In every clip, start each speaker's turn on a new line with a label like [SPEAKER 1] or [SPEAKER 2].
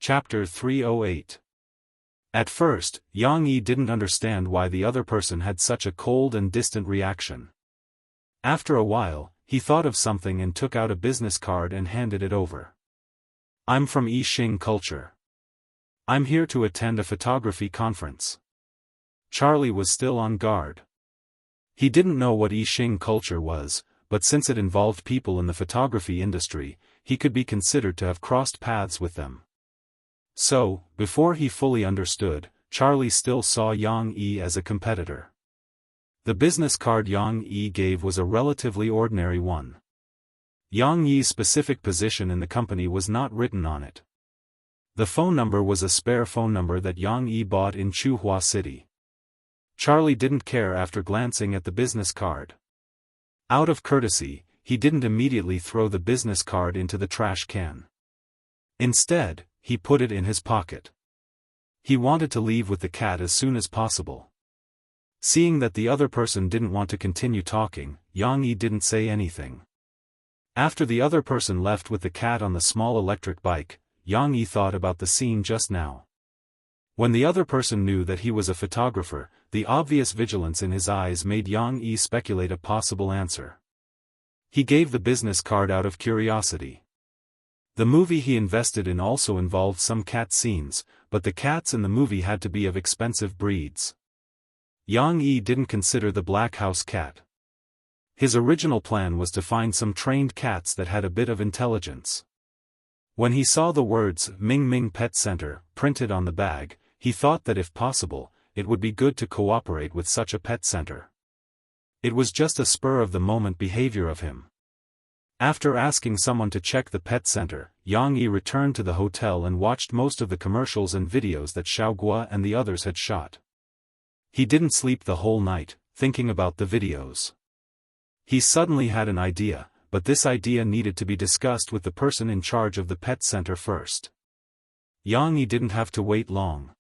[SPEAKER 1] Chapter 308. At first, Yang Yi didn't understand why the other person had such a cold and distant reaction. After a while, he thought of something and took out a business card and handed it over. "I'm from I Xing culture. I'm here to attend a photography conference." Charlie was still on guard. He didn't know what I Xing culture was, but since it involved people in the photography industry, he could be considered to have crossed paths with them. So, before he fully understood, Charlie still saw Yang Yi as a competitor. The business card Yang Yi gave was a relatively ordinary one. Yang Yi's specific position in the company was not written on it. The phone number was a spare phone number that Yang Yi bought in Chuhua City. Charlie didn't care after glancing at the business card. Out of courtesy, he didn't immediately throw the business card into the trash can. Instead, he put it in his pocket. He wanted to leave with the cat as soon as possible. Seeing that the other person didn't want to continue talking, Yang Yi didn't say anything. After the other person left with the cat on the small electric bike, Yang Yi thought about the scene just now. When the other person knew that he was a photographer, the obvious vigilance in his eyes made Yang Yi speculate a possible answer. He gave the business card out of curiosity. The movie he invested in also involved some cat scenes, but the cats in the movie had to be of expensive breeds. Yang Yi didn't consider the black house cat. His original plan was to find some trained cats that had a bit of intelligence. When he saw the words Ming Ming Pet Center printed on the bag, he thought that if possible, it would be good to cooperate with such a pet center. It was just a spur-of-the-moment behavior of him. After asking someone to check the pet center, Yang Yi returned to the hotel and watched most of the commercials and videos that Xiaoguo and the others had shot. He didn't sleep the whole night, thinking about the videos. He suddenly had an idea, but this idea needed to be discussed with the person in charge of the pet center first. Yang Yi didn't have to wait long.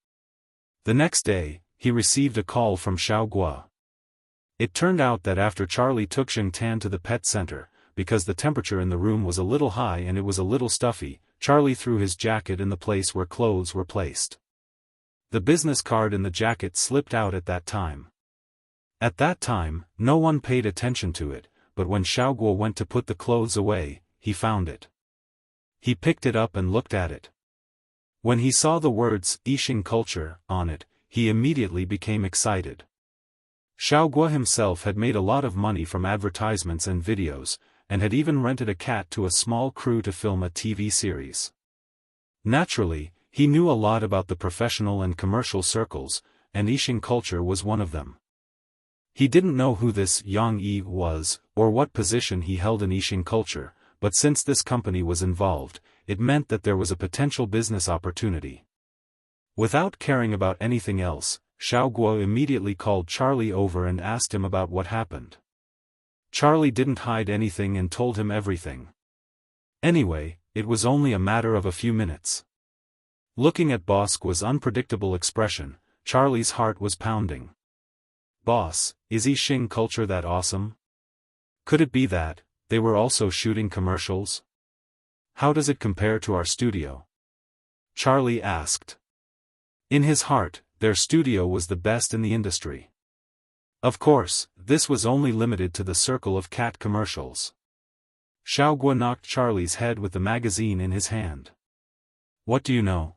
[SPEAKER 1] The next day, he received a call from Xiaoguo. It turned out that after Charlie took Zheng Tan to the pet center, because the temperature in the room was a little high and it was a little stuffy, Charlie threw his jacket in the place where clothes were placed. The business card in the jacket slipped out at that time. At that time, no one paid attention to it, but when Xiaoguo went to put the clothes away, he found it. He picked it up and looked at it. When he saw the words I Xing culture on it, he immediately became excited. Xiaoguo himself had made a lot of money from advertisements and videos, and had even rented a cat to a small crew to film a TV series. Naturally, he knew a lot about the professional and commercial circles, and I Xing culture was one of them. He didn't know who this Yang Yi was, or what position he held in I Xing culture, but since this company was involved, it meant that there was a potential business opportunity. Without caring about anything else, Xiaoguo immediately called Charlie over and asked him about what happened. Charlie didn't hide anything and told him everything. Anyway, it was only a matter of a few minutes. Looking at Bosque's unpredictable expression, Charlie's heart was pounding. "Boss, is I Xing culture that awesome? Could it be that they were also shooting commercials? How does it compare to our studio?" Charlie asked. In his heart, their studio was the best in the industry. Of course, this was only limited to the circle of cat commercials. Xiaoguo knocked Charlie's head with the magazine in his hand. "What do you know?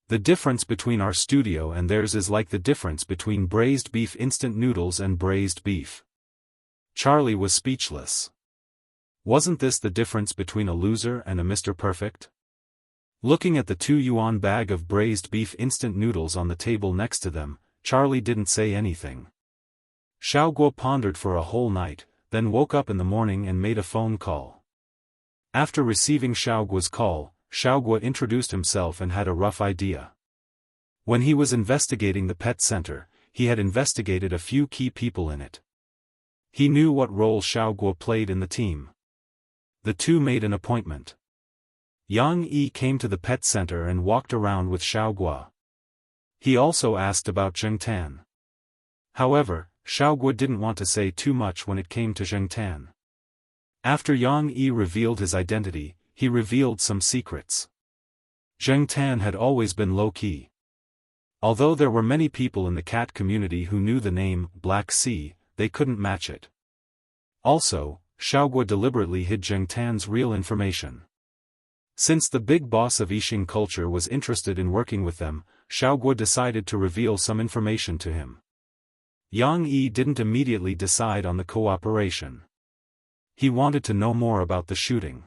[SPEAKER 1] The difference between our studio and theirs is like the difference between braised beef instant noodles and braised beef." Charlie was speechless. Wasn't this the difference between a loser and a Mr. Perfect? Looking at the 2 yuan bag of braised beef instant noodles on the table next to them, Charlie didn't say anything. Xiaoguo pondered for a whole night, then woke up in the morning and made a phone call. After receiving Xiaoguo's call, Xiaoguo introduced himself and had a rough idea. When he was investigating the pet center, he had investigated a few key people in it. He knew what role Xiaoguo played in the team. The two made an appointment. Yang Yi came to the pet center and walked around with Xiaoguo. He also asked about Zheng Tan. However, Xiaoguo didn't want to say too much when it came to Zheng Tan. After Yang Yi revealed his identity, he revealed some secrets. Zheng Tan had always been low-key. Although there were many people in the cat community who knew the name Black Sea, they couldn't match it. Also, Xiaoguo deliberately hid Zheng Tan's real information. Since the big boss of Yixing culture was interested in working with them, Xiaoguo decided to reveal some information to him. Yang Yi didn't immediately decide on the cooperation. He wanted to know more about the shooting.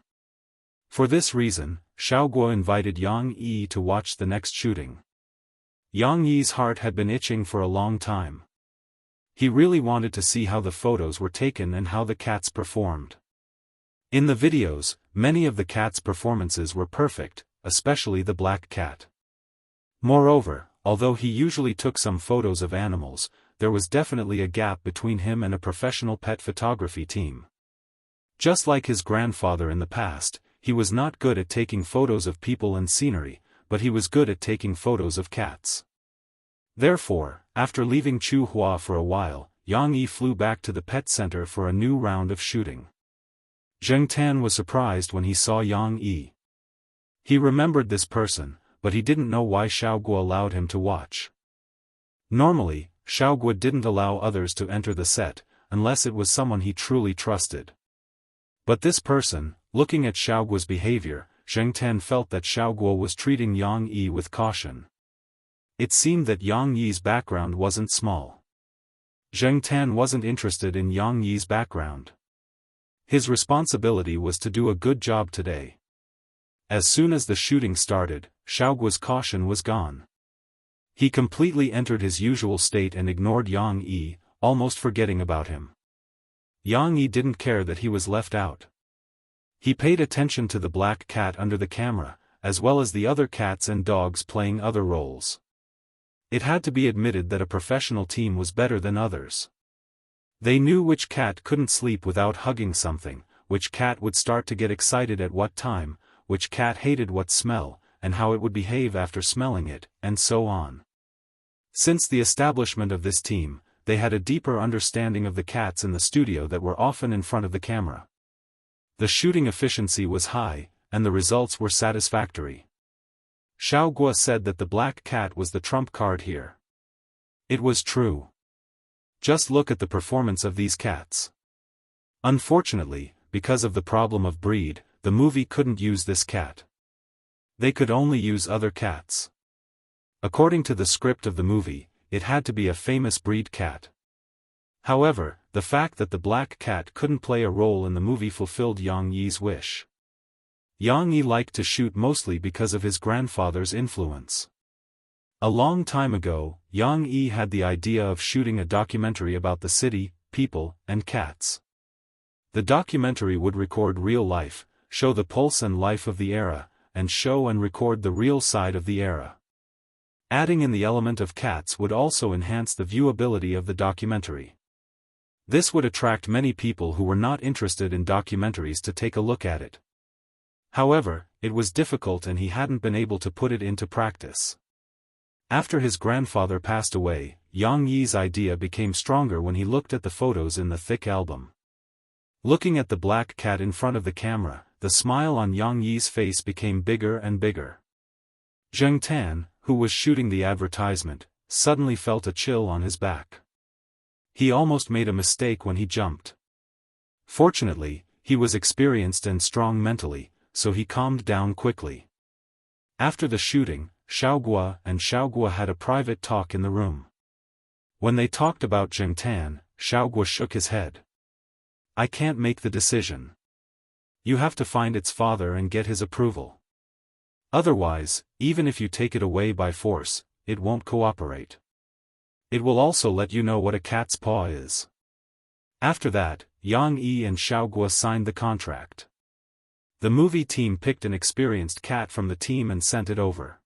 [SPEAKER 1] For this reason, Xiaoguo invited Yang Yi to watch the next shooting. Yang Yi's heart had been itching for a long time. He really wanted to see how the photos were taken and how the cats performed. In the videos, many of the cats' performances were perfect, especially the black cat. Moreover, although he usually took some photos of animals, there was definitely a gap between him and a professional pet photography team. Just like his grandfather in the past, he was not good at taking photos of people and scenery, but he was good at taking photos of cats. Therefore, after leaving Chuhua for a while, Yang Yi flew back to the pet center for a new round of shooting. Zheng Tan was surprised when he saw Yang Yi. He remembered this person, but he didn't know why Xiaoguo allowed him to watch. Normally, Xiaoguo didn't allow others to enter the set, unless it was someone he truly trusted. But this person, looking at Xiaoguo's behavior, Zheng Tan felt that Xiaoguo was treating Yang Yi with caution. It seemed that Yang Yi's background wasn't small. Zheng Tan wasn't interested in Yang Yi's background. His responsibility was to do a good job today. As soon as the shooting started, Xiaoguo's caution was gone. He completely entered his usual state and ignored Yang Yi, almost forgetting about him. Yang Yi didn't care that he was left out. He paid attention to the black cat under the camera, as well as the other cats and dogs playing other roles. It had to be admitted that a professional team was better than others. They knew which cat couldn't sleep without hugging something, which cat would start to get excited at what time, which cat hated what smell, and how it would behave after smelling it, and so on. Since the establishment of this team, they had a deeper understanding of the cats in the studio that were often in front of the camera. The shooting efficiency was high, and the results were satisfactory. Xiaoguo said that the black cat was the trump card here. It was true. Just look at the performance of these cats. Unfortunately, because of the problem of breed, the movie couldn't use this cat. They could only use other cats. According to the script of the movie, it had to be a famous breed cat. However, the fact that the black cat couldn't play a role in the movie fulfilled Yang Yi's wish. Yang Yi liked to shoot mostly because of his grandfather's influence. A long time ago, Yang Yi had the idea of shooting a documentary about the city, people, and cats. The documentary would record real life, show the pulse and life of the era, and show and record the real side of the era. Adding in the element of cats would also enhance the viewability of the documentary. This would attract many people who were not interested in documentaries to take a look at it. However, it was difficult and he hadn't been able to put it into practice. After his grandfather passed away, Yang Yi's idea became stronger when he looked at the photos in the thick album. Looking at the black cat in front of the camera, the smile on Yang Yi's face became bigger and bigger. Zheng Tan, who was shooting the advertisement, suddenly felt a chill on his back. He almost made a mistake when he jumped. Fortunately, he was experienced and strong mentally, so he calmed down quickly. After the shooting, Xiaoguo had a private talk in the room. When they talked about Zheng Tan, Xiaoguo shook his head. I can't make the decision. You have to find its father and get his approval. Otherwise, even if you take it away by force, it won't cooperate. It will also let you know what a cat's paw is. After that, Yang Yi and Xiaoguo signed the contract. The movie team picked an experienced cat from the team and sent it over.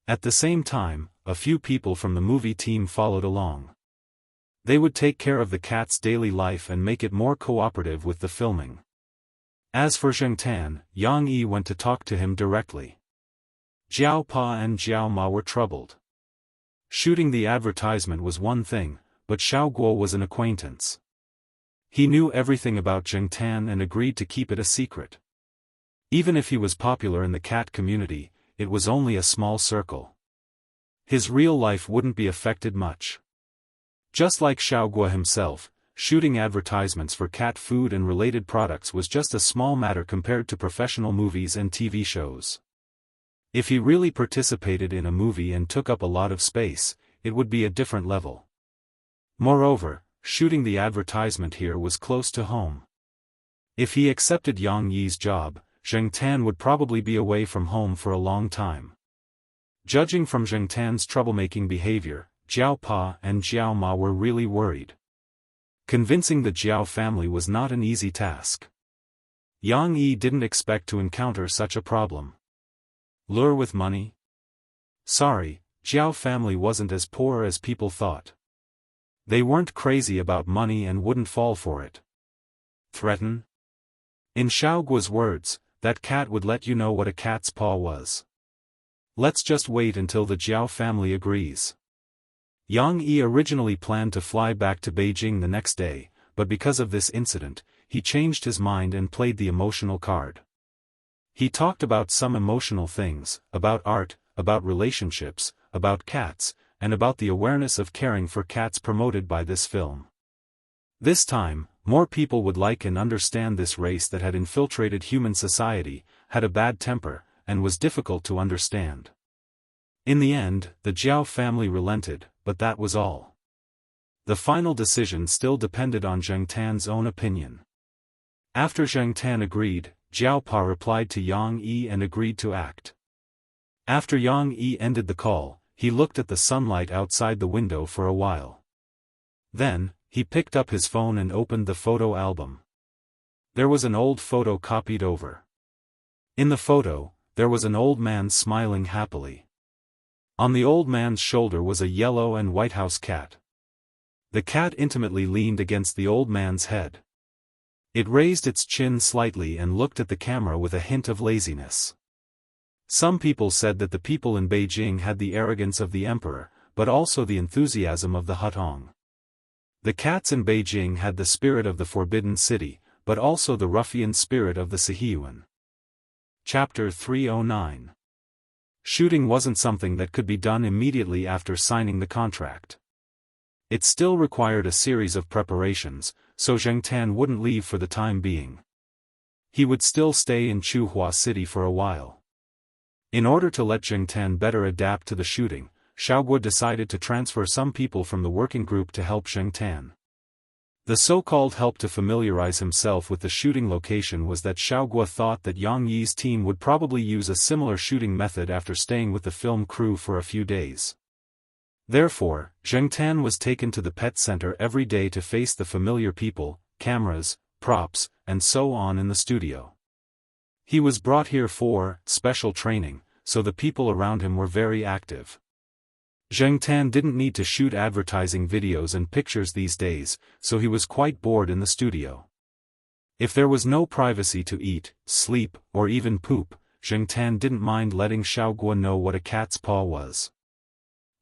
[SPEAKER 1] At the same time, a few people from the movie team followed along. They would take care of the cat's daily life and make it more cooperative with the filming. As for Zheng Tan, Yang Yi went to talk to him directly. Jiao Pa and Jiao Ma were troubled. Shooting the advertisement was one thing, but Xiaoguo was an acquaintance. He knew everything about Zheng Tan and agreed to keep it a secret. Even if he was popular in the cat community, it was only a small circle. His real life wouldn't be affected much. Just like Xiaoguo himself, shooting advertisements for cat food and related products was just a small matter compared to professional movies and TV shows. If he really participated in a movie and took up a lot of space, it would be a different level. Moreover, shooting the advertisement here was close to home. If he accepted Yang Yi's job, Zheng Tan would probably be away from home for a long time. Judging from Zheng Tan's troublemaking behavior, Jiao Pa and Jiao Ma were really worried. Convincing the Jiao family was not an easy task. Yang Yi didn't expect to encounter such a problem. Lure with money? Sorry, Jiao family wasn't as poor as people thought. They weren't crazy about money and wouldn't fall for it. Threaten? In Xiaoguo's words, that cat would let you know what a cat's paw was. Let's just wait until the Jiao family agrees. Yang Yi originally planned to fly back to Beijing the next day, but because of this incident, he changed his mind and played the emotional card. He talked about some emotional things, about art, about relationships, about cats, and about the awareness of caring for cats promoted by this film. This time, more people would like and understand this race that had infiltrated human society, had a bad temper, and was difficult to understand. In the end, the Jiao family relented, but that was all. The final decision still depended on Zheng Tan's own opinion. After Zheng Tan agreed, Jiao Pa replied to Yang Yi and agreed to act. After Yang Yi ended the call, he looked at the sunlight outside the window for a while. Then, he picked up his phone and opened the photo album. There was an old photo copied over. In the photo, there was an old man smiling happily. On the old man's shoulder was a yellow and white house cat. The cat intimately leaned against the old man's head. It raised its chin slightly and looked at the camera with a hint of laziness. Some people said that the people in Beijing had the arrogance of the emperor, but also the enthusiasm of the Hutong. The cats in Beijing had the spirit of the Forbidden City, but also the ruffian spirit of the Sihiyuan. Chapter 309. Shooting wasn't something that could be done immediately after signing the contract. It still required a series of preparations, so Zheng Tan wouldn't leave for the time being. He would still stay in Chuhua City for a while. In order to let Zheng Tan better adapt to the shooting, Xiaoguo decided to transfer some people from the working group to help Zheng Tan. The so-called help to familiarize himself with the shooting location was that Xiaoguo thought that Yang Yi's team would probably use a similar shooting method after staying with the film crew for a few days. Therefore, Zheng Tan was taken to the pet center every day to face the familiar people, cameras, props, and so on in the studio. He was brought here for special training, so the people around him were very active. Zheng Tan didn't need to shoot advertising videos and pictures these days, so he was quite bored in the studio. If there was no privacy to eat, sleep, or even poop, Zheng Tan didn't mind letting Xiaoguo know what a cat's paw was.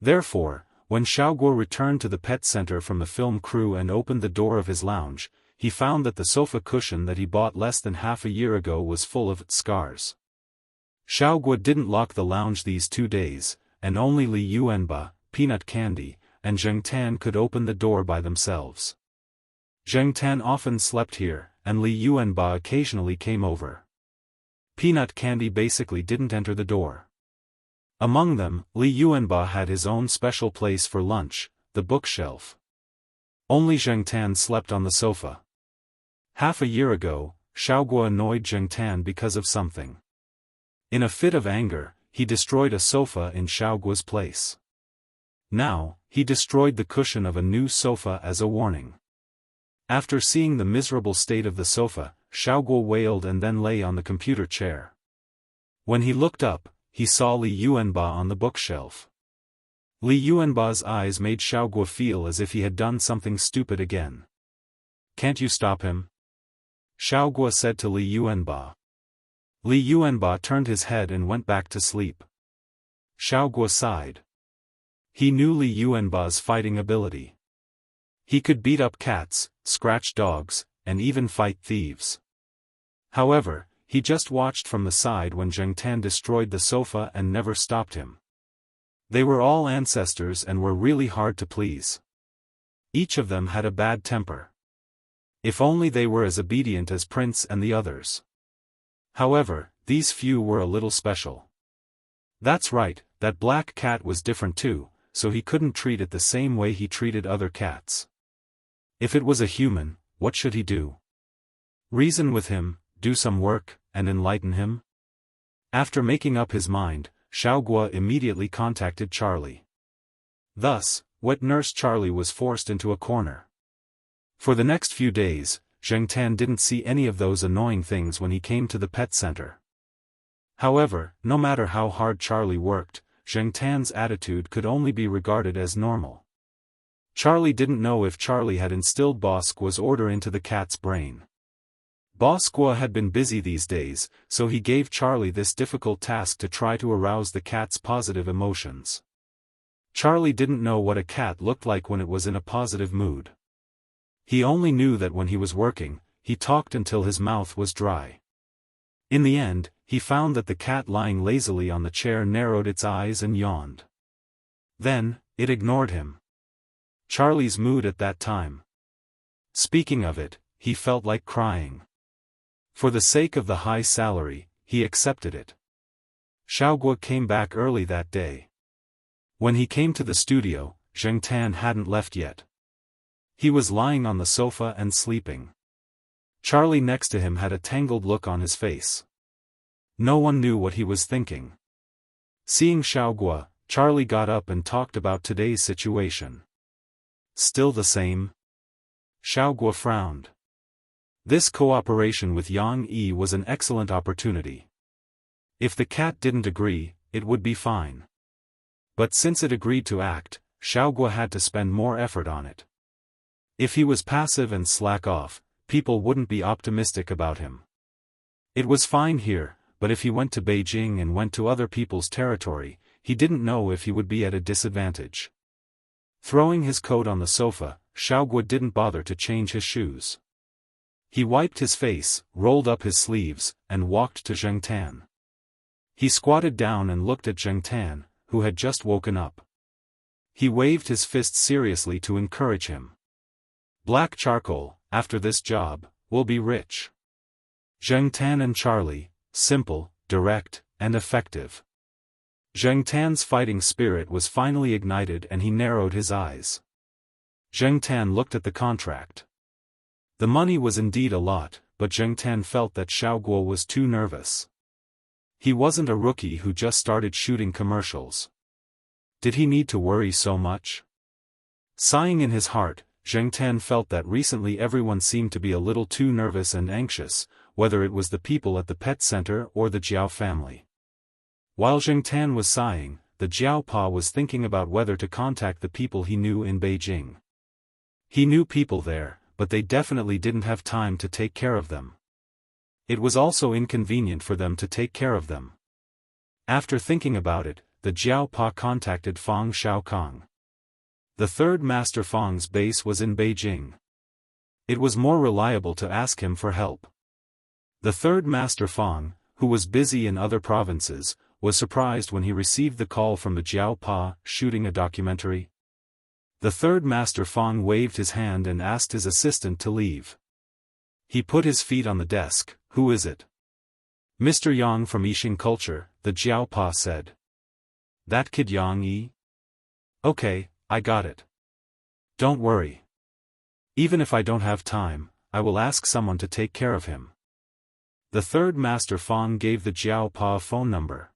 [SPEAKER 1] Therefore, when Xiaoguo returned to the pet center from the film crew and opened the door of his lounge, he found that the sofa cushion that he bought less than half a year ago was full of scars. Xiaoguo didn't lock the lounge these 2 days, and only Li Yuanba, Peanut Candy, and Zheng Tan could open the door by themselves. Zheng Tan often slept here, and Li Yuanba occasionally came over. Peanut Candy basically didn't enter the door. Among them, Li Yuanba had his own special place for lunch, the bookshelf. Only Zheng Tan slept on the sofa. Half a year ago, Xiaoguo annoyed Zheng Tan because of something. In a fit of anger, he destroyed a sofa in Xiaoguo's place. Now, he destroyed the cushion of a new sofa as a warning. After seeing the miserable state of the sofa, Xiaoguo wailed and then lay on the computer chair. When he looked up, he saw Li Yuanba on the bookshelf. Li Yuanba's eyes made Xiaoguo feel as if he had done something stupid again. "Can't you stop him?" Xiaoguo said to Li Yuanba. Li Yuanba turned his head and went back to sleep. Xiaoguo sighed. He knew Li Yuanba's fighting ability. He could beat up cats, scratch dogs, and even fight thieves. However, he just watched from the side when Zheng Tan destroyed the sofa and never stopped him. They were all ancestors and were really hard to please. Each of them had a bad temper. If only they were as obedient as Prince and the others. However, these few were a little special. That's right, that black cat was different too, so he couldn't treat it the same way he treated other cats. If it was a human, what should he do? Reason with him, do some work, and enlighten him? After making up his mind, Xiaoguo immediately contacted Charlie. Thus, wet nurse Charlie was forced into a corner. For the next few days, Zheng Tan didn't see any of those annoying things when he came to the pet center. However, no matter how hard Charlie worked, Zheng Tan's attitude could only be regarded as normal. Charlie didn't know if Charlie had instilled Boss Guo's order into the cat's brain. Boss Guo had been busy these days, so he gave Charlie this difficult task to try to arouse the cat's positive emotions. Charlie didn't know what a cat looked like when it was in a positive mood. He only knew that when he was working, he talked until his mouth was dry. In the end, he found that the cat lying lazily on the chair narrowed its eyes and yawned. Then, it ignored him. Charlie's mood at that time. Speaking of it, he felt like crying. For the sake of the high salary, he accepted it. Xiaoguo came back early that day. When he came to the studio, Zheng Tan hadn't left yet. He was lying on the sofa and sleeping. Charlie next to him had a tangled look on his face. No one knew what he was thinking. Seeing Xiaoguo, Charlie got up and talked about today's situation. Still the same? Xiaoguo frowned. This cooperation with Yang Yi was an excellent opportunity. If the cat didn't agree, it would be fine. But since it agreed to act, Xiaoguo had to spend more effort on it. If he was passive and slack off, people wouldn't be optimistic about him. It was fine here, but if he went to Beijing and went to other people's territory, he didn't know if he would be at a disadvantage. Throwing his coat on the sofa, Xiaoguo didn't bother to change his shoes. He wiped his face, rolled up his sleeves, and walked to Zheng Tan. He squatted down and looked at Zheng Tan, who had just woken up. He waved his fist seriously to encourage him. Black charcoal, after this job, will be rich. Zheng Tan and Charlie, simple, direct, and effective. Zheng Tan's fighting spirit was finally ignited and he narrowed his eyes. Zheng Tan looked at the contract. The money was indeed a lot, but Zheng Tan felt that Xiaoguo was too nervous. He wasn't a rookie who just started shooting commercials. Did he need to worry so much? Sighing in his heart, Zheng Tan felt that recently everyone seemed to be a little too nervous and anxious, whether it was the people at the pet center or the Jiao family. While Zheng Tan was sighing, the Jiao Pa was thinking about whether to contact the people he knew in Beijing. He knew people there, but they definitely didn't have time to take care of them. It was also inconvenient for them to take care of them. After thinking about it, the Jiao Pa contacted Fang Xiaokang. The third Master Fang's base was in Beijing. It was more reliable to ask him for help. The third Master Fang, who was busy in other provinces, was surprised when he received the call from the Jiao Pa, shooting a documentary. The third Master Fang waved his hand and asked his assistant to leave. He put his feet on the desk. Who is it? Mr. Yang from Yixing culture, the Jiao Pa said. That kid Yang Yi? Okay, I got it. Don't worry. Even if I don't have time, I will ask someone to take care of him. The third Master Fang gave the Jiao Pa a phone number.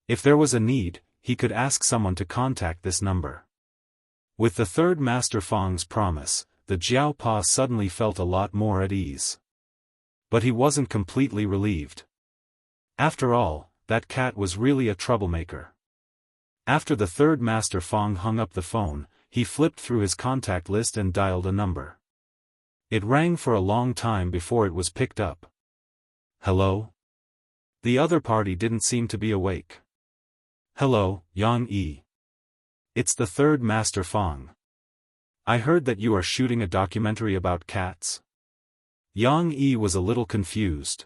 [SPEAKER 1] If there was a need, he could ask someone to contact this number. With the third Master Fang's promise, the Jiao Pa suddenly felt a lot more at ease. But he wasn't completely relieved. After all, that cat was really a troublemaker. After the third Master Fang hung up the phone, he flipped through his contact list and dialed a number. It rang for a long time before it was picked up. Hello? The other party didn't seem to be awake. Hello, Yang Yi. It's the third Master Fang. I heard that you are shooting a documentary about cats. Yang Yi was a little confused.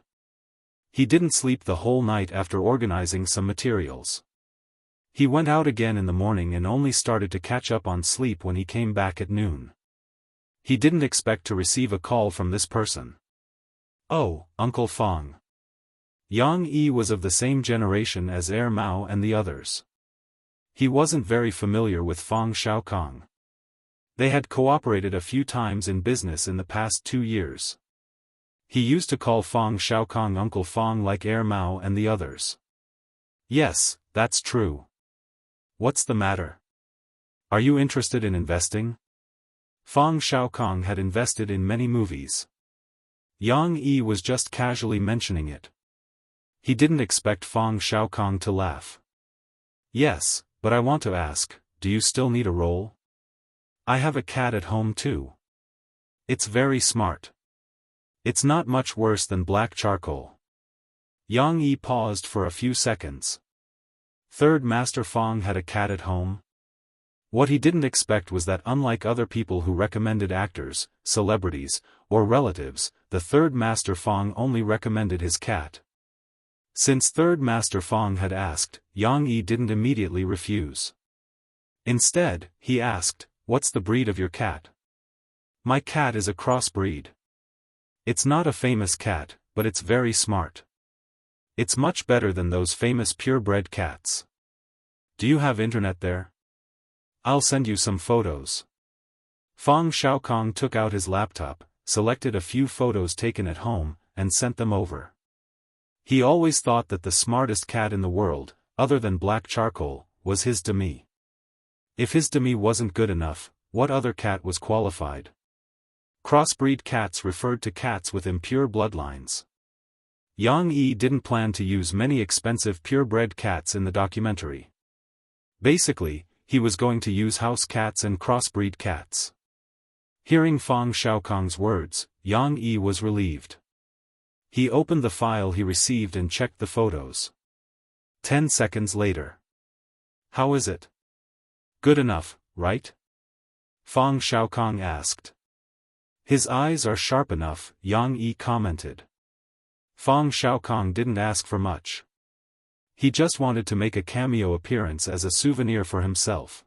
[SPEAKER 1] He didn't sleep the whole night after organizing some materials. He went out again in the morning and only started to catch up on sleep when he came back at noon. He didn't expect to receive a call from this person. Oh, Uncle Fong. Yang Yi was of the same generation as Mao and the others. He wasn't very familiar with Fong Xiaokong. They had cooperated a few times in business in the past 2 years. He used to call Fong Xiaokong Uncle Fong like Mao and the others. Yes, that's true. What's the matter? Are you interested in investing? Fong Xiaokong had invested in many movies. Yang Yi was just casually mentioning it. He didn't expect Fong Xiaokong to laugh. Yes, but I want to ask, do you still need a role? I have a cat at home too. It's very smart. It's not much worse than black charcoal. Yang Yi paused for a few seconds. Third Master Fong had a cat at home? What he didn't expect was that unlike other people who recommended actors, celebrities, or relatives, the Third Master Fong only recommended his cat. Since Third Master Fong had asked, Yang Yi didn't immediately refuse. Instead, he asked, "What's the breed of your cat?" "My cat is a crossbreed. It's not a famous cat, but it's very smart. It's much better than those famous purebred cats. Do you have internet there? I'll send you some photos." Fong Xiaokong took out his laptop, selected a few photos taken at home, and sent them over. He always thought that the smartest cat in the world, other than black charcoal, was his demi. If his demi wasn't good enough, what other cat was qualified? Crossbreed cats referred to cats with impure bloodlines. Yang Yi didn't plan to use many expensive purebred cats in the documentary. Basically, he was going to use house cats and crossbreed cats. Hearing Fong Xiaokong's words, Yang Yi was relieved. He opened the file he received and checked the photos. 10 seconds later. "How is it? Good enough, right?" Fong Xiaokong asked. "His eyes are sharp enough," Yang Yi commented. Fong Xiaokong didn't ask for much. He just wanted to make a cameo appearance as a souvenir for himself.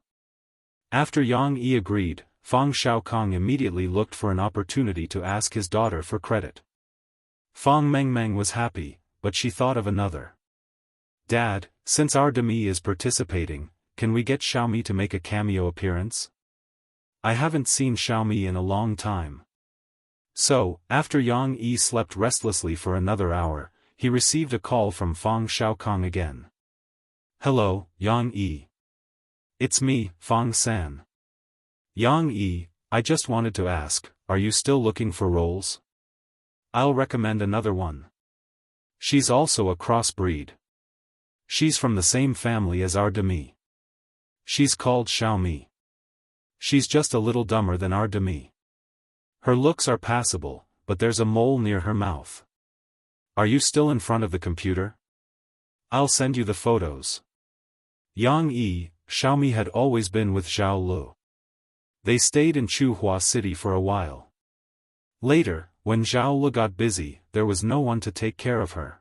[SPEAKER 1] After Yang Yi agreed, Fong Xiaokong immediately looked for an opportunity to ask his daughter for credit. Fong Mengmeng was happy, but she thought of another. "Dad, since our demi is participating, can we get Xiaomi to make a cameo appearance? I haven't seen Xiaomi in a long time." So, after Yang Yi slept restlessly for another hour, he received a call from Fong Xiaokong again. "Hello, Yang Yi. It's me, Fong San. Yang Yi, I just wanted to ask, are you still looking for roles? I'll recommend another one. She's also a crossbreed. She's from the same family as our demi. She's called Xiaomi. She's just a little dumber than our demi. Her looks are passable, but there's a mole near her mouth. Are you still in front of the computer? I'll send you the photos." Yang Yi, Xiaomi had always been with Zhao Lu. They stayed in Chuhua City for a while. Later, when Zhao Lu got busy, there was no one to take care of her.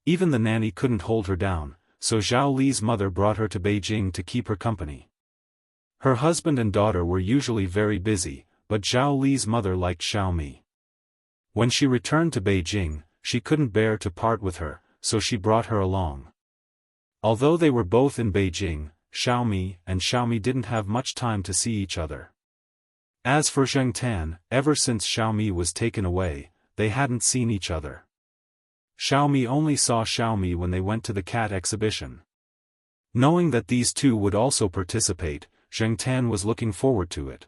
[SPEAKER 1] Even the nanny couldn't hold her down, so Zhao Li's mother brought her to Beijing to keep her company. Her husband and daughter were usually very busy, but Zhao Li's mother liked Xiaomi. When she returned to Beijing, she couldn't bear to part with her, so she brought her along. Although they were both in Beijing, Xiaomi and Xiaomi didn't have much time to see each other. As for Zheng Tan, ever since Xiaomi was taken away, they hadn't seen each other. Xiaomi only saw Xiaomi when they went to the cat exhibition. Knowing that these two would also participate, Zheng Tan was looking forward to it.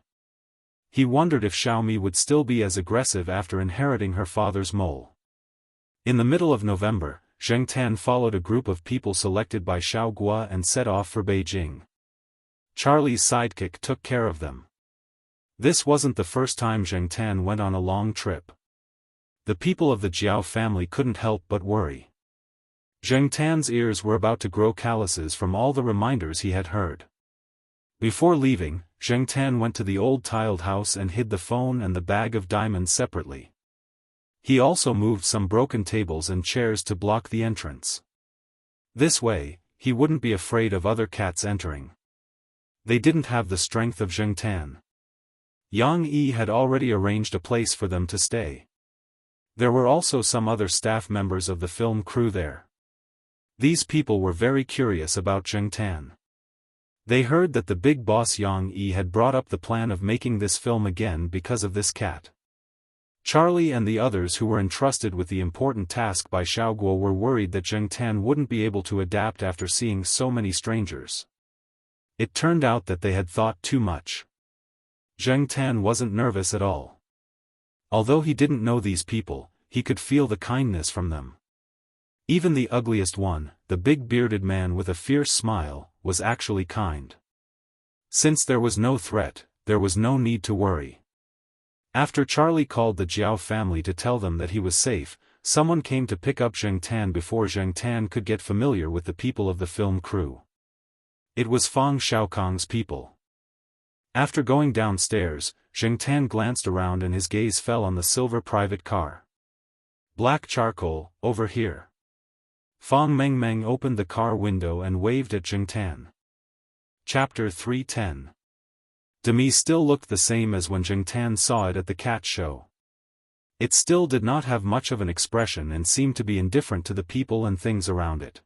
[SPEAKER 1] He wondered if Xiaomi would still be as aggressive after inheriting her father's mole. In the middle of November, Zheng Tan followed a group of people selected by Xiao Gua and set off for Beijing. Charlie's sidekick took care of them. This wasn't the first time Zheng Tan went on a long trip. The people of the Jiao family couldn't help but worry. Zheng Tan's ears were about to grow calluses from all the reminders he had heard. Before leaving, Zheng Tan went to the old tiled house and hid the phone and the bag of diamonds separately. He also moved some broken tables and chairs to block the entrance. This way, he wouldn't be afraid of other cats entering. They didn't have the strength of Zheng Tan. Yang Yi had already arranged a place for them to stay. There were also some other staff members of the film crew there. These people were very curious about Zheng Tan. They heard that the big boss Yang Yi had brought up the plan of making this film again because of this cat. Charlie and the others who were entrusted with the important task by Xiaoguo were worried that Zheng Tan wouldn't be able to adapt after seeing so many strangers. It turned out that they had thought too much. Zheng Tan wasn't nervous at all. Although he didn't know these people, he could feel the kindness from them. Even the ugliest one, the big bearded man with a fierce smile, was actually kind. Since there was no threat, there was no need to worry. After Charlie called the Jiao family to tell them that he was safe, someone came to pick up Zheng Tan before Zheng Tan could get familiar with the people of the film crew. It was Fang Xiaokong's people. After going downstairs, Zheng Tan glanced around and his gaze fell on the silver private car. Black charcoal, over here. Fang Mengmeng opened the car window and waved at Zheng Tan. Chapter 310. Demi still looked the same as when Zheng Tan saw it at the cat show. It still did not have much of an expression and seemed to be indifferent to the people and things around it.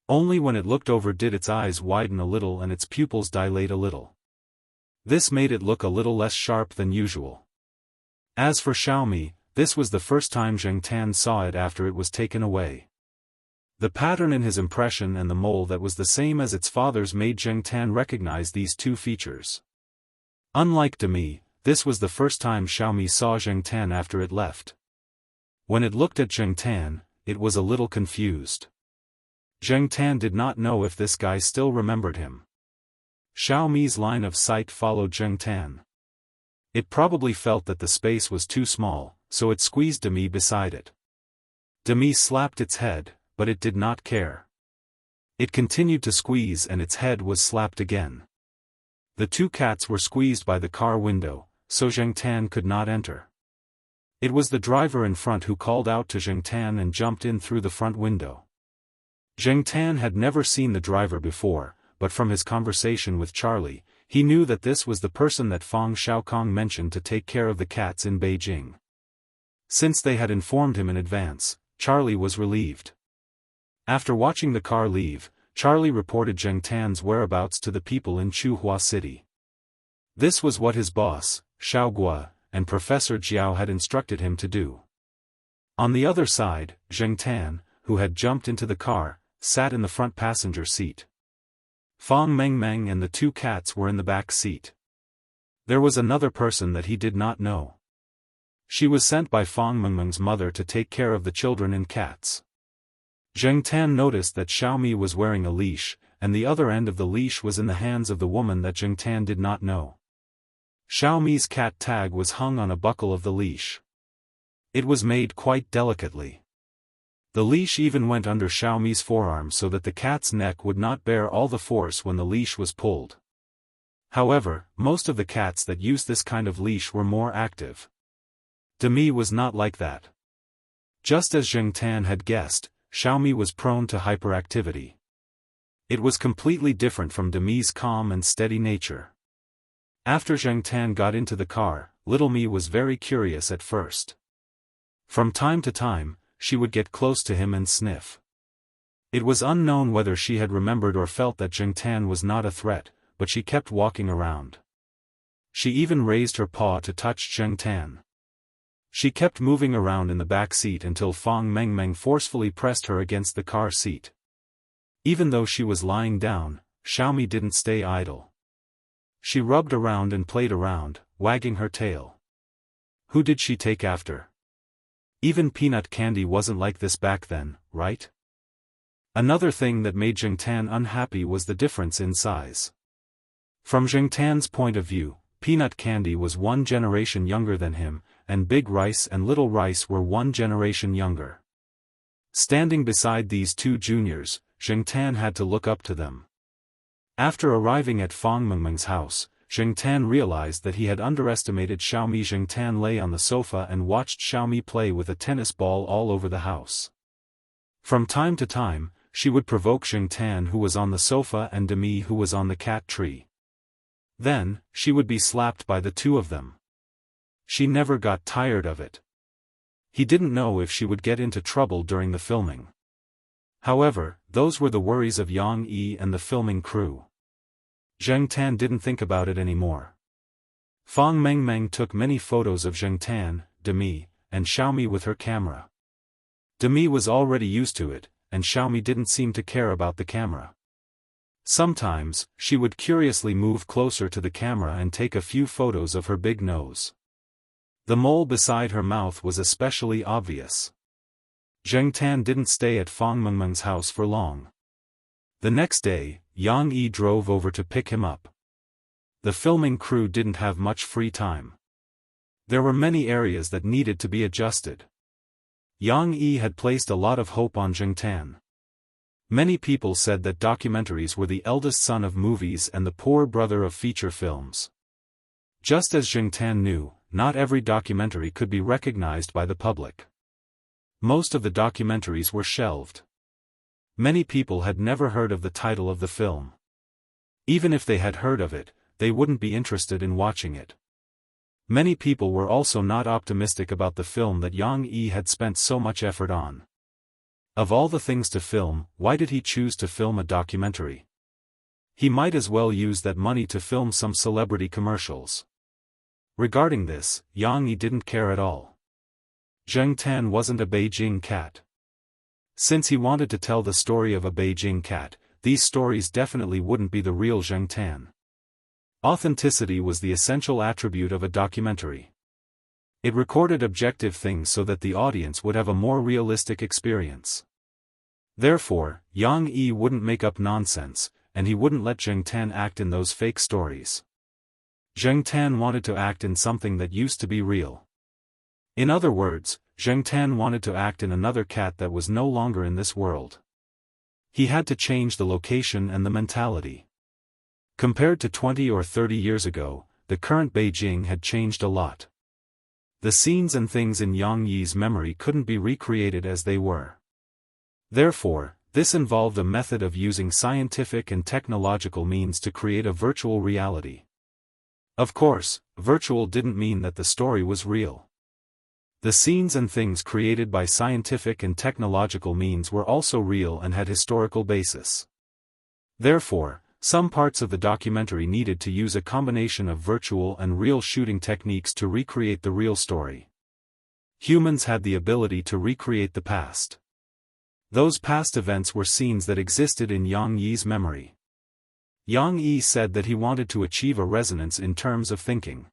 [SPEAKER 1] Only when it looked over did its eyes widen a little and its pupils dilate a little. This made it look a little less sharp than usual. As for Xiaomi, this was the first time Zheng Tan saw it after it was taken away. The pattern in his impression and the mole that was the same as its father's made Zheng Tan recognize these two features. Unlike Demi, this was the first time Xiaomi saw Zheng Tan after it left. When it looked at Zheng Tan, it was a little confused. Zheng Tan did not know if this guy still remembered him. Xiaomi's line of sight followed Zheng Tan. It probably felt that the space was too small, so it squeezed Demi beside it. Demi slapped its head, but it did not care. It continued to squeeze and its head was slapped again. The two cats were squeezed by the car window, so Zheng Tan could not enter. It was the driver in front who called out to Zheng Tan and jumped in through the front window. Zheng Tan had never seen the driver before, but from his conversation with Charlie, he knew that this was the person that Fang Xiaokong mentioned to take care of the cats in Beijing. Since they had informed him in advance, Charlie was relieved. After watching the car leave, Charlie reported Zheng Tan's whereabouts to the people in Chuhua City. This was what his boss, Xiaoguo, and Professor Jiao had instructed him to do. On the other side, Zheng Tan, who had jumped into the car, sat in the front passenger seat. Fang Mengmeng and the two cats were in the back seat. There was another person that he did not know. She was sent by Fang Mengmeng's mother to take care of the children and cats. Zheng Tan noticed that Xiaomi was wearing a leash, and the other end of the leash was in the hands of the woman that Zheng Tan did not know. Xiaomi's cat tag was hung on a buckle of the leash. It was made quite delicately. The leash even went under Xiaomi's forearm so that the cat's neck would not bear all the force when the leash was pulled. However, most of the cats that used this kind of leash were more active. Demi was not like that. Just as Zheng Tan had guessed, Xiaomi was prone to hyperactivity. It was completely different from Demi's calm and steady nature. After Zheng Tan got into the car, little Mi was very curious at first. From time to time, she would get close to him and sniff. It was unknown whether she had remembered or felt that Zheng Tan was not a threat, but she kept walking around. She even raised her paw to touch Zheng Tan. She kept moving around in the back seat until Fang Mengmeng forcefully pressed her against the car seat. Even though she was lying down, Xiaomi didn't stay idle. She rubbed around and played around, wagging her tail. Who did she take after? Even peanut candy wasn't like this back then, right? Another thing that made Zheng Tan unhappy was the difference in size. From Zheng Tan's point of view, peanut candy was one generation younger than him, and Big Rice and Little Rice were one generation younger. Standing beside these two juniors, Zheng Tan had to look up to them. After arriving at Fang Mengmeng's house, Zheng Tan realized that he had underestimated Xiaomi. Zheng Tan lay on the sofa and watched Xiaomi play with a tennis ball all over the house. From time to time, she would provoke Zheng Tan, who was on the sofa, and Demi, who was on the cat tree. Then, she would be slapped by the two of them. She never got tired of it. He didn't know if she would get into trouble during the filming. However, those were the worries of Yang Yi and the filming crew. Zheng Tan didn't think about it anymore. Fang Mengmeng took many photos of Zheng Tan, Demi, and Xiaomi with her camera. Demi was already used to it, and Xiaomi didn't seem to care about the camera. Sometimes, she would curiously move closer to the camera and take a few photos of her big nose. The mole beside her mouth was especially obvious. Zheng Tan didn't stay at Fang Mengmeng's house for long. The next day, Yang Yi drove over to pick him up. The filming crew didn't have much free time. There were many areas that needed to be adjusted. Yang Yi had placed a lot of hope on Zheng Tan. Many people said that documentaries were the eldest son of movies and the poor brother of feature films. Just as Zheng Tan knew, not every documentary could be recognized by the public. Most of the documentaries were shelved. Many people had never heard of the title of the film. Even if they had heard of it, they wouldn't be interested in watching it. Many people were also not optimistic about the film that Yang Yi had spent so much effort on. Of all the things to film, why did he choose to film a documentary? He might as well use that money to film some celebrity commercials. Regarding this, Yang Yi didn't care at all. Zheng Tan wasn't a Beijing cat. Since he wanted to tell the story of a Beijing cat, these stories definitely wouldn't be the real Zheng Tan. Authenticity was the essential attribute of a documentary. It recorded objective things so that the audience would have a more realistic experience. Therefore, Yang Yi wouldn't make up nonsense, and he wouldn't let Zheng Tan act in those fake stories. Zheng Tan wanted to act in something that used to be real. In other words, Zheng Tan wanted to act in another cat that was no longer in this world. He had to change the location and the mentality. Compared to 20 or 30 years ago, the current Beijing had changed a lot. The scenes and things in Yang Yi's memory couldn't be recreated as they were. Therefore, this involved a method of using scientific and technological means to create a virtual reality. Of course, virtual didn't mean that the story was real. The scenes and things created by scientific and technological means were also real and had historical basis. Therefore, some parts of the documentary needed to use a combination of virtual and real shooting techniques to recreate the real story. Humans had the ability to recreate the past. Those past events were scenes that existed in Yang Yi's memory. Yang Yi said that he wanted to achieve a resonance in terms of thinking.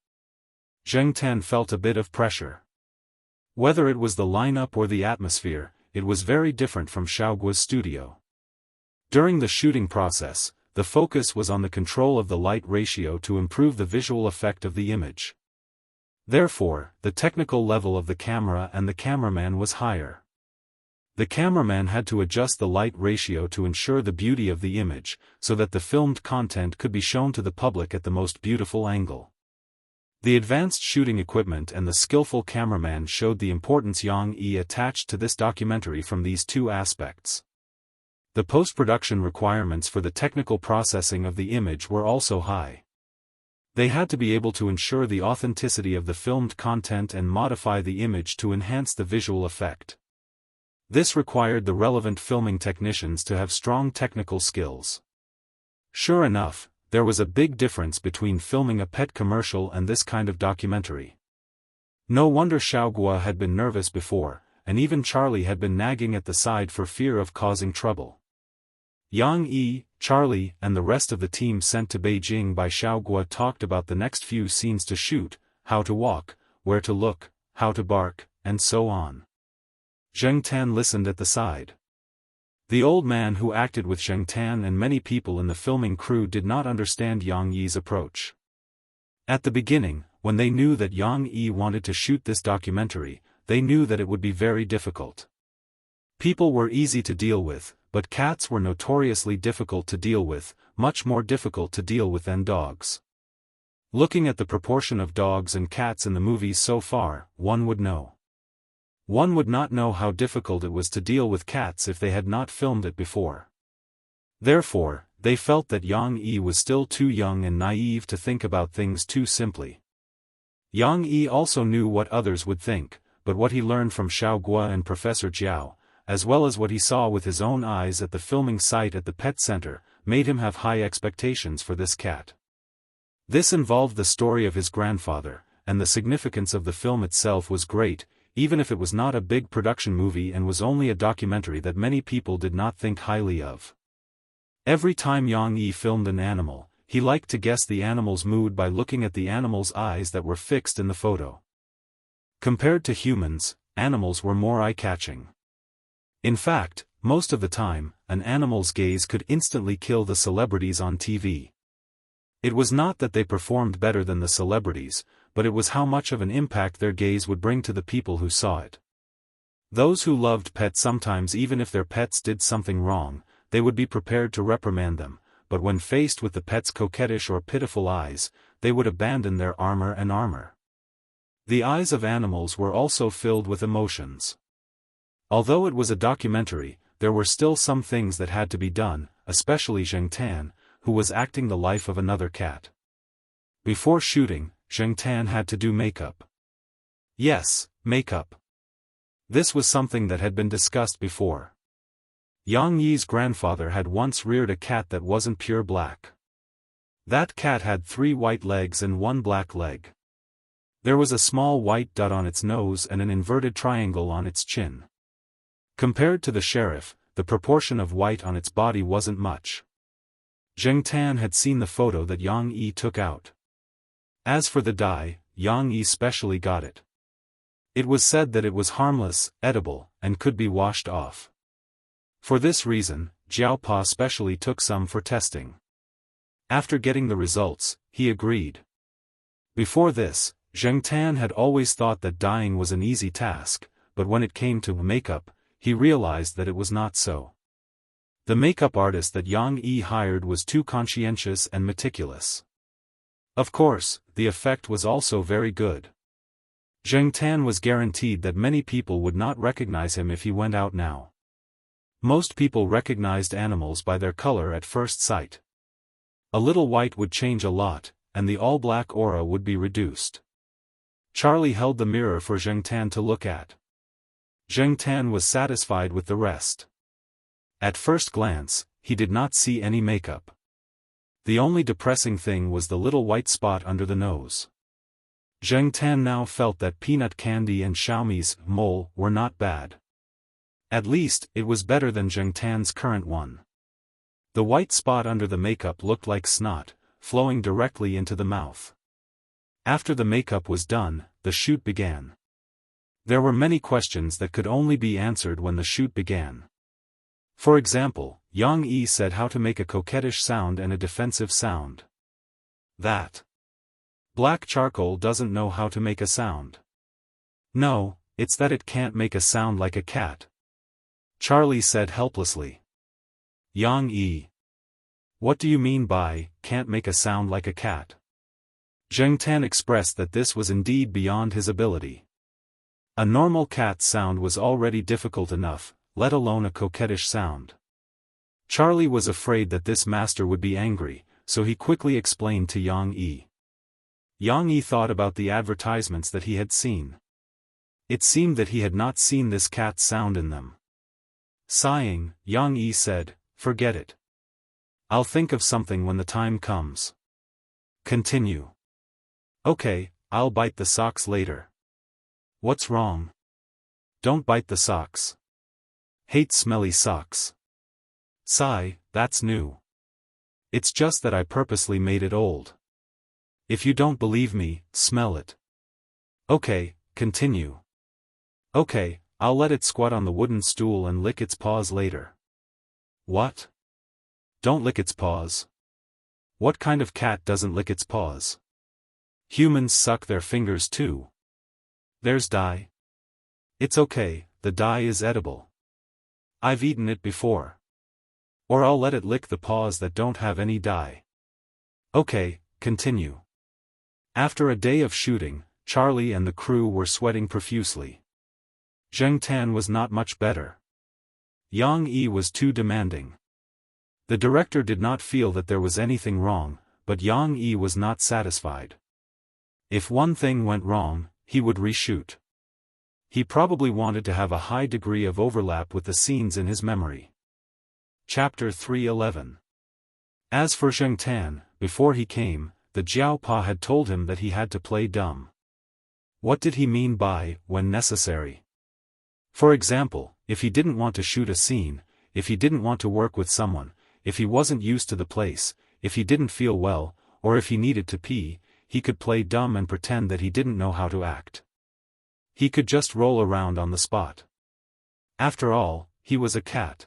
[SPEAKER 1] Zheng Tan felt a bit of pressure. Whether it was the lineup or the atmosphere, it was very different from Xiaoguo's studio. During the shooting process, the focus was on the control of the light ratio to improve the visual effect of the image. Therefore, the technical level of the camera and the cameraman was higher. The cameraman had to adjust the light ratio to ensure the beauty of the image, so that the filmed content could be shown to the public at the most beautiful angle. The advanced shooting equipment and the skillful cameraman showed the importance Yang Yi attached to this documentary from these two aspects. The post-production requirements for the technical processing of the image were also high. They had to be able to ensure the authenticity of the filmed content and modify the image to enhance the visual effect. This required the relevant filming technicians to have strong technical skills. Sure enough, there was a big difference between filming a pet commercial and this kind of documentary. No wonder Xiaoguo had been nervous before, and even Charlie had been nagging at the side for fear of causing trouble. Yang Yi, Charlie, and the rest of the team sent to Beijing by Xiaoguo talked about the next few scenes to shoot, how to walk, where to look, how to bark, and so on. Zheng Tan listened at the side. The old man who acted with Zheng Tan and many people in the filming crew did not understand Yang Yi's approach. At the beginning, when they knew that Yang Yi wanted to shoot this documentary, they knew that it would be very difficult. People were easy to deal with, but cats were notoriously difficult to deal with, much more difficult to deal with than dogs. Looking at the proportion of dogs and cats in the movies so far, one would know. One would not know how difficult it was to deal with cats if they had not filmed it before. Therefore, they felt that Yang Yi was still too young and naive to think about things too simply. Yang Yi also knew what others would think, but what he learned from Xiao Guo and Professor Jiao, as well as what he saw with his own eyes at the filming site at the pet center, made him have high expectations for this cat. This involved the story of his grandfather, and the significance of the film itself was great, even if it was not a big production movie and was only a documentary that many people did not think highly of. Every time Yang Yi filmed an animal, he liked to guess the animal's mood by looking at the animal's eyes that were fixed in the photo. Compared to humans, animals were more eye-catching. In fact, most of the time, an animal's gaze could instantly kill the celebrities on TV. It was not that they performed better than the celebrities, but it was how much of an impact their gaze would bring to the people who saw it. Those who loved pets sometimes, even if their pets did something wrong, they would be prepared to reprimand them, but when faced with the pet's coquettish or pitiful eyes, they would abandon their armor. The eyes of animals were also filled with emotions. Although it was a documentary, there were still some things that had to be done, especially Zheng Tan, who was acting the life of another cat. Before shooting, Zheng Tan had to do makeup. Yes, makeup. This was something that had been discussed before. Yang Yi's grandfather had once reared a cat that wasn't pure black. That cat had 3 white legs and 1 black leg. There was a small white dot on its nose and an inverted triangle on its chin. Compared to the sheriff, the proportion of white on its body wasn't much. Zheng Tan had seen the photo that Yang Yi took out. As for the dye, Yang Yi specially got it. It was said that it was harmless, edible, and could be washed off. For this reason, Jiao Pa specially took some for testing. After getting the results, he agreed. Before this, Zheng Tan had always thought that dyeing was an easy task, but when it came to makeup, he realized that it was not so. The makeup artist that Yang Yi hired was too conscientious and meticulous. Of course, the effect was also very good. Zheng Tan was guaranteed that many people would not recognize him if he went out now. Most people recognized animals by their color at first sight. A little white would change a lot, and the all-black aura would be reduced. Charlie held the mirror for Zheng Tan to look at. Zheng Tan was satisfied with the rest. At first glance, he did not see any makeup. The only depressing thing was the little white spot under the nose. Zheng Tan now felt that peanut candy and Xiaomi's mole were not bad. At least, it was better than Zheng Tan's current one. The white spot under the makeup looked like snot, flowing directly into the mouth. After the makeup was done, the shoot began. There were many questions that could only be answered when the shoot began. For example, Yang Yi said how to make a coquettish sound and a defensive sound. That black charcoal doesn't know how to make a sound. No, it's that it can't make a sound like a cat. Charlie said helplessly. Yang Yi. What do you mean by, can't make a sound like a cat? Zheng Tan expressed that this was indeed beyond his ability. A normal cat sound was already difficult enough, let alone a coquettish sound. Charlie was afraid that this master would be angry, so he quickly explained to Yang Yi. Yang Yi thought about the advertisements that he had seen. It seemed that he had not seen this cat sound in them. Sighing, Yang Yi said, "Forget it. I'll think of something when the time comes." Continue. Okay, I'll bite the socks later. What's wrong? Don't bite the socks. Hate smelly socks. Sigh, that's new. It's just that I purposely made it old. If you don't believe me, smell it. Okay, continue. Okay, I'll let it squat on the wooden stool and lick its paws later. What? Don't lick its paws. What kind of cat doesn't lick its paws? Humans suck their fingers too. There's dye. It's okay, the dye is edible. I've eaten it before. Or I'll let it lick the paws that don't have any dye. Okay, continue. After a day of shooting, Charlie and the crew were sweating profusely. Zheng Tan was not much better. Yang Yi was too demanding. The director did not feel that there was anything wrong, but Yang Yi was not satisfied. If one thing went wrong, he would reshoot. He probably wanted to have a high degree of overlap with the scenes in his memory. Chapter 311. As for Zheng Tan, before he came, the Jiaopa had told him that he had to play dumb. What did he mean by, when necessary? For example, if he didn't want to shoot a scene, if he didn't want to work with someone, if he wasn't used to the place, if he didn't feel well, or if he needed to pee, he could play dumb and pretend that he didn't know how to act. He could just roll around on the spot. After all, he was a cat.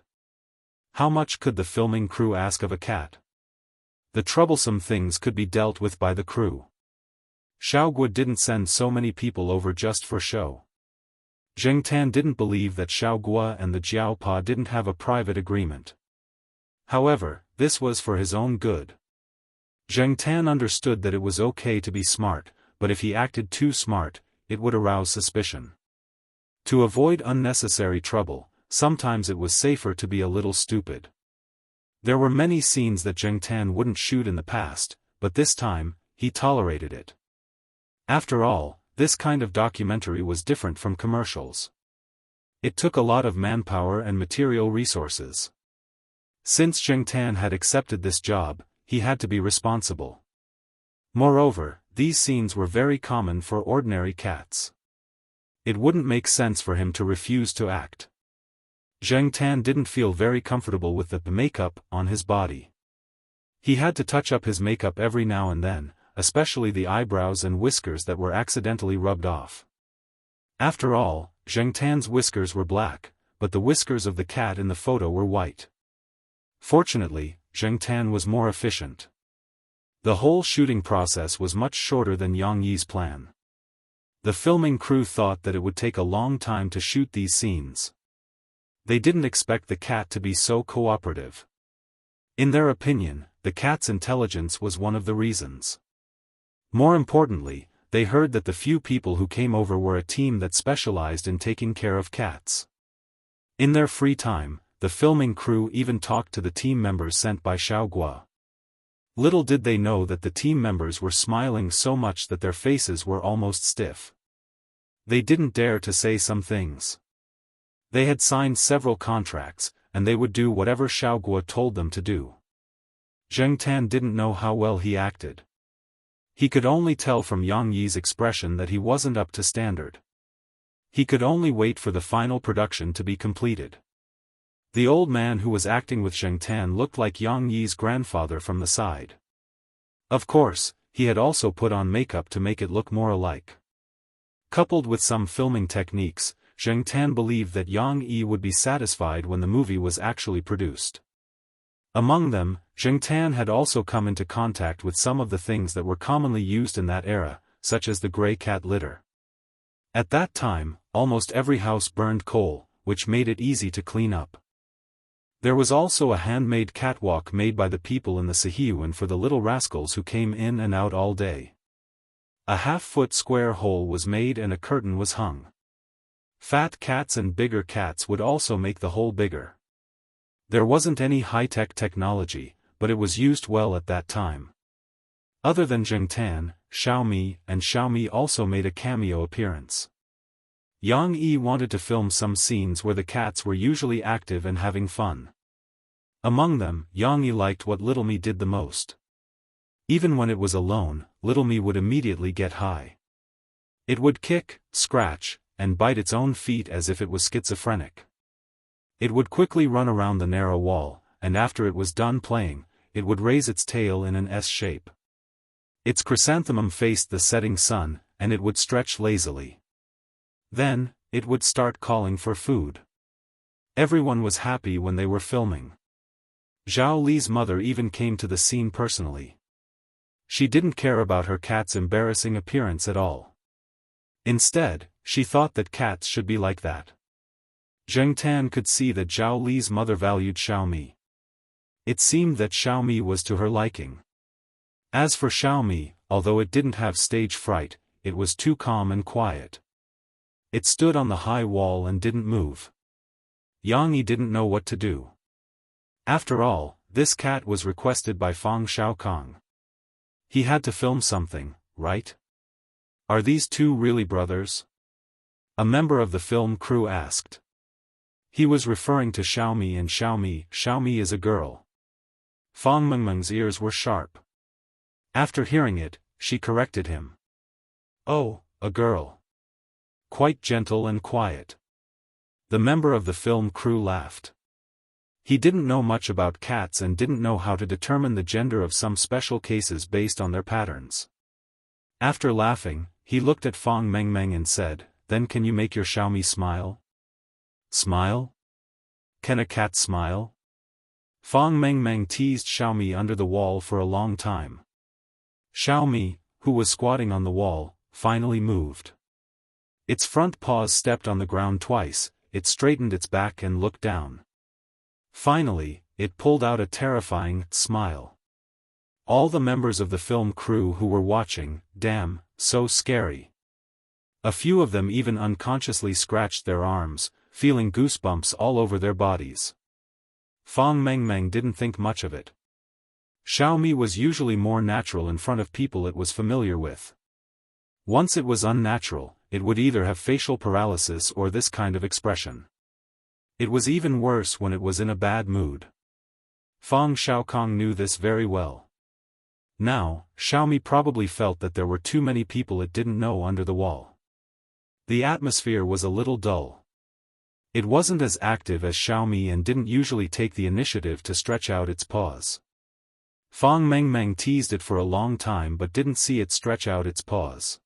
[SPEAKER 1] How much could the filming crew ask of a cat? The troublesome things could be dealt with by the crew. Xiaoguo didn't send so many people over just for show. Zheng Tan didn't believe that Xiaoguo and the Jiaopa didn't have a private agreement. However, this was for his own good. Zheng Tan understood that it was okay to be smart, but if he acted too smart, it would arouse suspicion. To avoid unnecessary trouble, sometimes it was safer to be a little stupid. There were many scenes that Zheng Tan wouldn't shoot in the past, but this time, he tolerated it. After all, this kind of documentary was different from commercials. It took a lot of manpower and material resources. Since Zheng Tan had accepted this job, he had to be responsible. Moreover, these scenes were very common for ordinary cats. It wouldn't make sense for him to refuse to act. Zheng Tan didn't feel very comfortable with the makeup on his body. He had to touch up his makeup every now and then, especially the eyebrows and whiskers that were accidentally rubbed off. After all, Zheng Tan's whiskers were black, but the whiskers of the cat in the photo were white. Fortunately, Zheng Tan was more efficient. The whole shooting process was much shorter than Yang Yi's plan. The filming crew thought that it would take a long time to shoot these scenes. They didn't expect the cat to be so cooperative. In their opinion, the cat's intelligence was one of the reasons. More importantly, they heard that the few people who came over were a team that specialized in taking care of cats. In their free time, the filming crew even talked to the team members sent by Xiaoguo. Little did they know that the team members were smiling so much that their faces were almost stiff. They didn't dare to say some things. They had signed several contracts, and they would do whatever Xiaoguo told them to do. Zheng Tan didn't know how well he acted. He could only tell from Yang Yi's expression that he wasn't up to standard. He could only wait for the final production to be completed. The old man who was acting with Zheng Tan looked like Yang Yi's grandfather from the side. Of course, he had also put on makeup to make it look more alike. Coupled with some filming techniques, Zheng Tan believed that Yang Yi would be satisfied when the movie was actually produced. Among them, Zheng Tan had also come into contact with some of the things that were commonly used in that era, such as the gray cat litter. At that time, almost every house burned coal, which made it easy to clean up. There was also a handmade catwalk made by the people in the Sihyuan for the little rascals who came in and out all day. A half-foot square hole was made and a curtain was hung. Fat cats and bigger cats would also make the hole bigger. There wasn't any high-tech technology, but it was used well at that time. Other than Zheng Tan, Xiaomi and Xiaomi also made a cameo appearance. Yang Yi wanted to film some scenes where the cats were usually active and having fun. Among them, Yang Yi liked what Little Me did the most. Even when it was alone, Little Me would immediately get high. It would kick, scratch, and bite its own feet as if it was schizophrenic. It would quickly run around the narrow wall, and after it was done playing, it would raise its tail in an S shape. Its chrysanthemum faced the setting sun, and it would stretch lazily. Then, it would start calling for food. Everyone was happy when they were filming. Zhao Li's mother even came to the scene personally. She didn't care about her cat's embarrassing appearance at all. Instead, she thought that cats should be like that. Zheng Tan could see that Zhao Li's mother valued Xiaomi. It seemed that Xiaomi was to her liking. As for Xiaomi, although it didn't have stage fright, it was too calm and quiet. It stood on the high wall and didn't move. Yang Yi didn't know what to do. After all, this cat was requested by Fang Xiaokong. He had to film something, right? Are these two really brothers? A member of the film crew asked. He was referring to Xiaomi and Xiaomi. Xiaomi is a girl. Fang Mengmeng's ears were sharp. After hearing it, she corrected him. Oh, a girl. Quite gentle and quiet. The member of the film crew laughed. He didn't know much about cats and didn't know how to determine the gender of some special cases based on their patterns. After laughing, he looked at Fang Mengmeng and said, "Then can you make your Xiaomi smile?" Smile? Can a cat smile? Fang Mengmeng teased Xiaomi under the wall for a long time. Xiaomi, who was squatting on the wall, finally moved. Its front paws stepped on the ground twice, it straightened its back and looked down. Finally, it pulled out a terrifying smile. All the members of the film crew who were watching, damn, so scary. A few of them even unconsciously scratched their arms, feeling goosebumps all over their bodies. Fang Mengmeng didn't think much of it. Xiaomi was usually more natural in front of people it was familiar with. Once it was unnatural, it would either have facial paralysis or this kind of expression. It was even worse when it was in a bad mood. Fang Xiaokong knew this very well. Now, Xiaomi probably felt that there were too many people it didn't know under the wall. The atmosphere was a little dull. It wasn't as active as Xiaomi and didn't usually take the initiative to stretch out its paws. Fang Mengmeng teased it for a long time but didn't see it stretch out its paws.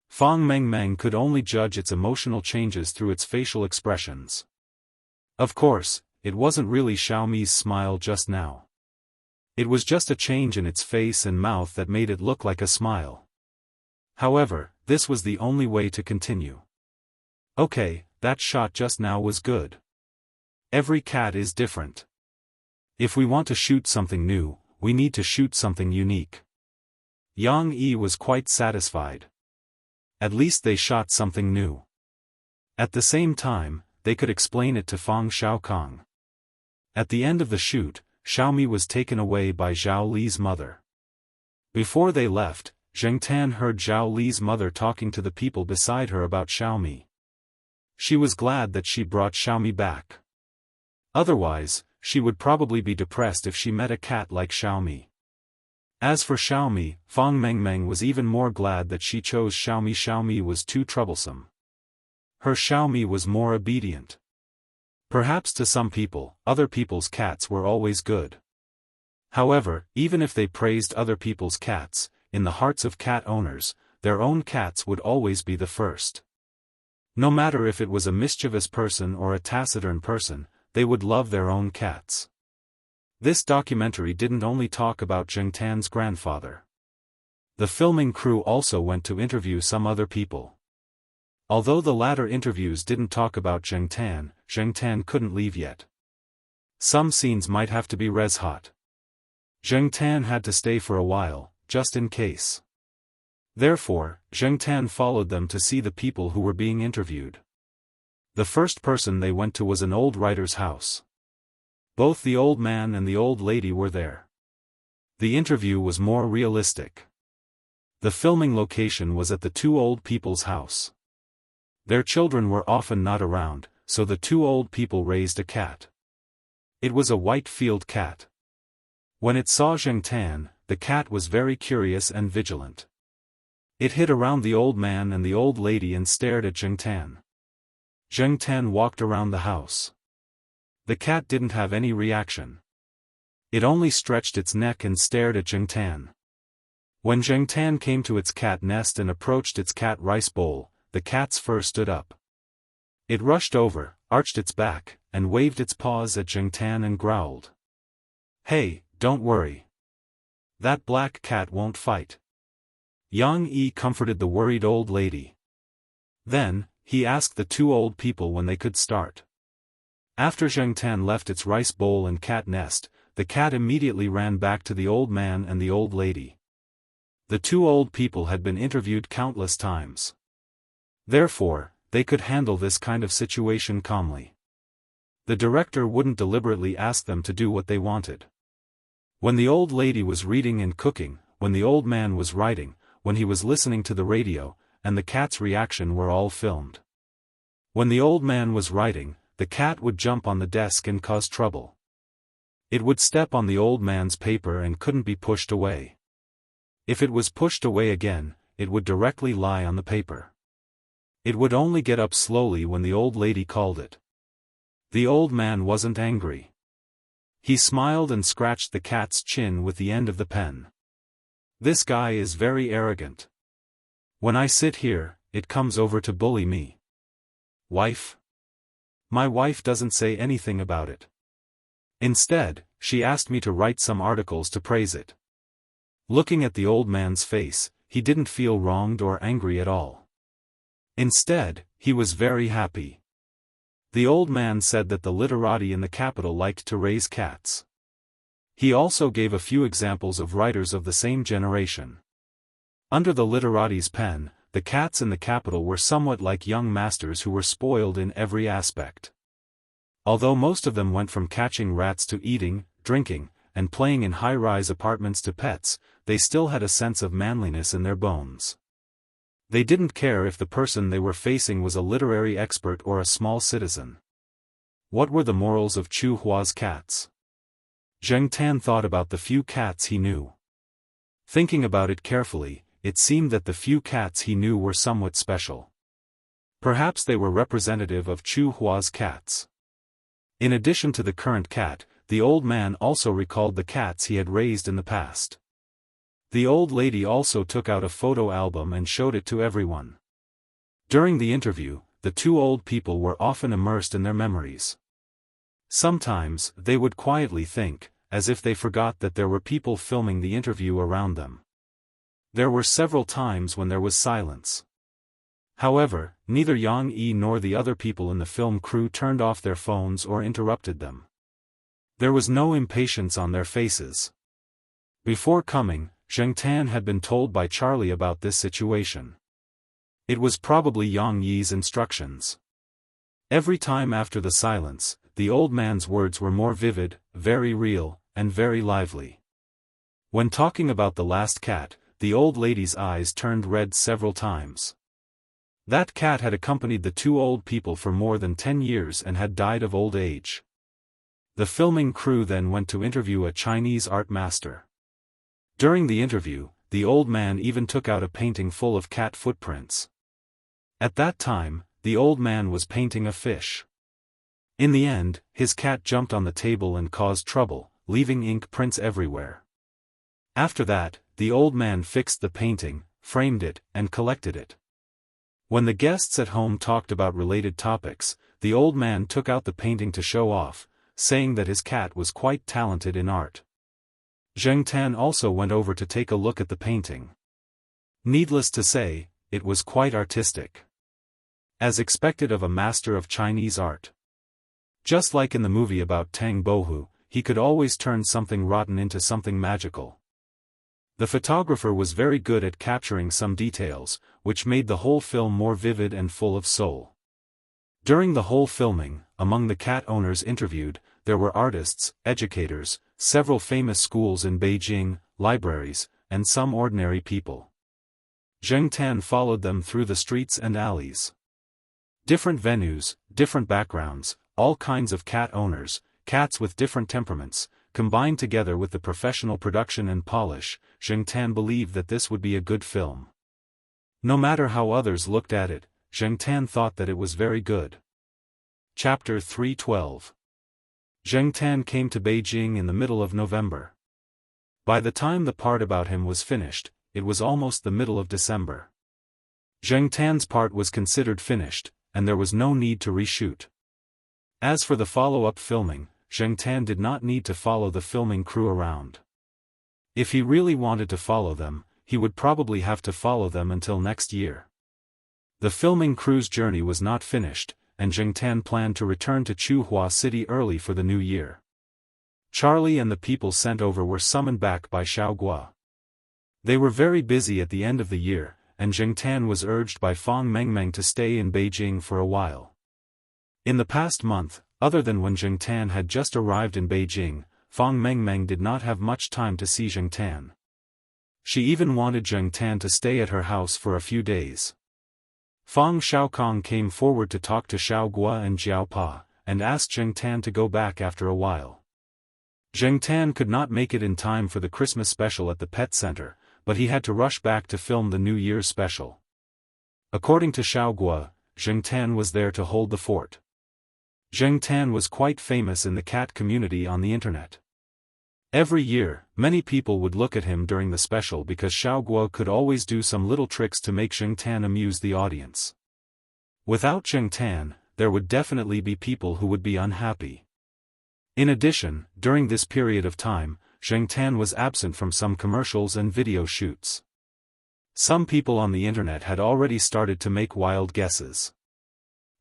[SPEAKER 1] Fang Mengmeng could only judge its emotional changes through its facial expressions. Of course, it wasn't really Xiaomi's smile just now. It was just a change in its face and mouth that made it look like a smile. However, this was the only way to continue. Okay, that shot just now was good. Every cat is different. If we want to shoot something new, we need to shoot something unique. Yang Yi was quite satisfied. At least they shot something new. At the same time, they could explain it to Fang Xiaokong. At the end of the shoot, Xiaomi was taken away by Zhao Li's mother. Before they left, Zheng Tan heard Zhao Li's mother talking to the people beside her about Xiaomi. She was glad that she brought Xiaomi back. Otherwise, she would probably be depressed if she met a cat like Xiaomi. As for Xiaomi, Fang Mengmeng was even more glad that she chose Xiaomi. Xiaomi was too troublesome. Her Xiaomi was more obedient. Perhaps to some people, other people's cats were always good. However, even if they praised other people's cats, in the hearts of cat owners, their own cats would always be the first. No matter if it was a mischievous person or a taciturn person, they would love their own cats. This documentary didn't only talk about Zheng Tan's grandfather. The filming crew also went to interview some other people. Although the latter interviews didn't talk about Zheng Tan couldn't leave yet. Some scenes might have to be res hot. Zheng Tan had to stay for a while, just in case. Therefore, Zheng Tan followed them to see the people who were being interviewed. The first person they went to was an old writer's house. Both the old man and the old lady were there. The interview was more realistic. The filming location was at the two old people's house. Their children were often not around, so the two old people raised a cat. It was a white field cat. When it saw Zheng Tan, the cat was very curious and vigilant. It hid around the old man and the old lady and stared at Zheng Tan. Zheng Tan walked around the house. The cat didn't have any reaction. It only stretched its neck and stared at Zheng Tan. When Zheng Tan came to its cat nest and approached its cat rice bowl, the cat's fur stood up. It rushed over, arched its back, and waved its paws at Zheng Tan and growled. "Hey, don't worry. That black cat won't fight." Yang Yi comforted the worried old lady. Then, he asked the two old people when they could start. After Zheng Tan left its rice bowl and cat nest, the cat immediately ran back to the old man and the old lady. The two old people had been interviewed countless times. Therefore, they could handle this kind of situation calmly. The director wouldn't deliberately ask them to do what they wanted. When the old lady was reading and cooking, when the old man was writing, when he was listening to the radio, and the cat's reaction were all filmed. When the old man was writing, the cat would jump on the desk and cause trouble. It would step on the old man's paper and couldn't be pushed away. If it was pushed away again, it would directly lie on the paper. It would only get up slowly when the old lady called it. The old man wasn't angry. He smiled and scratched the cat's chin with the end of the pen. This guy is very arrogant. When I sit here, it comes over to bully me. Wife? My wife doesn't say anything about it. Instead, she asked me to write some articles to praise it. Looking at the old man's face, he didn't feel wronged or angry at all. Instead, he was very happy. The old man said that the literati in the capital liked to raise cats. He also gave a few examples of writers of the same generation. Under the literati's pen, the cats in the capital were somewhat like young masters who were spoiled in every aspect. Although most of them went from catching rats to eating, drinking, and playing in high-rise apartments to pets, they still had a sense of manliness in their bones. They didn't care if the person they were facing was a literary expert or a small citizen. What were the morals of Chu Hua's cats? Zheng Tan thought about the few cats he knew. Thinking about it carefully, it seemed that the few cats he knew were somewhat special. Perhaps they were representative of Chu Hua's cats. In addition to the current cat, the old man also recalled the cats he had raised in the past. The old lady also took out a photo album and showed it to everyone. During the interview, the two old people were often immersed in their memories. Sometimes, they would quietly think, as if they forgot that there were people filming the interview around them. There were several times when there was silence. However, neither Yang Yi nor the other people in the film crew turned off their phones or interrupted them. There was no impatience on their faces. Before coming, Zheng Tan had been told by Charlie about this situation. It was probably Yang Yi's instructions. Every time after the silence, the old man's words were more vivid, very real, and very lively. When talking about the last cat, the old lady's eyes turned red several times. That cat had accompanied the two old people for more than 10 years and had died of old age. The filming crew then went to interview a Chinese art master. During the interview, the old man even took out a painting full of cat footprints. At that time, the old man was painting a fish. In the end, his cat jumped on the table and caused trouble, leaving ink prints everywhere. After that, the old man fixed the painting, framed it, and collected it. When the guests at home talked about related topics, the old man took out the painting to show off, saying that his cat was quite talented in art. Zheng Tan also went over to take a look at the painting. Needless to say, it was quite artistic. As expected of a master of Chinese art. Just like in the movie about Tang Bohu, he could always turn something rotten into something magical. The photographer was very good at capturing some details, which made the whole film more vivid and full of soul. During the whole filming, among the cat owners interviewed, there were artists, educators, several famous schools in Beijing, libraries, and some ordinary people. Zheng Tan followed them through the streets and alleys. Different venues, different backgrounds, all kinds of cat owners, cats with different temperaments, combined together with the professional production and polish, Zheng Tan believed that this would be a good film. No matter how others looked at it, Zheng Tan thought that it was very good. Chapter 312. Zheng Tan came to Beijing in the middle of November. By the time the part about him was finished, it was almost the middle of December. Zheng Tan's part was considered finished, and there was no need to reshoot. As for the follow-up filming, Zheng Tan did not need to follow the filming crew around. If he really wanted to follow them, he would probably have to follow them until next year. The filming crew's journey was not finished, and Zheng Tan planned to return to Chuhua City early for the new year. Charlie and the people sent over were summoned back by Xiao Gua. They were very busy at the end of the year, and Jingtan was urged by Fang Mengmeng to stay in Beijing for a while. In the past month, other than when Jingtan had just arrived in Beijing, Fang Mengmeng did not have much time to see Jingtan. She even wanted Jingtan to stay at her house for a few days. Fang Xiaokong came forward to talk to Xiao Guo and Jiao Pa, and asked Jingtan to go back after a while. Jingtan could not make it in time for the Christmas special at the pet center, but he had to rush back to film the New Year's special. According to Xiao Guo, Jingtan was there to hold the fort. Jingtan was quite famous in the cat community on the internet. Every year, many people would look at him during the special because Xiao Guo could always do some little tricks to make Jingtan amuse the audience. Without Jingtan, there would definitely be people who would be unhappy. In addition, during this period of time, Jingtan was absent from some commercials and video shoots. Some people on the internet had already started to make wild guesses.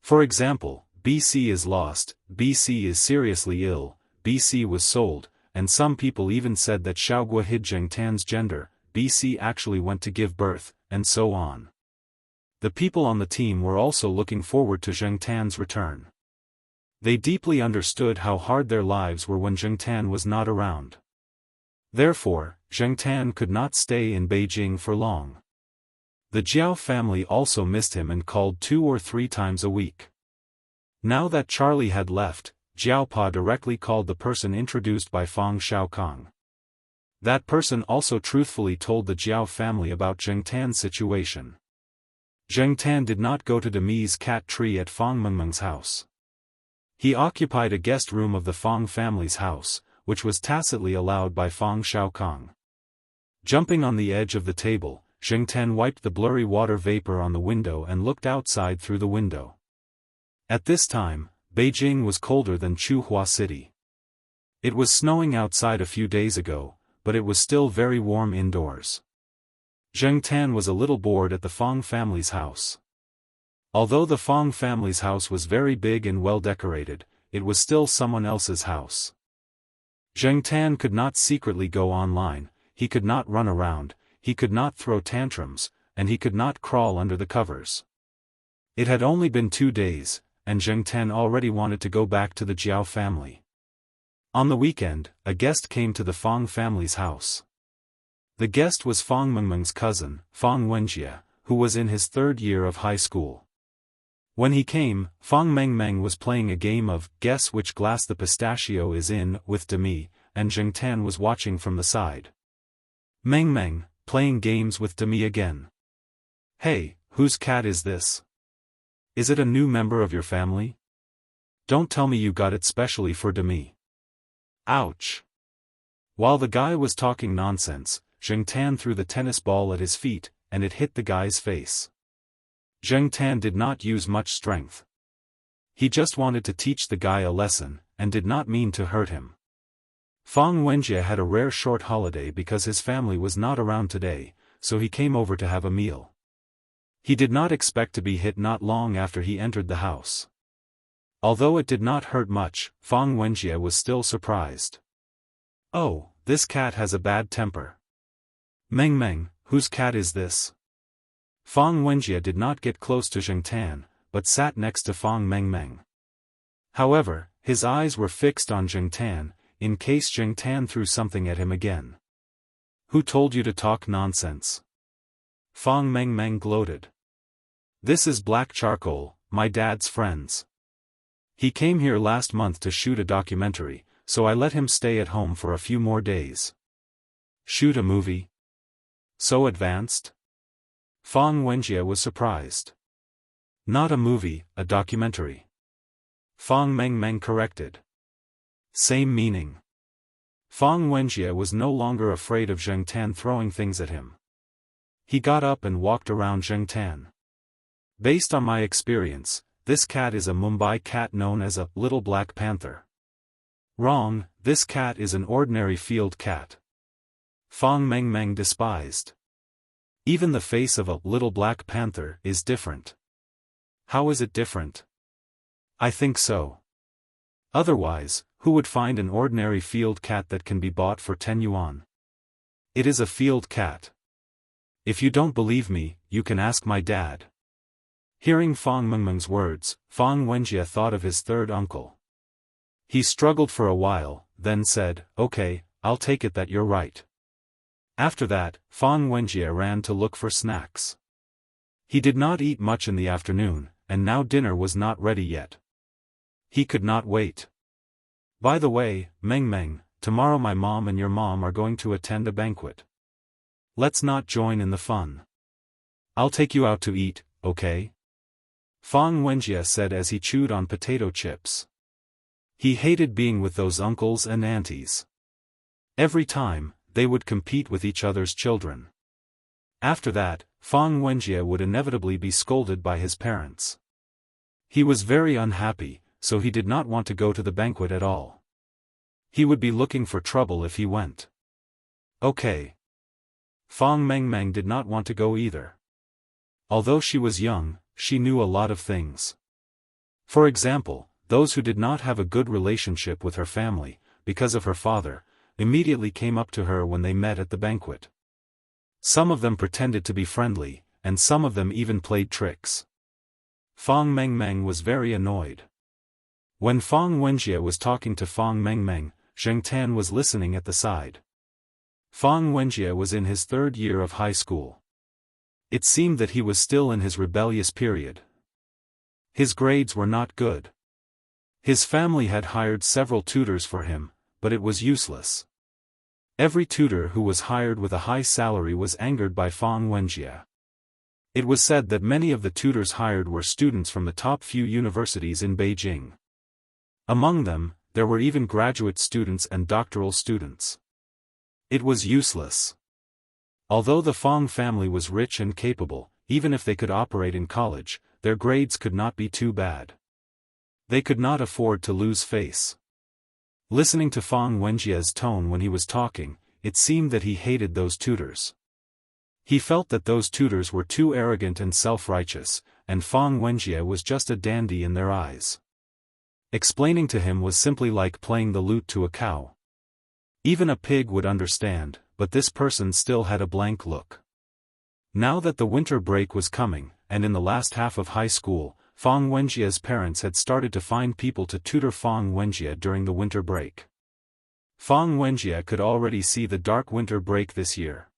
[SPEAKER 1] For example, BC is lost, BC is seriously ill, BC was sold, and some people even said that Xiao Guo hid Jingtan's gender, BC actually went to give birth, and so on. The people on the team were also looking forward to Jingtan's return. They deeply understood how hard their lives were when Jingtan was not around. Therefore, Jingtan could not stay in Beijing for long. The Jiao family also missed him and called 2 or 3 times a week. Now that Charlie had left, Jiao Pa directly called the person introduced by Fang Xiaokong. That person also truthfully told the Jiao family about Jingtan's situation. Jingtan did not go to Demi's cat tree at Fang Mengmeng's house. He occupied a guest room of the Fang family's house, which was tacitly allowed by Fang Xiaokong. Jumping on the edge of the table, Jingtan wiped the blurry water vapor on the window and looked outside through the window. At this time, Beijing was colder than Chuhua City. It was snowing outside a few days ago, but it was still very warm indoors. Jingtan was a little bored at the Fang family's house. Although the Fang family's house was very big and well decorated, it was still someone else's house. Jingtan could not secretly go online, he could not run around, he could not throw tantrums, and he could not crawl under the covers. It had only been 2 days, and Jingtan already wanted to go back to the Jiao family. On the weekend, a guest came to the Fang family's house. The guest was Fang Mengmeng's cousin, Fang Wenjie, who was in his 3rd year of high school. When he came, Fang Mengmeng was playing a game of Guess Which Glass the Pistachio Is In with Demi, and Jingtan was watching from the side. Mengmeng, playing games with Demi again. Hey, whose cat is this? Is it a new member of your family? Don't tell me you got it specially for Demi. Ouch. While the guy was talking nonsense, Jingtan threw the tennis ball at his feet, and it hit the guy's face. Jingtan did not use much strength. He just wanted to teach the guy a lesson, and did not mean to hurt him. Fang Wenjie had a rare short holiday because his family was not around today, so he came over to have a meal. He did not expect to be hit not long after he entered the house. Although it did not hurt much, Fang Wenjie was still surprised. Oh, this cat has a bad temper. Mengmeng, whose cat is this? Fang Wenjie did not get close to Jingtan, but sat next to Fang Mengmeng. However, his eyes were fixed on Jingtan, in case Jingtan threw something at him again. Who told you to talk nonsense? Fang Mengmeng gloated. This is Black Charcoal, my dad's friends. He came here last month to shoot a documentary, so I let him stay at home for a few more days. Shoot a movie? So advanced? Fang Wenjie was surprised. Not a movie, a documentary. Fang Mengmeng corrected. Same meaning. Fang Wenjie was no longer afraid of Jingtan throwing things at him. He got up and walked around Jingtan. Based on my experience, this cat is a Mumbai cat known as a little black panther. Wrong, this cat is an ordinary field cat. Fang Mengmeng despised. Even the face of a little black panther is different. How is it different? I think so. Otherwise, who would find an ordinary field cat that can be bought for 10 yuan? It is a field cat. If you don't believe me, you can ask my dad. Hearing Fang Mengmeng's words, Fang Wenjie thought of his third uncle. He struggled for a while, then said, "Okay, I'll take it that you're right." After that, Fang Wenjie ran to look for snacks. He did not eat much in the afternoon, and now dinner was not ready yet. He could not wait. By the way, Meng Meng, tomorrow my mom and your mom are going to attend a banquet. Let's not join in the fun. I'll take you out to eat, okay? Fang Wenjie said as he chewed on potato chips. He hated being with those uncles and aunties. Every time, they would compete with each other's children. After that, Fang Wenjie would inevitably be scolded by his parents. He was very unhappy, so he did not want to go to the banquet at all. He would be looking for trouble if he went. Okay. Fang Mengmeng did not want to go either. Although she was young, she knew a lot of things. For example, those who did not have a good relationship with her family, because of her father, immediately came up to her when they met at the banquet. Some of them pretended to be friendly, and some of them even played tricks. Fang Mengmeng was very annoyed. When Fang Wenjie was talking to Fang Mengmeng, Zheng Tan was listening at the side. Fang Wenjie was in his third year of high school. It seemed that he was still in his rebellious period. His grades were not good. His family had hired several tutors for him, but it was useless. Every tutor who was hired with a high salary was angered by Fang Wenjie. It was said that many of the tutors hired were students from the top few universities in Beijing. Among them, there were even graduate students and doctoral students. It was useless. Although the Fang family was rich and capable, even if they could operate in college, their grades could not be too bad. They could not afford to lose face. Listening to Fang Wenjie's tone when he was talking, it seemed that he hated those tutors. He felt that those tutors were too arrogant and self-righteous, and Fang Wenjie was just a dandy in their eyes. Explaining to him was simply like playing the lute to a cow. Even a pig would understand, but this person still had a blank look. Now that the winter break was coming, and in the last half of high school, Fang Wenjie's parents had started to find people to tutor Fang Wenjie during the winter break. Fang Wenjie could already see the dark winter break this year.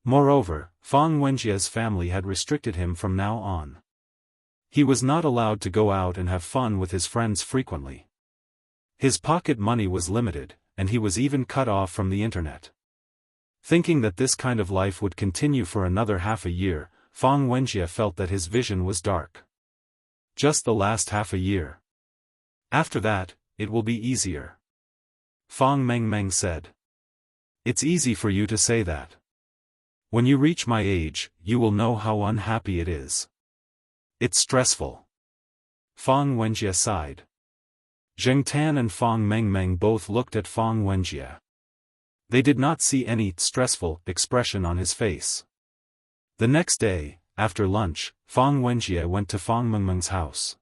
[SPEAKER 1] Moreover, Fang Wenjie's family had restricted him from now on. He was not allowed to go out and have fun with his friends frequently. His pocket money was limited, and he was even cut off from the internet. Thinking that this kind of life would continue for another half a year, Fang Wenjie felt that his vision was dark. Just the last half a year. After that, it will be easier. Fang Mengmeng said. It's easy for you to say that. When you reach my age, you will know how unhappy it is. It's stressful. Fang Wenjie sighed. Zheng Tan and Fang Mengmeng both looked at Fang Wenjie. They did not see any stressful expression on his face. The next day, after lunch, Fang Wenjie went to Fang Mengmeng's house.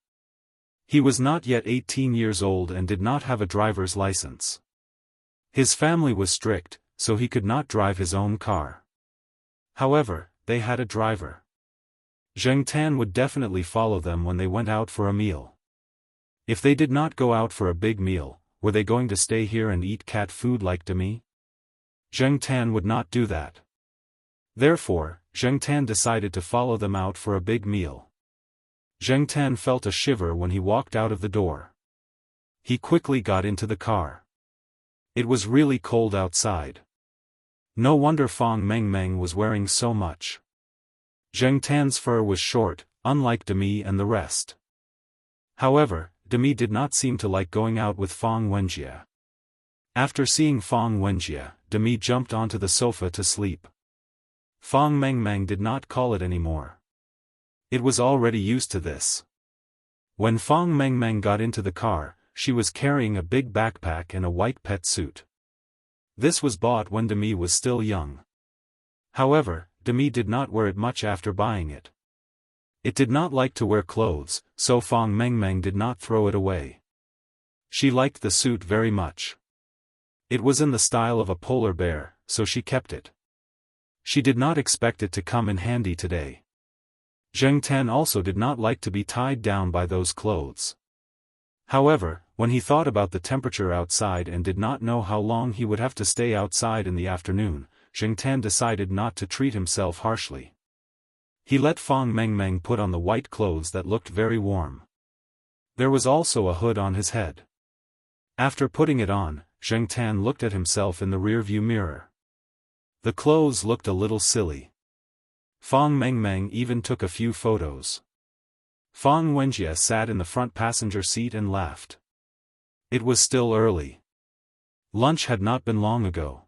[SPEAKER 1] He was not yet 18 years old and did not have a driver's license. His family was strict, so he could not drive his own car. However, they had a driver. Zheng Tan would definitely follow them when they went out for a meal. If they did not go out for a big meal, were they going to stay here and eat cat food like Demi? Zheng Tan would not do that. Therefore, Zheng Tan decided to follow them out for a big meal. Zheng Tan felt a shiver when he walked out of the door. He quickly got into the car. It was really cold outside. No wonder Fang Mengmeng was wearing so much. Zheng Tan's fur was short, unlike Demi and the rest. However, Demi did not seem to like going out with Fang Wenjie. After seeing Fang Wenjie, Demi jumped onto the sofa to sleep. Fang Mengmeng did not call it anymore. It was already used to this. When Fang Mengmeng got into the car, she was carrying a big backpack and a white pet suit. This was bought when Demi was still young. However, Demi did not wear it much after buying it. It did not like to wear clothes, so Fang Mengmeng did not throw it away. She liked the suit very much. It was in the style of a polar bear, so she kept it. She did not expect it to come in handy today. Zheng Tan also did not like to be tied down by those clothes. However, when he thought about the temperature outside and did not know how long he would have to stay outside in the afternoon, Zheng Tan decided not to treat himself harshly. He let Fang Mengmeng put on the white clothes that looked very warm. There was also a hood on his head. After putting it on, Zheng Tan looked at himself in the rearview mirror. The clothes looked a little silly. Fang Mengmeng even took a few photos. Fang Wenjie sat in the front passenger seat and laughed. It was still early. Lunch had not been long ago.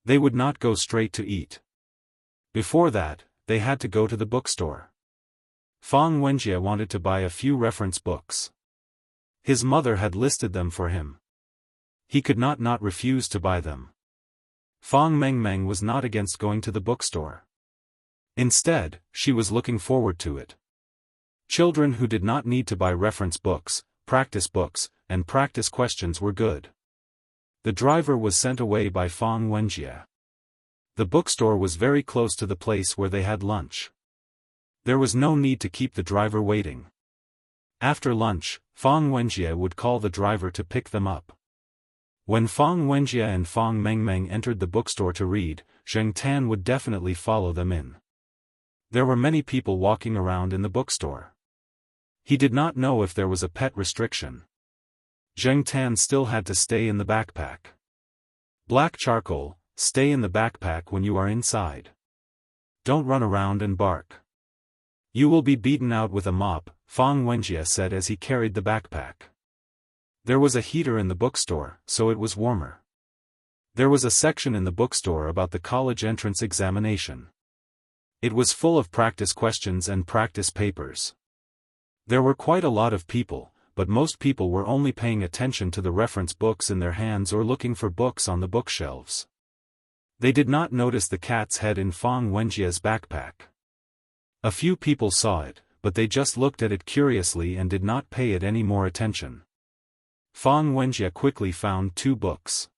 [SPEAKER 1] They would not go straight to eat. Before that, they had to go to the bookstore. Fang Wenjie wanted to buy a few reference books. His mother had listed them for him. He could not refuse to buy them. Fang Mengmeng was not against going to the bookstore. Instead, she was looking forward to it. Children who did not need to buy reference books, and practice questions were good. The driver was sent away by Fang Wenjie. The bookstore was very close to the place where they had lunch. There was no need to keep the driver waiting. After lunch, Fang Wenjie would call the driver to pick them up. When Fang Wenjie and Fang Mengmeng entered the bookstore to read, Zheng Tan would definitely follow them in. There were many people walking around in the bookstore. He did not know if there was a pet restriction. Zheng Tan still had to stay in the backpack. Black charcoal, stay in the backpack when you are inside. Don't run around and bark. You will be beaten out with a mop, Fang Wenjie said as he carried the backpack. There was a heater in the bookstore, so it was warmer. There was a section in the bookstore about the college entrance examination. It was full of practice questions and practice papers. There were quite a lot of people, but most people were only paying attention to the reference books in their hands or looking for books on the bookshelves. They did not notice the cat's head in Fang Wenjie's backpack. A few people saw it, but they just looked at it curiously and did not pay it any more attention. Fang Wenjie quickly found 2 books.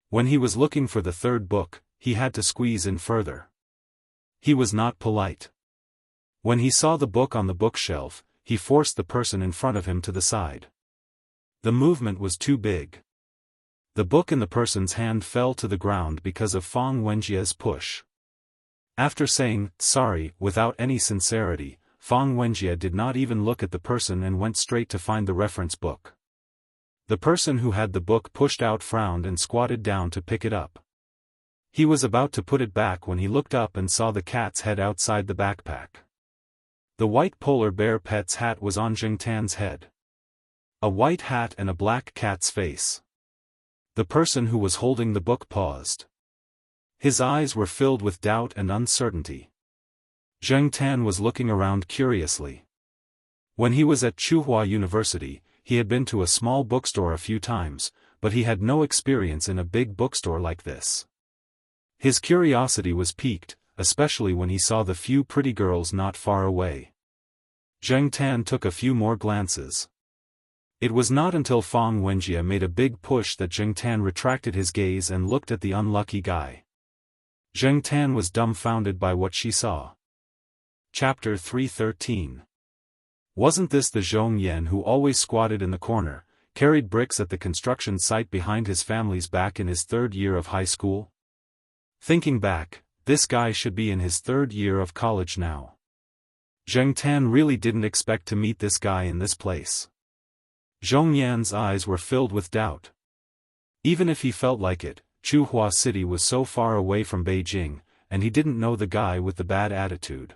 [SPEAKER 1] When he was looking for the third book, he had to squeeze in further. He was not polite. When he saw the book on the bookshelf, he forced the person in front of him to the side. The movement was too big. The book in the person's hand fell to the ground because of Fang Wenjie's push. After saying, sorry, without any sincerity, Fang Wenjie did not even look at the person and went straight to find the reference book. The person who had the book pushed out frowned and squatted down to pick it up. He was about to put it back when he looked up and saw the cat's head outside the backpack. The white polar bear pet's hat was on Zheng Tan's head. A white hat and a black cat's face. The person who was holding the book paused. His eyes were filled with doubt and uncertainty. Zheng Tan was looking around curiously. When he was at Tsinghua University, he had been to a small bookstore a few times, but he had no experience in a big bookstore like this. His curiosity was piqued, especially when he saw the few pretty girls not far away. Zheng Tan took a few more glances. It was not until Fang Wenjie made a big push that Zheng Tan retracted his gaze and looked at the unlucky guy. Zheng Tan was dumbfounded by what she saw. Chapter 313. Wasn't this the Zhong Yan who always squatted in the corner, carried bricks at the construction site behind his family's back in his 3rd year of high school? Thinking back, this guy should be in his 3rd year of college now. Zheng Tan really didn't expect to meet this guy in this place. Zhong Yan's eyes were filled with doubt. Even if he felt like it, Tsinghua City was so far away from Beijing, and he didn't know the guy with the bad attitude.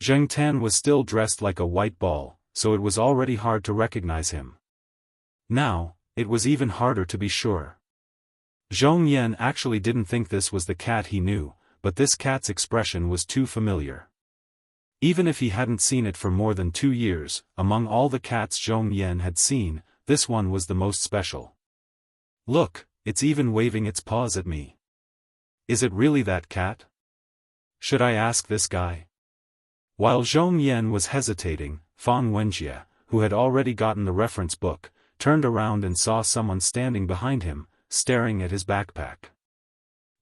[SPEAKER 1] Zheng Tan was still dressed like a white ball, so it was already hard to recognize him. Now, it was even harder to be sure. Zhong Yan actually didn't think this was the cat he knew, but this cat's expression was too familiar. Even if he hadn't seen it for more than 2 years, among all the cats Zhong Yan had seen, this one was the most special. Look, it's even waving its paws at me. Is it really that cat? Should I ask this guy? While Zhong Yan was hesitating, Fang Wenjie, who had already gotten the reference book, turned around and saw someone standing behind him, staring at his backpack.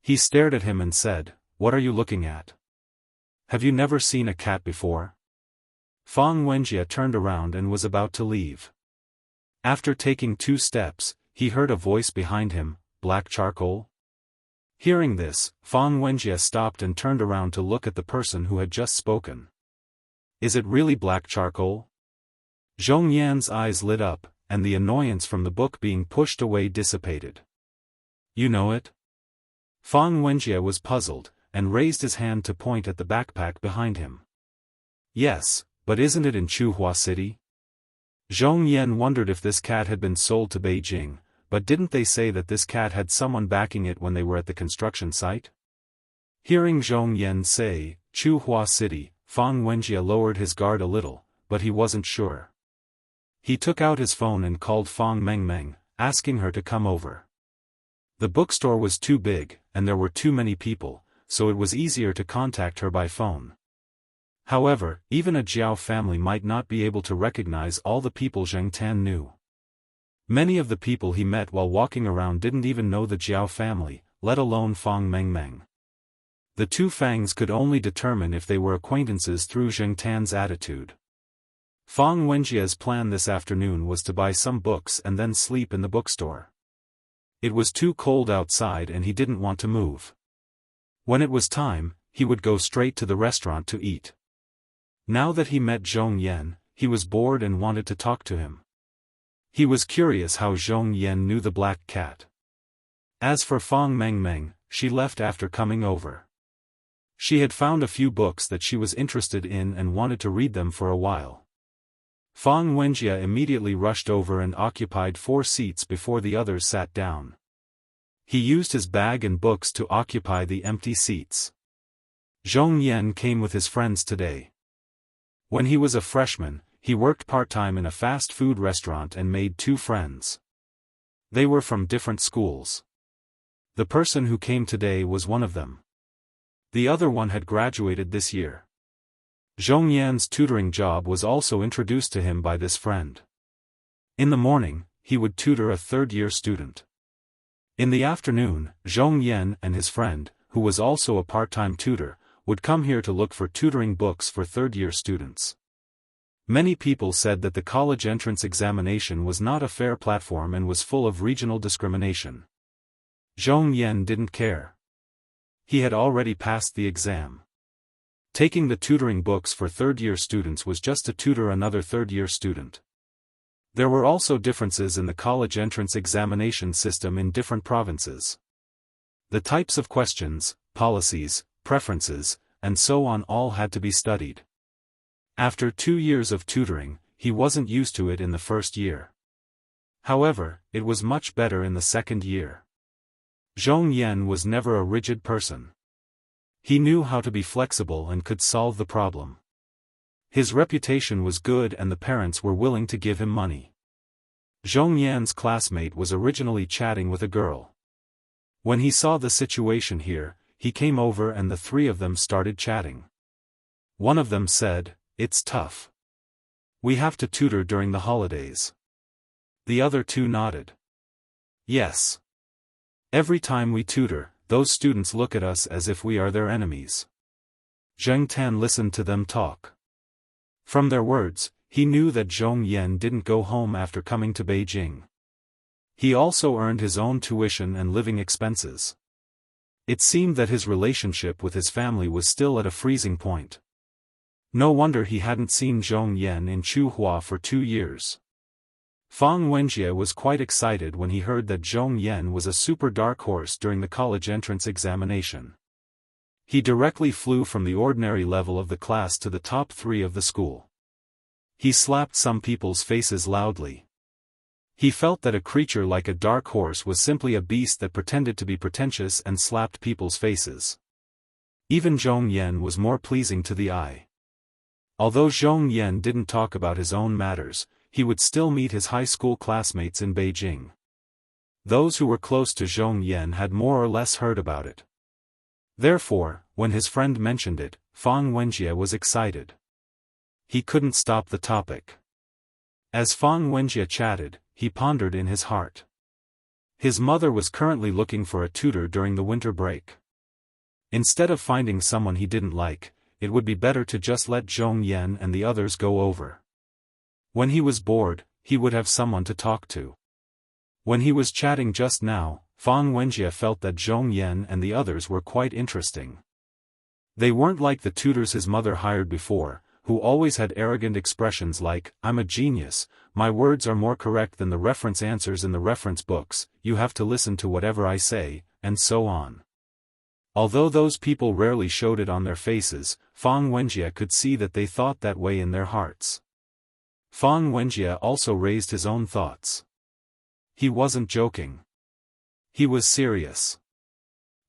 [SPEAKER 1] He stared at him and said, what are you looking at? Have you never seen a cat before? Fang Wenjie turned around and was about to leave. After taking 2 steps, he heard a voice behind him, black charcoal? Hearing this, Fang Wenjie stopped and turned around to look at the person who had just spoken. Is it really black charcoal? Zhong Yan's eyes lit up, and the annoyance from the book being pushed away dissipated. You know it? Fang Wenjie was puzzled, and raised his hand to point at the backpack behind him. Yes, but isn't it in Chuhua City? Zhong Yan wondered if this cat had been sold to Beijing, but didn't they say that this cat had someone backing it when they were at the construction site? Hearing Zhong Yan say, Chuhua City, Fang Wenjie lowered his guard a little, but he wasn't sure. He took out his phone and called Fang Mengmeng, asking her to come over. The bookstore was too big, and there were too many people, so it was easier to contact her by phone. However, even a Jiao family might not be able to recognize all the people Zheng Tan knew. Many of the people he met while walking around didn't even know the Jiao family, let alone Fang Mengmeng. The 2 Fangs could only determine if they were acquaintances through Zheng Tan's attitude. Fang Wenjie's plan this afternoon was to buy some books and then sleep in the bookstore. It was too cold outside and he didn't want to move. When it was time, he would go straight to the restaurant to eat. Now that he met Zhong Yan, he was bored and wanted to talk to him. He was curious how Zhong Yan knew the black cat. As for Fang Mengmeng, she left after coming over. She had found a few books that she was interested in and wanted to read them for a while. Fang Wenjie immediately rushed over and occupied 4 seats before the others sat down. He used his bag and books to occupy the empty seats. Zhong Yan came with his friends today. When he was a freshman, he worked part-time in a fast food restaurant and made 2 friends. They were from different schools. The person who came today was one of them. The other one had graduated this year. Zhong Yan's tutoring job was also introduced to him by this friend. In the morning, he would tutor a 3rd-year student. In the afternoon, Zhong Yan and his friend, who was also a part-time tutor, would come here to look for tutoring books for 3rd-year students. Many people said that the college entrance examination was not a fair platform and was full of regional discrimination. Zhong Yan didn't care. He had already passed the exam. Taking the tutoring books for 3rd-year students was just to tutor another 3rd-year student. There were also differences in the college entrance examination system in different provinces. The types of questions, policies, preferences, and so on all had to be studied. After 2 years of tutoring, he wasn't used to it in the 1st year. However, it was much better in the 2nd year. Zhong Yan was never a rigid person. He knew how to be flexible and could solve the problem. His reputation was good and the parents were willing to give him money. Zhong Yan's classmate was originally chatting with a girl. When he saw the situation here, he came over and the 3 of them started chatting. One of them said, "It's tough. We have to tutor during the holidays." The other 2 nodded. "Yes. Every time we tutor, those students look at us as if we are their enemies." Zheng Tan listened to them talk. From their words, he knew that Zhong Yan didn't go home after coming to Beijing. He also earned his own tuition and living expenses. It seemed that his relationship with his family was still at a freezing point. No wonder he hadn't seen Zhong Yan in Chuhua for 2 years. Fang Wenjie was quite excited when he heard that Zhong Yan was a super dark horse during the college entrance examination. He directly flew from the ordinary level of the class to the top 3 of the school. He slapped some people's faces loudly. He felt that a creature like a dark horse was simply a beast that pretended to be pretentious and slapped people's faces. Even Zhong Yan was more pleasing to the eye. Although Zhong Yan didn't talk about his own matters, he would still meet his high school classmates in Beijing. Those who were close to Zhong Yan had more or less heard about it. Therefore, when his friend mentioned it, Fang Wenjie was excited. He couldn't stop the topic. As Fang Wenjie chatted, he pondered in his heart. His mother was currently looking for a tutor during the winter break. Instead of finding someone he didn't like, it would be better to just let Zhong Yan and the others go over. When he was bored, he would have someone to talk to. When he was chatting just now, Fang Wenjie felt that Zhong Yan and the others were quite interesting. They weren't like the tutors his mother hired before, who always had arrogant expressions like, "I'm a genius, my words are more correct than the reference answers in the reference books, you have to listen to whatever I say," and so on. Although those people rarely showed it on their faces, Fang Wenjie could see that they thought that way in their hearts. Fang Wenjie also raised his own thoughts. He wasn't joking. He was serious.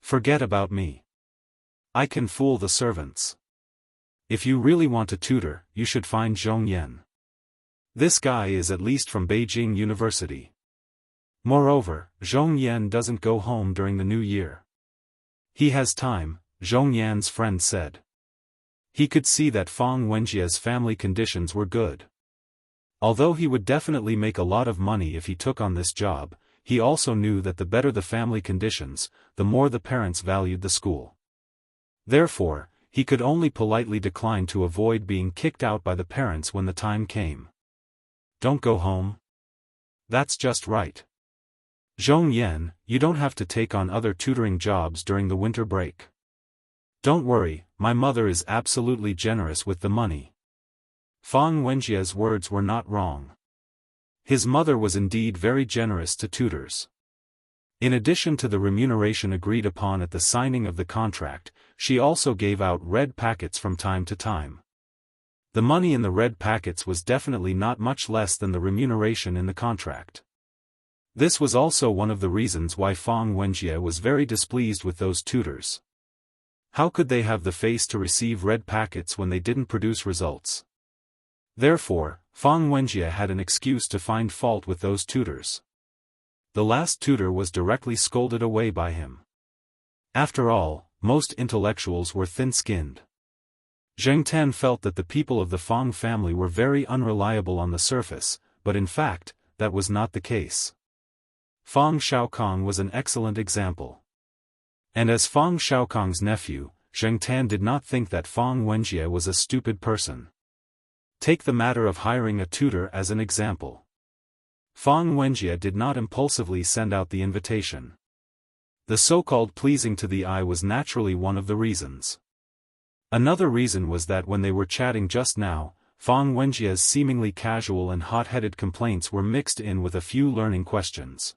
[SPEAKER 1] Forget about me. I can fool the servants. If you really want a tutor, you should find Zhong Yan. This guy is at least from Beijing University. Moreover, Zhong Yan doesn't go home during the new year. He has time, Zhong Yan's friend said. He could see that Fang Wenjie's family conditions were good. Although he would definitely make a lot of money if he took on this job, he also knew that the better the family conditions, the more the parents valued the school. Therefore, he could only politely decline to avoid being kicked out by the parents when the time came. Don't go home? That's just right. Zhong Yan, you don't have to take on other tutoring jobs during the winter break. Don't worry, my mother is absolutely generous with the money. Fang Wenjie's words were not wrong. His mother was indeed very generous to tutors. In addition to the remuneration agreed upon at the signing of the contract, she also gave out red packets from time to time. The money in the red packets was definitely not much less than the remuneration in the contract. This was also one of the reasons why Fang Wenjie was very displeased with those tutors. How could they have the face to receive red packets when they didn't produce results? Therefore, Fang Wenjie had an excuse to find fault with those tutors. The last tutor was directly scolded away by him. After all, most intellectuals were thin-skinned. Zheng Tan felt that the people of the Fang family were very unreliable on the surface, but in fact, that was not the case. Fang Xiaokong was an excellent example. And as Fang Xiaokong's nephew, Zheng Tan did not think that Fang Wenjie was a stupid person. Take the matter of hiring a tutor as an example. Fang Wenjie did not impulsively send out the invitation. The so-called pleasing to the eye was naturally one of the reasons. Another reason was that when they were chatting just now, Fang Wenjie's seemingly casual and hot-headed complaints were mixed in with a few learning questions.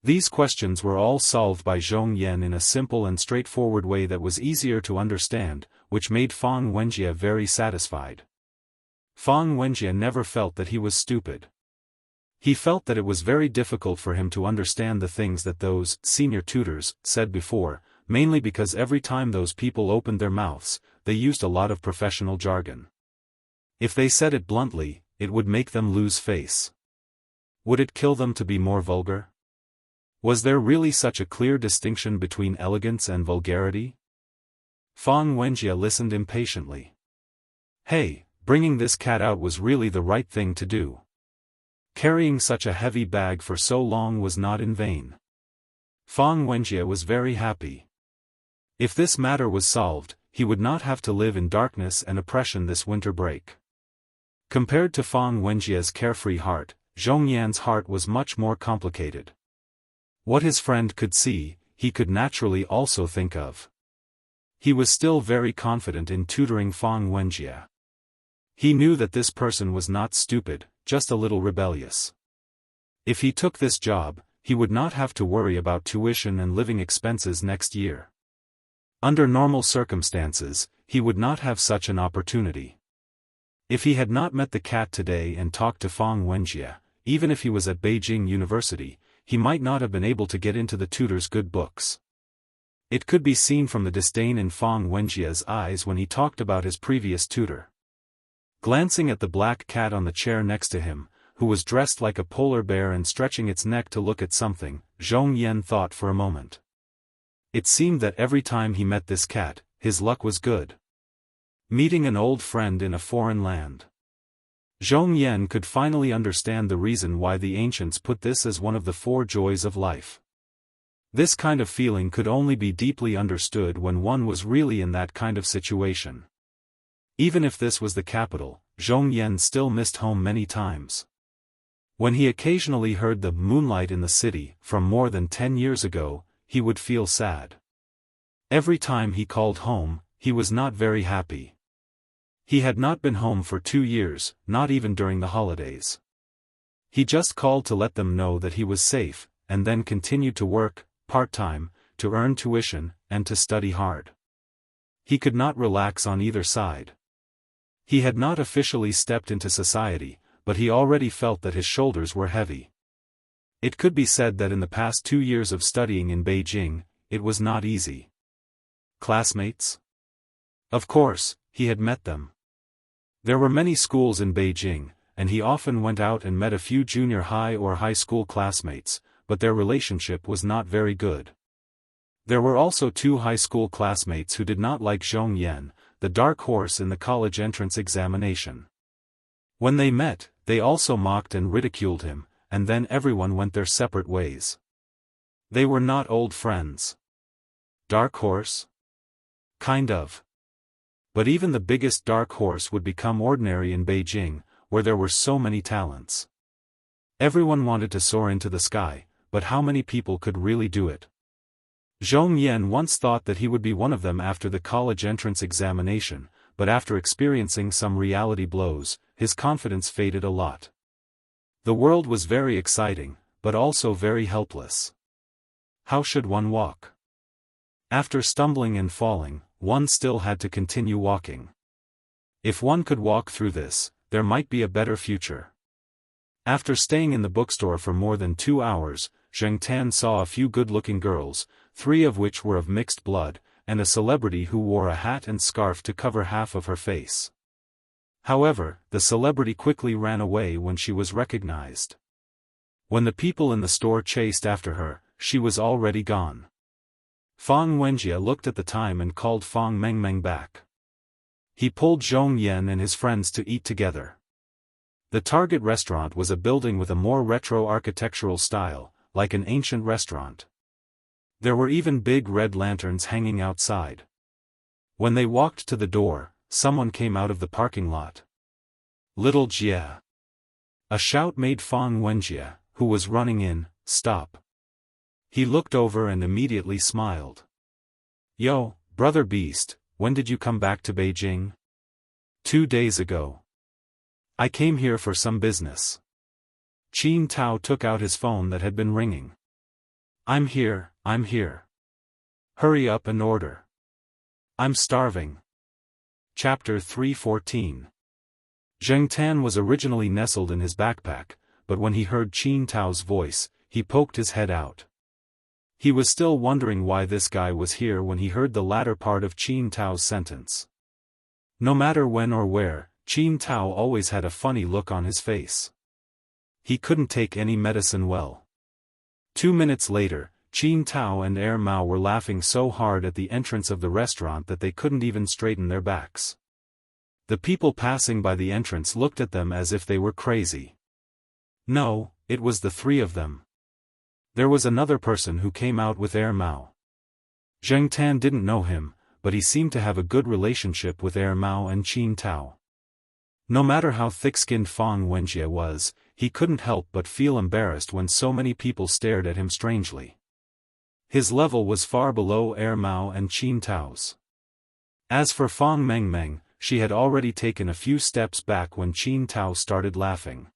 [SPEAKER 1] These questions were all solved by Zhong Yan in a simple and straightforward way that was easier to understand, which made Fang Wenjie very satisfied. Fang Wenjie never felt that he was stupid. He felt that it was very difficult for him to understand the things that those senior tutors said before, mainly because every time those people opened their mouths, they used a lot of professional jargon. If they said it bluntly, it would make them lose face. Would it kill them to be more vulgar? Was there really such a clear distinction between elegance and vulgarity? Fang Wenjie listened impatiently. Hey, bringing this cat out was really the right thing to do. Carrying such a heavy bag for so long was not in vain. Fang Wenjie was very happy. If this matter was solved, he would not have to live in darkness and oppression this winter break. Compared to Fang Wenjie's carefree heart, Zhong Yan's heart was much more complicated. What his friend could see, he could naturally also think of. He was still very confident in tutoring Fang Wenjie. He knew that this person was not stupid, just a little rebellious. If he took this job, he would not have to worry about tuition and living expenses next year. Under normal circumstances, he would not have such an opportunity. If he had not met the cat today and talked to Fang Wenjie, even if he was at Beijing University, he might not have been able to get into the tutor's good books. It could be seen from the disdain in Fang Wenjie's eyes when he talked about his previous tutor. Glancing at the black cat on the chair next to him, who was dressed like a polar bear and stretching its neck to look at something, Zhong Yan thought for a moment. It seemed that every time he met this cat, his luck was good. Meeting an old friend in a foreign land. Zhong Yan could finally understand the reason why the ancients put this as one of the 4 joys of life. This kind of feeling could only be deeply understood when one was really in that kind of situation. Even if this was the capital, Zhong Yan still missed home many times. When he occasionally heard the moonlight in the city from more than 10 years ago, he would feel sad. Every time he called home, he was not very happy. He had not been home for 2 years, not even during the holidays. He just called to let them know that he was safe, and then continued to work, part-time, to earn tuition, and to study hard. He could not relax on either side. He had not officially stepped into society, but he already felt that his shoulders were heavy. It could be said that in the past 2 years of studying in Beijing, it was not easy. Classmates? Of course, he had met them. There were many schools in Beijing, and he often went out and met a few junior high or high school classmates, but their relationship was not very good. There were also 2 high school classmates who did not like Zhong Yan, the dark horse in the college entrance examination. When they met, they also mocked and ridiculed him, and then everyone went their separate ways. They were not old friends. Dark horse? Kind of. But even the biggest dark horse would become ordinary in Beijing, where there were so many talents. Everyone wanted to soar into the sky, but how many people could really do it? Zhong Yan once thought that he would be one of them after the college entrance examination, but after experiencing some reality blows, his confidence faded a lot. The world was very exciting, but also very helpless. How should one walk? After stumbling and falling, one still had to continue walking. If one could walk through this, there might be a better future. After staying in the bookstore for more than 2 hours, Zheng Tan saw a few good-looking girls, 3 of which were of mixed blood, and a celebrity who wore a hat and scarf to cover half of her face. However, the celebrity quickly ran away when she was recognized. When the people in the store chased after her, she was already gone. Fang Wenjie looked at the time and called Fang Mengmeng back. He pulled Zhong Yan and his friends to eat together. The target restaurant was a building with a more retro architectural style, like an ancient restaurant. There were even big red lanterns hanging outside. When they walked to the door, someone came out of the parking lot. Little Jia. A shout made Fang Wenjie, who was running in, stop. He looked over and immediately smiled. Yo, brother Beast, when did you come back to Beijing? 2 days ago. I came here for some business. Qin Tao took out his phone that had been ringing. I'm here. Hurry up and order. I'm starving. Chapter 314. Zheng Tan was originally nestled in his backpack, but when he heard Qin Tao's voice, he poked his head out. He was still wondering why this guy was here when he heard the latter part of Qin Tao's sentence. No matter when or where, Qin Tao always had a funny look on his face. He couldn't take any medicine well. 2 minutes later, Qin Tao and Mao were laughing so hard at the entrance of the restaurant that they couldn't even straighten their backs. The people passing by the entrance looked at them as if they were crazy. No, it was the 3 of them. There was another person who came out with Mao. Zheng Tan didn't know him, but he seemed to have a good relationship with Mao and Qin Tao. No matter how thick-skinned Fang Wenjie was, he couldn't help but feel embarrassed when so many people stared at him strangely. His level was far below Mao and Qin Tao's. As for Fang Mengmeng, she had already taken a few steps back when Qin Tao started laughing.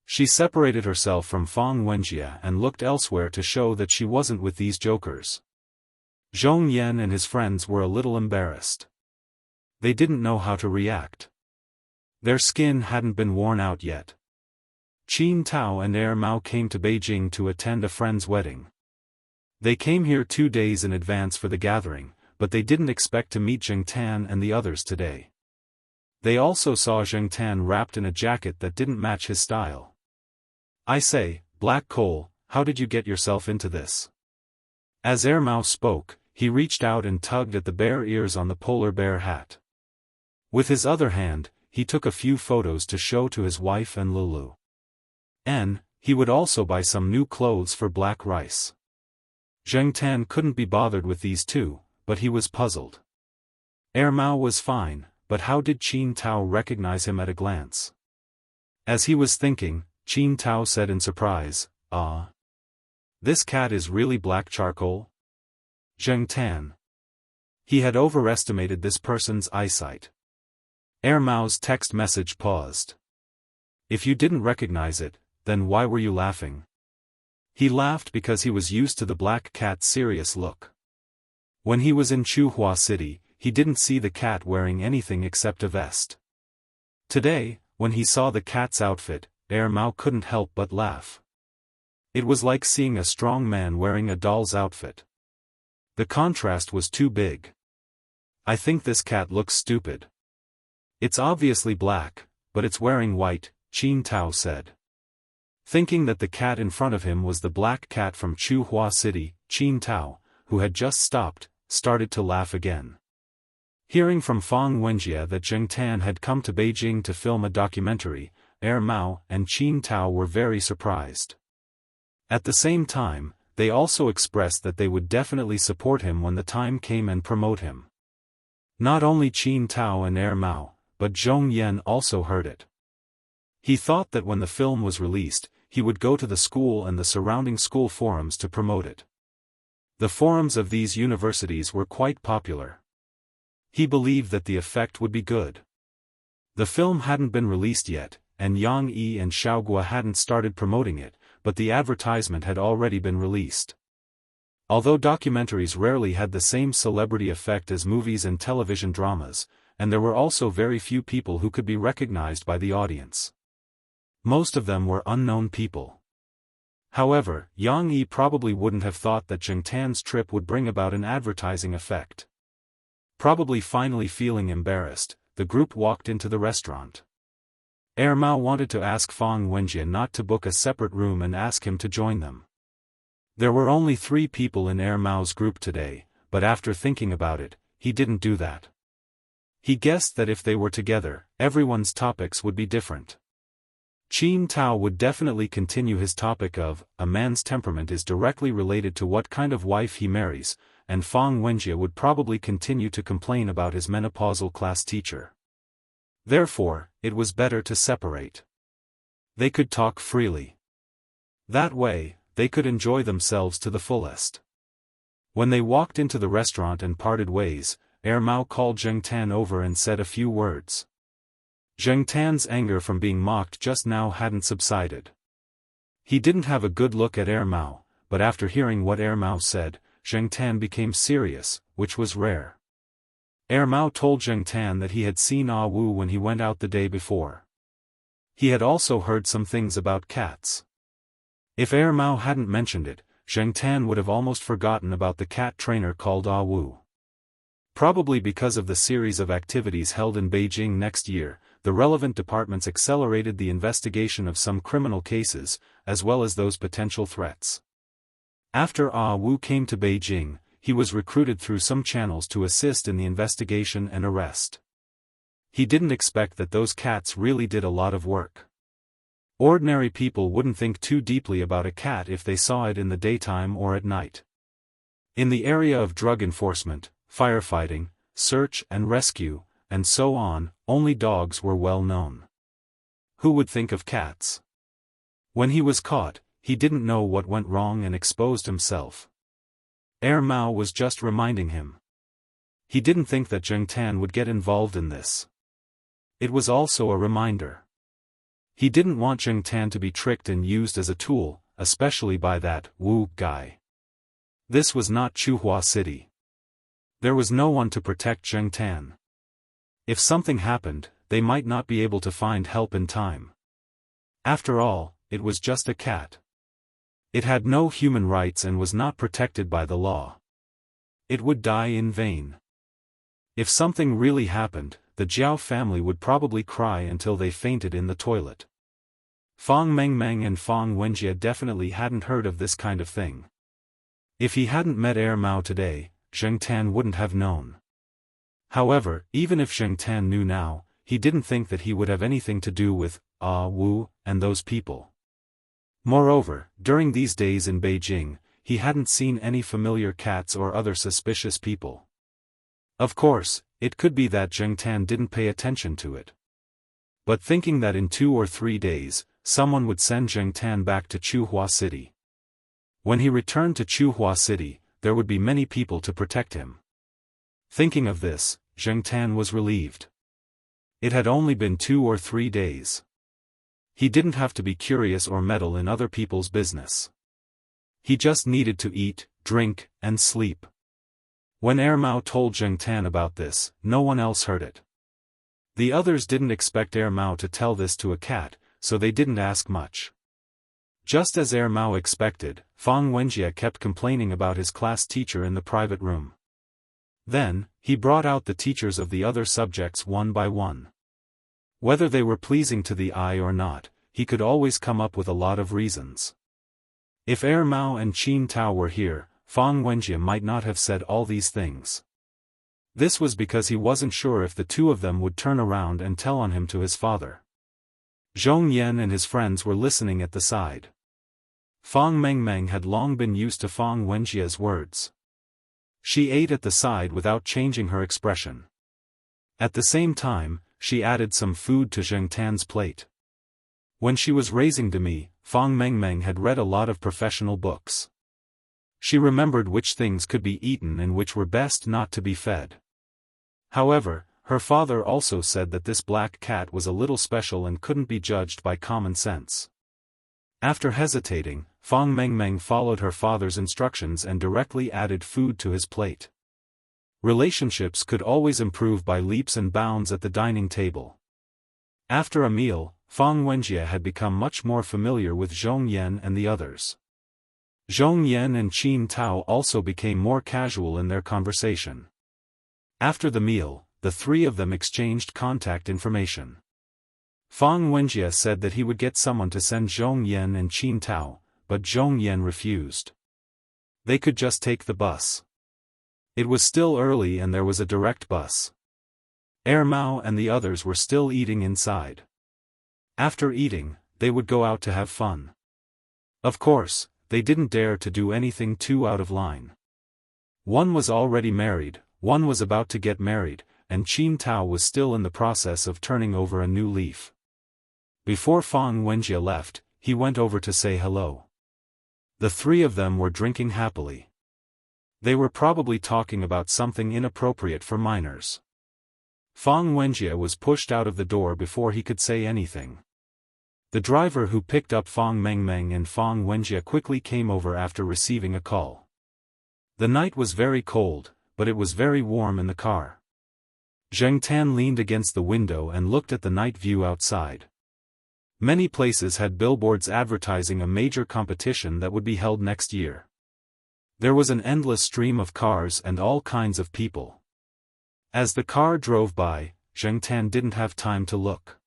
[SPEAKER 1] She separated herself from Fang Wenjie and looked elsewhere to show that she wasn't with these jokers. Zhong Yan and his friends were a little embarrassed. They didn't know how to react. Their skin hadn't been worn out yet. Qin Tao and Mao came to Beijing to attend a friend's wedding. They came here 2 days in advance for the gathering, but they didn't expect to meet Zheng Tan and the others today. They also saw Zheng Tan wrapped in a jacket that didn't match his style. I say, Black Coal, how did you get yourself into this? As Mao spoke, he reached out and tugged at the bear ears on the polar bear hat. With his other hand, he took a few photos to show to his wife and Lulu. He would also buy some new clothes for Black Rice. Zheng Tan couldn't be bothered with these two, but he was puzzled. Mao was fine, but how did Qin Tao recognize him at a glance? As he was thinking, Qin Tao said in surprise, "Ah. This cat is really black charcoal?" Zheng Tan. He had overestimated this person's eyesight. Mao's text message paused. "If you didn't recognize it, then why were you laughing?" He laughed because he was used to the black cat's serious look. When he was in Chuhua City, he didn't see the cat wearing anything except a vest. Today, when he saw the cat's outfit, Mao couldn't help but laugh. It was like seeing a strong man wearing a doll's outfit. The contrast was too big. "I think this cat looks stupid. It's obviously black, but it's wearing white," Qin Tao said. Thinking that the cat in front of him was the black cat from Chuhua City, Qin Tao, who had just stopped, started to laugh again. Hearing from Fang Wenjie that Zheng Tan had come to Beijing to film a documentary, Mao and Qin Tao were very surprised. At the same time, they also expressed that they would definitely support him when the time came and promote him. Not only Qin Tao and Mao, but Zhong Yan also heard it. He thought that when the film was released, he would go to the school and the surrounding school forums to promote it. The forums of these universities were quite popular. He believed that the effect would be good. The film hadn't been released yet, and Yang Yi and Xiaogua hadn't started promoting it, but the advertisement had already been released. Although documentaries rarely had the same celebrity effect as movies and television dramas, and there were also very few people who could be recognized by the audience. Most of them were unknown people. However, Yang Yi probably wouldn't have thought that Zheng Tan's trip would bring about an advertising effect. Probably finally feeling embarrassed, the group walked into the restaurant. Mao wanted to ask Fang Wenjie not to book a separate room and ask him to join them. There were only 3 people in Mao's group today, but after thinking about it, he didn't do that. He guessed that if they were together, everyone's topics would be different. Qin Tao would definitely continue his topic of, a man's temperament is directly related to what kind of wife he marries, and Fang Wenjie would probably continue to complain about his menopausal class teacher. Therefore, it was better to separate. They could talk freely. That way, they could enjoy themselves to the fullest. When they walked into the restaurant and parted ways, Mao called Zheng Tan over and said a few words. Zheng Tan's anger from being mocked just now hadn't subsided. He didn't have a good look at Mao, but after hearing what Mao said, Zheng Tan became serious, which was rare. Mao told Zheng Tan that he had seen Ah Wu when he went out the day before. He had also heard some things about cats. If Mao hadn't mentioned it, Zheng Tan would have almost forgotten about the cat trainer called Ah Wu. Probably because of the series of activities held in Beijing next year, the relevant departments accelerated the investigation of some criminal cases, as well as those potential threats. After Ah Wu came to Beijing, he was recruited through some channels to assist in the investigation and arrest. He didn't expect that those cats really did a lot of work. Ordinary people wouldn't think too deeply about a cat if they saw it in the daytime or at night. In the area of drug enforcement, firefighting, search and rescue, and so on, only dogs were well known. Who would think of cats? When he was caught, he didn't know what went wrong and exposed himself. Mao was just reminding him. He didn't think that Zheng Tan would get involved in this. It was also a reminder. He didn't want Zheng Tan to be tricked and used as a tool, especially by that Wu guy. This was not Chuhua City. There was no one to protect Zheng Tan. If something happened, they might not be able to find help in time. After all, it was just a cat. It had no human rights and was not protected by the law. It would die in vain. If something really happened, the Jiao family would probably cry until they fainted in the toilet. Fang Mengmeng and Fang Wenjie definitely hadn't heard of this kind of thing. If he hadn't met Mao today, Zheng Tan wouldn't have known. However, even if Zheng Tan knew now, he didn't think that he would have anything to do with Ah Wu and those people. Moreover, during these days in Beijing, he hadn't seen any familiar cats or other suspicious people. Of course, it could be that Zheng Tan didn't pay attention to it. But thinking that in 2 or 3 days, someone would send Zheng Tan back to Chuhua City. When he returned to Chuhua City, there would be many people to protect him. Thinking of this, Zheng Tan was relieved. It had only been 2 or 3 days. He didn't have to be curious or meddle in other people's business. He just needed to eat, drink, and sleep. When Mao told Zheng Tan about this, no one else heard it. The others didn't expect Mao to tell this to a cat, so they didn't ask much. Just as Mao expected, Fang Wenjie kept complaining about his class teacher in the private room. Then, he brought out the teachers of the other subjects one by one. Whether they were pleasing to the eye or not, he could always come up with a lot of reasons. If Mao and Qin Tao were here, Fang Wenjie might not have said all these things. This was because he wasn't sure if the two of them would turn around and tell on him to his father. Zhong Yan and his friends were listening at the side. Fang Mengmeng had long been used to Fang Wenjie's words. She ate at the side without changing her expression. At the same time, she added some food to Zheng Tan's plate. When she was raising Demi, Fang Mengmeng had read a lot of professional books. She remembered which things could be eaten and which were best not to be fed. However, her father also said that this black cat was a little special and couldn't be judged by common sense. After hesitating, Fang Mengmeng followed her father's instructions and directly added food to his plate. Relationships could always improve by leaps and bounds at the dining table. After a meal, Fang Wenjie had become much more familiar with Zhong Yan and the others. Zhong Yan and Qin Tao also became more casual in their conversation. After the meal, the three of them exchanged contact information. Fang Wenjie said that he would get someone to send Zhong Yan and Qin Tao, but Zhong Yan refused. They could just take the bus. It was still early and there was a direct bus. Mao and the others were still eating inside. After eating, they would go out to have fun. Of course, they didn't dare to do anything too out of line. One was already married, one was about to get married, and Qin Tao was still in the process of turning over a new leaf. Before Fang Wenjie left, he went over to say hello. The three of them were drinking happily. They were probably talking about something inappropriate for minors. Fang Wenjie was pushed out of the door before he could say anything. The driver who picked up Fang Mengmeng and Fang Wenjie quickly came over after receiving a call. The night was very cold, but it was very warm in the car. Zheng Tan leaned against the window and looked at the night view outside. Many places had billboards advertising a major competition that would be held next year. There was an endless stream of cars and all kinds of people. As the car drove by, Zheng Tan didn't have time to look.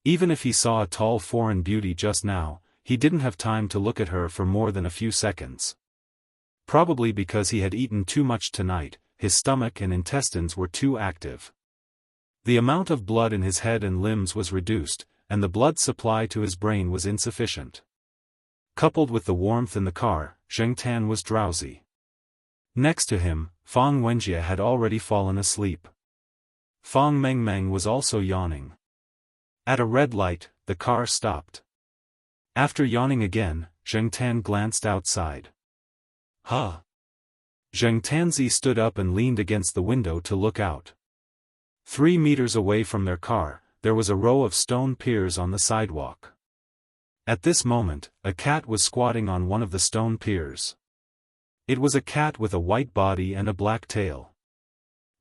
[SPEAKER 1] Even if he saw a tall foreign beauty just now, he didn't have time to look at her for more than a few seconds. Probably because he had eaten too much tonight, his stomach and intestines were too active. The amount of blood in his head and limbs was reduced, and the blood supply to his brain was insufficient. Coupled with the warmth in the car, Zheng Tan was drowsy. Next to him, Fang Wenjie had already fallen asleep. Fang Mengmeng was also yawning. At a red light, the car stopped. After yawning again, Zheng Tan glanced outside. Huh? Zheng Tanzi stood up and leaned against the window to look out. 3 meters away from their car, there was a row of stone piers on the sidewalk. At this moment, a cat was squatting on one of the stone piers. It was a cat with a white body and a black tail.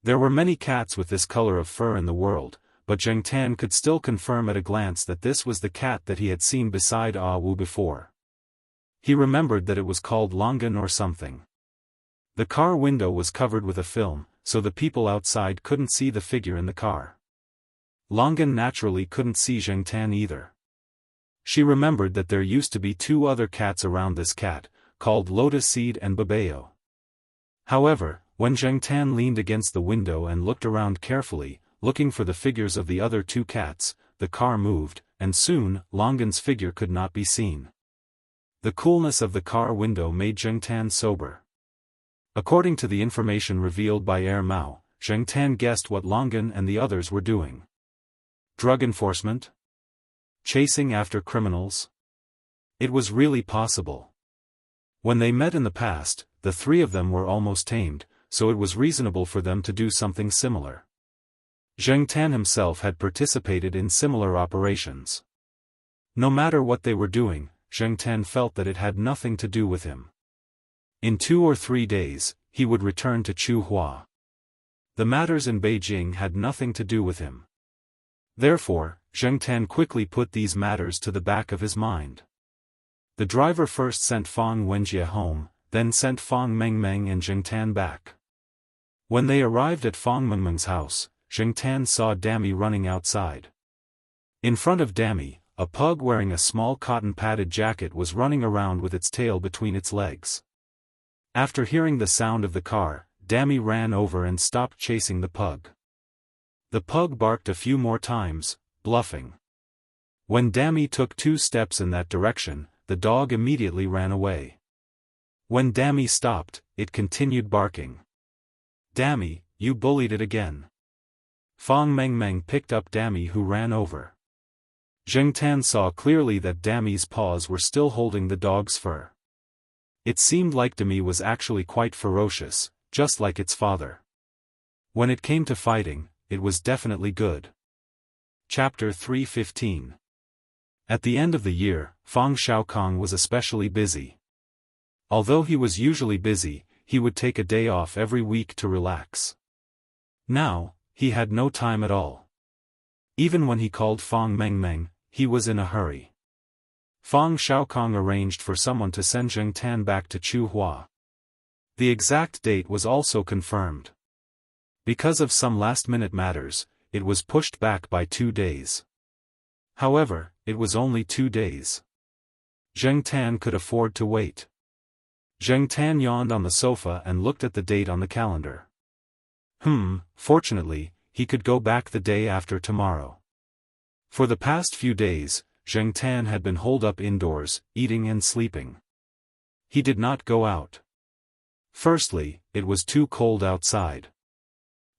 [SPEAKER 1] There were many cats with this color of fur in the world, but Zheng Tan could still confirm at a glance that this was the cat that he had seen beside Ah Wu before. He remembered that it was called Longan or something. The car window was covered with a film, so the people outside couldn't see the figure in the car. Longan naturally couldn't see Zheng Tan either. She remembered that there used to be 2 other cats around this cat, called Lotus Seed and Babeo. However, when Zheng Tan leaned against the window and looked around carefully, looking for the figures of the other 2 cats, the car moved, and soon, Longan's figure could not be seen. The coolness of the car window made Zheng Tan sober. According to the information revealed by Air Mao, Zheng Tan guessed what Longan and the others were doing. Drug enforcement? Chasing after criminals? It was really possible. When they met in the past, the three of them were almost tamed, so it was reasonable for them to do something similar. Zheng Tan himself had participated in similar operations. No matter what they were doing, Zheng Tan felt that it had nothing to do with him. In 2 or 3 days, he would return to Chuhua. The matters in Beijing had nothing to do with him. Therefore, Zheng Tan quickly put these matters to the back of his mind. The driver first sent Fang Wenjie home, then sent Fang Mengmeng and Zheng Tan back. When they arrived at Fang Mengmeng's house, Zheng Tan saw Dami running outside. In front of Dami, a pug wearing a small cotton-padded jacket was running around with its tail between its legs. After hearing the sound of the car, Dami ran over and stopped chasing the pug. The pug barked a few more times, bluffing. When Dami took 2 steps in that direction, the dog immediately ran away. When Dami stopped, it continued barking. Dami, you bullied it again. Fang Mengmeng picked up Dami, who ran over. Zheng Tan saw clearly that Dami's paws were still holding the dog's fur. It seemed like Dami was actually quite ferocious, just like its father. When it came to fighting, it was definitely good. Chapter 315. At the end of the year, Fang Xiaokong was especially busy. Although he was usually busy, he would take a day off every week to relax. Now, he had no time at all. Even when he called Fang Mengmeng, he was in a hurry. Fang Xiaokong arranged for someone to send Zheng Tan back to Chuhua. The exact date was also confirmed. Because of some last-minute matters, it was pushed back by 2 days. However, it was only 2 days. Zheng Tan could afford to wait. Zheng Tan yawned on the sofa and looked at the date on the calendar. Fortunately, he could go back the day after tomorrow. For the past few days, Zheng Tan had been holed up indoors, eating and sleeping. He did not go out. Firstly, it was too cold outside.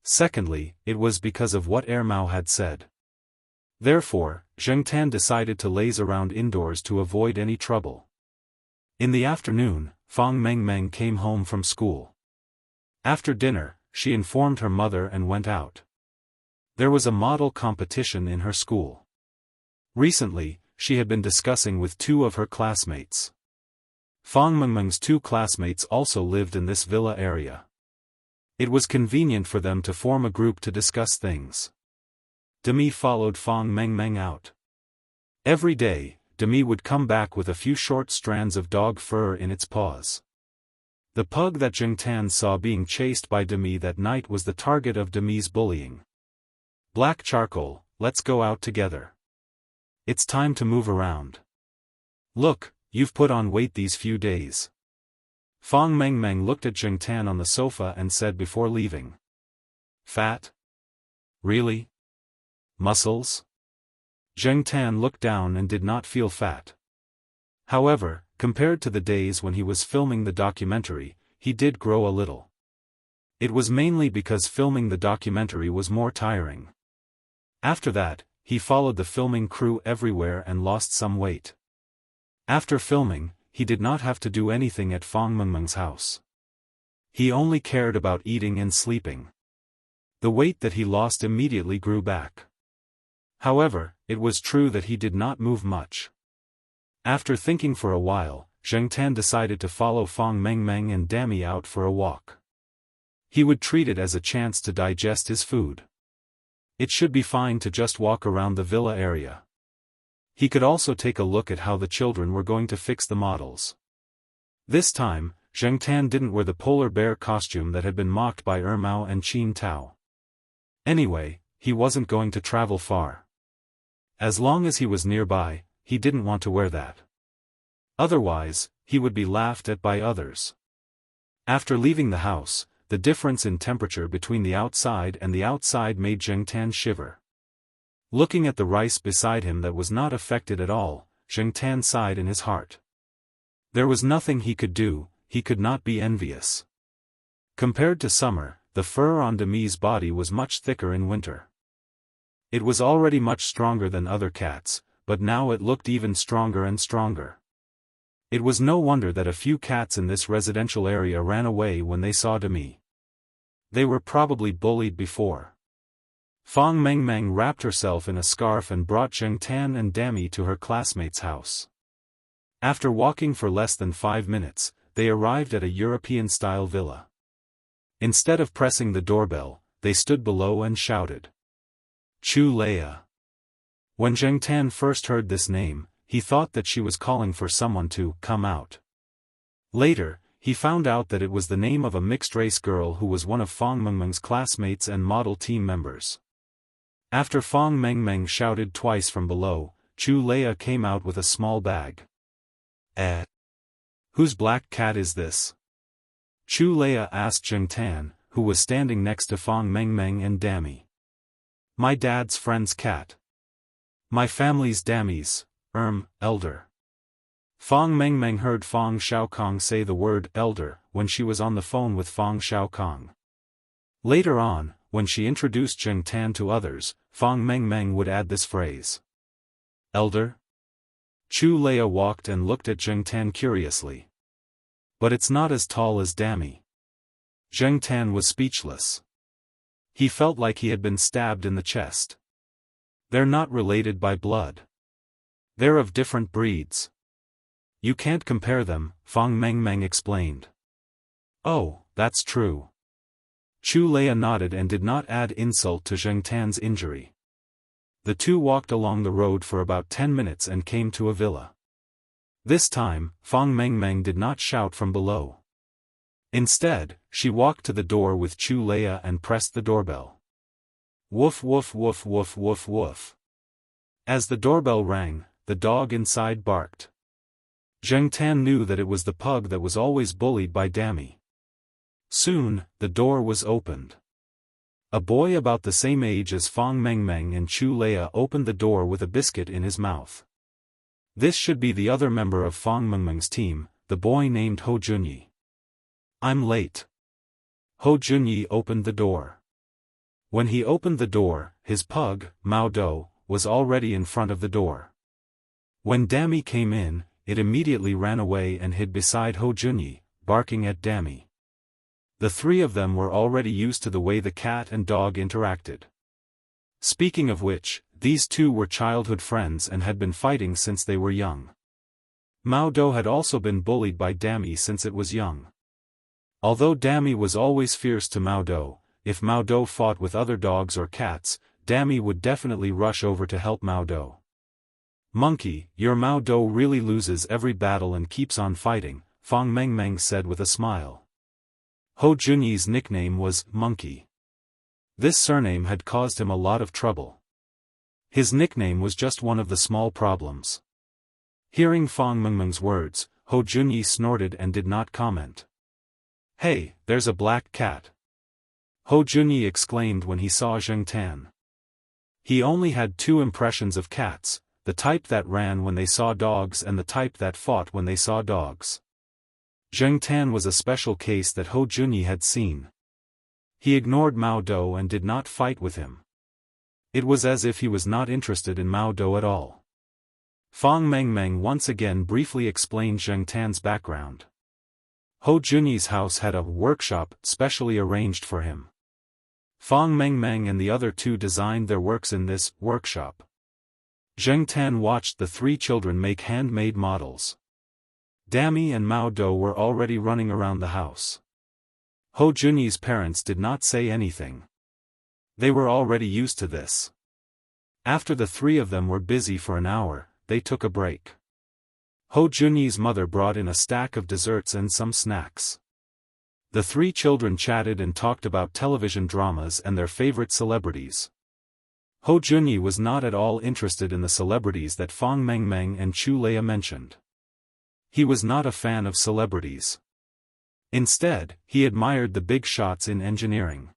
[SPEAKER 1] Secondly, it was because of what Air Mao had said. Therefore, Zheng Tan decided to laze around indoors to avoid any trouble. In the afternoon, Fang Mengmeng came home from school. After dinner, she informed her mother and went out. There was a model competition in her school. Recently, she had been discussing with 2 of her classmates. Fang Mengmeng's 2 classmates also lived in this villa area. It was convenient for them to form a group to discuss things. Demi followed Fang Mengmeng out. Every day, Demi would come back with a few short strands of dog fur in its paws. The pug that Zheng Tan saw being chased by Demi that night was the target of Demi's bullying. Black Charcoal, let's go out together. It's time to move around. Look, you've put on weight these few days. Fang Mengmeng looked at Zheng Tan on the sofa and said before leaving. Fat? Really? Muscles? Zheng Tan looked down and did not feel fat. However, compared to the days when he was filming the documentary, he did grow a little. It was mainly because filming the documentary was more tiring. After that, he followed the filming crew everywhere and lost some weight. After filming, he did not have to do anything at Fang Mengmeng's house. He only cared about eating and sleeping. The weight that he lost immediately grew back. However, it was true that he did not move much. After thinking for a while, Zheng Tan decided to follow Fang Mengmeng and Dami out for a walk. He would treat it as a chance to digest his food. It should be fine to just walk around the villa area. He could also take a look at how the children were going to fix the models. This time, Zheng Tan didn't wear the polar bear costume that had been mocked by Mao and Qin Tao. Anyway, he wasn't going to travel far. As long as he was nearby, he didn't want to wear that. Otherwise, he would be laughed at by others. After leaving the house, the difference in temperature between the outside and the outside made Zheng Tan shiver. Looking at the rice beside him that was not affected at all, Zheng Tan sighed in his heart. There was nothing he could do, he could not be envious. Compared to summer, the fur on Demi's body was much thicker in winter. It was already much stronger than other cats, but now it looked even stronger and stronger. It was no wonder that a few cats in this residential area ran away when they saw Demi. They were probably bullied before. Fang Mengmeng wrapped herself in a scarf and brought Zhengtan and Dami to her classmate's house. After walking for less than 5 minutes, they arrived at a European-style villa. Instead of pressing the doorbell, they stood below and shouted, "Chu Leia." When Zhengtan first heard this name, he thought that she was calling for someone to come out. Later, he found out that it was the name of a mixed-race girl who was one of Fang Mengmeng's classmates and model team members. After Fang Mengmeng shouted twice from below, Chu Leia came out with a small bag. Whose black cat is this?" Chu Leia asked Zhengtan, who was standing next to Fang Mengmeng and Dami. "My dad's friend's cat. My family's Dami's, elder." Fang Mengmeng heard Fang Xiaokong say the word elder when she was on the phone with Fang Xiaokong. Later on, when she introduced Zhengtan to others, Fang Mengmeng would add this phrase. "Elder?" Chu Leia walked and looked at Zhengtan curiously. "But it's not as tall as Dami." Zhengtan was speechless. He felt like he had been stabbed in the chest. "They're not related by blood. They're of different breeds. You can't compare them," Fang Mengmeng explained. "Oh, that's true." Chu Leia nodded and did not add insult to Zhengtan's injury. The two walked along the road for about 10 minutes and came to a villa. This time, Fang Mengmeng did not shout from below. Instead, she walked to the door with Chu Leia and pressed the doorbell. Woof woof woof woof woof woof. As the doorbell rang, the dog inside barked. Zhengtan knew that it was the pug that was always bullied by Dami. Soon, the door was opened. A boy about the same age as Fang Mengmeng and Chu Leia opened the door with a biscuit in his mouth. This should be the other member of Fang Mengmeng's team, the boy named Ho Junyi. "I'm late." Ho Junyi opened the door. When he opened the door, his pug, Mao Do, was already in front of the door. When Dami came in, it immediately ran away and hid beside Ho Junyi, barking at Dami. The three of them were already used to the way the cat and dog interacted. Speaking of which, these two were childhood friends and had been fighting since they were young. Mao Do had also been bullied by Dami since it was young. Although Dami was always fierce to Mao Do, if Mao Do fought with other dogs or cats, Dami would definitely rush over to help Mao Do. "Monkey, your Mao Do really loses every battle and keeps on fighting," Fang Mengmeng said with a smile. Ho Junyi's nickname was Monkey. This surname had caused him a lot of trouble. His nickname was just one of the small problems. Hearing Fang Mengmeng's words, Ho Junyi snorted and did not comment. "Hey, there's a black cat!" Ho Junyi exclaimed when he saw Zhengtan. He only had 2 impressions of cats, the type that ran when they saw dogs and the type that fought when they saw dogs. Zhengtan was a special case that Ho Junyi had seen. He ignored Mao Do and did not fight with him. It was as if he was not interested in Mao Do at all. Fang Mengmeng once again briefly explained Zhengtan's background. Ho Junyi's house had a workshop specially arranged for him. Fang Mengmeng and the other 2 designed their works in this workshop. Zhengtan watched the 3 children make handmade models. Dami and Mao Do were already running around the house. Ho Junyi's parents did not say anything. They were already used to this. After the 3 of them were busy for an hour, they took a break. Ho Junyi's mother brought in a stack of desserts and some snacks. The 3 children chatted and talked about television dramas and their favorite celebrities. Ho Junyi was not at all interested in the celebrities that Fang Mengmeng and Chu Leia mentioned. He was not a fan of celebrities. Instead, he admired the big shots in engineering.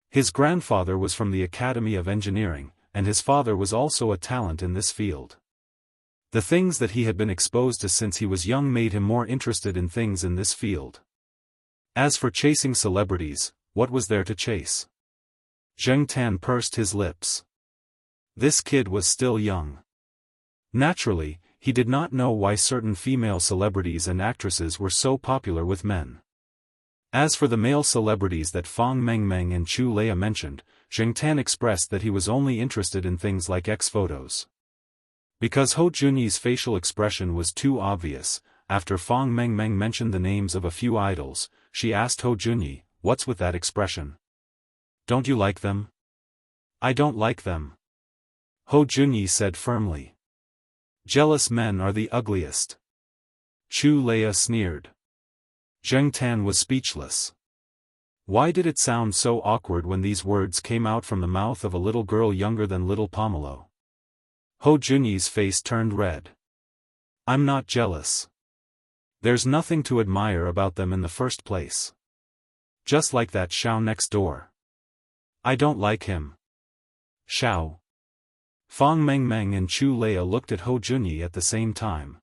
[SPEAKER 1] His grandfather was from the Academy of Engineering, and his father was also a talent in this field. The things that he had been exposed to since he was young made him more interested in things in this field. As for chasing celebrities, what was there to chase? Zheng Tan pursed his lips. This kid was still young. Naturally, he did not know why certain female celebrities and actresses were so popular with men. As for the male celebrities that Fang Mengmeng and Chu Leia mentioned, Zheng Tan expressed that he was only interested in things like X photos. Because Ho Junyi's facial expression was too obvious, after Fang Mengmeng mentioned the names of a few idols, she asked Ho Junyi, "What's with that expression? Don't you like them?" "I don't like them," Ho Junyi said firmly. "Jealous men are the ugliest." Chu Leia sneered. Zheng Tan was speechless. Why did it sound so awkward when these words came out from the mouth of a little girl younger than little Pomelo? Ho Junyi's face turned red. "I'm not jealous. There's nothing to admire about them in the first place. Just like that Xiao next door. I don't like him." "Xiao?" Fang Mengmeng and Chu Leia looked at Ho Junyi at the same time.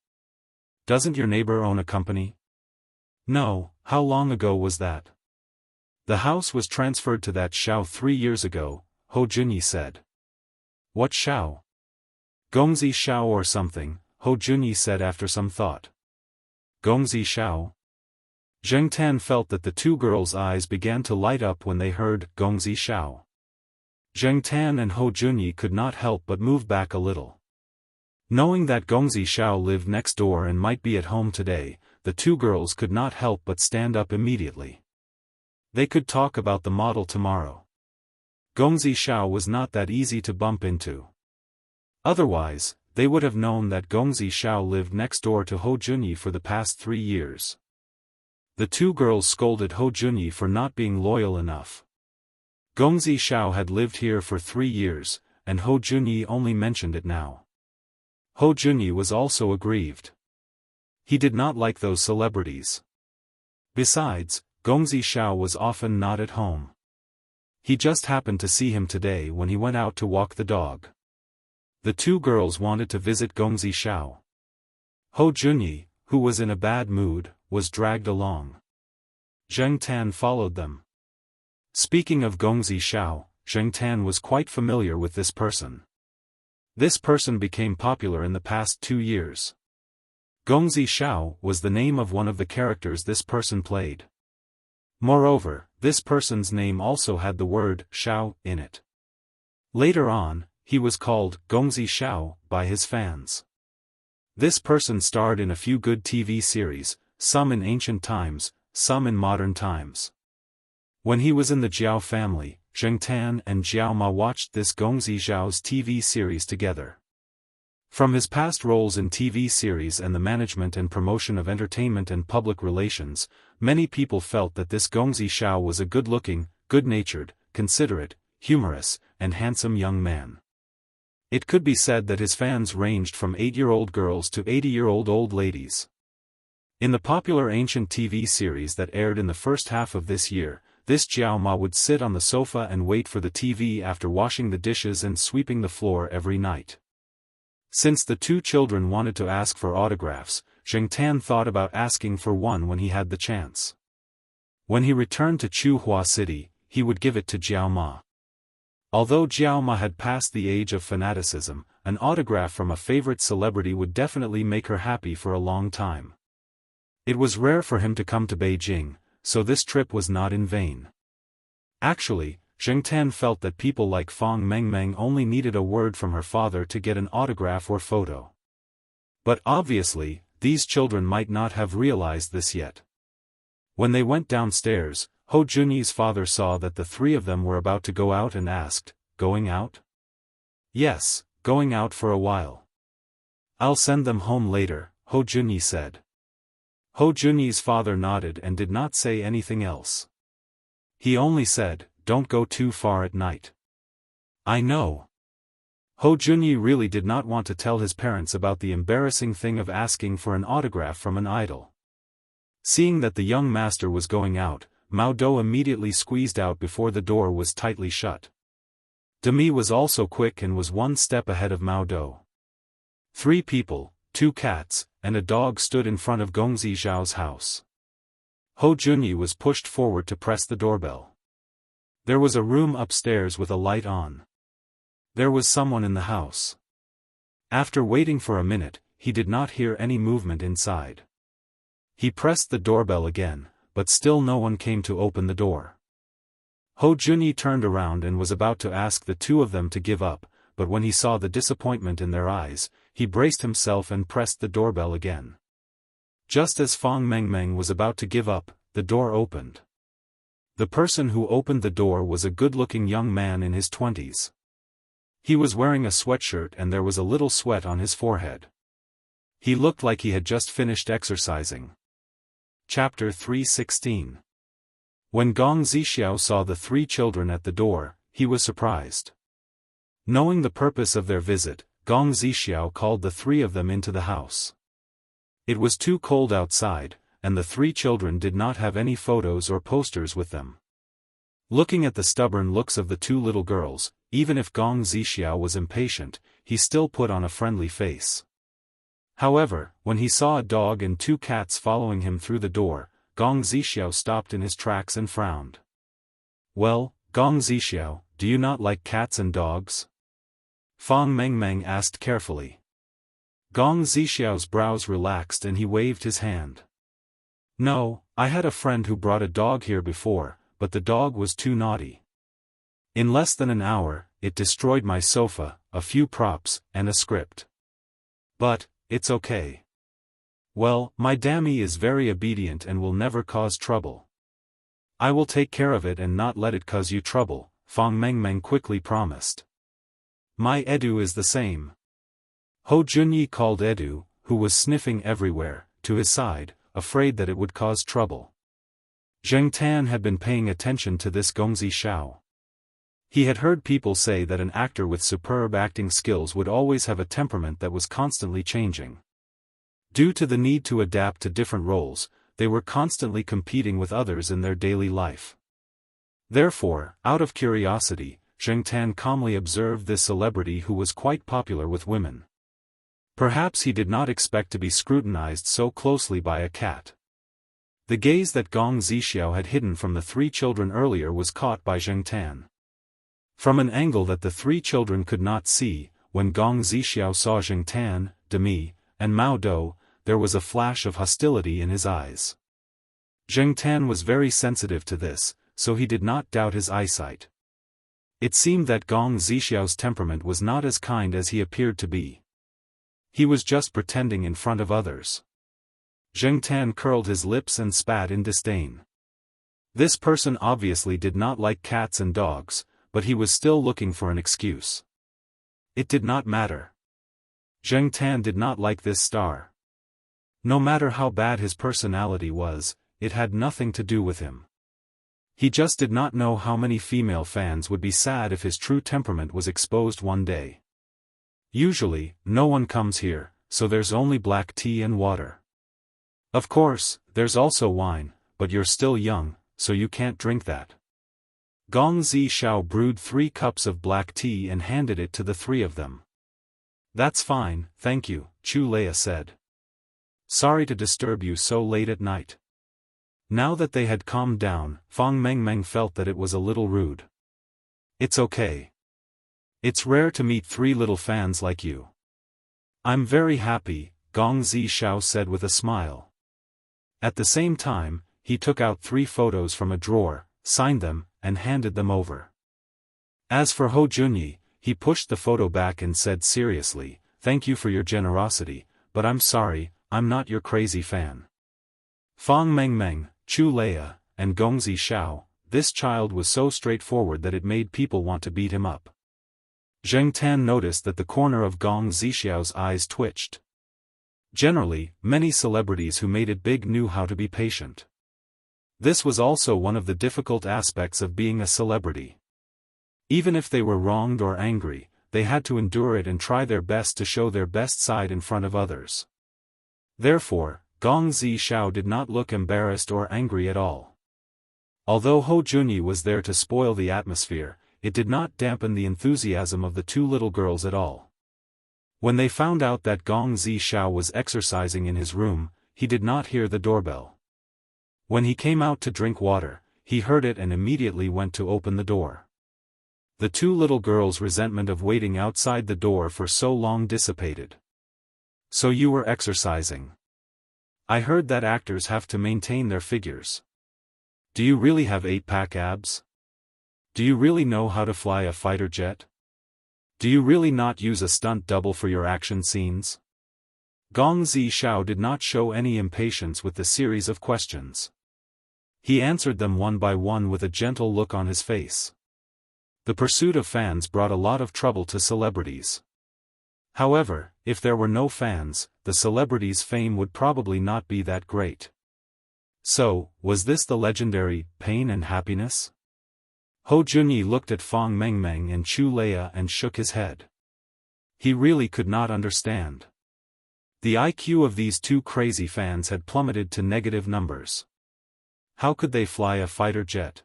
[SPEAKER 1] "Doesn't your neighbor own a company?" "No, how long ago was that?" "The house was transferred to that Xiao 3 years ago," Ho Junyi said. "What Xiao?" "Gongzi Xiao or something," Ho Junyi said after some thought. "Gongzi Xiao?" Zheng Tan felt that the two girls' eyes began to light up when they heard Gongzi Xiao. Zheng Tan and Ho Junyi could not help but move back a little. Knowing that Gongzi Xiao lived next door and might be at home today, the two girls could not help but stand up immediately. They could talk about the model tomorrow. Gongzi Xiao was not that easy to bump into. Otherwise, they would have known that Gongzi Xiao lived next door to Ho Junyi for the past 3 years. The two girls scolded Ho Junyi for not being loyal enough. Gongzi Xiao had lived here for 3 years, and Ho Junyi only mentioned it now. Ho Junyi was also aggrieved. He did not like those celebrities. Besides, Gongzi Xiao was often not at home. He just happened to see him today when he went out to walk the dog. The two girls wanted to visit Gongzi Xiao. Ho Junyi, who was in a bad mood, was dragged along. Zheng Tan followed them. Speaking of Gongzi Xiao, Zheng Tan was quite familiar with this person. This person became popular in the past 2 years. Gongzi Xiao was the name of one of the characters this person played. Moreover, this person's name also had the word Xiao in it. Later on, he was called Gongzi Xiao by his fans. This person starred in a few good TV series, some in ancient times, some in modern times. When he was in the Jiao family, Zheng Tan and Jiao Ma watched this Gongzi Xiao's TV series together. From his past roles in TV series and the management and promotion of entertainment and public relations, many people felt that this Gongzi Xiao was a good-looking, good-natured, considerate, humorous, and handsome young man. It could be said that his fans ranged from 8-year-old girls to 80-year-old old ladies. In the popular ancient TV series that aired in the first half of this year, this Jiao Ma would sit on the sofa and wait for the TV after washing the dishes and sweeping the floor every night. Since the two children wanted to ask for autographs, Zheng Tan thought about asking for one when he had the chance. When he returned to Chuhua City, he would give it to Jiao Ma. Although Jiao Ma had passed the age of fanaticism, an autograph from a favorite celebrity would definitely make her happy for a long time. It was rare for him to come to Beijing, so this trip was not in vain. Actually, Zheng Tan felt that people like Fang Mengmeng only needed a word from her father to get an autograph or photo. But obviously, these children might not have realized this yet. When they went downstairs, Ho Junyi's father saw that the three of them were about to go out and asked, "Going out?" "Yes, going out for a while. I'll send them home later," Ho Junyi said. Ho Junyi's father nodded and did not say anything else. He only said, "Don't go too far at night." "I know." Ho Junyi really did not want to tell his parents about the embarrassing thing of asking for an autograph from an idol. Seeing that the young master was going out, Mao Dou immediately squeezed out before the door was tightly shut. Demi was also quick and was one step ahead of Mao Dou. 3 people, 2 cats, and a dog stood in front of Gong Zixiao's house. Hou Junyi was pushed forward to press the doorbell. There was a room upstairs with a light on. There was someone in the house. After waiting for a minute, he did not hear any movement inside. He pressed the doorbell again, but still no one came to open the door. Hou Junyi turned around and was about to ask the two of them to give up, but when he saw the disappointment in their eyes, he braced himself and pressed the doorbell again. Just as Fang Mengmeng was about to give up, the door opened. The person who opened the door was a good-looking young man in his 20s. He was wearing a sweatshirt and there was a little sweat on his forehead. He looked like he had just finished exercising. Chapter 316. When Gong Zixiao saw the 3 children at the door, he was surprised. Knowing the purpose of their visit, Gong Zixiao called the 3 of them into the house. It was too cold outside, and the 3 children did not have any photos or posters with them. Looking at the stubborn looks of the 2 little girls, even if Gong Zixiao was impatient, he still put on a friendly face. However, when he saw a dog and 2 cats following him through the door, Gong Zixiao stopped in his tracks and frowned. "Well, Gong Zixiao, do you not like cats and dogs?" Fang Mengmeng asked carefully. Gong Zixiao's brows relaxed and he waved his hand. "No, I had a friend who brought a dog here before, but the dog was too naughty. In less than an hour, it destroyed my sofa, a few props, and a script. But it's okay. Well, my Dammy is very obedient and will never cause trouble. I will take care of it and not let it cause you trouble," Fang Mengmeng quickly promised. "My Edu is the same." Hou Junyi called Edu, who was sniffing everywhere, to his side, afraid that it would cause trouble. Zheng Tan had been paying attention to this Gong Zixiao. He had heard people say that an actor with superb acting skills would always have a temperament that was constantly changing. Due to the need to adapt to different roles, they were constantly competing with others in their daily life. Therefore, out of curiosity, Zheng Tan calmly observed this celebrity who was quite popular with women. Perhaps he did not expect to be scrutinized so closely by a cat. The gaze that Gong Zixiao had hidden from the 3 children earlier was caught by Zheng Tan. From an angle that the 3 children could not see, when Gong Zixiao saw Zheng Tan, Demi, and Mao Dou, there was a flash of hostility in his eyes. Zheng Tan was very sensitive to this, so he did not doubt his eyesight. It seemed that Gong Zixiao's temperament was not as kind as he appeared to be. He was just pretending in front of others. Zheng Tan curled his lips and spat in disdain. This person obviously did not like cats and dogs, but he was still looking for an excuse. It did not matter. Zheng Tan did not like this star. No matter how bad his personality was, it had nothing to do with him. He just did not know how many female fans would be sad if his true temperament was exposed one day. Usually, no one comes here, so there's only black tea and water. Of course, there's also wine, but you're still young, so you can't drink that. Gong Zixiao brewed 3 cups of black tea and handed it to the 3 of them. "That's fine, thank you," Chu Leia said. "Sorry to disturb you so late at night." Now that they had calmed down, Fang Mengmeng felt that it was a little rude. "It's okay. It's rare to meet 3 little fans like you." "I'm very happy," Gong Zixiao said with a smile. At the same time, he took out 3 photos from a drawer, signed them, and handed them over. As for Hou Junyi, he pushed the photo back and said seriously, "Thank you for your generosity, but I'm sorry, I'm not your crazy fan." Fang Mengmeng, Chu Leia, and Gong Zixiao, this child was so straightforward that it made people want to beat him up. Zheng Tan noticed that the corner of Gong Zixiao's eyes twitched. Generally, many celebrities who made it big knew how to be patient. This was also one of the difficult aspects of being a celebrity. Even if they were wronged or angry, they had to endure it and try their best to show their best side in front of others. Therefore, Gong Zixiao did not look embarrassed or angry at all. Although Hou Junyi was there to spoil the atmosphere, it did not dampen the enthusiasm of the 2 little girls at all. When they found out that Gong Zixiao was exercising in his room, he did not hear the doorbell. When he came out to drink water, he heard it and immediately went to open the door. The two little girls' resentment of waiting outside the door for so long dissipated. So you were exercising. I heard that actors have to maintain their figures. Do you really have 8-pack abs? Do you really know how to fly a fighter jet? Do you really not use a stunt double for your action scenes? Gong Zixiao did not show any impatience with the series of questions. He answered them one by one with a gentle look on his face. The pursuit of fans brought a lot of trouble to celebrities. However, if there were no fans, the celebrity's fame would probably not be that great. So, was this the legendary pain and happiness? Hou Junyi looked at Fang Mengmeng and Chu Leia and shook his head. He really could not understand. The IQ of these two crazy fans had plummeted to negative numbers. How could they fly a fighter jet?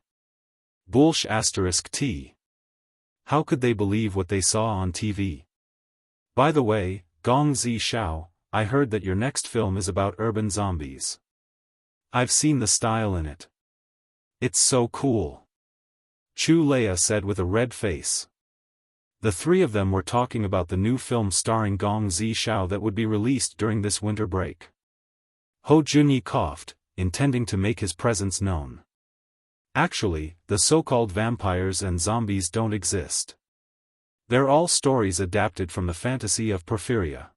[SPEAKER 1] **T. How could they believe what they saw on TV? By the way, Gong Zixiao, I heard that your next film is about urban zombies. I've seen the style in it. It's so cool. Chu Leia said with a red face. The three of them were talking about the new film starring Gong Zixiao that would be released during this winter break. Hou Junyi coughed, intending to make his presence known. Actually, the so-called vampires and zombies don't exist. They're all stories adapted from the fantasy of Porphyria.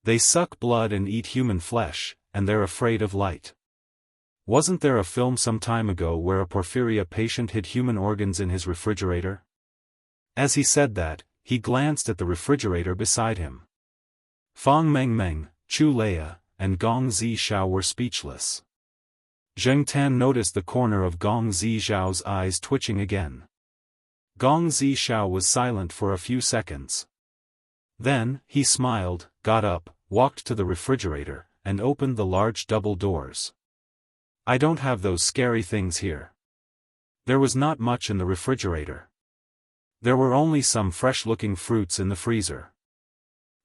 [SPEAKER 1] They suck blood and eat human flesh, and they're afraid of light. Wasn't there a film some time ago where a Porphyria patient hid human organs in his refrigerator? As he said that, he glanced at the refrigerator beside him. Fang Mengmeng, Chu Leia, and Gong Zixiao were speechless. Zheng Tan noticed the corner of Gong Zixiao's eyes twitching again. Gong Zixiao was silent for a few seconds. Then, he smiled, got up, walked to the refrigerator, and opened the large double doors. I don't have those scary things here. There was not much in the refrigerator. There were only some fresh-looking fruits in the freezer.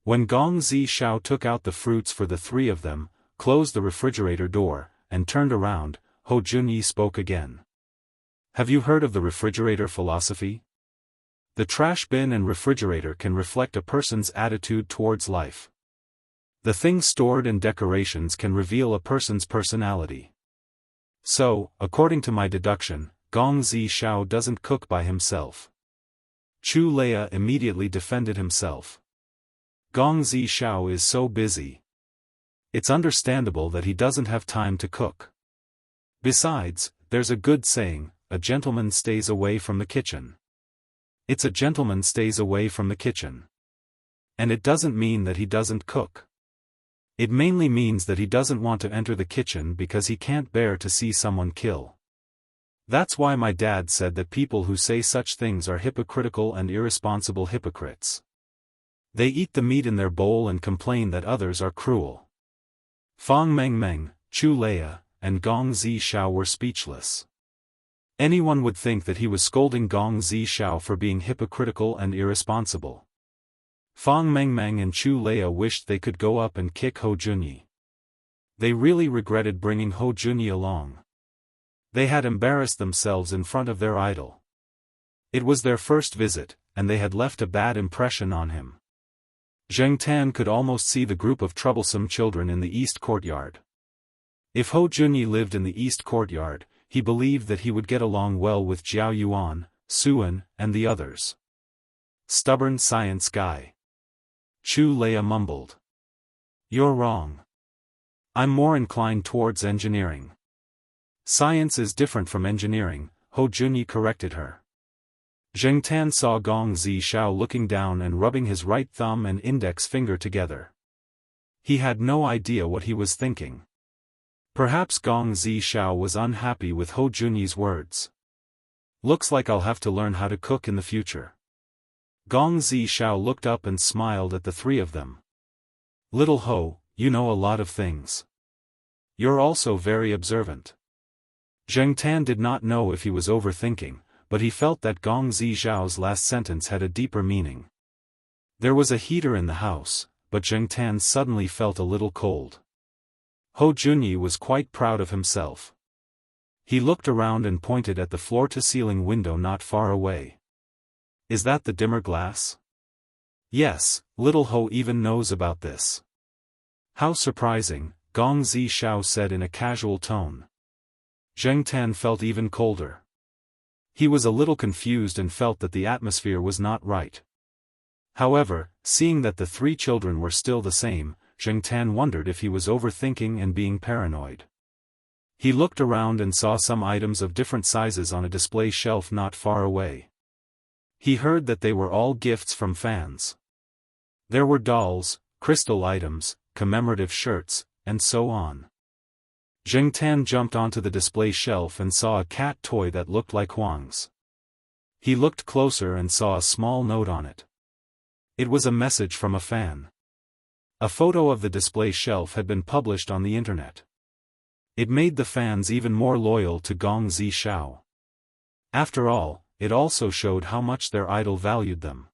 [SPEAKER 1] When Gong Zixiao took out the fruits for the three of them, closed the refrigerator door, and turned around, Hou Junyi spoke again. Have you heard of the refrigerator philosophy? The trash bin and refrigerator can reflect a person's attitude towards life. The things stored and decorations can reveal a person's personality. So, according to my deduction, Gong Zixiao doesn't cook by himself. Chu Leia immediately defended himself. Gong Zixiao is so busy. It's understandable that he doesn't have time to cook. Besides, there's a good saying, a gentleman stays away from the kitchen. It's a gentleman stays away from the kitchen. And it doesn't mean that he doesn't cook. It mainly means that he doesn't want to enter the kitchen because he can't bear to see someone kill. That's why my dad said that people who say such things are hypocritical and irresponsible hypocrites. They eat the meat in their bowl and complain that others are cruel. Fang Mengmeng, Chu Leia, and Gong Zixiao were speechless. Anyone would think that he was scolding Gong Zixiao for being hypocritical and irresponsible. Fang Mengmeng and Chu Leia wished they could go up and kick Hou Junyi. They really regretted bringing Hou Junyi along. They had embarrassed themselves in front of their idol. It was their first visit, and they had left a bad impression on him. Zheng Tan could almost see the group of troublesome children in the east courtyard. If Hou Junyi lived in the east courtyard, he believed that he would get along well with Jiao Yuan, Suan, and the others. Stubborn science guy. Chu Leia mumbled. You're wrong. I'm more inclined towards engineering. Science is different from engineering, Hou Junyi corrected her. Zheng Tan saw Gong Zixiao looking down and rubbing his right thumb and index finger together. He had no idea what he was thinking. Perhaps Gong Zixiao was unhappy with Hou Junyi's words. Looks like I'll have to learn how to cook in the future. Gong Zixiao looked up and smiled at the three of them. Little Hou, you know a lot of things. You're also very observant. Zheng Tan did not know if he was overthinking, but he felt that Gong Zixiao's last sentence had a deeper meaning. There was a heater in the house, but Zheng Tan suddenly felt a little cold. Hou Junyi was quite proud of himself. He looked around and pointed at the floor-to-ceiling window not far away. Is that the dimmer glass? Yes, little Hou even knows about this. How surprising, Gong Zhixiao said in a casual tone. Zheng Tan felt even colder. He was a little confused and felt that the atmosphere was not right. However, seeing that the three children were still the same, Zheng Tan wondered if he was overthinking and being paranoid. He looked around and saw some items of different sizes on a display shelf not far away. He heard that they were all gifts from fans. There were dolls, crystal items, commemorative shirts, and so on. Zheng Tan jumped onto the display shelf and saw a cat toy that looked like Huang's. He looked closer and saw a small note on it. It was a message from a fan. A photo of the display shelf had been published on the internet. It made the fans even more loyal to Gong Zhixiao. After all, it also showed how much their idol valued them.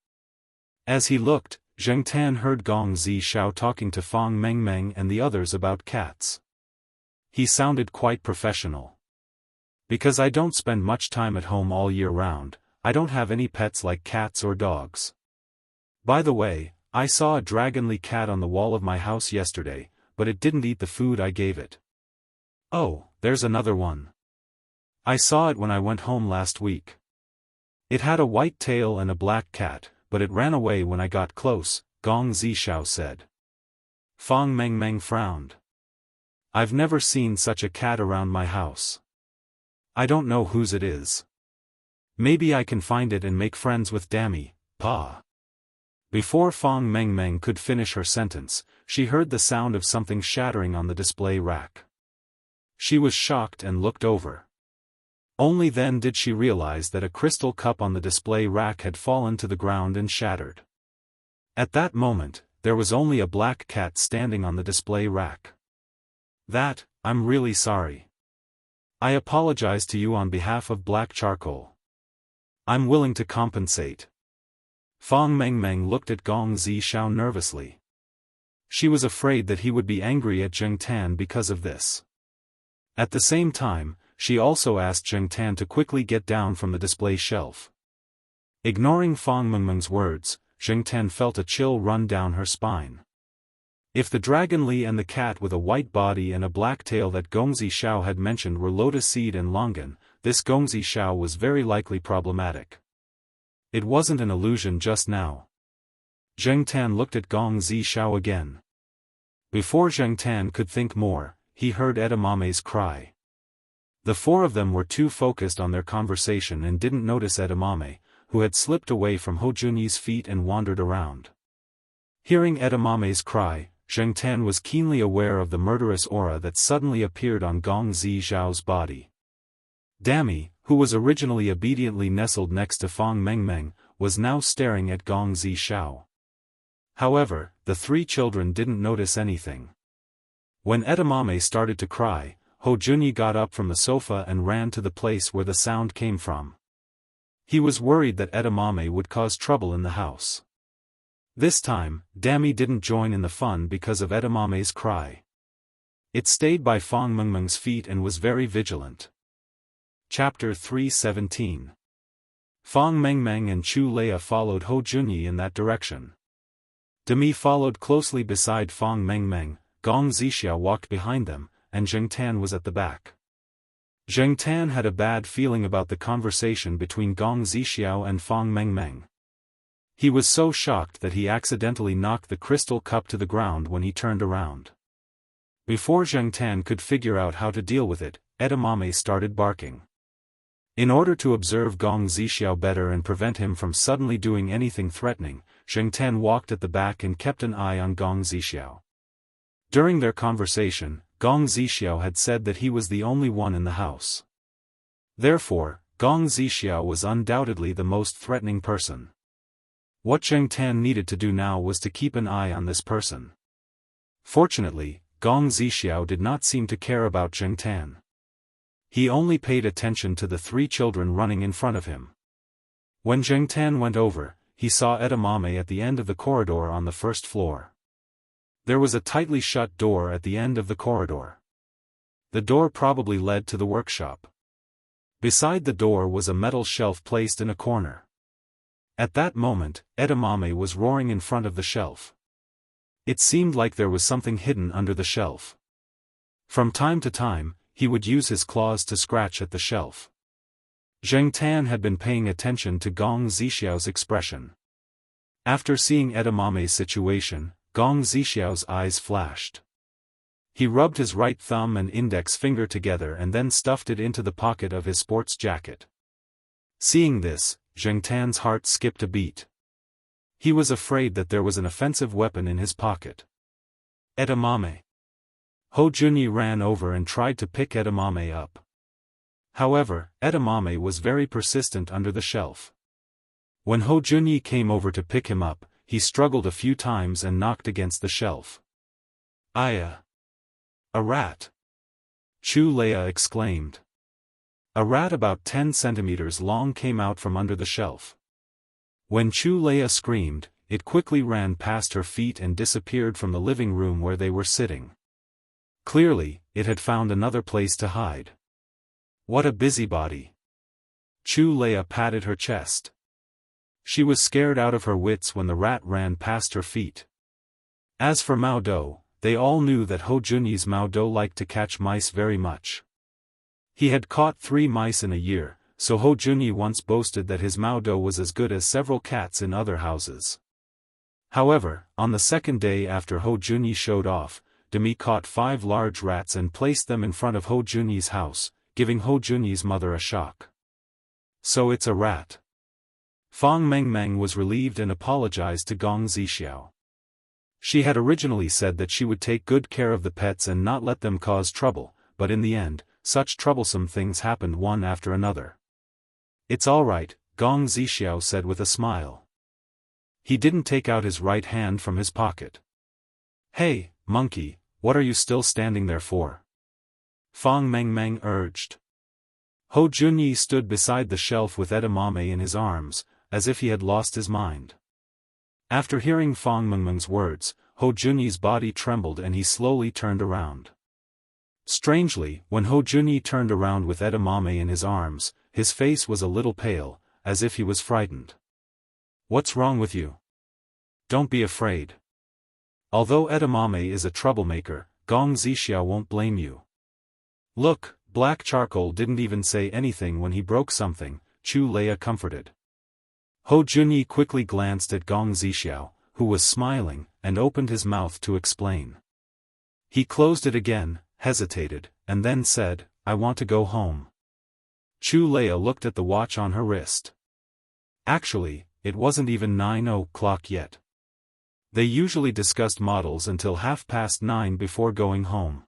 [SPEAKER 1] As he looked, Zheng Tan heard Gong Zhixiao talking to Fang Mengmeng and the others about cats. He sounded quite professional. Because I don't spend much time at home all year round, I don't have any pets like cats or dogs. By the way, I saw a dragonly cat on the wall of my house yesterday, but it didn't eat the food I gave it. Oh, there's another one. I saw it when I went home last week. It had a white tail and a black cat, but it ran away when I got close, Gong Zhixiao said. Fang Mengmeng frowned. I've never seen such a cat around my house. I don't know whose it is. Maybe I can find it and make friends with Dammy, Pa. Before Fang Mengmeng could finish her sentence, she heard the sound of something shattering on the display rack. She was shocked and looked over. Only then did she realize that a crystal cup on the display rack had fallen to the ground and shattered. At that moment, there was only a black cat standing on the display rack. I'm really sorry. I apologize to you on behalf of Black Charcoal. I'm willing to compensate. Fang Mengmeng looked at Gong Zhixiao nervously. She was afraid that he would be angry at Zheng Tan because of this. At the same time, she also asked Zheng Tan to quickly get down from the display shelf. Ignoring Fang Mengmeng's words, Zheng Tan felt a chill run down her spine. If the dragonly and the cat with a white body and a black tail that Gong Zhixiao had mentioned were Lotus Seed and Longan, this Gong Zhixiao was very likely problematic. It wasn't an illusion just now. Zheng Tan looked at Gong Zhixiao again. Before Zheng Tan could think more, he heard Edamame's cry. The four of them were too focused on their conversation and didn't notice Edamame, who had slipped away from Hou Junyi's feet and wandered around. Hearing Edamame's cry, Zheng Tan was keenly aware of the murderous aura that suddenly appeared on Gong Zhixiao's body. Dammy, who was originally obediently nestled next to Fang Mengmeng, was now staring at Gong Zhixiao. However, the three children didn't notice anything. When Edamame started to cry, Hou Junyi got up from the sofa and ran to the place where the sound came from. He was worried that Edamame would cause trouble in the house. This time, Dammy didn't join in the fun because of Edamame's cry. It stayed by Fang Mengmeng's feet and was very vigilant. Chapter 317. Fang Mengmeng and Chu Leia followed Hou Junyi in that direction. Demi followed closely beside Fang Mengmeng, Gong Zhixiao walked behind them, and Zheng Tan was at the back. Zheng Tan had a bad feeling about the conversation between Gong Zhixiao and Fang Mengmeng. He was so shocked that he accidentally knocked the crystal cup to the ground when he turned around. Before Zheng Tan could figure out how to deal with it, Edamame started barking. In order to observe Gong Zhixiao better and prevent him from suddenly doing anything threatening, Zheng Tan walked at the back and kept an eye on Gong Zhixiao. During their conversation, Gong Zhixiao had said that he was the only one in the house. Therefore, Gong Zhixiao was undoubtedly the most threatening person. What Zheng Tan needed to do now was to keep an eye on this person. Fortunately, Gong Zhixiao did not seem to care about Zheng Tan. He only paid attention to the three children running in front of him. When Zheng Tan went over, he saw edamame at the end of the corridor on the first floor. There was a tightly shut door at the end of the corridor. The door probably led to the workshop. Beside the door was a metal shelf placed in a corner. At that moment, edamame was roaring in front of the shelf. It seemed like there was something hidden under the shelf. From time to time, he would use his claws to scratch at the shelf. Zheng Tan had been paying attention to Gong Zixiao's expression. After seeing edamame's situation, Gong Zixiao's eyes flashed. He rubbed his right thumb and index finger together and then stuffed it into the pocket of his sports jacket. Seeing this, Zheng Tan's heart skipped a beat. He was afraid that there was an offensive weapon in his pocket. Edamame. Ho Junyi ran over and tried to pick edamame up. However, edamame was very persistent under the shelf. When Ho Junyi came over to pick him up, he struggled a few times and knocked against the shelf. "Aya! A rat!" Chu Leia exclaimed. A rat about 10 centimeters long came out from under the shelf. When Chu Leia screamed, it quickly ran past her feet and disappeared from the living room where they were sitting. Clearly, it had found another place to hide. What a busybody! Chu Leia patted her chest. She was scared out of her wits when the rat ran past her feet. As for Mao Dou, they all knew that Ho Junyi's Mao Dou liked to catch mice very much. He had caught 3 mice in a year, so Ho Junyi once boasted that his Mao Dou was as good as several cats in other houses. However, on the second day after Ho Junyi showed off, Demi caught 5 large rats and placed them in front of Ho Junyi's house, giving Ho Junyi's mother a shock. "So it's a rat." Fang Mengmeng was relieved and apologized to Gong Zixiao. She had originally said that she would take good care of the pets and not let them cause trouble, but in the end, such troublesome things happened one after another. "It's all right," Gong Zixiao said with a smile. He didn't take out his right hand from his pocket. "Hey, monkey, what are you still standing there for?" Fang Mengmeng urged. Ho Junyi stood beside the shelf with edamame in his arms, as if he had lost his mind. After hearing Fang Mengmeng's words, Ho Junyi's body trembled and he slowly turned around. Strangely, when Ho Junyi turned around with edamame in his arms, his face was a little pale, as if he was frightened. "What's wrong with you? Don't be afraid. Although edamame is a troublemaker, Gong Zixiao won't blame you. Look, black charcoal didn't even say anything when he broke something," Chu Leia comforted. Ho Junyi quickly glanced at Gong Zixiao, who was smiling, and opened his mouth to explain. He closed it again, hesitated, and then said, "I want to go home." Chu Leia looked at the watch on her wrist. Actually, it wasn't even 9 o'clock yet. They usually discussed models until 9:30 before going home.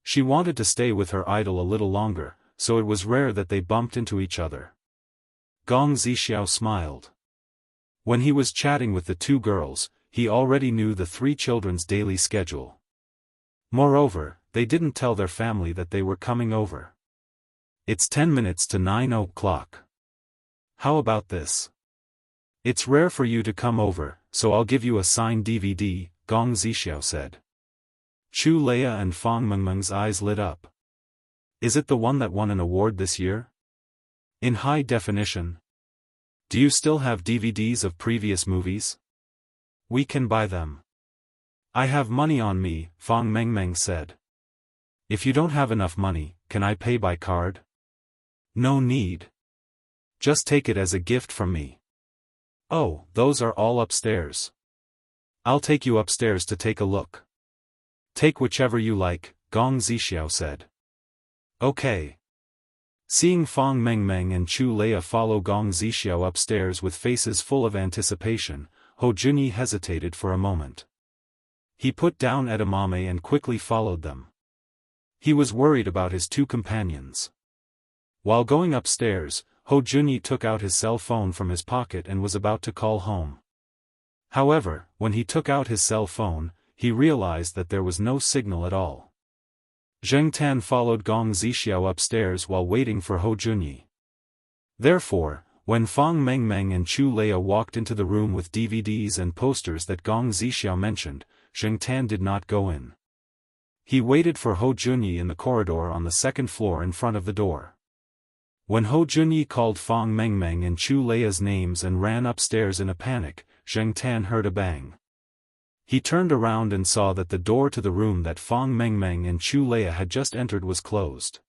[SPEAKER 1] She wanted to stay with her idol a little longer, so it was rare that they bumped into each other. Gong Zixiao smiled. When he was chatting with the 2 girls, he already knew the 3 children's daily schedule. Moreover, they didn't tell their family that they were coming over. "It's 10 minutes to 9 o'clock. How about this? It's rare for you to come over, so I'll give you a signed DVD," Gong Zixiao said. Chu Leia and Fang Mengmeng's eyes lit up. "Is it the one that won an award this year? In high definition? Do you still have DVDs of previous movies? We can buy them." "I have money on me," Fang Mengmeng said. "If you don't have enough money, can I pay by card?" "No need. Just take it as a gift from me." "Oh, those are all upstairs. I'll take you upstairs to take a look." "Take whichever you like," Gong Zixiao said. "Okay." Seeing Fang Mengmeng and Chu Leia follow Gong Zixiao upstairs with faces full of anticipation, Ho Junyi hesitated for a moment. He put down edamame and quickly followed them. He was worried about his 2 companions. While going upstairs, Ho Junyi took out his cell phone from his pocket and was about to call home. However, when he took out his cell phone, he realized that there was no signal at all. Zheng Tan followed Gong Zixiao upstairs while waiting for Ho Junyi. Therefore, When Fang Mengmeng and Chu Leia walked into the room with DVDs and posters that Gong Zixiao mentioned, Zheng Tan did not go in. He waited for Hou Junyi in the corridor on the second floor in front of the door. When Hou Junyi called Fang Mengmeng and Chu Leia's names and ran upstairs in a panic, Zheng Tan heard a bang. He turned around and saw that the door to the room that Fang Mengmeng and Chu Leia had just entered was closed.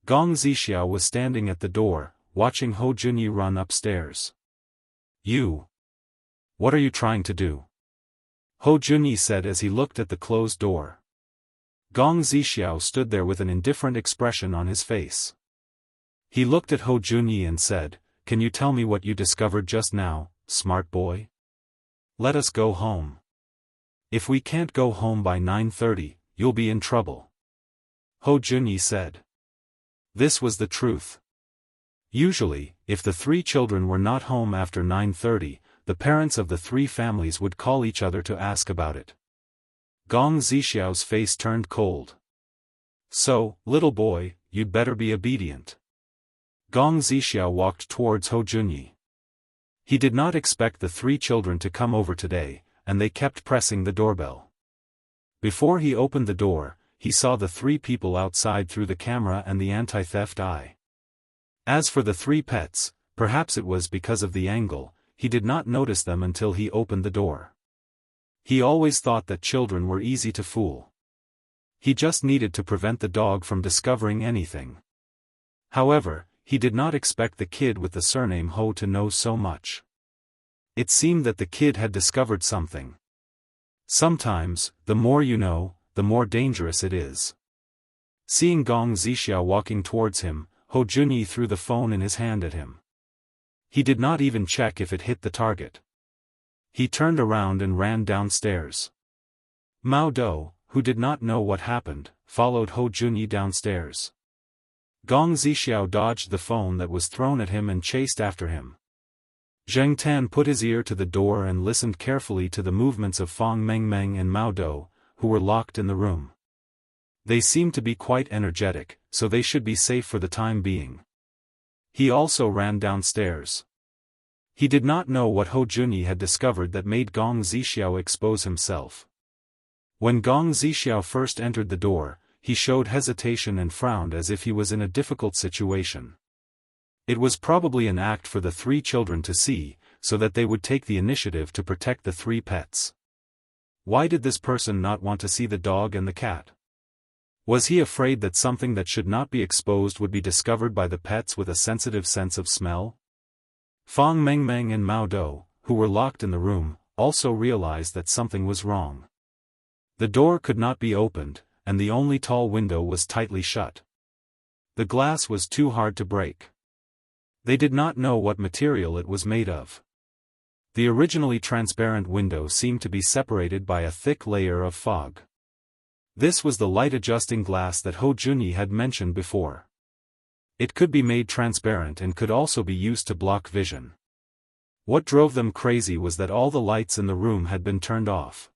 [SPEAKER 1] Gong Zixiao was standing at the door, watching Hou Junyi run upstairs. "You! What are you trying to do?" Hou Junyi said as he looked at the closed door. Gong Zixiao stood there with an indifferent expression on his face. He looked at Hou Junyi and said, "Can you tell me what you discovered just now, smart boy? Let us go home. If we can't go home by 9:30, you'll be in trouble." Hou Junyi said. This was the truth. Usually, if the three children were not home after 9:30, the parents of the three families would call each other to ask about it. Gong Zixiao's face turned cold. "So, little boy, you'd better be obedient." Gong Zixiao walked towards Hou Junyi. He did not expect the three children to come over today, and they kept pressing the doorbell. Before he opened the door, he saw the three people outside through the camera and the anti-theft eye. As for the three pets, perhaps it was because of the angle, he did not notice them until he opened the door. He always thought that children were easy to fool. He just needed to prevent the dog from discovering anything. However, he did not expect the kid with the surname Ho to know so much. It seemed that the kid had discovered something. Sometimes, the more you know, the more dangerous it is. Seeing Gong Zixiao walking towards him, Hou Junyi threw the phone in his hand at him. He did not even check if it hit the target. He turned around and ran downstairs. Mao Dou, who did not know what happened, followed Hou Junyi downstairs. Gong Zixiao dodged the phone that was thrown at him and chased after him. Zheng Tan put his ear to the door and listened carefully to the movements of Fang Mengmeng and Mao Dou, who were locked in the room. They seemed to be quite energetic, so they should be safe for the time being. He also ran downstairs. He did not know what Hou Junyi had discovered that made Gong Zixiao expose himself. When Gong Zixiao first entered the door, he showed hesitation and frowned as if he was in a difficult situation. It was probably an act for the three children to see, so that they would take the initiative to protect the three pets. Why did this person not want to see the dog and the cat? Was he afraid that something that should not be exposed would be discovered by the pets with a sensitive sense of smell? Fang Mengmeng and Mao Dou, who were locked in the room, also realized that something was wrong. The door could not be opened, and the only tall window was tightly shut. The glass was too hard to break. They did not know what material it was made of. The originally transparent window seemed to be separated by a thick layer of fog. This was the light-adjusting glass that Hou Junyi had mentioned before. It could be made transparent and could also be used to block vision. What drove them crazy was that all the lights in the room had been turned off.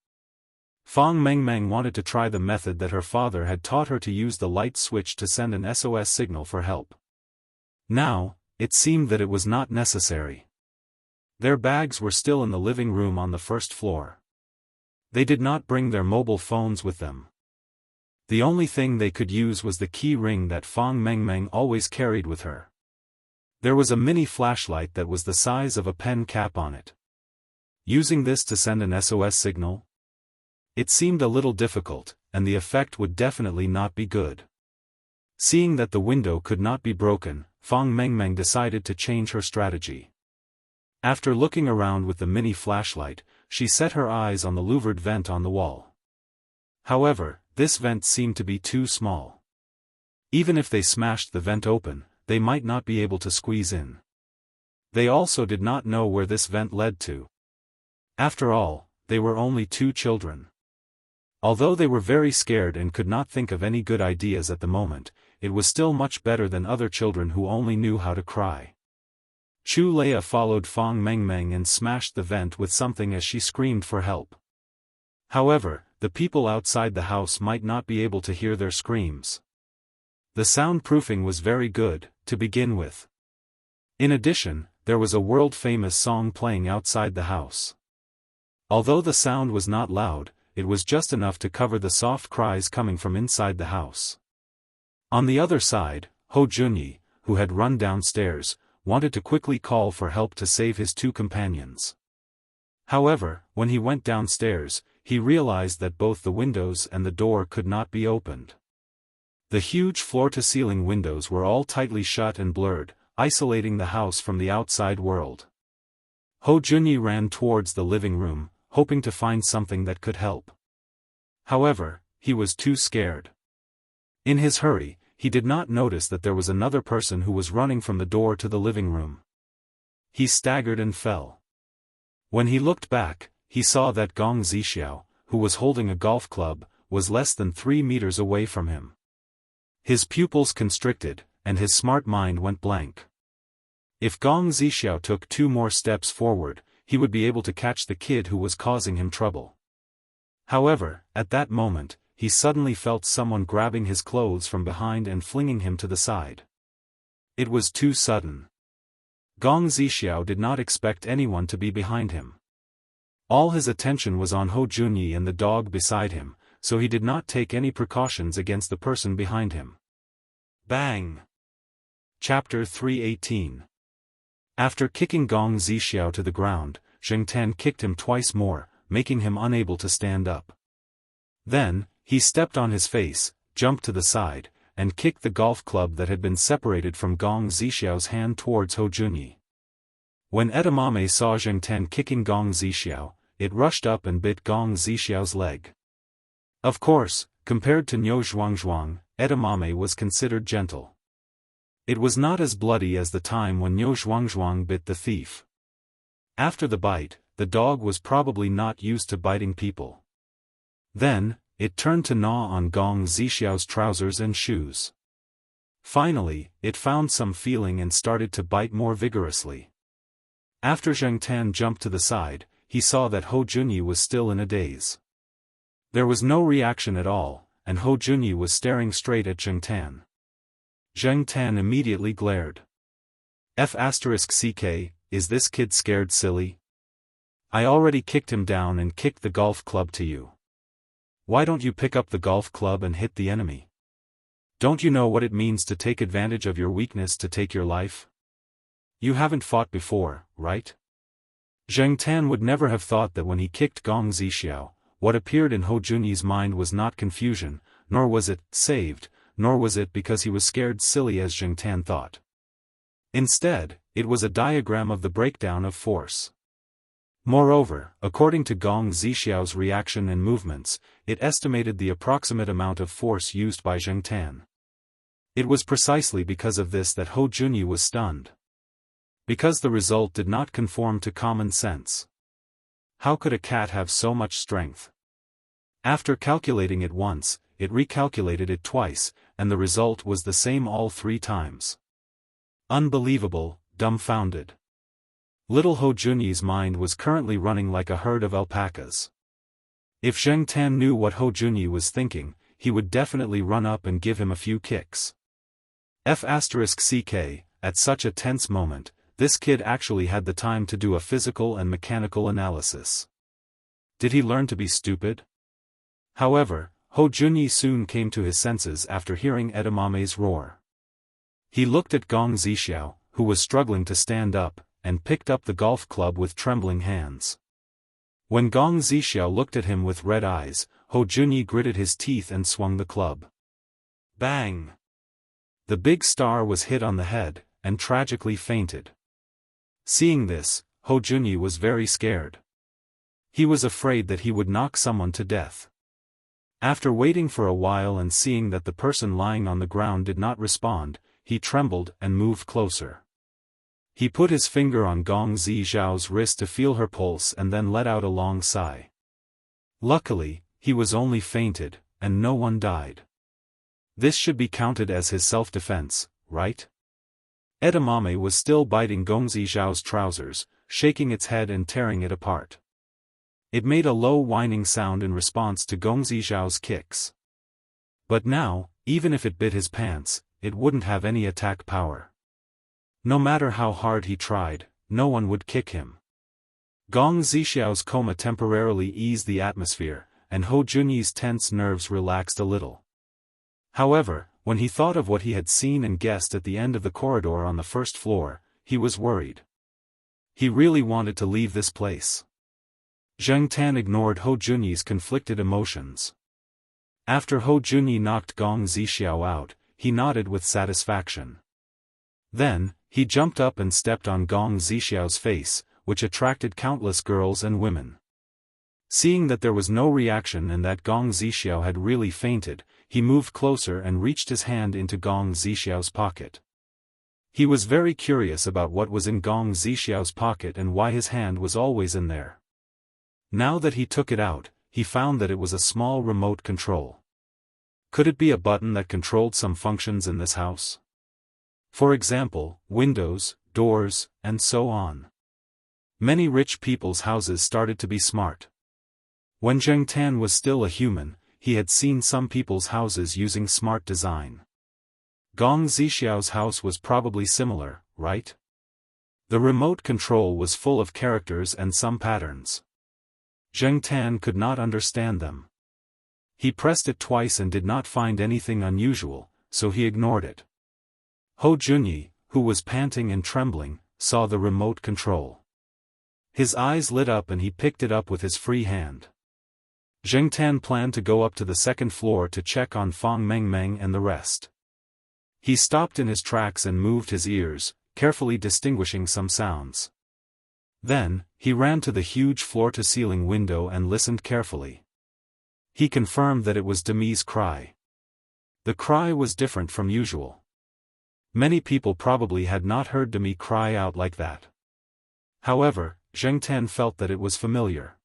[SPEAKER 1] Fang Mengmeng wanted to try the method that her father had taught her to use the light switch to send an SOS signal for help. Now, it seemed that it was not necessary. Their bags were still in the living room on the first floor. They did not bring their mobile phones with them. The only thing they could use was the key ring that Fang Mengmeng always carried with her. There was a mini flashlight that was the size of a pen cap on it. Using this to send an SOS signal? It seemed a little difficult, and the effect would definitely not be good. Seeing that the window could not be broken, Fang Mengmeng decided to change her strategy. After looking around with the mini flashlight, she set her eyes on the louvered vent on the wall. However, this vent seemed to be too small. Even if they smashed the vent open, they might not be able to squeeze in. They also did not know where this vent led to. After all, they were only two children. Although they were very scared and could not think of any good ideas at the moment, it was still much better than other children who only knew how to cry. Chu Leia followed Fang Mengmeng and smashed the vent with something as she screamed for help. However, the people outside the house might not be able to hear their screams. The soundproofing was very good, to begin with. In addition, there was a world-famous song playing outside the house. Although the sound was not loud, it was just enough to cover the soft cries coming from inside the house. On the other side, Hou Junyi, who had run downstairs, wanted to quickly call for help to save his two companions. However, when he went downstairs, he realized that both the windows and the door could not be opened. The huge floor-to-ceiling windows were all tightly shut and blurred, isolating the house from the outside world. Hou Junyi ran towards the living room, hoping to find something that could help. However, he was too scared. In his hurry, he did not notice that there was another person who was running from the door to the living room. He staggered and fell. When he looked back, he saw that Gong Zixiao, who was holding a golf club, was less than 3 meters away from him. His pupils constricted, and his smart mind went blank. If Gong Zixiao took 2 more steps forward, he would be able to catch the kid who was causing him trouble. However, at that moment, he suddenly felt someone grabbing his clothes from behind and flinging him to the side. It was too sudden. Gong Zixiao did not expect anyone to be behind him. All his attention was on Hou Junyi and the dog beside him, so he did not take any precautions against the person behind him. Bang! Chapter 318. After kicking Gong Zixiao to the ground, Zheng Tan kicked him twice more, making him unable to stand up. Then, he stepped on his face, jumped to the side, and kicked the golf club that had been separated from Gong Zixiao's hand towards Hou Junyi. When edamame saw Zheng Tan kicking Gong Zixiao, it rushed up and bit Gong Zixiao's leg. Of course, compared to Niu Zhuangzhuang, edamame was considered gentle. It was not as bloody as the time when Niu Zhuangzhuang bit the thief. After the bite, the dog was probably not used to biting people. Then, it turned to gnaw on Gong Zixiao's trousers and shoes. Finally, it found some feeling and started to bite more vigorously. After Zheng Tan jumped to the side, he saw that Hou Junyi was still in a daze. There was no reaction at all, and Hou Junyi was staring straight at Zheng Tan. Zheng Tan immediately glared. F***ck, is this kid scared silly? I already kicked him down and kicked the golf club to you. Why don't you pick up the golf club and hit the enemy? Don't you know what it means to take advantage of your weakness to take your life? You haven't fought before, right? Zheng Tan would never have thought that when he kicked Gong Zixiao, what appeared in Hou Junyi's mind was not confusion, nor was it saved, nor was it because he was scared silly as Zheng Tan thought. Instead, it was a diagram of the breakdown of force. Moreover, according to Gong Zixiao's reaction and movements, it estimated the approximate amount of force used by Zheng Tan. It was precisely because of this that Hou Junyi was stunned. Because the result did not conform to common sense. How could a cat have so much strength? After calculating it once, it recalculated it twice, and the result was the same all 3 times. Unbelievable, dumbfounded. Little Hou Junyi's mind was currently running like a herd of alpacas. If Zheng Tan knew what Hou Junyi was thinking, he would definitely run up and give him a few kicks. F***ck, at such a tense moment, this kid actually had the time to do a physical and mechanical analysis. Did he learn to be stupid? However, Hou Junyi soon came to his senses after hearing edamame's roar. He looked at Gong Zixiao, who was struggling to stand up, and picked up the golf club with trembling hands. When Gong Zixiao looked at him with red eyes, Hou Junyi gritted his teeth and swung the club. Bang! The big star was hit on the head, and tragically fainted. Seeing this, Hou Junyi was very scared. He was afraid that he would knock someone to death. After waiting for a while and seeing that the person lying on the ground did not respond, he trembled and moved closer. He put his finger on Gong Zixiao's wrist to feel her pulse and then let out a long sigh. Luckily, he was only fainted, and no one died. This should be counted as his self-defense, right? Edamame was still biting Gong Zixiao's trousers, shaking its head and tearing it apart. It made a low whining sound in response to Gong Zixiao's kicks. But now, even if it bit his pants, it wouldn't have any attack power. No matter how hard he tried, no one would kick him. Gong Zixiao's coma temporarily eased the atmosphere, and Hou Junyi's tense nerves relaxed a little. However, when he thought of what he had seen and guessed at the end of the corridor on the first floor, he was worried. He really wanted to leave this place. Zheng Tan ignored Hou Junyi's conflicted emotions. After Hou Junyi knocked Gong Zixiao out, he nodded with satisfaction. Then, he jumped up and stepped on Gong Zixiao's face, which attracted countless girls and women. Seeing that there was no reaction and that Gong Zixiao had really fainted, he moved closer and reached his hand into Gong Zixiao's pocket. He was very curious about what was in Gong Zixiao's pocket and why his hand was always in there. Now that he took it out, he found that it was a small remote control. Could it be a button that controlled some functions in this house? For example, windows, doors, and so on. Many rich people's houses started to be smart. When Zheng Tan was still a human, he had seen some people's houses using smart design. Gong Zixiao's house was probably similar, right? The remote control was full of characters and some patterns. Zheng Tan could not understand them. He pressed it twice and did not find anything unusual, so he ignored it. Hou Junyi, who was panting and trembling, saw the remote control. His eyes lit up and he picked it up with his free hand. Zheng Tan planned to go up to the second floor to check on Fang Mengmeng and the rest. He stopped in his tracks and moved his ears, carefully distinguishing some sounds. Then, he ran to the huge floor-to-ceiling window and listened carefully. He confirmed that it was Demi's cry. The cry was different from usual. Many people probably had not heard Demi cry out like that. However, Zheng Tan felt that it was familiar.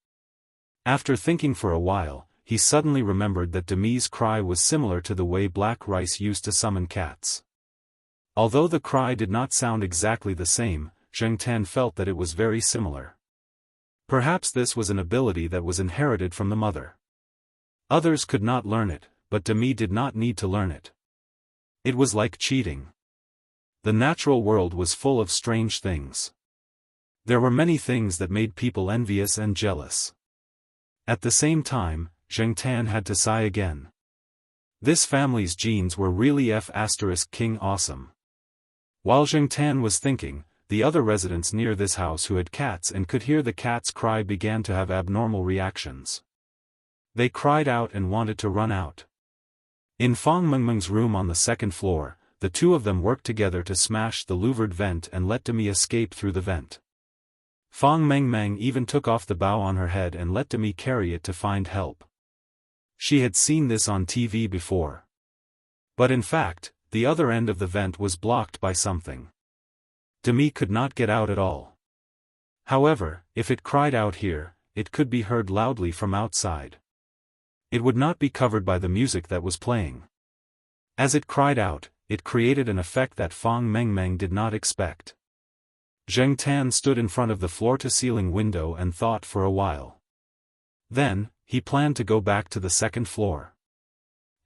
[SPEAKER 1] After thinking for a while, he suddenly remembered that Demi's cry was similar to the way Black Rice used to summon cats. Although the cry did not sound exactly the same, Zheng Tan felt that it was very similar. Perhaps this was an ability that was inherited from the mother. Others could not learn it, but Demi did not need to learn it. It was like cheating. The natural world was full of strange things. There were many things that made people envious and jealous. At the same time, Zheng Tan had to sigh again. This family's genes were really F*King awesome. While Zheng Tan was thinking, the other residents near this house who had cats and could hear the cat's cry began to have abnormal reactions. They cried out and wanted to run out. In Fang Mengmeng's room on the second floor, the two of them worked together to smash the louvered vent and let Demi escape through the vent. Fang Mengmeng even took off the bow on her head and let Demi carry it to find help. She had seen this on TV before. But in fact, the other end of the vent was blocked by something. Demi could not get out at all. However, if it cried out here, it could be heard loudly from outside. It would not be covered by the music that was playing. As it cried out, it created an effect that Fang Mengmeng did not expect. Zheng Tan stood in front of the floor-to-ceiling window and thought for a while. Then, he planned to go back to the second floor.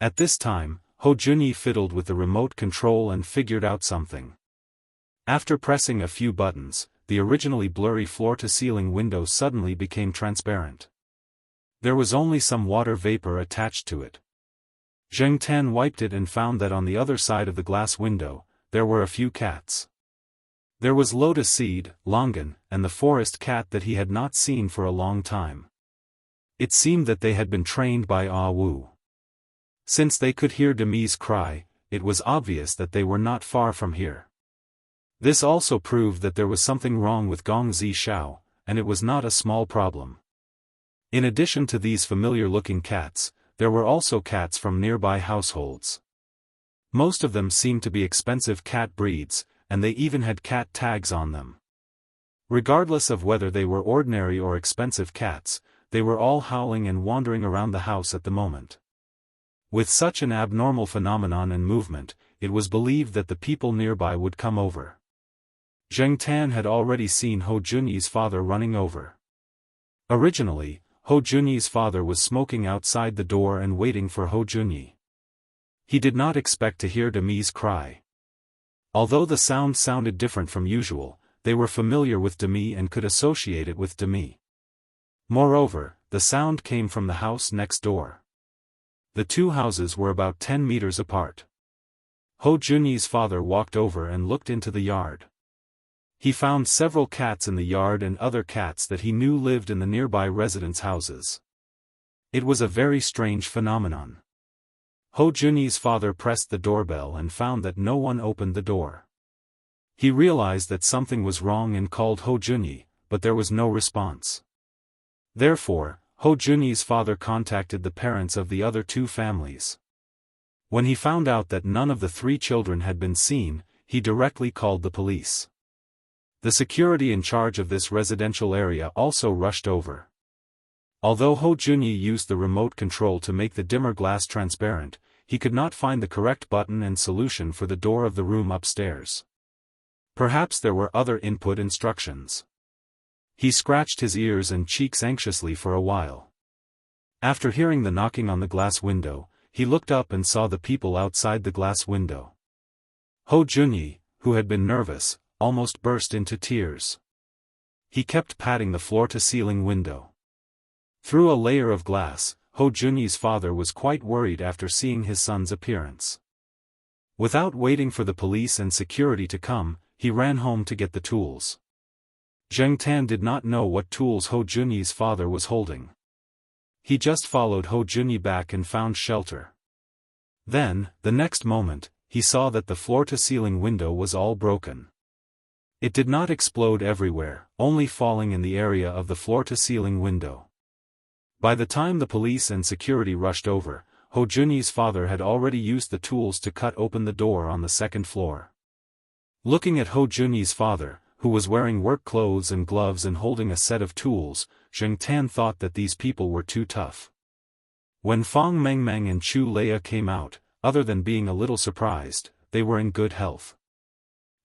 [SPEAKER 1] At this time, Hou Junyi fiddled with the remote control and figured out something. After pressing a few buttons, the originally blurry floor-to-ceiling window suddenly became transparent. There was only some water vapor attached to it. Zheng Tan wiped it and found that on the other side of the glass window, there were a few cats. There was Lotus Seed, Longan, and the forest cat that he had not seen for a long time. It seemed that they had been trained by Ah Wu. Since they could hear Demi's cry, it was obvious that they were not far from here. This also proved that there was something wrong with Gong Zixiao, and it was not a small problem. In addition to these familiar-looking cats, there were also cats from nearby households. Most of them seemed to be expensive cat breeds, and they even had cat tags on them. Regardless of whether they were ordinary or expensive cats, they were all howling and wandering around the house at the moment. With such an abnormal phenomenon and movement, it was believed that the people nearby would come over. Zheng Tan had already seen Hou Junyi's father running over. Originally, Hou Junyi's father was smoking outside the door and waiting for Hou Junyi. He did not expect to hear Demi's cry. Although the sound sounded different from usual, they were familiar with Demi and could associate it with Demi. Moreover, the sound came from the house next door. The two houses were about 10 meters apart. Ho Junyi's father walked over and looked into the yard. He found several cats in the yard and other cats that he knew lived in the nearby residents' houses. It was a very strange phenomenon. Ho Junyi's father pressed the doorbell and found that no one opened the door. He realized that something was wrong and called Ho Junyi, but there was no response. Therefore, Ho Junyi's father contacted the parents of the other two families. When he found out that none of the three children had been seen, he directly called the police. The security in charge of this residential area also rushed over. Although Ho Junyi used the remote control to make the dimmer glass transparent, he could not find the correct button and solution for the door of the room upstairs. Perhaps there were other input instructions. He scratched his ears and cheeks anxiously for a while. After hearing the knocking on the glass window, he looked up and saw the people outside the glass window. Ho Junyi, who had been nervous, almost burst into tears. He kept patting the floor-to-ceiling window. Through a layer of glass, Ho Junyi's father was quite worried after seeing his son's appearance. Without waiting for the police and security to come, he ran home to get the tools. Zheng Tan did not know what tools Ho Junyi's father was holding. He just followed Ho Junyi back and found shelter. Then, the next moment, he saw that the floor-to-ceiling window was all broken. It did not explode everywhere, only falling in the area of the floor-to-ceiling window. By the time the police and security rushed over, Ho Junyi's father had already used the tools to cut open the door on the second floor. Looking at Ho Junyi's father, who was wearing work clothes and gloves and holding a set of tools, Zheng Tan thought that these people were too tough. When Fang Mengmeng and Chu Leia came out, other than being a little surprised, they were in good health.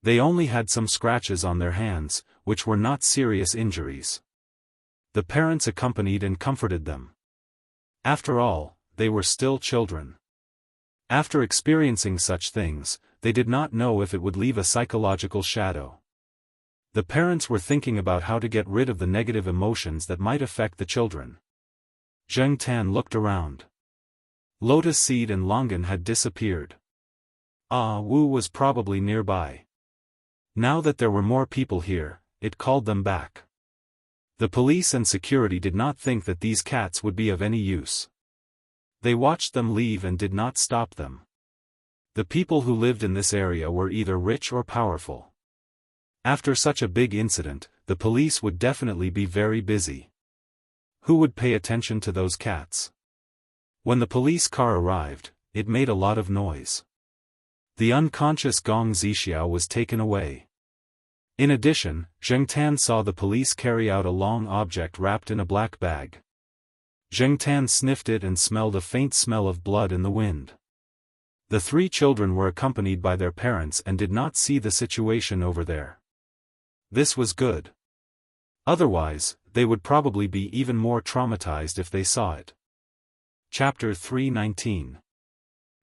[SPEAKER 1] They only had some scratches on their hands, which were not serious injuries. The parents accompanied and comforted them. After all, they were still children. After experiencing such things, they did not know if it would leave a psychological shadow. The parents were thinking about how to get rid of the negative emotions that might affect the children. Zheng Tan looked around. Lotus Seed and Longan had disappeared. Ah Wu was probably nearby. Now that there were more people here, it called them back. The police and security did not think that these cats would be of any use. They watched them leave and did not stop them. The people who lived in this area were either rich or powerful. After such a big incident, the police would definitely be very busy. Who would pay attention to those cats? When the police car arrived, it made a lot of noise. The unconscious Gong Zixiao was taken away. In addition, Zheng Tan saw the police carry out a long object wrapped in a black bag. Zheng Tan sniffed it and smelled a faint smell of blood in the wind. The three children were accompanied by their parents and did not see the situation over there. This was good. Otherwise, they would probably be even more traumatized if they saw it. Chapter 319.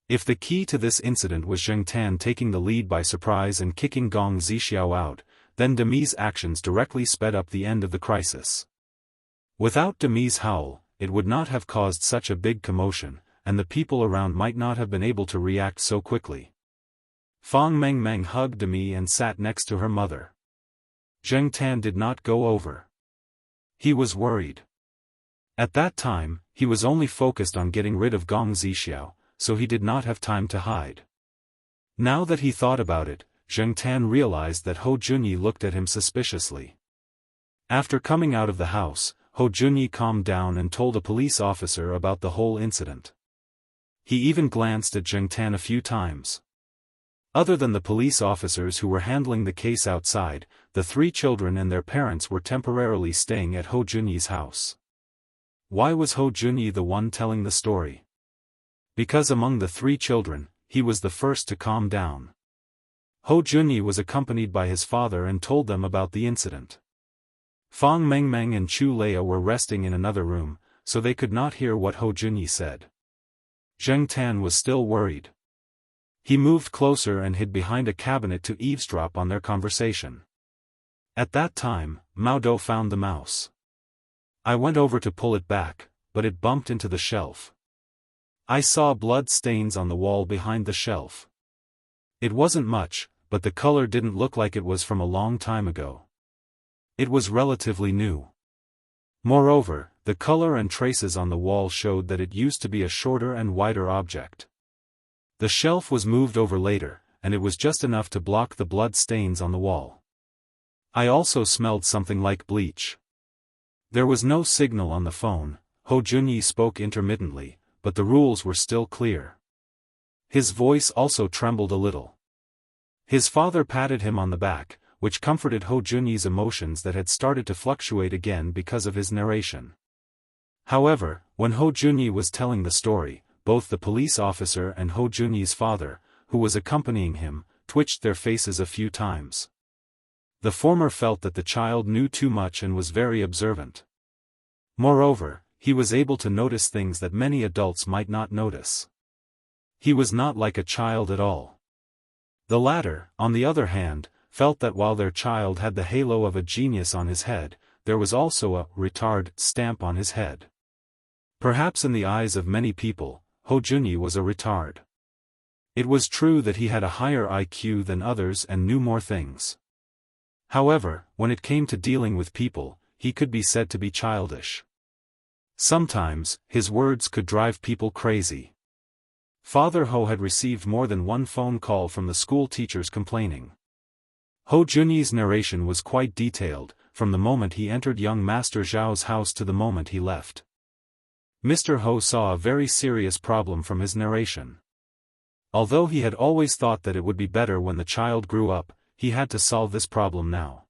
[SPEAKER 1] If the key to this incident was Zheng Tan taking the lead by surprise and kicking Gong Zixiao out, then Demi's actions directly sped up the end of the crisis. Without Demi's howl, it would not have caused such a big commotion, and the people around might not have been able to react so quickly. Fang Mengmeng hugged Demi and sat next to her mother. Zheng Tan did not go over. He was worried. At that time, he was only focused on getting rid of Gong Zixiao, so he did not have time to hide. Now that he thought about it, Zheng Tan realized that Ho Junyi looked at him suspiciously. After coming out of the house, Ho Junyi calmed down and told a police officer about the whole incident. He even glanced at Zheng Tan a few times. Other than the police officers who were handling the case outside, the three children and their parents were temporarily staying at Ho Junyi's house. Why was Ho Junyi the one telling the story? Because among the three children, he was the first to calm down. Ho Junyi was accompanied by his father and told them about the incident. Fang Mengmeng and Chu Leia were resting in another room, so they could not hear what Ho Junyi said. Zheng Tan was still worried. He moved closer and hid behind a cabinet to eavesdrop on their conversation. At that time, Mao Dou found the mouse. I went over to pull it back, but it bumped into the shelf. I saw blood stains on the wall behind the shelf. It wasn't much, but the color didn't look like it was from a long time ago. It was relatively new. Moreover, the color and traces on the wall showed that it used to be a shorter and wider object. The shelf was moved over later, and it was just enough to block the blood stains on the wall. I also smelled something like bleach. There was no signal on the phone. Ho Junyi spoke intermittently, but the rules were still clear. His voice also trembled a little. His father patted him on the back, which comforted Ho Junyi's emotions that had started to fluctuate again because of his narration. However, when Ho Junyi was telling the story, both the police officer and Ho Junyi's father, who was accompanying him, twitched their faces a few times. The former felt that the child knew too much and was very observant. Moreover, he was able to notice things that many adults might not notice. He was not like a child at all. The latter, on the other hand, felt that while their child had the halo of a genius on his head, there was also a retard stamp on his head. Perhaps in the eyes of many people, Ho Junyi was a retard. It was true that he had a higher IQ than others and knew more things. However, when it came to dealing with people, he could be said to be childish. Sometimes, his words could drive people crazy. Father Ho had received more than one phone call from the school teachers complaining. Ho Junyi's narration was quite detailed, from the moment he entered young Master Zhao's house to the moment he left. Mr. Ho saw a very serious problem from his narration. Although he had always thought that it would be better when the child grew up, he had to solve this problem now.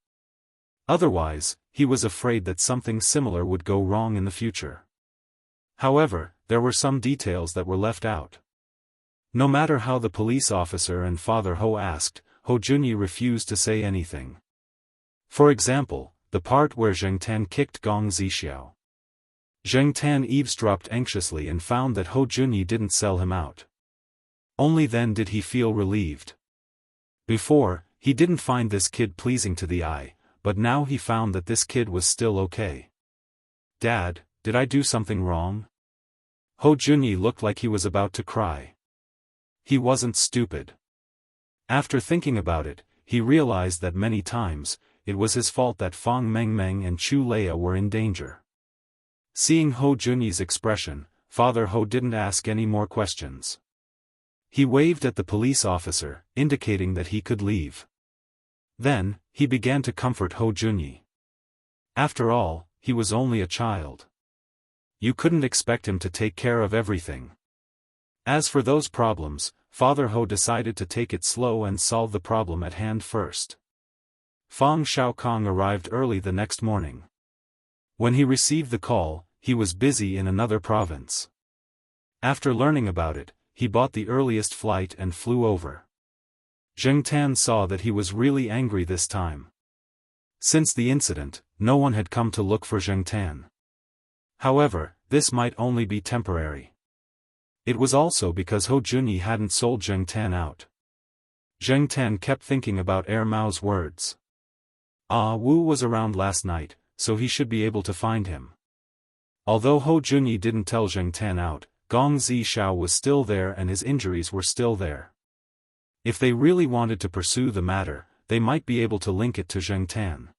[SPEAKER 1] Otherwise, he was afraid that something similar would go wrong in the future. However, there were some details that were left out. No matter how the police officer and Father Ho asked, Ho Junyi refused to say anything. For example, the part where Zheng Tan kicked Gong Zixiao. Zheng Tan eavesdropped anxiously and found that Ho Junyi didn't sell him out. Only then did he feel relieved. Before, he didn't find this kid pleasing to the eye, but now he found that this kid was still okay. Dad, did I do something wrong? Ho Junyi looked like he was about to cry. He wasn't stupid. After thinking about it, he realized that many times, it was his fault that Fang Mengmeng and Chu Leia were in danger. Seeing Ho Junyi's expression, Father Ho didn't ask any more questions. He waved at the police officer, indicating that he could leave. Then, he began to comfort Ho Junyi. After all, he was only a child. You couldn't expect him to take care of everything. As for those problems, Father Ho decided to take it slow and solve the problem at hand first. Fang Xiaokong arrived early the next morning. When he received the call, he was busy in another province. After learning about it, he bought the earliest flight and flew over. Zheng Tan saw that he was really angry this time. Since the incident, no one had come to look for Zheng Tan. However, this might only be temporary. It was also because Ho Junyi hadn't sold Zheng Tan out. Zheng Tan kept thinking about Mao's words. Ah Wu was around last night, so he should be able to find him. Although Ho Junyi didn't tell Zheng Tan out, Gong Zixiao was still there and his injuries were still there. If they really wanted to pursue the matter, they might be able to link it to Zheng Tan.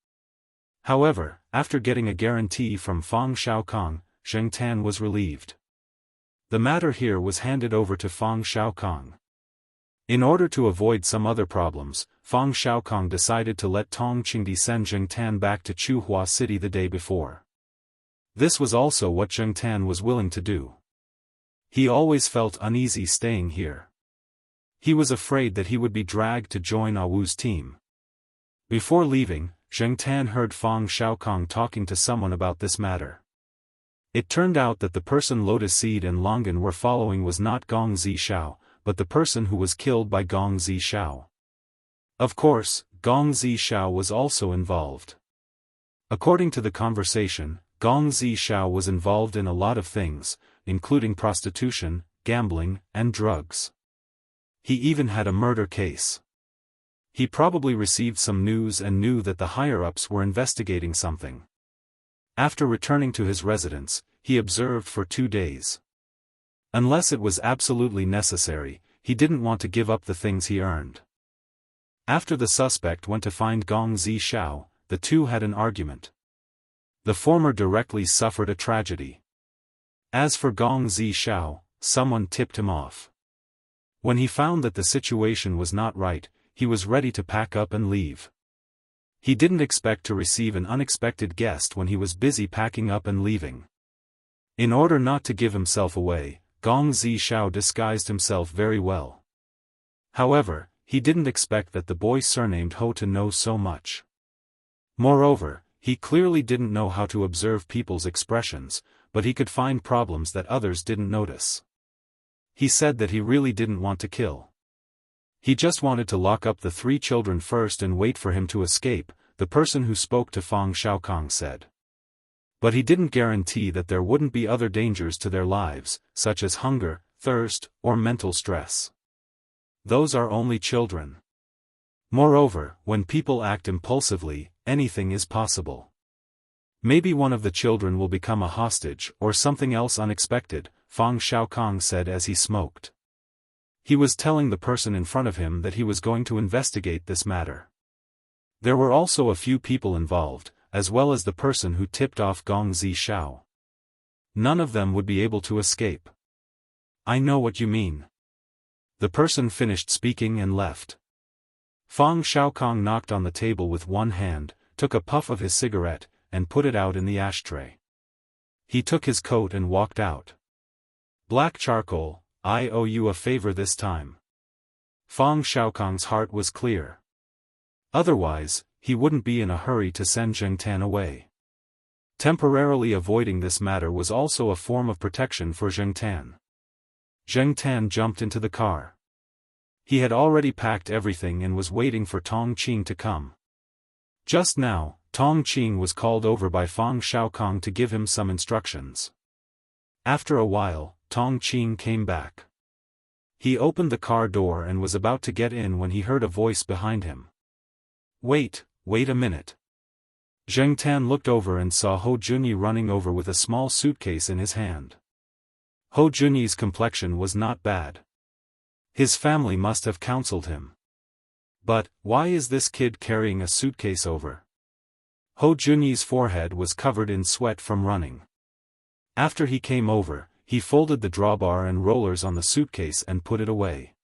[SPEAKER 1] However, after getting a guarantee from Fang Xiaokong, Zheng Tan was relieved. The matter here was handed over to Fang Xiaokong. In order to avoid some other problems, Fang Xiaokong decided to let Tong Qingdi send Zheng Tan back to Chuhua City the day before. This was also what Zheng Tan was willing to do. He always felt uneasy staying here. He was afraid that he would be dragged to join Awu's team. Before leaving, Zheng Tan heard Fang Xiaokong talking to someone about this matter. It turned out that the person Lotus Seed and Longan were following was not Gong Zixiao, but the person who was killed by Gong Zixiao. Of course, Gong Zixiao was also involved. According to the conversation, Gong Zixiao was involved in a lot of things, including prostitution, gambling, and drugs. He even had a murder case. He probably received some news and knew that the higher-ups were investigating something. After returning to his residence, he observed for 2 days. Unless it was absolutely necessary, he didn't want to give up the things he earned. After the suspect went to find Gong Zishao, the two had an argument. The former directly suffered a tragedy. As for Gong Zishao, someone tipped him off. When he found that the situation was not right, he was ready to pack up and leave. He didn't expect to receive an unexpected guest when he was busy packing up and leaving. In order not to give himself away, Gong Zishao disguised himself very well. However, he didn't expect that the boy surnamed Ho to know so much. Moreover, he clearly didn't know how to observe people's expressions, but he could find problems that others didn't notice. He said that he really didn't want to kill. He just wanted to lock up the 3 children first and wait for him to escape, the person who spoke to Fang Xiaokang said. But he didn't guarantee that there wouldn't be other dangers to their lives, such as hunger, thirst, or mental stress. Those are only children. Moreover, when people act impulsively, anything is possible. Maybe one of the children will become a hostage or something else unexpected, Fang Xiaokang said as he smoked. He was telling the person in front of him that he was going to investigate this matter. There were also a few people involved, as well as the person who tipped off Gong Zishao. None of them would be able to escape. I know what you mean. The person finished speaking and left. Fang Xiaokang knocked on the table with one hand, took a puff of his cigarette, and put it out in the ashtray. He took his coat and walked out. Black charcoal, I owe you a favor this time. Fang Xiaokang's heart was clear. Otherwise, he wouldn't be in a hurry to send Zheng Tan away. Temporarily avoiding this matter was also a form of protection for Zheng Tan. Zheng Tan jumped into the car. He had already packed everything and was waiting for Tong Qing to come. Just now, Tong Qing was called over by Fang Xiaokang to give him some instructions. After a while, Tong Qing came back. He opened the car door and was about to get in when he heard a voice behind him. Wait a minute. Zheng Tan looked over and saw Ho Junyi running over with a small suitcase in his hand. Ho Junyi's complexion was not bad. His family must have counseled him. But, why is this kid carrying a suitcase over? Ho Junyi's forehead was covered in sweat from running. After he came over, he folded the drawbar and rollers on the suitcase and put it away.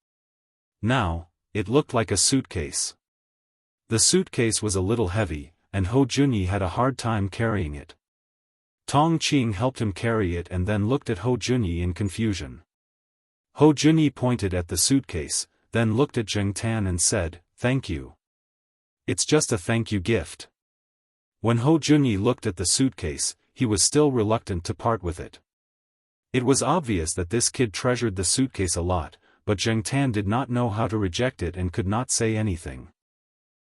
[SPEAKER 1] Now, it looked like a suitcase. The suitcase was a little heavy, and Ho Junyi had a hard time carrying it. Tong Qing helped him carry it and then looked at Ho Junyi in confusion. Ho Junyi pointed at the suitcase, then looked at Zheng Tan and said, "Thank you. It's just a thank you gift." When Ho Junyi looked at the suitcase, he was still reluctant to part with it. It was obvious that this kid treasured the suitcase a lot, but Zheng Tan did not know how to reject it and could not say anything.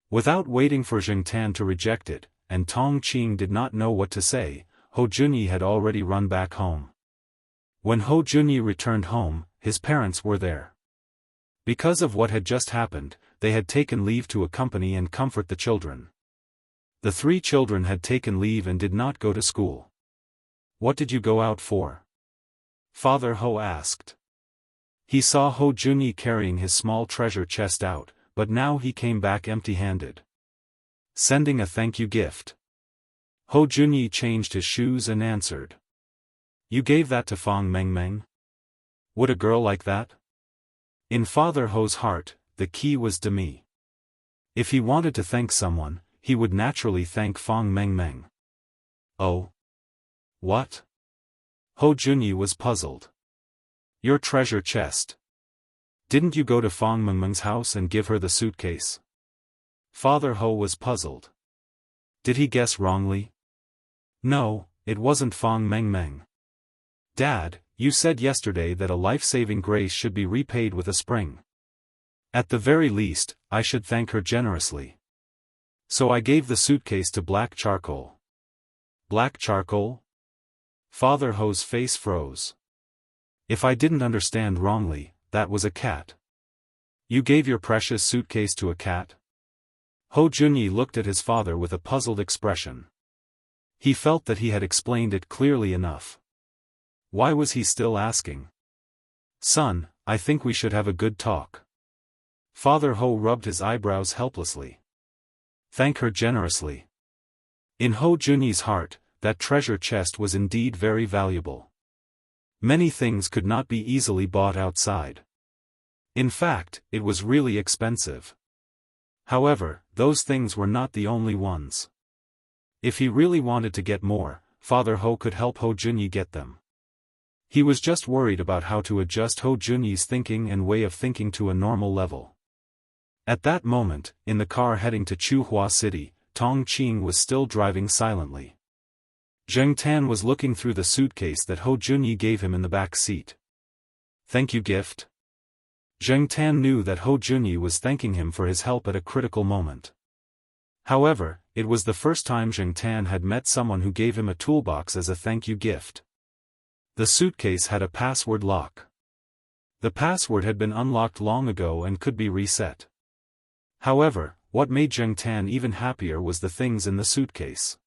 [SPEAKER 1] Without waiting for Zheng Tan to reject it, and Tong Qing did not know what to say, Ho Junyi had already run back home. When Ho Junyi returned home, his parents were there. Because of what had just happened, they had taken leave to accompany and comfort the children. The 3 children had taken leave and did not go to school. "What did you go out for?" Father Ho asked. He saw Ho Junyi carrying his small treasure chest out, but now he came back empty-handed. "Sending a thank you gift." Ho Junyi changed his shoes and answered. "You gave that to Fang Mengmeng? Would a girl like that?" In Father Ho's heart, the key was demi. If he wanted to thank someone, he would naturally thank Fang Mengmeng. "Oh? What?" Ho Junyi was puzzled. "Your treasure chest. Didn't you go to Fang Mengmeng's house and give her the suitcase?" Father Ho was puzzled. Did he guess wrongly? No, it wasn't Fang Mengmeng. "Dad, you said yesterday that a life-saving grace should be repaid with a spring. At the very least, I should thank her generously. So I gave the suitcase to Black Charcoal." "Black Charcoal?" Father Ho's face froze. "If I didn't understand wrongly, that was a cat. You gave your precious suitcase to a cat?" Ho Junyi looked at his father with a puzzled expression. He felt that he had explained it clearly enough. Why was he still asking? Son, I think we should have a good talk. Father Ho rubbed his eyebrows helplessly. Thank her generously. In Ho Junyi's heart, that treasure chest was indeed very valuable. Many things could not be easily bought outside. In fact, it was really expensive. However, those things were not the only ones. If he really wanted to get more, Father Ho could help Ho Junyi get them. He was just worried about how to adjust Ho Junyi's thinking and way of thinking to a normal level. At that moment, in the car heading to Chuhua City, Tong Qing was still driving silently. Zheng Tan was looking through the suitcase that Ho Junyi gave him in the back seat. Thank you gift. Zheng Tan knew that Ho Junyi was thanking him for his help at a critical moment. However, it was the first time Zheng Tan had met someone who gave him a toolbox as a thank you gift. The suitcase had a password lock. The password had been unlocked long ago and could be reset. However, what made Zheng Tan even happier was the things in the suitcase.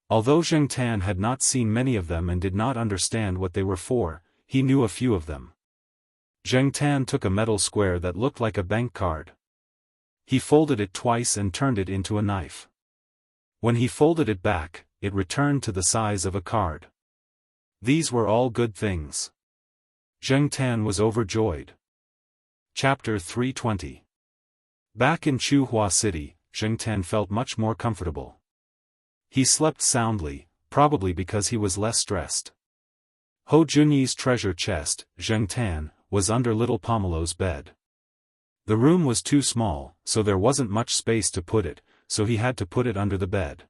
[SPEAKER 1] Although Zheng Tan had not seen many of them and did not understand what they were for, he knew a few of them. Zheng Tan took a metal square that looked like a bank card. He folded it twice and turned it into a knife. When he folded it back, it returned to the size of a card. These were all good things. Zheng Tan was overjoyed. Chapter 320. Back in Chuhua City, Zheng Tan felt much more comfortable. He slept soundly, probably because he was less stressed. Ho Junyi's treasure chest, Zheng Tan, was under little Pomelo's bed. The room was too small, so there wasn't much space to put it, so he had to put it under the bed.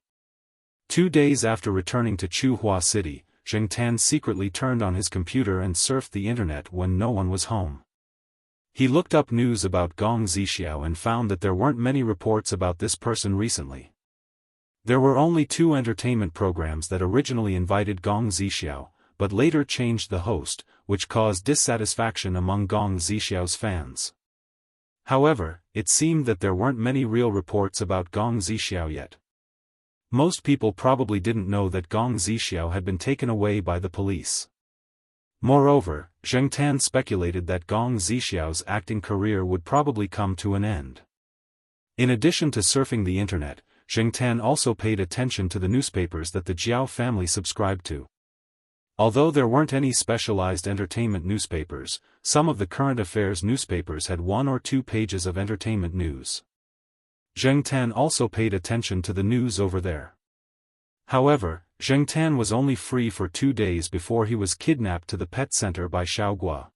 [SPEAKER 1] 2 days after returning to Chuhua City, Zheng Tan secretly turned on his computer and surfed the internet when no one was home. He looked up news about Gong Zixiao and found that there weren't many reports about this person recently. There were only 2 entertainment programs that originally invited Gong Zixiao, but later changed the host, which caused dissatisfaction among Gong Zixiao's fans. However, it seemed that there weren't many real reports about Gong Zixiao yet. Most people probably didn't know that Gong Zixiao had been taken away by the police. Moreover, Zheng Tan speculated that Gong Zixiao's acting career would probably come to an end. In addition to surfing the internet, Zheng Tan also paid attention to the newspapers that the Jiao family subscribed to. Although there weren't any specialized entertainment newspapers, some of the current affairs newspapers had 1 or 2 pages of entertainment news. Zheng Tan also paid attention to the news over there. However, Zheng Tan was only free for 2 days before he was kidnapped to the pet center by Xiaogua.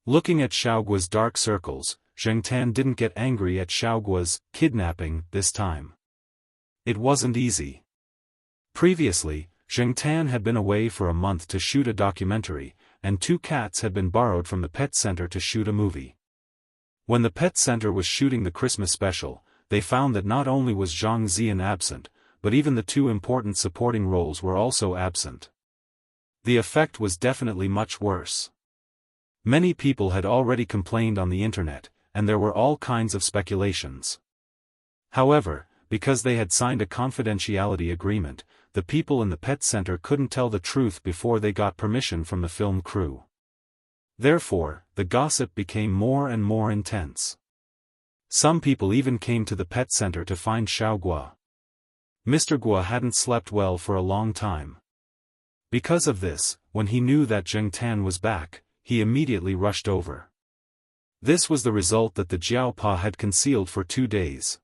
[SPEAKER 1] Looking at Xiaogua's dark circles, Zheng Tan didn't get angry at Xiaogua's kidnapping this time. It wasn't easy. Previously, Zheng Tan had been away for a month to shoot a documentary, and 2 cats had been borrowed from the pet center to shoot a movie. When the pet center was shooting the Christmas special, they found that not only was Zhang Ziyan absent, but even the 2 important supporting roles were also absent. The effect was definitely much worse. Many people had already complained on the internet, and there were all kinds of speculations. However, because they had signed a confidentiality agreement, the people in the pet center couldn't tell the truth before they got permission from the film crew. Therefore, the gossip became more and more intense. Some people even came to the pet center to find Xiaogua. Mr. Gua hadn't slept well for a long time. Because of this, when he knew that Zheng Tan was back, he immediately rushed over. This was the result that the Jiaopa had concealed for 2 days.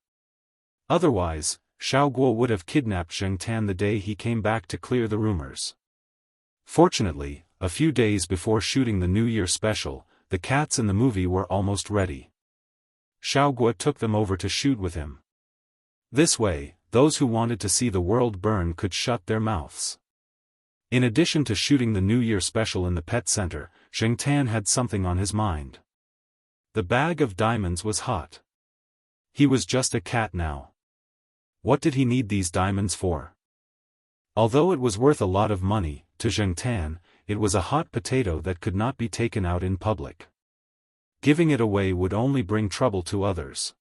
[SPEAKER 1] Otherwise, Xiaogua would have kidnapped Zheng Tan the day he came back to clear the rumors. Fortunately, a few days before shooting the New Year special, the cats in the movie were almost ready. Xiaogua took them over to shoot with him. This way, those who wanted to see the world burn could shut their mouths. In addition to shooting the New Year special in the pet center, Zheng Tan had something on his mind. The bag of diamonds was hot. He was just a cat now. What did he need these diamonds for? Although it was worth a lot of money, to Zheng Tan, it was a hot potato that could not be taken out in public. Giving it away would only bring trouble to others.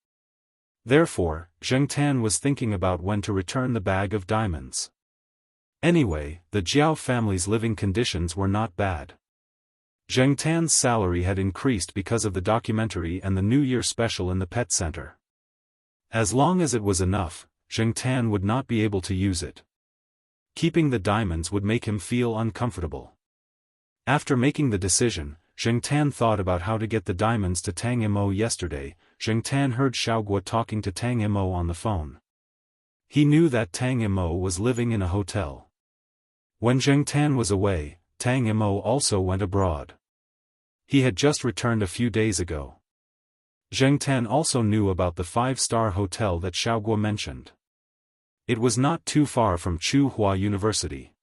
[SPEAKER 1] Therefore, Zheng Tan was thinking about when to return the bag of diamonds. Anyway, the Jiao family's living conditions were not bad. Zheng Tan's salary had increased because of the documentary and the New Year special in the pet center. As long as it was enough, Zheng Tan would not be able to use it. Keeping the diamonds would make him feel uncomfortable. After making the decision, Zheng Tan thought about how to get the diamonds to Tang Mo. Yesterday, Zheng Tan heard Xiaoguo talking to Tang Mo on the phone. He knew that Tang Mo was living in a hotel. When Zheng Tan was away, Tang Mo also went abroad. He had just returned a few days ago. Zheng Tan also knew about the 5-star hotel that Xiaoguo mentioned. It was not too far from Tsinghua University.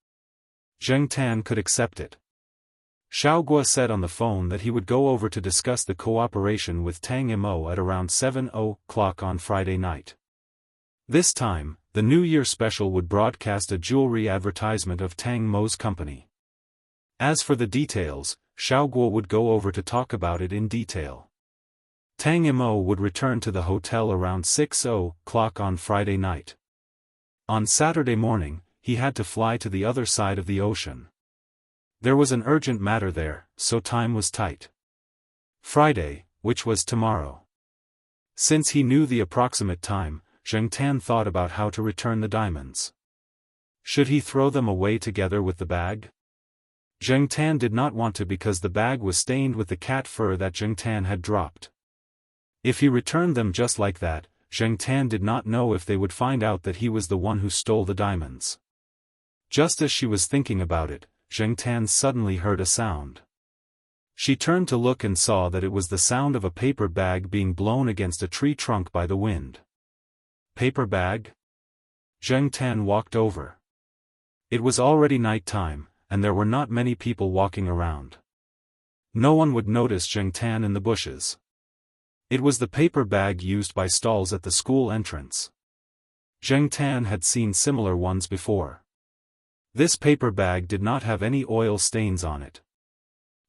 [SPEAKER 1] Zheng Tan could accept it. Xiaoguo said on the phone that he would go over to discuss the cooperation with Tang Mo at around 7:00 on Friday night. This time, the New Year special would broadcast a jewelry advertisement of Tang Mo's company. As for the details, Xiaoguo would go over to talk about it in detail. Tang Mo would return to the hotel around 6:00 on Friday night. On Saturday morning, he had to fly to the other side of the ocean. There was an urgent matter there, so time was tight. Friday, which was tomorrow. Since he knew the approximate time, Zheng Tan thought about how to return the diamonds. Should he throw them away together with the bag? Zheng Tan did not want to because the bag was stained with the cat fur that Zheng Tan had dropped. If he returned them just like that, Zheng Tan did not know if they would find out that he was the one who stole the diamonds. Just as she was thinking about it, Zheng Tan suddenly heard a sound. She turned to look and saw that it was the sound of a paper bag being blown against a tree trunk by the wind. Paper bag? Zheng Tan walked over. It was already night time, and there were not many people walking around. No one would notice Zheng Tan in the bushes. It was the paper bag used by stalls at the school entrance. Zheng Tan had seen similar ones before. This paper bag did not have any oil stains on it.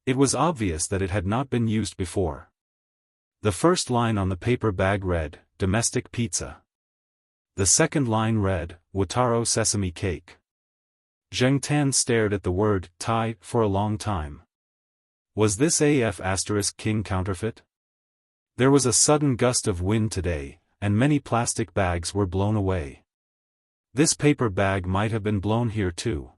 [SPEAKER 1] It was obvious that it had not been used before. The first line on the paper bag read, "Domestic Pizza." The second line read, "Wataro Sesame Cake." Zheng Tan stared at the word, "Thai," for a long time. Was this King counterfeit? There was a sudden gust of wind today, and many plastic bags were blown away. This paper bag might have been blown here too.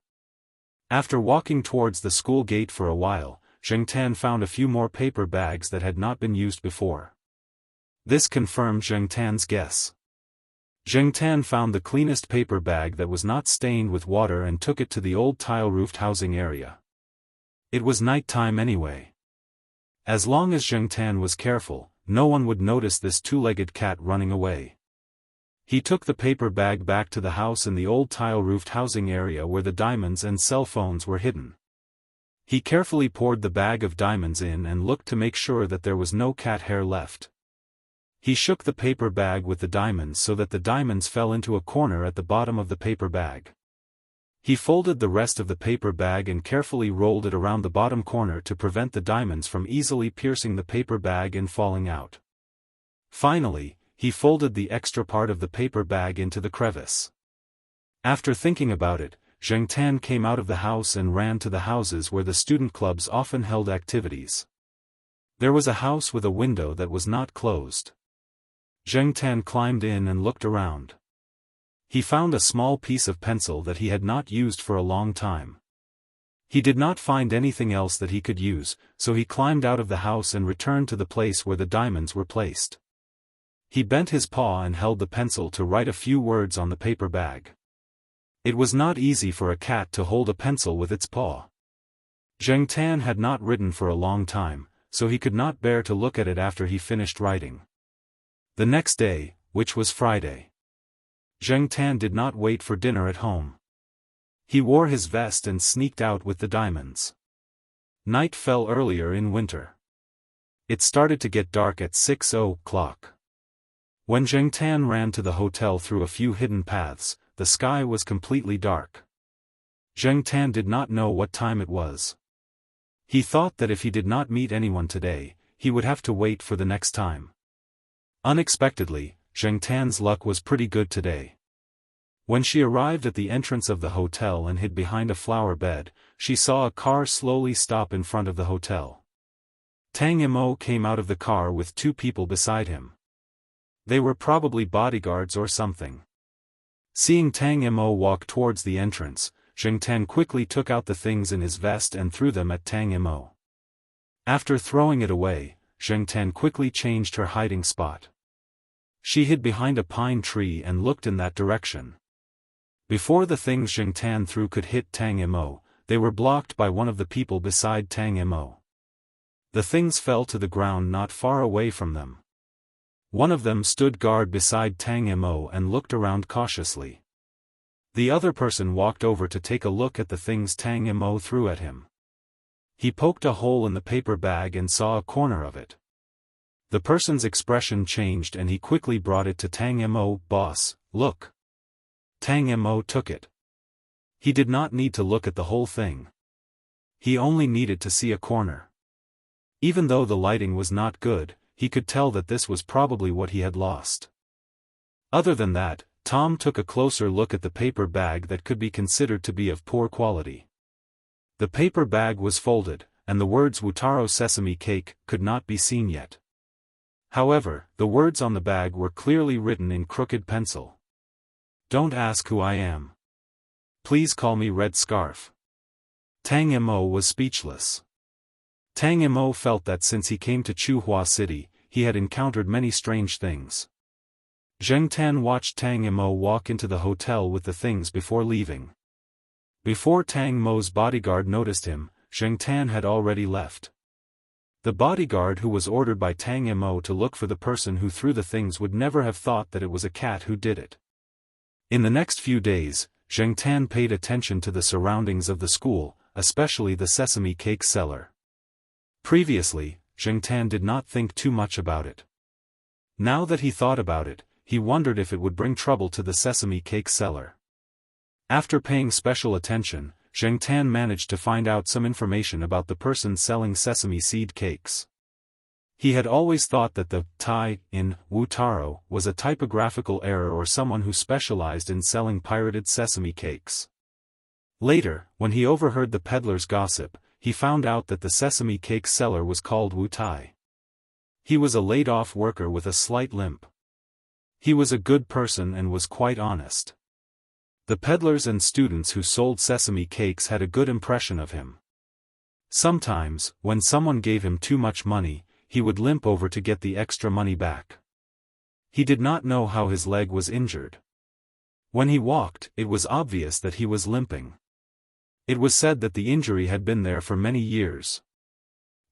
[SPEAKER 1] After walking towards the school gate for a while, Zheng Tan found a few more paper bags that had not been used before. This confirmed Zheng Tan's guess. Zheng Tan found the cleanest paper bag that was not stained with water and took it to the old tile-roofed housing area. It was night time anyway. As long as Zheng Tan was careful, no one would notice this two-legged cat running away. He took the paper bag back to the house in the old tile-roofed housing area where the diamonds and cell phones were hidden. He carefully poured the bag of diamonds in and looked to make sure that there was no cat hair left. He shook the paper bag with the diamonds so that the diamonds fell into a corner at the bottom of the paper bag. He folded the rest of the paper bag and carefully rolled it around the bottom corner to prevent the diamonds from easily piercing the paper bag and falling out. Finally, he folded the extra part of the paper bag into the crevice. After thinking about it, Zheng Tan came out of the house and ran to the houses where the student clubs often held activities. There was a house with a window that was not closed. Zheng Tan climbed in and looked around. He found a small piece of pencil that he had not used for a long time. He did not find anything else that he could use, so he climbed out of the house and returned to the place where the diamonds were placed. He bent his paw and held the pencil to write a few words on the paper bag. It was not easy for a cat to hold a pencil with its paw. Zheng Tan had not written for a long time, so he could not bear to look at it after he finished writing. The next day, which was Friday, Zheng Tan did not wait for dinner at home. He wore his vest and sneaked out with the diamonds. Night fell earlier in winter. It started to get dark at 6:00. When Zheng Tan ran to the hotel through a few hidden paths, the sky was completely dark. Zheng Tan did not know what time it was. He thought that if he did not meet anyone today, he would have to wait for the next time. Unexpectedly, Zheng Tan's luck was pretty good today. When she arrived at the entrance of the hotel and hid behind a flower bed, she saw a car slowly stop in front of the hotel. Tang Imo came out of the car with two people beside him. They were probably bodyguards or something. Seeing Tang Imo walk towards the entrance, Zheng Tan quickly took out the things in his vest and threw them at Tang Imo. After throwing it away, Zheng Tan quickly changed her hiding spot. She hid behind a pine tree and looked in that direction. Before the things Zheng Tan threw could hit Tang Imo, they were blocked by one of the people beside Tang Imo. The things fell to the ground not far away from them. One of them stood guard beside Tang Imo and looked around cautiously. The other person walked over to take a look at the things Tang Imo threw at him. He poked a hole in the paper bag and saw a corner of it. The person's expression changed and he quickly brought it to Tang Imo. "Boss, look." Tang Imo took it. He did not need to look at the whole thing. He only needed to see a corner. Even though the lighting was not good, he could tell that this was probably what he had lost. Other than that, Tom took a closer look at the paper bag that could be considered to be of poor quality. The paper bag was folded, and the words Wutaro Sesame Cake could not be seen yet. However, the words on the bag were clearly written in crooked pencil. "Don't ask who I am. Please call me Red Scarf." Tang Imo was speechless. Tang Imo felt that since he came to Chuhua City, he had encountered many strange things. Zheng Tan watched Tang Imo walk into the hotel with the things before leaving. Before Tang Mo's bodyguard noticed him, Zheng Tan had already left. The bodyguard who was ordered by Tang Imo to look for the person who threw the things would never have thought that it was a cat who did it. In the next few days, Zheng Tan paid attention to the surroundings of the school, especially the sesame cake seller. Previously, Zheng Tan did not think too much about it. Now that he thought about it, he wondered if it would bring trouble to the sesame cake seller. After paying special attention, Zheng Tan managed to find out some information about the person selling sesame seed cakes. He had always thought that the "tai" in Wutaro was a typographical error or someone who specialized in selling pirated sesame cakes. Later, when he overheard the peddler's gossip, he found out that the sesame cake seller was called Wutai. He was a laid-off worker with a slight limp. He was a good person and was quite honest. The peddlers and students who sold sesame cakes had a good impression of him. Sometimes, when someone gave him too much money, he would limp over to get the extra money back. He did not know how his leg was injured. When he walked, it was obvious that he was limping. It was said that the injury had been there for many years.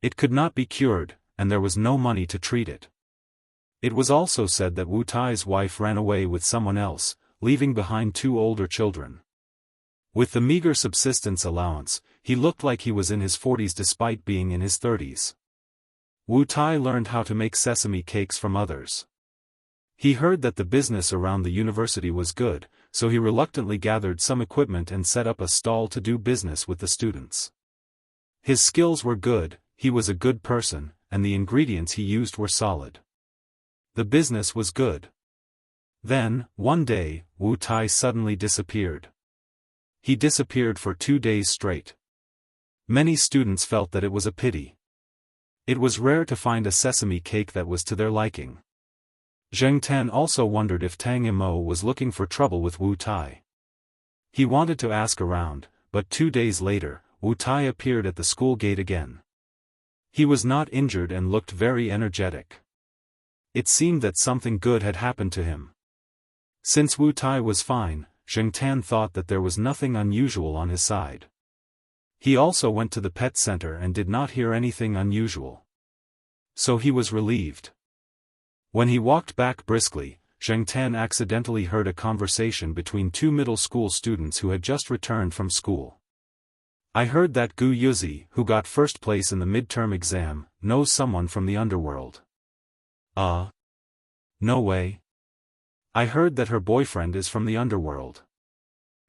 [SPEAKER 1] It could not be cured, and there was no money to treat it. It was also said that Wu Tai's wife ran away with someone else, leaving behind two older children. With the meager subsistence allowance, he looked like he was in his 40s despite being in his 30s. Wu Tai learned how to make sesame cakes from others. He heard that the business around the university was good, so he reluctantly gathered some equipment and set up a stall to do business with the students. His skills were good, he was a good person, and the ingredients he used were solid. The business was good. Then, one day, Wu Tai suddenly disappeared. He disappeared for 2 days straight. Many students felt that it was a pity. It was rare to find a sesame cake that was to their liking. Zheng Tan also wondered if Tang Imo was looking for trouble with Wu Tai. He wanted to ask around, but 2 days later, Wu Tai appeared at the school gate again. He was not injured and looked very energetic. It seemed that something good had happened to him. Since Wu Tai was fine, Zheng Tan thought that there was nothing unusual on his side. He also went to the pet center and did not hear anything unusual. So he was relieved. When he walked back briskly, Zheng Tan accidentally heard a conversation between two middle school students who had just returned from school. "I heard that Gu Yuzi, who got first place in the midterm exam, knows someone from the underworld." No way. "I heard that her boyfriend is from the underworld."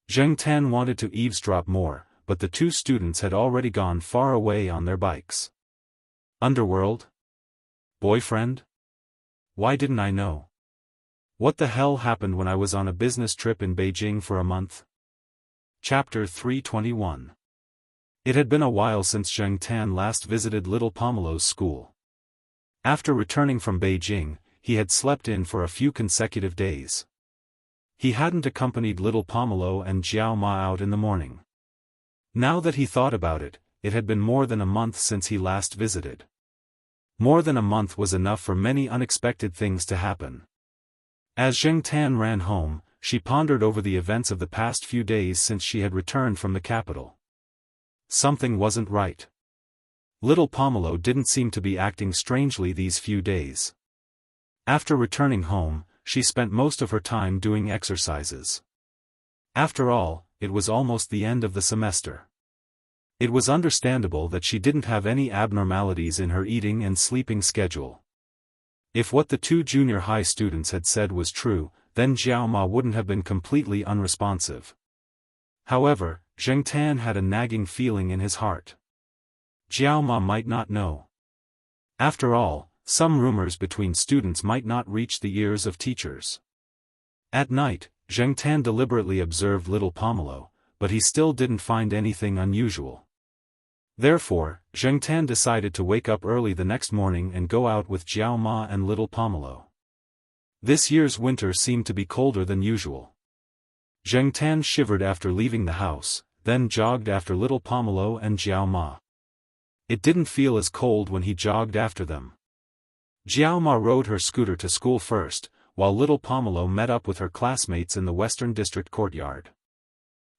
[SPEAKER 1] Zheng Tan wanted to eavesdrop more, but the two students had already gone far away on their bikes. "Underworld? Boyfriend? Why didn't I know?" What the hell happened when I was on a business trip in Beijing for a month? Chapter 321. It had been a while since Zheng Tan last visited little Pomelo's school. After returning from Beijing, he had slept in for a few consecutive days. He hadn't accompanied little Pomelo and Jiao Ma out in the morning. Now that he thought about it, it had been more than a month since he last visited. More than a month was enough for many unexpected things to happen. As Zheng Tan ran home, she pondered over the events of the past few days since she had returned from the capital. Something wasn't right. Little Pomelo didn't seem to be acting strangely these few days. After returning home, she spent most of her time doing exercises. After all, it was almost the end of the semester. It was understandable that she didn't have any abnormalities in her eating and sleeping schedule. If what the two junior high students had said was true, then Jiao Ma wouldn't have been completely unresponsive. However, Zheng Tan had a nagging feeling in his heart. Jiao Ma might not know. After all, some rumors between students might not reach the ears of teachers. At night, Zheng Tan deliberately observed little Pomelo, but he still didn't find anything unusual. Therefore, Zheng Tan decided to wake up early the next morning and go out with Jiao Ma and little Pomelo. This year's winter seemed to be colder than usual. Zheng Tan shivered after leaving the house, then jogged after little Pomelo and Jiao Ma. It didn't feel as cold when he jogged after them. Jiao Ma rode her scooter to school first, while little Pomelo met up with her classmates in the Western District courtyard.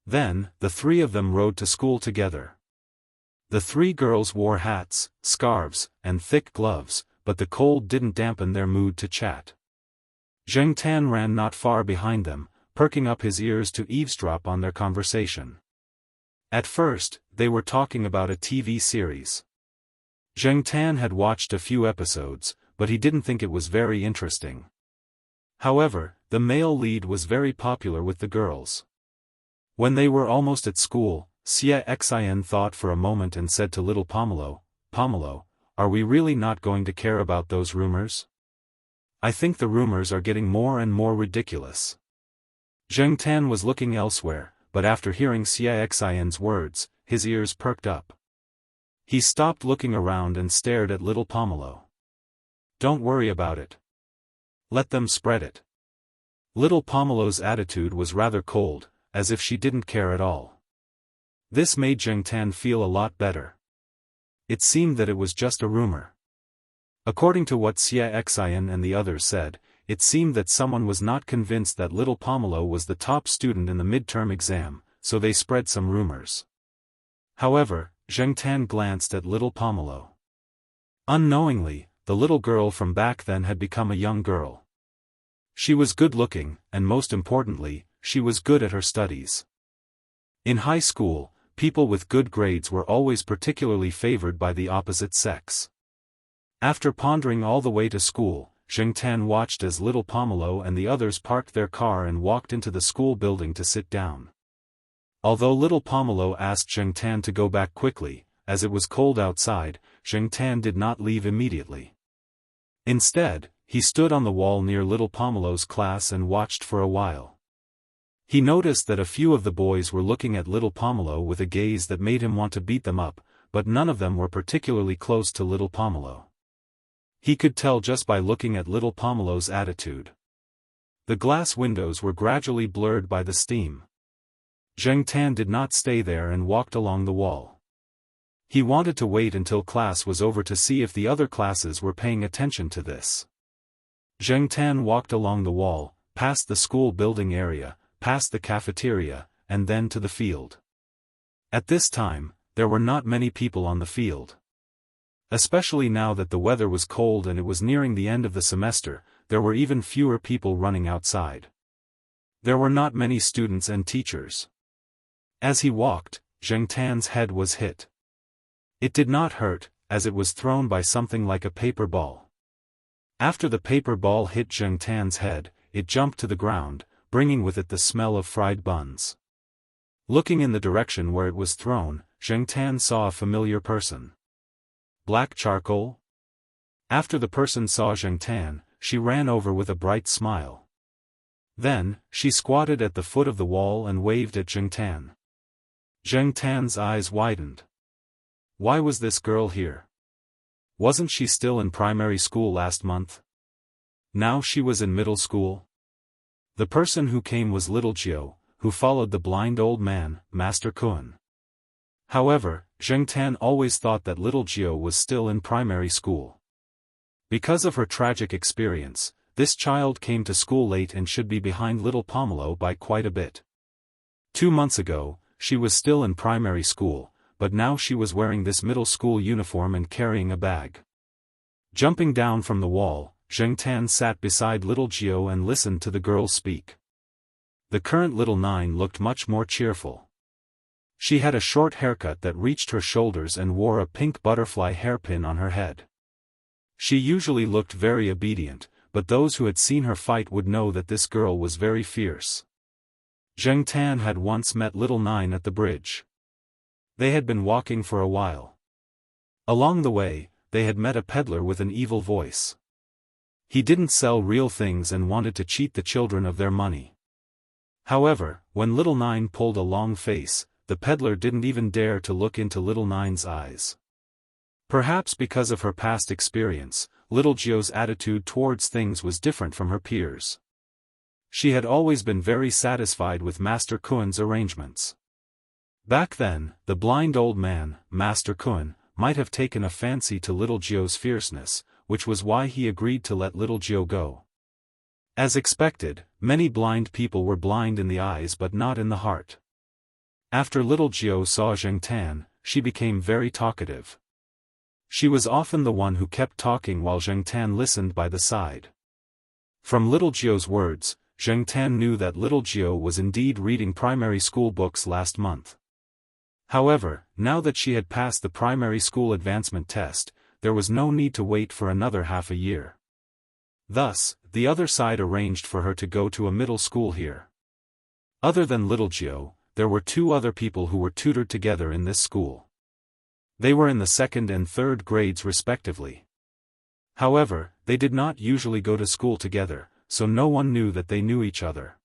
[SPEAKER 1] Then, the three of them rode to school together. The three girls wore hats, scarves, and thick gloves, but the cold didn't dampen their mood to chat. Zheng Tan ran not far behind them, perking up his ears to eavesdrop on their conversation. At first, they were talking about a TV series. Zheng Tan had watched a few episodes, but he didn't think it was very interesting. However, the male lead was very popular with the girls. When they were almost at school, Wuxia Xianxia thought for a moment and said to little Pomelo, "Pomelo, are we really not going to care about those rumors? I think the rumors are getting more and more ridiculous." Zheng Tan was looking elsewhere, but after hearing Wuxia Xianxia's words, his ears perked up. He stopped looking around and stared at little Pomelo. "Don't worry about it. Let them spread it." Little Pomelo's attitude was rather cold, as if she didn't care at all. This made Zheng Tan feel a lot better. It seemed that it was just a rumor. According to what Wuxia Xianxia and the others said, it seemed that someone was not convinced that little Pomelo was the top student in the midterm exam, so they spread some rumors. However, Zheng Tan glanced at little Pomelo. Unknowingly, the little girl from back then had become a young girl. She was good-looking, and most importantly, she was good at her studies. In high school, people with good grades were always particularly favored by the opposite sex. After pondering all the way to school, Zheng Tan watched as little Pomelo and the others parked their car and walked into the school building to sit down. Although little Pomelo asked Zheng Tan to go back quickly, as it was cold outside, Zheng Tan did not leave immediately. Instead, he stood on the wall near little Pomelo's class and watched for a while. He noticed that a few of the boys were looking at little Pomelo with a gaze that made him want to beat them up, but none of them were particularly close to little Pomelo. He could tell just by looking at little Pomelo's attitude. The glass windows were gradually blurred by the steam. Zheng Tan did not stay there and walked along the wall. He wanted to wait until class was over to see if the other classes were paying attention to this. Zheng Tan walked along the wall, past the school building area, past the cafeteria, and then to the field. At this time, there were not many people on the field. Especially now that the weather was cold and it was nearing the end of the semester, there were even fewer people running outside. There were not many students and teachers. As he walked, Zheng Tan's head was hit. It did not hurt, as it was thrown by something like a paper ball. After the paper ball hit Zheng Tan's head, it jumped to the ground, bringing with it the smell of fried buns. Looking in the direction where it was thrown, Zheng Tan saw a familiar person. Black charcoal? After the person saw Zheng Tan, she ran over with a bright smile. Then, she squatted at the foot of the wall and waved at Zheng Tan. Zheng Tan's eyes widened. Why was this girl here? Wasn't she still in primary school last month? Now she was in middle school? The person who came was little Jiao, who followed the blind old man, Master Kun. However, Zheng Tan always thought that little Jiao was still in primary school. Because of her tragic experience, this child came to school late and should be behind little Pomelo by quite a bit. 2 months ago, she was still in primary school, but now she was wearing this middle school uniform and carrying a bag. Jumping down from the wall, Zheng Tan sat beside little Jiao and listened to the girl speak. The current little nine looked much more cheerful. She had a short haircut that reached her shoulders and wore a pink butterfly hairpin on her head. She usually looked very obedient, but those who had seen her fight would know that this girl was very fierce. Zheng Tan had once met little nine at the bridge. They had been walking for a while. Along the way, they had met a peddler with an evil voice. He didn't sell real things and wanted to cheat the children of their money. However, when little nine pulled a long face, the peddler didn't even dare to look into little nine's eyes. Perhaps because of her past experience, little Jiao's attitude towards things was different from her peers. She had always been very satisfied with Master Kun's arrangements. Back then, the blind old man, Master Kun, might have taken a fancy to little Jiao's fierceness, which was why he agreed to let little Jiao go. As expected, many blind people were blind in the eyes but not in the heart. After little Jiao saw Zheng Tan, she became very talkative. She was often the one who kept talking while Zheng Tan listened by the side. From little Jiao's words, Zheng Tan knew that little Jiao was indeed reading primary school books last month. However, now that she had passed the primary school advancement test, there was no need to wait for another half a year. Thus, the other side arranged for her to go to a middle school here. Other than little Jiao, there were 2 other people who were tutored together in this school. They were in the 2nd and 3rd grades respectively. However, they did not usually go to school together, so no one knew that they knew each other.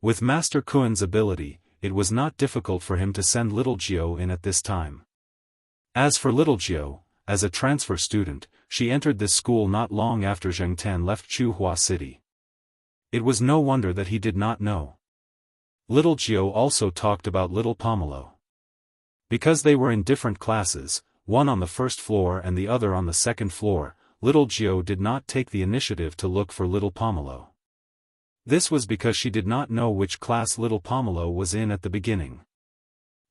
[SPEAKER 1] With Master Kun's ability, it was not difficult for him to send little Jiao in at this time. As for little Jiao, as a transfer student, she entered this school not long after Zheng Tan left Chuhua City. It was no wonder that he did not know. Little Jiao also talked about little Pomelo. Because they were in different classes, one on the 1st floor and the other on the 2nd floor, little Jiao did not take the initiative to look for little Pomelo. This was because she did not know which class little Pomelo was in at the beginning.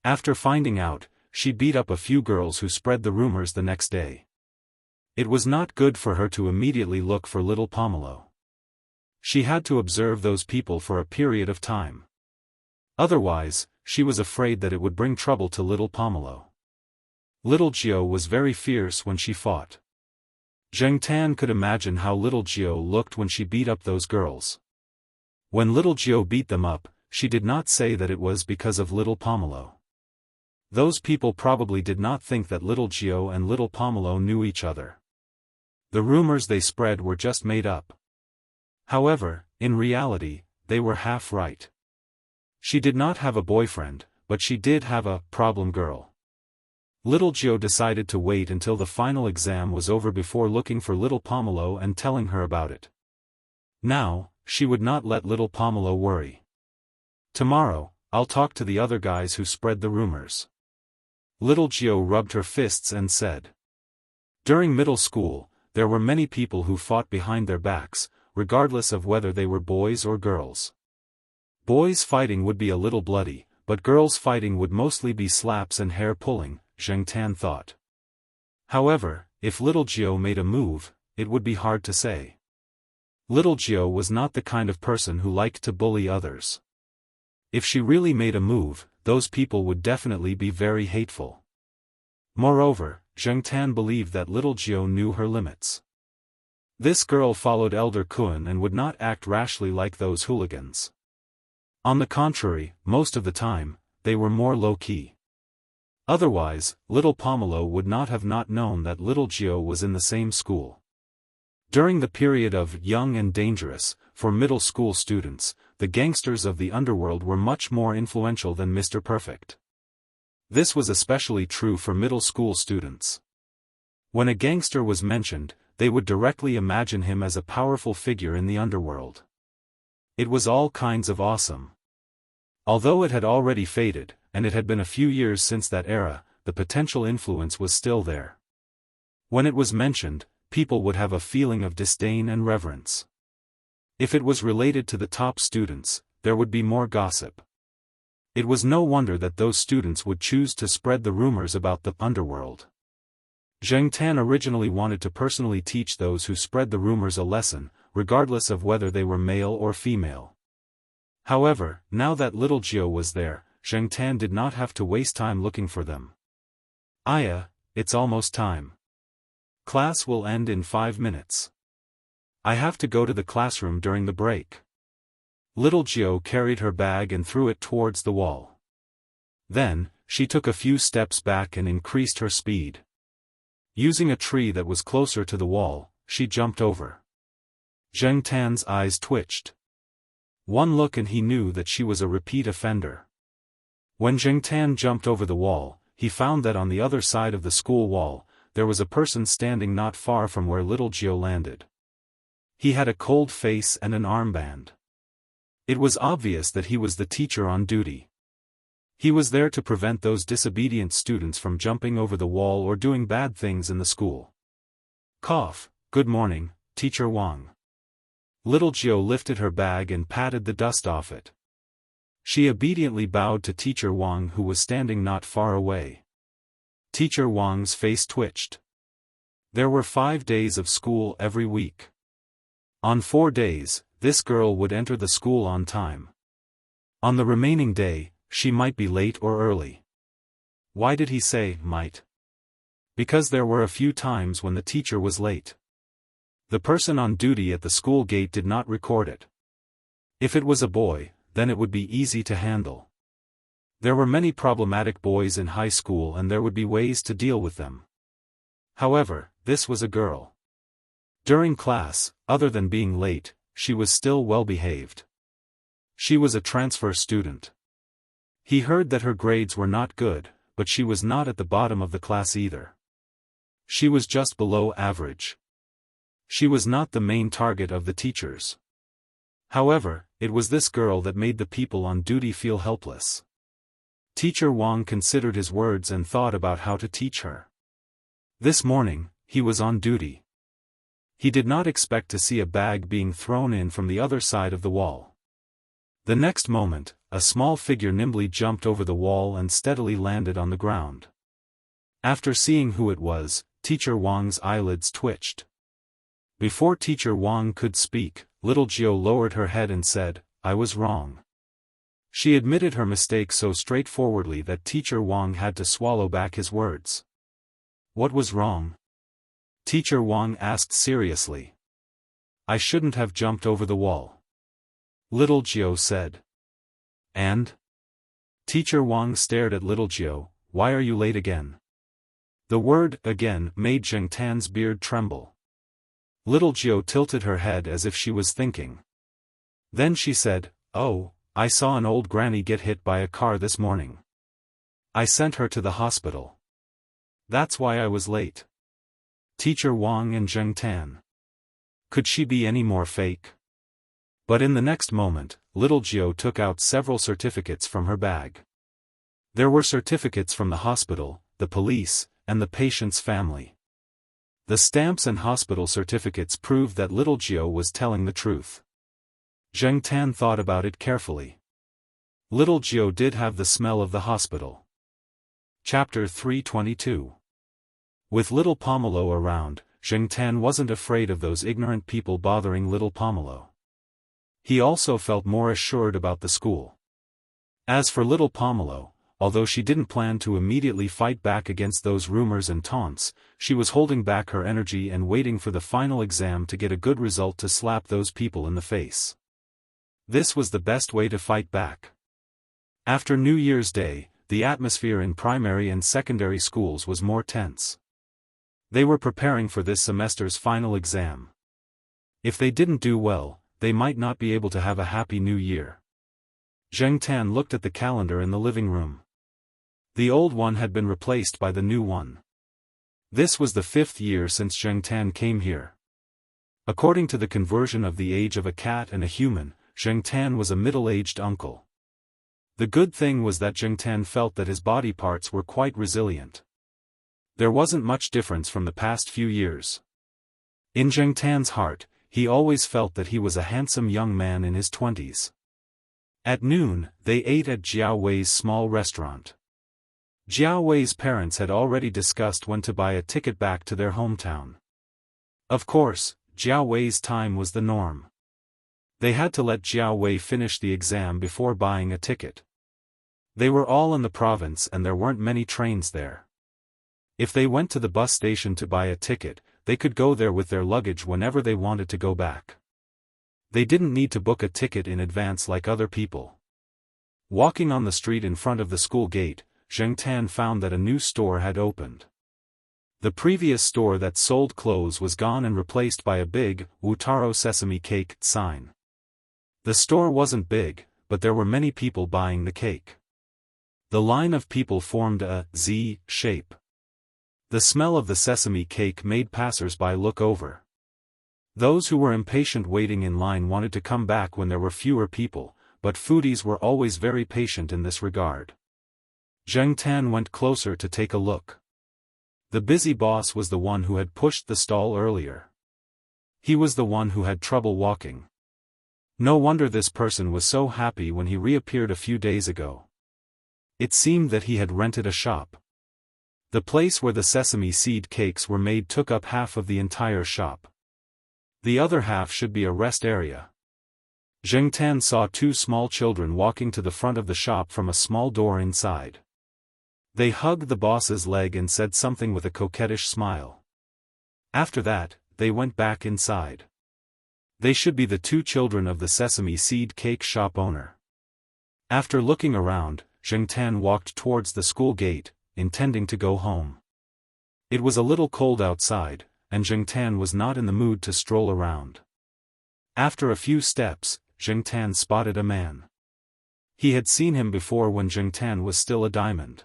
[SPEAKER 1] After finding out, she beat up a few girls who spread the rumors the next day. It was not good for her to immediately look for little Pomelo. She had to observe those people for a period of time. Otherwise, she was afraid that it would bring trouble to little Pomelo. Little Jiao was very fierce when she fought. Zheng Tan could imagine how little Jiao looked when she beat up those girls. When little Jiao beat them up, she did not say that it was because of little Pomelo. Those people probably did not think that little Jiao and little Pomelo knew each other. The rumors they spread were just made up. However, in reality, they were half right. She did not have a boyfriend, but she did have a problem girl. Little Jiao decided to wait until the final exam was over before looking for little Pomelo and telling her about it. Now, she would not let little Pomelo worry. Tomorrow, I'll talk to the other guys who spread the rumors. Little Jiao rubbed her fists and said. During middle school, there were many people who fought behind their backs, regardless of whether they were boys or girls. Boys fighting would be a little bloody, but girls fighting would mostly be slaps and hair pulling, Zheng Tan thought. However, if little Jiao made a move, it would be hard to say. Little Jiao was not the kind of person who liked to bully others. If she really made a move, those people would definitely be very hateful. Moreover, Zheng Tan believed that little Jiao knew her limits. This girl followed Elder Kun and would not act rashly like those hooligans. On the contrary, most of the time, they were more low-key. Otherwise, little Pomelo would not have not known that little Jiao was in the same school. During the period of Young and Dangerous, for middle school students, the gangsters of the underworld were much more influential than Mr. Perfect. This was especially true for middle school students. When a gangster was mentioned, they would directly imagine him as a powerful figure in the underworld. It was all kinds of awesome. Although it had already faded, and it had been a few years since that era, the potential influence was still there. When it was mentioned, people would have a feeling of disdain and reverence. If it was related to the top students, there would be more gossip. It was no wonder that those students would choose to spread the rumors about the underworld. Zheng Tan originally wanted to personally teach those who spread the rumors a lesson, regardless of whether they were male or female. However, now that little Jiao was there, Zheng Tan did not have to waste time looking for them. Aya, it's almost time. Class will end in 5 minutes. I have to go to the classroom during the break. Little Jiao carried her bag and threw it towards the wall. Then, she took a few steps back and increased her speed. Using a tree that was closer to the wall, she jumped over. Zheng Tan's eyes twitched. One look and he knew that she was a repeat offender. When Zheng Tan jumped over the wall, he found that on the other side of the school wall, there was a person standing not far from where little Jiao landed. He had a cold face and an armband. It was obvious that he was the teacher on duty. He was there to prevent those disobedient students from jumping over the wall or doing bad things in the school. Cough, good morning, Teacher Wang. Little Jiao lifted her bag and patted the dust off it. She obediently bowed to Teacher Wang, who was standing not far away. Teacher Wang's face twitched. There were 5 days of school every week. On 4 days, this girl would enter the school on time. On the remaining day, she might be late or early. Why did he say might? Because there were a few times when the teacher was late. The person on duty at the school gate did not record it. If it was a boy, then it would be easy to handle. There were many problematic boys in high school and there would be ways to deal with them. However, this was a girl. During class, other than being late, she was still well behaved. She was a transfer student. He heard that her grades were not good, but she was not at the bottom of the class either. She was just below average. She was not the main target of the teachers. However, it was this girl that made the people on duty feel helpless. Teacher Wang considered his words and thought about how to teach her. This morning, he was on duty. He did not expect to see a bag being thrown in from the other side of the wall. The next moment, a small figure nimbly jumped over the wall and steadily landed on the ground. After seeing who it was, Teacher Wang's eyelids twitched. Before Teacher Wang could speak, little Jiao lowered her head and said, "I was wrong." She admitted her mistake so straightforwardly that Teacher Wang had to swallow back his words. What was wrong? Teacher Wang asked seriously. I shouldn't have jumped over the wall. Little Jiao said. And? Teacher Wang stared at little Jiao. Why are you late again? The word again made Zheng Tan's beard tremble. Little Jiao tilted her head as if she was thinking. Then she said, "Oh, I saw an old granny get hit by a car this morning. I sent her to the hospital. That's why I was late." Teacher Wang and Zheng Tan. Could she be any more fake? But in the next moment, little Jiao took out several certificates from her bag. There were certificates from the hospital, the police, and the patient's family. The stamps and hospital certificates proved that little Jiao was telling the truth. Zheng Tan thought about it carefully. Little Jiao did have the smell of the hospital. Chapter 322. With little Pomelo around, Zheng Tan wasn't afraid of those ignorant people bothering little Pomelo. He also felt more assured about the school. As for little Pomelo, although she didn't plan to immediately fight back against those rumors and taunts, she was holding back her energy and waiting for the final exam to get a good result to slap those people in the face. This was the best way to fight back. After New Year's Day, the atmosphere in primary and secondary schools was more tense. They were preparing for this semester's final exam. If they didn't do well, they might not be able to have a happy new year. Zheng Tan looked at the calendar in the living room. The old one had been replaced by the new one. This was the 5th year since Zheng Tan came here. According to the conversion of the age of a cat and a human, Zheng Tan was a middle-aged uncle. The good thing was that Zheng Tan felt that his body parts were quite resilient. There wasn't much difference from the past few years. In Zheng Tan's heart, he always felt that he was a handsome young man in his 20s. At noon, they ate at Jiao Wei's small restaurant. Jiao Wei's parents had already discussed when to buy a ticket back to their hometown. Of course, Jiao Wei's time was the norm. They had to let Jiao Wei finish the exam before buying a ticket. They were all in the province and there weren't many trains there. If they went to the bus station to buy a ticket, they could go there with their luggage whenever they wanted to go back. They didn't need to book a ticket in advance like other people. Walking on the street in front of the school gate, Zheng Tan found that a new store had opened. The previous store that sold clothes was gone and replaced by a big, Wutaro sesame cake sign. The store wasn't big, but there were many people buying the cake. The line of people formed a Z shape. The smell of the sesame cake made passers-by look over. Those who were impatient waiting in line wanted to come back when there were fewer people, but foodies were always very patient in this regard. Zheng Tan went closer to take a look. The busy boss was the one who had pushed the stall earlier. He was the one who had trouble walking. No wonder this person was so happy when he reappeared a few days ago. It seemed that he had rented a shop. The place where the sesame seed cakes were made took up half of the entire shop. The other half should be a rest area. Zheng Tan saw 2 small children walking to the front of the shop from a small door inside. They hugged the boss's leg and said something with a coquettish smile. After that, they went back inside. They should be the 2 children of the sesame seed cake shop owner. After looking around, Zheng Tan walked towards the school gate, intending to go home. It was a little cold outside, and Zheng Tan was not in the mood to stroll around. After a few steps, Zheng Tan spotted a man. He had seen him before when Zheng Tan was still a diamond.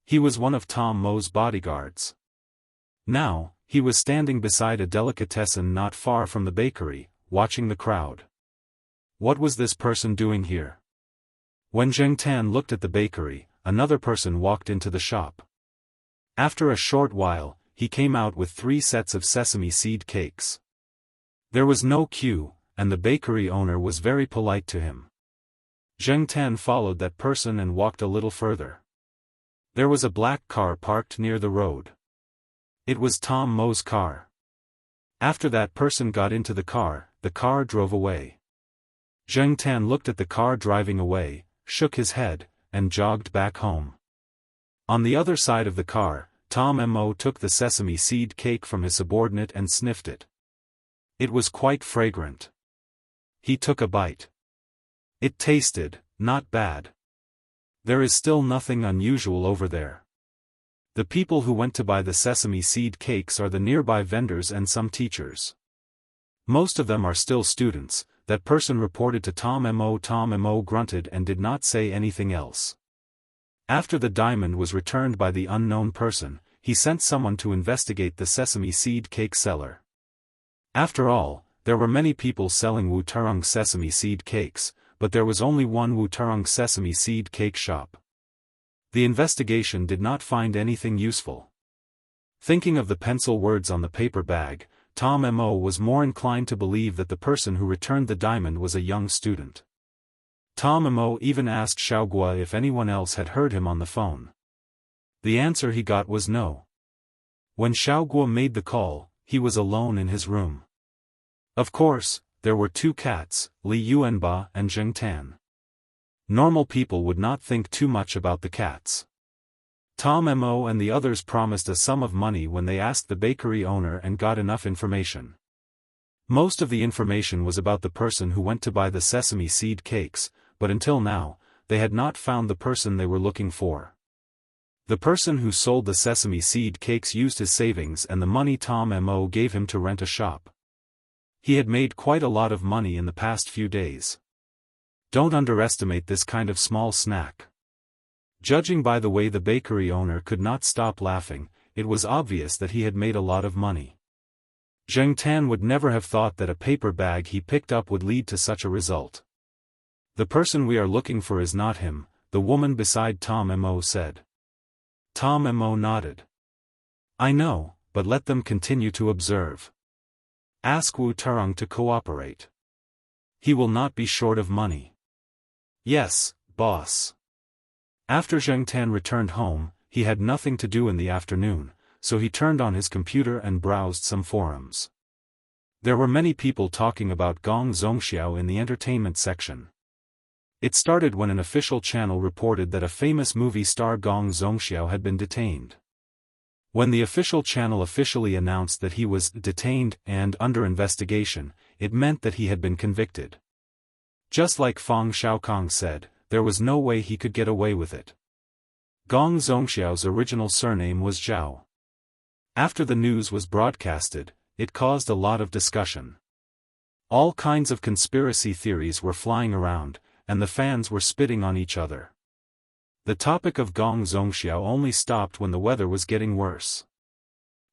[SPEAKER 1] He was one of Tom Mo's bodyguards. Now, he was standing beside a delicatessen not far from the bakery, watching the crowd. What was this person doing here? When Zheng Tan looked at the bakery, another person walked into the shop. After a short while, he came out with 3 sets of sesame seed cakes. There was no queue, and the bakery owner was very polite to him. Zheng Tan followed that person and walked a little further. There was a black car parked near the road. It was Tom Mo's car. After that person got into the car drove away. Zheng Tan looked at the car driving away, shook his head, and jogged back home. On the other side of the car, Tom Mo took the sesame seed cake from his subordinate and sniffed it. It was quite fragrant. He took a bite. It tasted, not bad. There is still nothing unusual over there. The people who went to buy the sesame seed cakes are the nearby vendors and some teachers. Most of them are still students. That person reported to Tom Mo. Tom Mo grunted and did not say anything else. After the diamond was returned by the unknown person, he sent someone to investigate the sesame seed cake seller. After all, there were many people selling Wutarong sesame seed cakes, but there was only one Wutarong sesame seed cake shop. The investigation did not find anything useful. Thinking of the pencil words on the paper bag, Tom Mo was more inclined to believe that the person who returned the diamond was a young student. Tom Mo even asked Xiaogua if anyone else had heard him on the phone. The answer he got was no. When Xiaogua made the call, he was alone in his room. Of course, there were 2 cats, Li Yuanba and Zheng Tan. Normal people would not think too much about the cats. Tom Mo and the others promised a sum of money when they asked the bakery owner and got enough information. Most of the information was about the person who went to buy the sesame seed cakes, but until now, they had not found the person they were looking for. The person who sold the sesame seed cakes used his savings and the money Tom Mo gave him to rent a shop. He had made quite a lot of money in the past few days. Don't underestimate this kind of small snack. Judging by the way the bakery owner could not stop laughing, it was obvious that he had made a lot of money. Zheng Tan would never have thought that a paper bag he picked up would lead to such a result. The person we are looking for is not him, the woman beside Tom Mo said. Tom Mo nodded. I know, but let them continue to observe. Ask Wu Turong to cooperate. He will not be short of money. Yes, boss. After Zheng Tan returned home, he had nothing to do in the afternoon, so he turned on his computer and browsed some forums. There were many people talking about Gong Zongxiao in the entertainment section. It started when an official channel reported that a famous movie star Gong Zongxiao had been detained. When the official channel officially announced that he was detained and under investigation, it meant that he had been convicted. Just like Fang Xiaokong said, there was no way he could get away with it. Gong Zongxiao's original surname was Zhao. After the news was broadcasted, it caused a lot of discussion. All kinds of conspiracy theories were flying around, and the fans were spitting on each other. The topic of Gong Zongxiao only stopped when the weather was getting worse.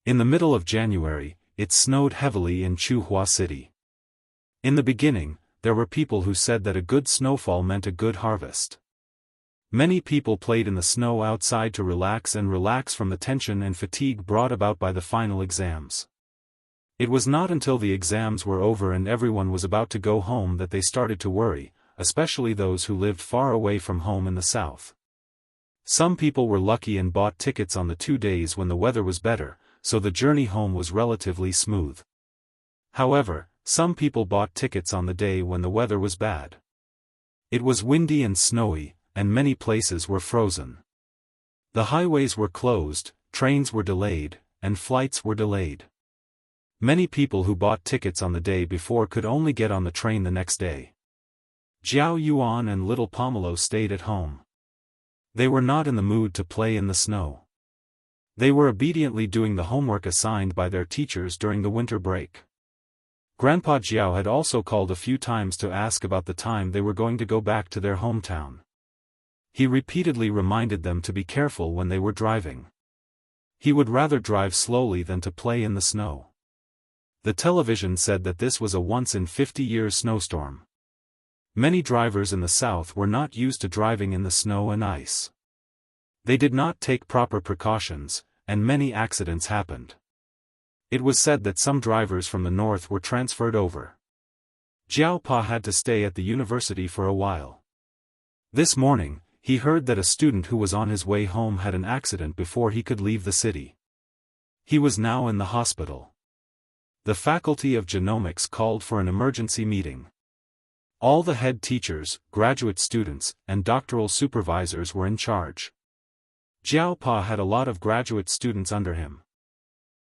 [SPEAKER 1] In the middle of January, it snowed heavily in Chuhua City. In the beginning, there were people who said that a good snowfall meant a good harvest. Many people played in the snow outside to relax from the tension and fatigue brought about by the final exams. It was not until the exams were over and everyone was about to go home that they started to worry, especially those who lived far away from home in the south. Some people were lucky and bought tickets on the 2 days when the weather was better, so the journey home was relatively smooth. However, some people bought tickets on the day when the weather was bad. It was windy and snowy, and many places were frozen. The highways were closed, trains were delayed, and flights were delayed. Many people who bought tickets on the day before could only get on the train the next day. Jiao Yuan and little Pomelo stayed at home. They were not in the mood to play in the snow. They were obediently doing the homework assigned by their teachers during the winter break. Grandpa Jiao had also called a few times to ask about the time they were going to go back to their hometown. He repeatedly reminded them to be careful when they were driving. He would rather drive slowly than to play in the snow. The television said that this was a once-in-50-year snowstorm. Many drivers in the south were not used to driving in the snow and ice. They did not take proper precautions, and many accidents happened. It was said that some drivers from the north were transferred over. Jiao Pa had to stay at the university for a while. This morning, he heard that a student who was on his way home had an accident before he could leave the city. He was now in the hospital. The Faculty of Genomics called for an emergency meeting. All the head teachers, graduate students, and doctoral supervisors were in charge. Jiao Pa had a lot of graduate students under him.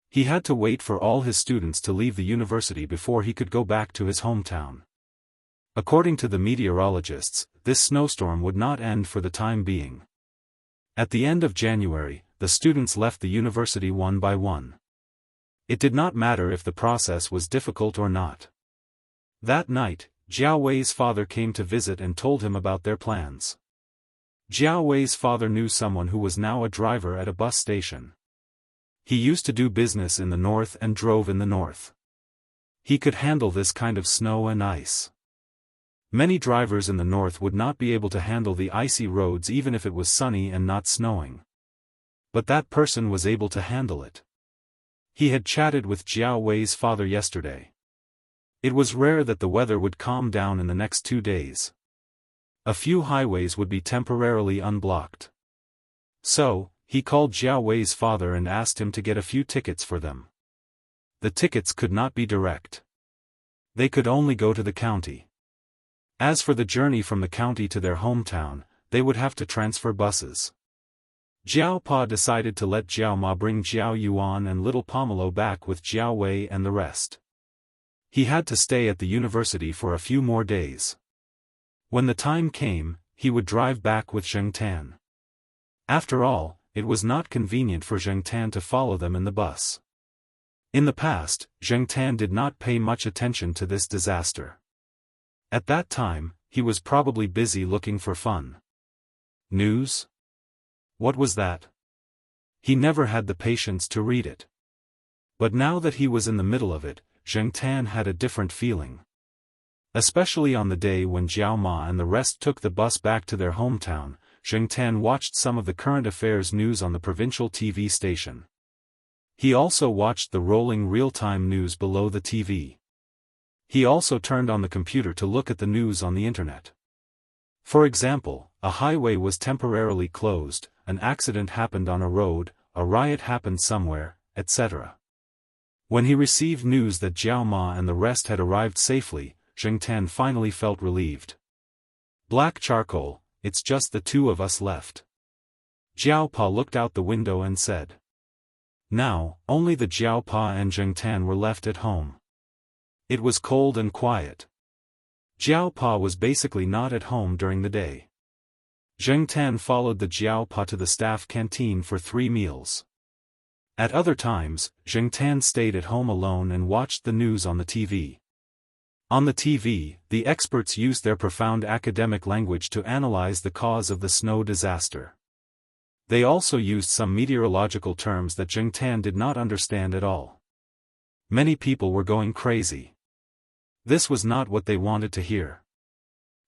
[SPEAKER 1] He had to wait for all his students to leave the university before he could go back to his hometown. According to the meteorologists, this snowstorm would not end for the time being. At the end of January, the students left the university one by one. It did not matter if the process was difficult or not. That night, Jiao Wei's father came to visit and told him about their plans. Jiao Wei's father knew someone who was now a driver at a bus station. He used to do business in the north and drove in the north. He could handle this kind of snow and ice. Many drivers in the north would not be able to handle the icy roads even if it was sunny and not snowing. But that person was able to handle it. He had chatted with Jiao Wei's father yesterday. It was rare that the weather would calm down in the next 2 days. A few highways would be temporarily unblocked. So, he called Jiao Wei's father and asked him to get a few tickets for them. The tickets could not be direct. They could only go to the county. As for the journey from the county to their hometown, they would have to transfer buses. Jiao Pa decided to let Jiao Ma bring Jiao Yuan and little Pomelo back with Jiao Wei and the rest. He had to stay at the university for a few more days. When the time came, he would drive back with Zheng Tan. After all, it was not convenient for Zheng Tan to follow them in the bus. In the past, Zheng Tan did not pay much attention to this disaster. At that time, he was probably busy looking for fun. News? What was that? He never had the patience to read it. But now that he was in the middle of it, Zheng Tan had a different feeling. Especially on the day when Jiao Ma and the rest took the bus back to their hometown, Zheng Tan watched some of the current affairs news on the provincial TV station. He also watched the rolling real-time news below the TV. He also turned on the computer to look at the news on the internet. For example, a highway was temporarily closed, an accident happened on a road, a riot happened somewhere, etc. When he received news that Jiao Ma and the rest had arrived safely, Zheng Tan finally felt relieved. Black charcoal, it's just the two of us left. Jiao Pa looked out the window and said. Now, only the Jiao Pa and Zheng Tan were left at home. It was cold and quiet. Jiao Pa was basically not at home during the day. Zheng Tan followed the Jiao Pa to the staff canteen for 3 meals. At other times, Zheng Tan stayed at home alone and watched the news on the TV. On the TV, the experts used their profound academic language to analyze the cause of the snow disaster. They also used some meteorological terms that Zheng Tan did not understand at all. Many people were going crazy. This was not what they wanted to hear.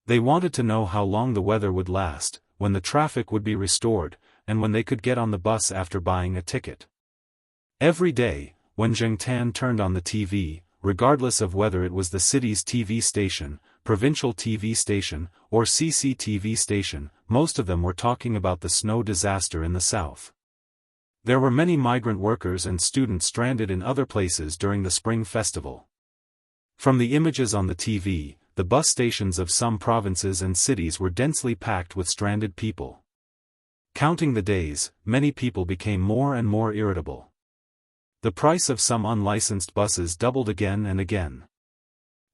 [SPEAKER 1] They wanted to know how long the weather would last, when the traffic would be restored, and when they could get on the bus after buying a ticket. Every day, when Zheng Tan turned on the TV, regardless of whether it was the city's TV station, provincial TV station, or CCTV station, most of them were talking about the snow disaster in the south. There were many migrant workers and students stranded in other places during the spring festival. From the images on the TV, the bus stations of some provinces and cities were densely packed with stranded people. Counting the days, many people became more and more irritable. The price of some unlicensed buses doubled again and again.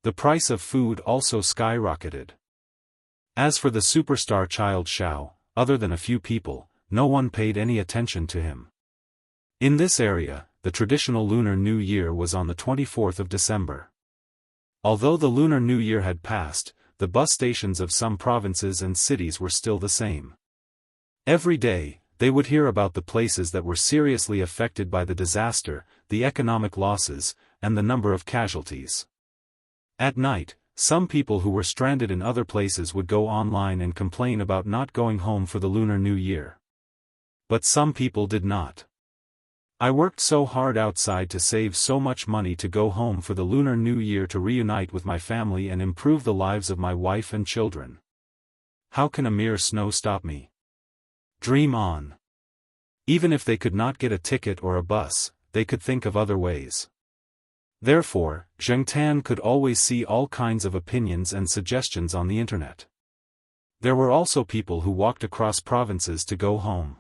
[SPEAKER 1] The price of food also skyrocketed. As for the superstar child Xiao, other than a few people, no one paid any attention to him. In this area, the traditional Lunar New Year was on the 24th of December. Although the Lunar New Year had passed, the bus stations of some provinces and cities were still the same. Every day, they would hear about the places that were seriously affected by the disaster, the economic losses, and the number of casualties. At night, some people who were stranded in other places would go online and complain about not going home for the Lunar New Year. But some people did not. I worked so hard outside to save so much money to go home for the Lunar New Year to reunite with my family and improve the lives of my wife and children. How can a mere snow stop me? Dream on. Even if they could not get a ticket or a bus, they could think of other ways. Therefore, Zheng Tan could always see all kinds of opinions and suggestions on the internet. There were also people who walked across provinces to go home.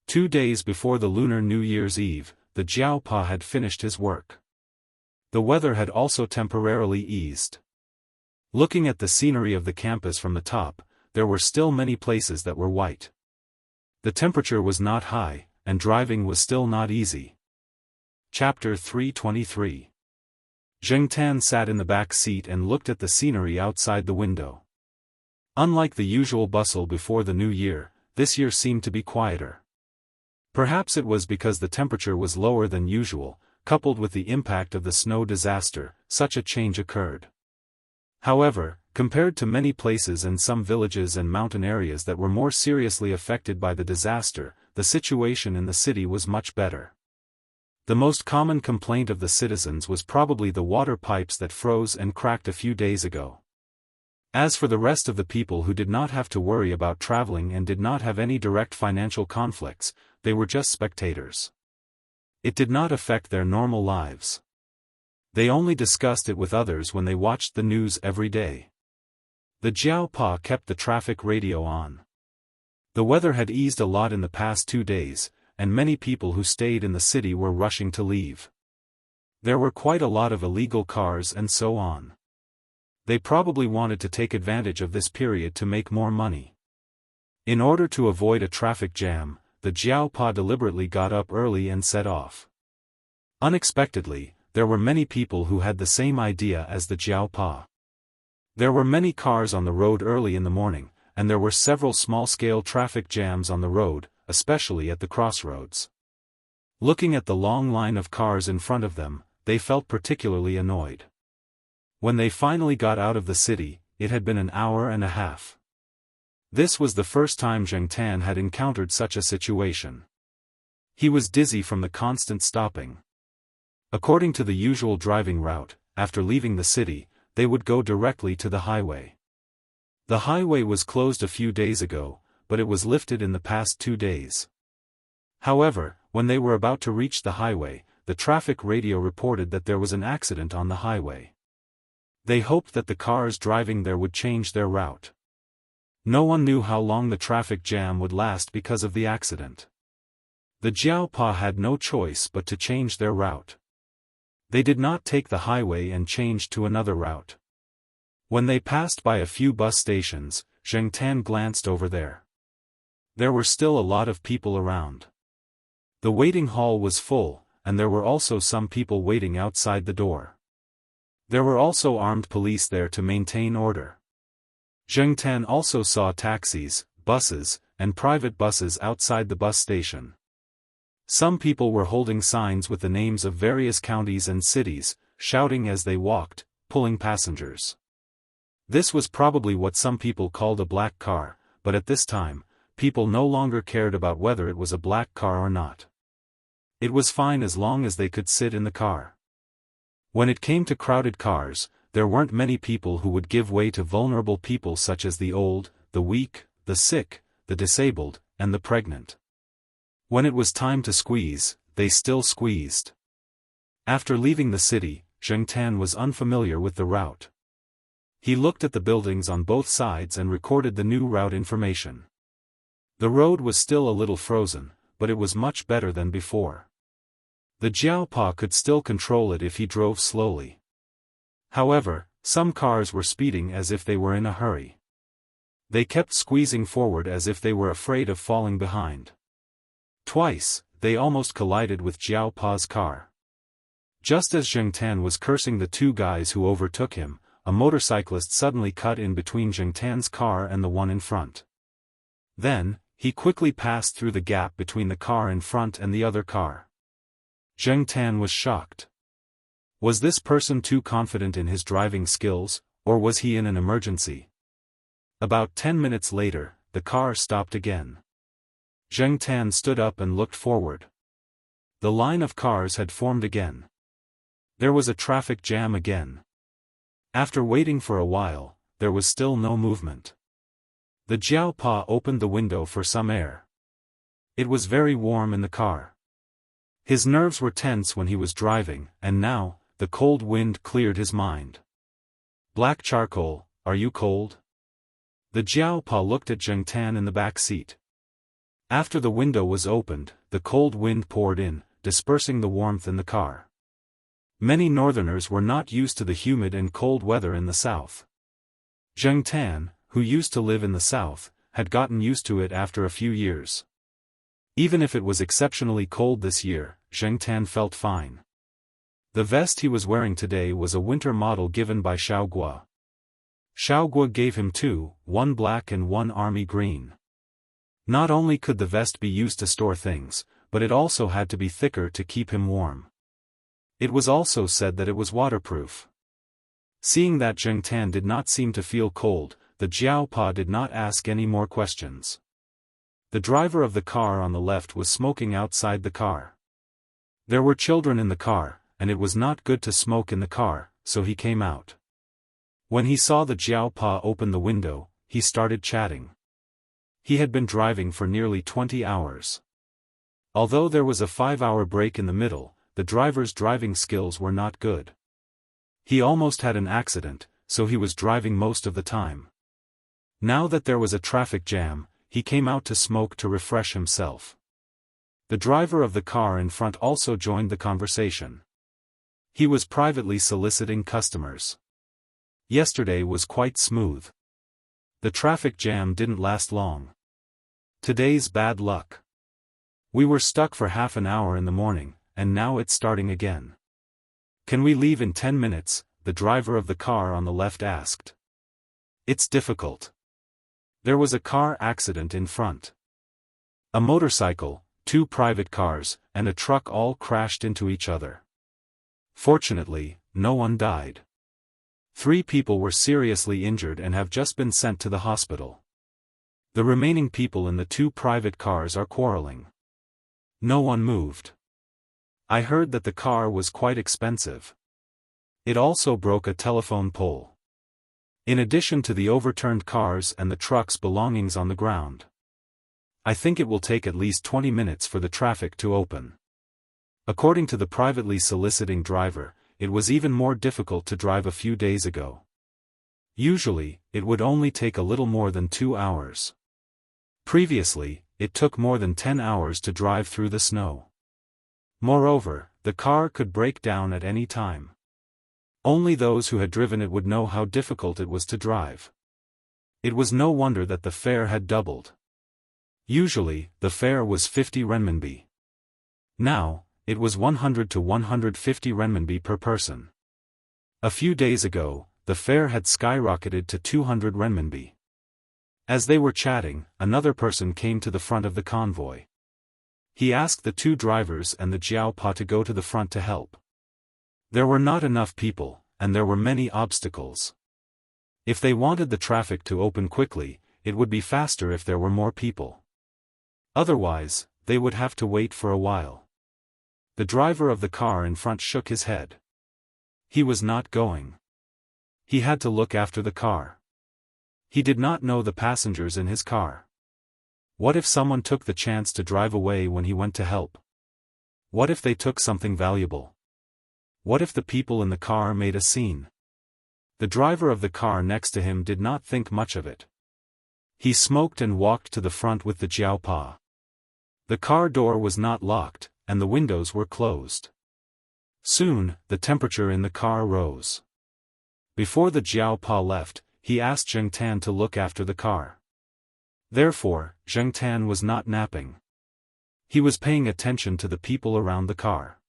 [SPEAKER 1] 2 days before the Lunar New Year's Eve, the Jiao Pa had finished his work. The weather had also temporarily eased. Looking at the scenery of the campus from the top, there were still many places that were white. The temperature was not high, and driving was still not easy. Chapter 323. Zheng Tan sat in the back seat and looked at the scenery outside the window. Unlike the usual bustle before the new year, this year seemed to be quieter. Perhaps it was because the temperature was lower than usual, coupled with the impact of the snow disaster, such a change occurred. However, compared to many places and some villages and mountain areas that were more seriously affected by the disaster, the situation in the city was much better. The most common complaint of the citizens was probably the water pipes that froze and cracked a few days ago. As for the rest of the people who did not have to worry about traveling and did not have any direct financial conflicts, they were just spectators. It did not affect their normal lives. They only discussed it with others when they watched the news every day. The Jiao Pa kept the traffic radio on. The weather had eased a lot in the past 2 days, and many people who stayed in the city were rushing to leave. There were quite a lot of illegal cars and so on. They probably wanted to take advantage of this period to make more money. In order to avoid a traffic jam, the Jiao Pa deliberately got up early and set off. Unexpectedly, there were many people who had the same idea as the Jiao Pa. There were many cars on the road early in the morning, and there were several small-scale traffic jams on the road, especially at the crossroads. Looking at the long line of cars in front of them, they felt particularly annoyed. When they finally got out of the city, it had been an hour and a half. This was the first time Zheng Tan had encountered such a situation. He was dizzy from the constant stopping. According to the usual driving route, after leaving the city, they would go directly to the highway. The highway was closed a few days ago, but it was lifted in the past 2 days. However, when they were about to reach the highway, the traffic radio reported that there was an accident on the highway. They hoped that the cars driving there would change their route. No one knew how long the traffic jam would last because of the accident. The Jiao Pa had no choice but to change their route. They did not take the highway and changed to another route. When they passed by a few bus stations, Zheng Tan glanced over there. There were still a lot of people around. The waiting hall was full, and there were also some people waiting outside the door. There were also armed police there to maintain order. Zheng Tan also saw taxis, buses, and private buses outside the bus station. Some people were holding signs with the names of various counties and cities, shouting as they walked, pulling passengers. This was probably what some people called a black car, but at this time, people no longer cared about whether it was a black car or not. It was fine as long as they could sit in the car. When it came to crowded cars, there weren't many people who would give way to vulnerable people such as the old, the weak, the sick, the disabled, and the pregnant. When it was time to squeeze, they still squeezed. After leaving the city, Zheng Tan was unfamiliar with the route. He looked at the buildings on both sides and recorded the new route information. The road was still a little frozen, but it was much better than before. The Jiao Pa could still control it if he drove slowly. However, some cars were speeding as if they were in a hurry. They kept squeezing forward as if they were afraid of falling behind. Twice, they almost collided with Jiao Pa's car. Just as Zheng Tan was cursing the two guys who overtook him, a motorcyclist suddenly cut in between Zheng Tan's car and the one in front. Then, he quickly passed through the gap between the car in front and the other car. Zheng Tan was shocked. Was this person too confident in his driving skills, or was he in an emergency? About 10 minutes later, the car stopped again. Zheng Tan stood up and looked forward. The line of cars had formed again. There was a traffic jam again. After waiting for a while, there was still no movement. The Jiao Pa opened the window for some air. It was very warm in the car. His nerves were tense when he was driving, and now, the cold wind cleared his mind. Black charcoal, are you cold? The Jiao Pa looked at Zheng Tan in the back seat. After the window was opened, the cold wind poured in, dispersing the warmth in the car. Many northerners were not used to the humid and cold weather in the south. Zheng Tan, who used to live in the south, had gotten used to it after a few years. Even if it was exceptionally cold this year, Zheng Tan felt fine. The vest he was wearing today was a winter model given by Xiaogua. Xiaogua gave him two, one black and one army green. Not only could the vest be used to store things, but it also had to be thicker to keep him warm. It was also said that it was waterproof. Seeing that Zheng Tan did not seem to feel cold, the Jiao Pa did not ask any more questions. The driver of the car on the left was smoking outside the car. There were children in the car, and it was not good to smoke in the car, so he came out. When he saw the Jiao Pa open the window, he started chatting. He had been driving for nearly 20 hours. Although there was a 5-hour break in the middle, the driver's driving skills were not good. He almost had an accident, so he was driving most of the time. Now that there was a traffic jam, he came out to smoke to refresh himself. The driver of the car in front also joined the conversation. He was privately soliciting customers. Yesterday was quite smooth. The traffic jam didn't last long. Today's bad luck. We were stuck for half an hour in the morning, and now it's starting again. Can we leave in 10 minutes? The driver of the car on the left asked. It's difficult. There was a car accident in front. A motorcycle, 2 private cars, and a truck all crashed into each other. Fortunately, no one died. 3 people were seriously injured and have just been sent to the hospital. The remaining people in the 2 private cars are quarreling. No one moved. I heard that the car was quite expensive. It also broke a telephone pole. In addition to the overturned cars and the truck's belongings on the ground. I think it will take at least 20 minutes for the traffic to open. According to the privately soliciting driver, it was even more difficult to drive a few days ago. Usually, it would only take a little more than 2 hours. Previously, it took more than 10 hours to drive through the snow. Moreover, the car could break down at any time. Only those who had driven it would know how difficult it was to drive. It was no wonder that the fare had doubled. Usually, the fare was 50 renminbi. Now, it was 100 to 150 renminbi per person. A few days ago, the fare had skyrocketed to 200 renminbi. As they were chatting, another person came to the front of the convoy. He asked the 2 drivers and the Jiaopa to go to the front to help. There were not enough people, and there were many obstacles. If they wanted the traffic to open quickly, it would be faster if there were more people. Otherwise, they would have to wait for a while. The driver of the car in front shook his head. He was not going. He had to look after the car. He did not know the passengers in his car. What if someone took the chance to drive away when he went to help? What if they took something valuable? What if the people in the car made a scene? The driver of the car next to him did not think much of it. He smoked and walked to the front with the Jiaopa. The car door was not locked, and the windows were closed. Soon, the temperature in the car rose. Before the Jiaopa left, he asked Zheng Tan to look after the car. Therefore, Zheng Tan was not napping. He was paying attention to the people around the car.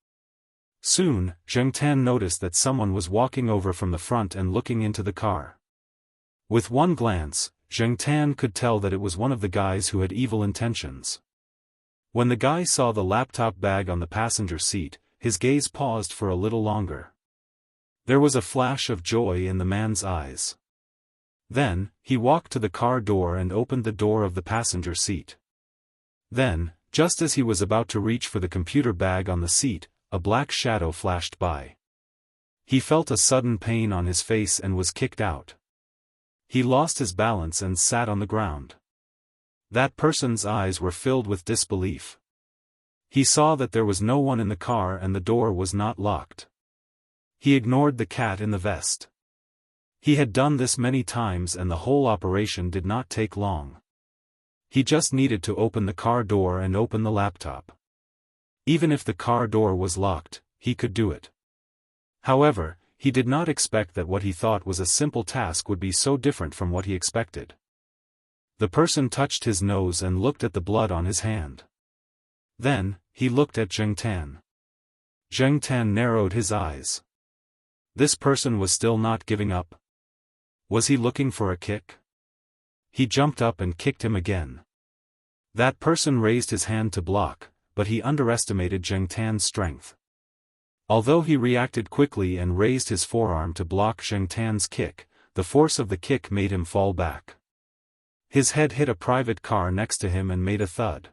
[SPEAKER 1] Soon, Zheng Tan noticed that someone was walking over from the front and looking into the car. With one glance, Zheng Tan could tell that it was one of the guys who had evil intentions. When the guy saw the laptop bag on the passenger seat, his gaze paused for a little longer. There was a flash of joy in the man's eyes. Then, he walked to the car door and opened the door of the passenger seat. Then, just as he was about to reach for the computer bag on the seat, a black shadow flashed by. He felt a sudden pain on his face and was kicked out. He lost his balance and sat on the ground. That person's eyes were filled with disbelief. He saw that there was no one in the car and the door was not locked. He ignored the cat in the vest. He had done this many times and the whole operation did not take long. He just needed to open the car door and open the laptop. Even if the car door was locked, he could do it. However, he did not expect that what he thought was a simple task would be so different from what he expected. The person touched his nose and looked at the blood on his hand. Then, he looked at Zheng Tan. Zheng Tan narrowed his eyes. This person was still not giving up. Was he looking for a kick? He jumped up and kicked him again. That person raised his hand to block, but he underestimated Zheng Tan's strength. Although he reacted quickly and raised his forearm to block Zheng Tan's kick, the force of the kick made him fall back. His head hit a private car next to him and made a thud.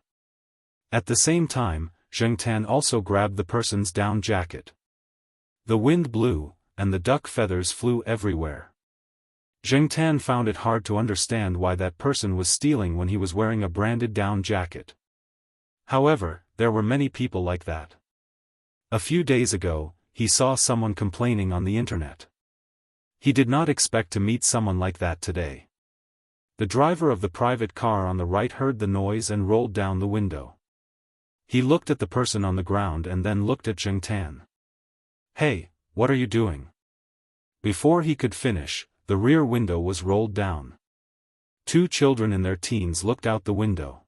[SPEAKER 1] At the same time, Zheng Tan also grabbed the person's down jacket. The wind blew, and the duck feathers flew everywhere. Zheng Tan found it hard to understand why that person was stealing when he was wearing a branded down jacket. However, there were many people like that. A few days ago, he saw someone complaining on the internet. He did not expect to meet someone like that today. The driver of the private car on the right heard the noise and rolled down the window. He looked at the person on the ground and then looked at Zheng Tan. "Hey, what are you doing?" Before he could finish, the rear window was rolled down. 2 children in their teens looked out the window.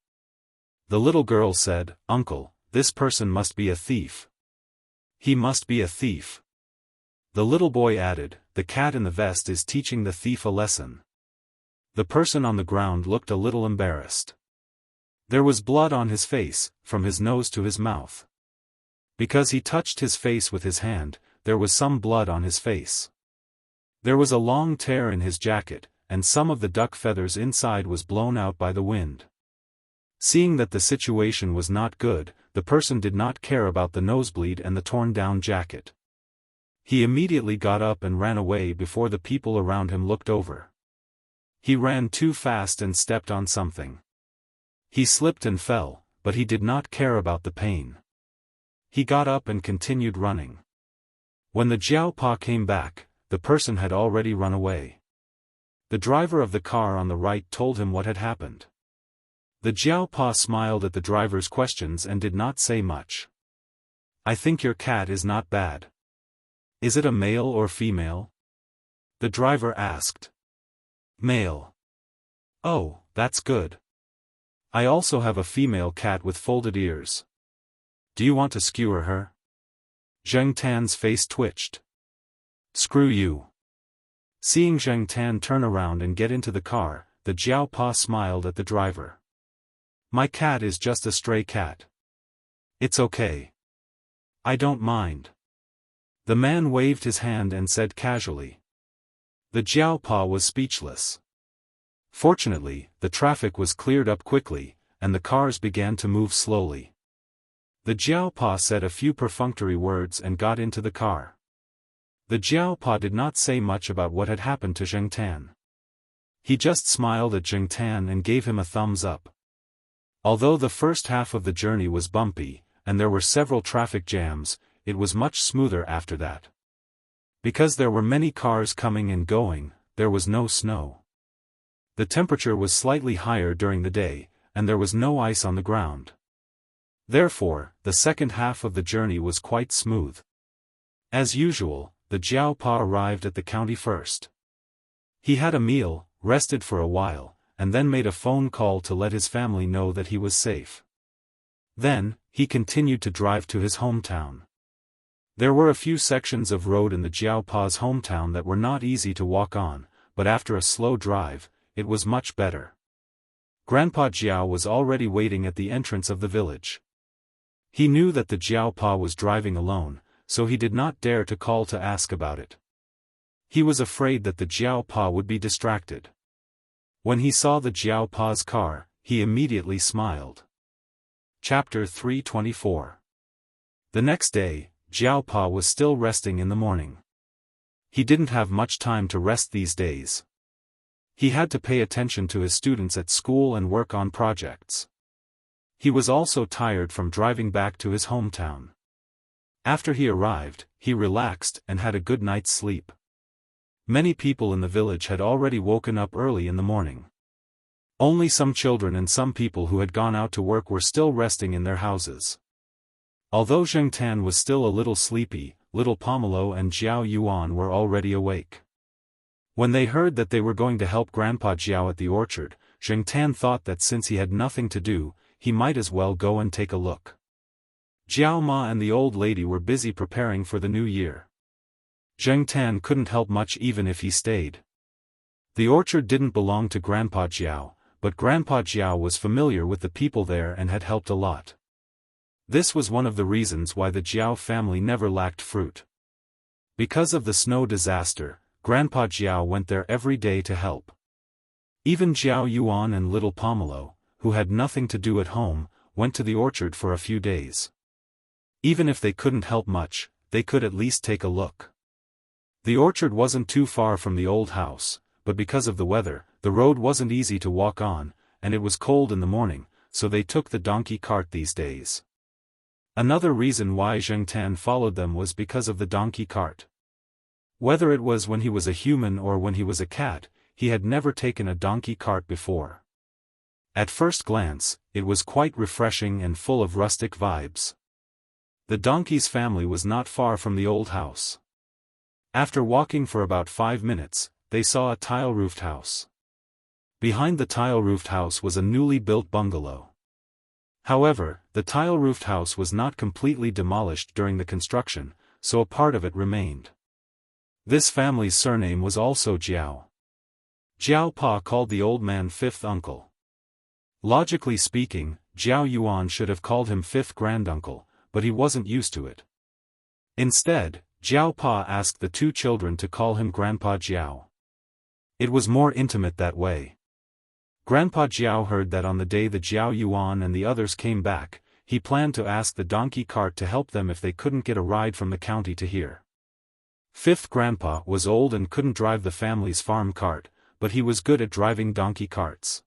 [SPEAKER 1] The little girl said, "Uncle, this person must be a thief." He must be a thief. The little boy added, the cat in the vest is teaching the thief a lesson. The person on the ground looked a little embarrassed. There was blood on his face, from his nose to his mouth. Because he touched his face with his hand, there was some blood on his face. There was a long tear in his jacket, and some of the duck feathers inside was blown out by the wind. Seeing that the situation was not good, the person did not care about the nosebleed and the torn-down jacket. He immediately got up and ran away before the people around him looked over. He ran too fast and stepped on something. He slipped and fell, but he did not care about the pain. He got up and continued running. When the Jiaopa came back, the person had already run away. The driver of the car on the right told him what had happened. The Jiaopa smiled at the driver's questions and did not say much. I think your cat is not bad. Is it a male or female? The driver asked. Male. Oh, that's good. I also have a female cat with folded ears. Do you want to skewer her? Zheng Tan's face twitched. Screw you. Seeing Zheng Tan turn around and get into the car, the Jiaopa smiled at the driver. My cat is just a stray cat. It's okay. I don't mind. The man waved his hand and said casually. The Jiaopa was speechless. Fortunately, the traffic was cleared up quickly, and the cars began to move slowly. The Jiaopa said a few perfunctory words and got into the car. The Jiaopa did not say much about what had happened to Zheng Tan. He just smiled at Zheng Tan and gave him a thumbs up. Although the first half of the journey was bumpy, and there were several traffic jams, it was much smoother after that. Because there were many cars coming and going, there was no snow. The temperature was slightly higher during the day, and there was no ice on the ground. Therefore, the second half of the journey was quite smooth. As usual, the Jiaopa arrived at the county first. He had a meal, rested for a while, and then made a phone call to let his family know that he was safe. Then, he continued to drive to his hometown. There were a few sections of road in the Jiaopa's hometown that were not easy to walk on, but after a slow drive, it was much better. Grandpa Jiao was already waiting at the entrance of the village. He knew that the Jiaopa was driving alone, so he did not dare to call to ask about it. He was afraid that the Jiaopa would be distracted. When he saw the Jiaopa's car, he immediately smiled. Chapter 324. The next day, Jiaopa was still resting in the morning. He didn't have much time to rest these days. He had to pay attention to his students at school and work on projects. He was also tired from driving back to his hometown. After he arrived, he relaxed and had a good night's sleep. Many people in the village had already woken up early in the morning. Only some children and some people who had gone out to work were still resting in their houses. Although Zheng Tan was still a little sleepy, little Pomelo and Jiao Yuan were already awake. When they heard that they were going to help Grandpa Jiao at the orchard, Zheng Tan thought that since he had nothing to do, he might as well go and take a look. Jiao Ma and the old lady were busy preparing for the new year. Zheng Tan couldn't help much even if he stayed. The orchard didn't belong to Grandpa Jiao, but Grandpa Jiao was familiar with the people there and had helped a lot. This was one of the reasons why the Jiao family never lacked fruit. Because of the snow disaster, Grandpa Jiao went there every day to help. Even Jiao Yuan and little Pomelo, who had nothing to do at home, went to the orchard for a few days. Even if they couldn't help much, they could at least take a look. The orchard wasn't too far from the old house, but because of the weather, the road wasn't easy to walk on, and it was cold in the morning, so they took the donkey cart these days. Another reason why Zheng Tan followed them was because of the donkey cart. Whether it was when he was a human or when he was a cat, he had never taken a donkey cart before. At first glance, it was quite refreshing and full of rustic vibes. The donkey's family was not far from the old house. After walking for about 5 minutes, they saw a tile-roofed house. Behind the tile-roofed house was a newly built bungalow. However, the tile-roofed house was not completely demolished during the construction, so a part of it remained. This family's surname was also Jiao. Jiao Pa called the old man fifth uncle. Logically speaking, Jiao Yuan should have called him fifth granduncle, but he wasn't used to it. Instead, Jiao Pa asked the two children to call him Grandpa Jiao. It was more intimate that way. Grandpa Jiao heard that on the day the Jiao Yuan and the others came back, he planned to ask the donkey cart to help them if they couldn't get a ride from the county to here. Fifth Grandpa was old and couldn't drive the family's farm cart, but he was good at driving donkey carts.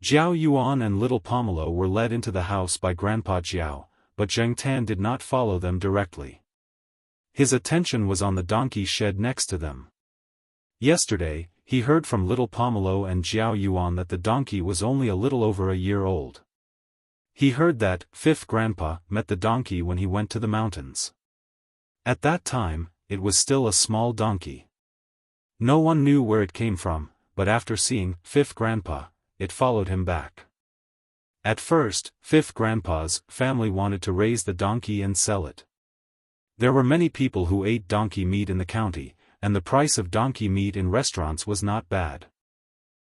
[SPEAKER 1] Jiao Yuan and little Pomelo were led into the house by Grandpa Jiao, but Zheng Tan did not follow them directly. His attention was on the donkey shed next to them. Yesterday, he heard from little Pomelo and Jiao Yuan that the donkey was only a little over a year old. He heard that fifth grandpa met the donkey when he went to the mountains. At that time, it was still a small donkey. No one knew where it came from, but after seeing fifth grandpa, it followed him back. At first, fifth grandpa's family wanted to raise the donkey and sell it. There were many people who ate donkey meat in the county, and the price of donkey meat in restaurants was not bad.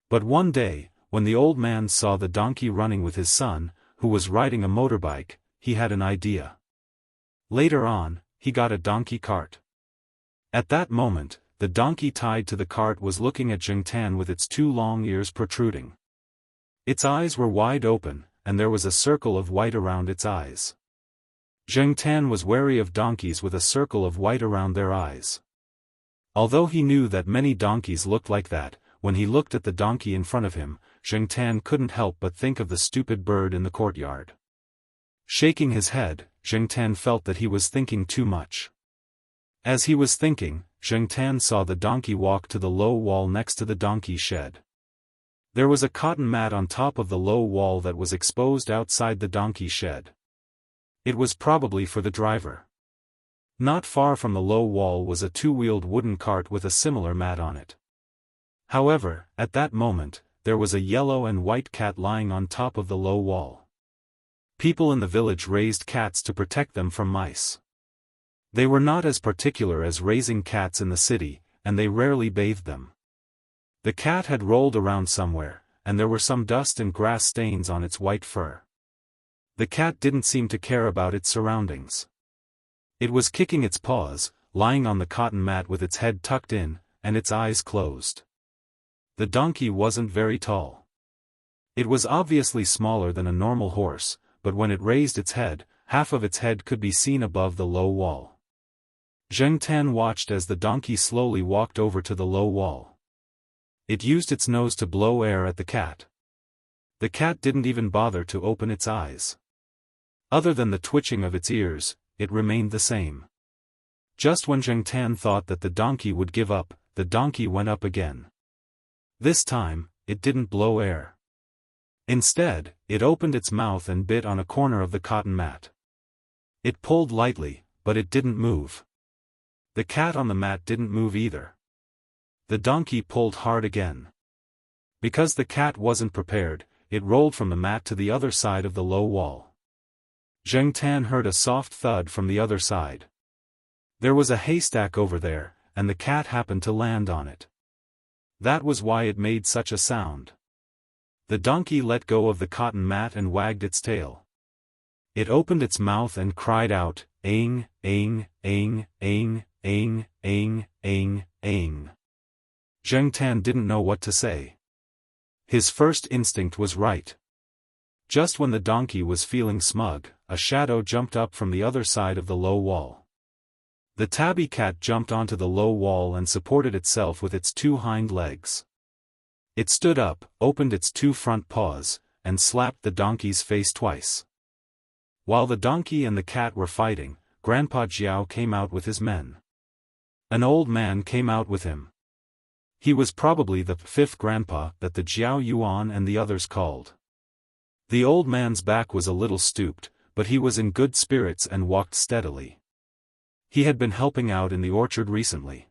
[SPEAKER 1] But one day, when the old man saw the donkey running with his son, who was riding a motorbike, he had an idea. Later on, he got a donkey cart. At that moment, the donkey tied to the cart was looking at Zheng Tan with its two long ears protruding. Its eyes were wide open, and there was a circle of white around its eyes. Zheng Tan was wary of donkeys with a circle of white around their eyes. Although he knew that many donkeys looked like that, when he looked at the donkey in front of him, Zheng Tan couldn't help but think of the stupid bird in the courtyard. Shaking his head, Zheng Tan felt that he was thinking too much. As he was thinking, Zheng Tan saw the donkey walk to the low wall next to the donkey shed. There was a cotton mat on top of the low wall that was exposed outside the donkey shed. It was probably for the driver. Not far from the low wall was a two-wheeled wooden cart with a similar mat on it. However, at that moment, there was a yellow and white cat lying on top of the low wall. People in the village raised cats to protect them from mice. They were not as particular as raising cats in the city, and they rarely bathed them. The cat had rolled around somewhere, and there were some dust and grass stains on its white fur. The cat didn't seem to care about its surroundings. It was kicking its paws, lying on the cotton mat with its head tucked in, and its eyes closed. The donkey wasn't very tall. It was obviously smaller than a normal horse, but when it raised its head, half of its head could be seen above the low wall. Zheng Tan watched as the donkey slowly walked over to the low wall. It used its nose to blow air at the cat. The cat didn't even bother to open its eyes. Other than the twitching of its ears, it remained the same. Just when Zheng Tan thought that the donkey would give up, the donkey went up again. This time, it didn't blow air. Instead, it opened its mouth and bit on a corner of the cotton mat. It pulled lightly, but it didn't move. The cat on the mat didn't move either. The donkey pulled hard again. Because the cat wasn't prepared, it rolled from the mat to the other side of the low wall. Zheng Tan heard a soft thud from the other side. There was a haystack over there, and the cat happened to land on it. That was why it made such a sound. The donkey let go of the cotton mat and wagged its tail. It opened its mouth and cried out, "Aing, aing, aing, aing, aing, aing, aing, aing." Zheng Tan didn't know what to say. His first instinct was right. Just when the donkey was feeling smug, a shadow jumped up from the other side of the low wall. The tabby cat jumped onto the low wall and supported itself with its two hind legs. It stood up, opened its two front paws, and slapped the donkey's face twice. While the donkey and the cat were fighting, Grandpa Jiao came out with his men. An old man came out with him. He was probably the fifth grandpa that the Jiao Yuan and the others called. The old man's back was a little stooped, but he was in good spirits and walked steadily. He had been helping out in the orchard recently.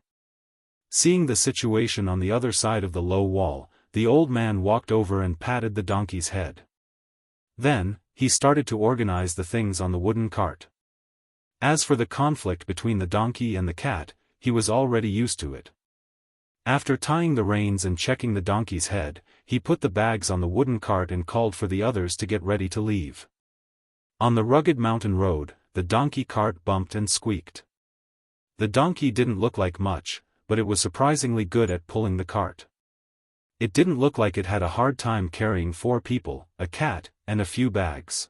[SPEAKER 1] Seeing the situation on the other side of the low wall, the old man walked over and patted the donkey's head. Then, he started to organize the things on the wooden cart. As for the conflict between the donkey and the cat, he was already used to it. After tying the reins and checking the donkey's head, he put the bags on the wooden cart and called for the others to get ready to leave. On the rugged mountain road, the donkey cart bumped and squeaked. The donkey didn't look like much, but it was surprisingly good at pulling the cart. It didn't look like it had a hard time carrying 4 people, a cat, and a few bags.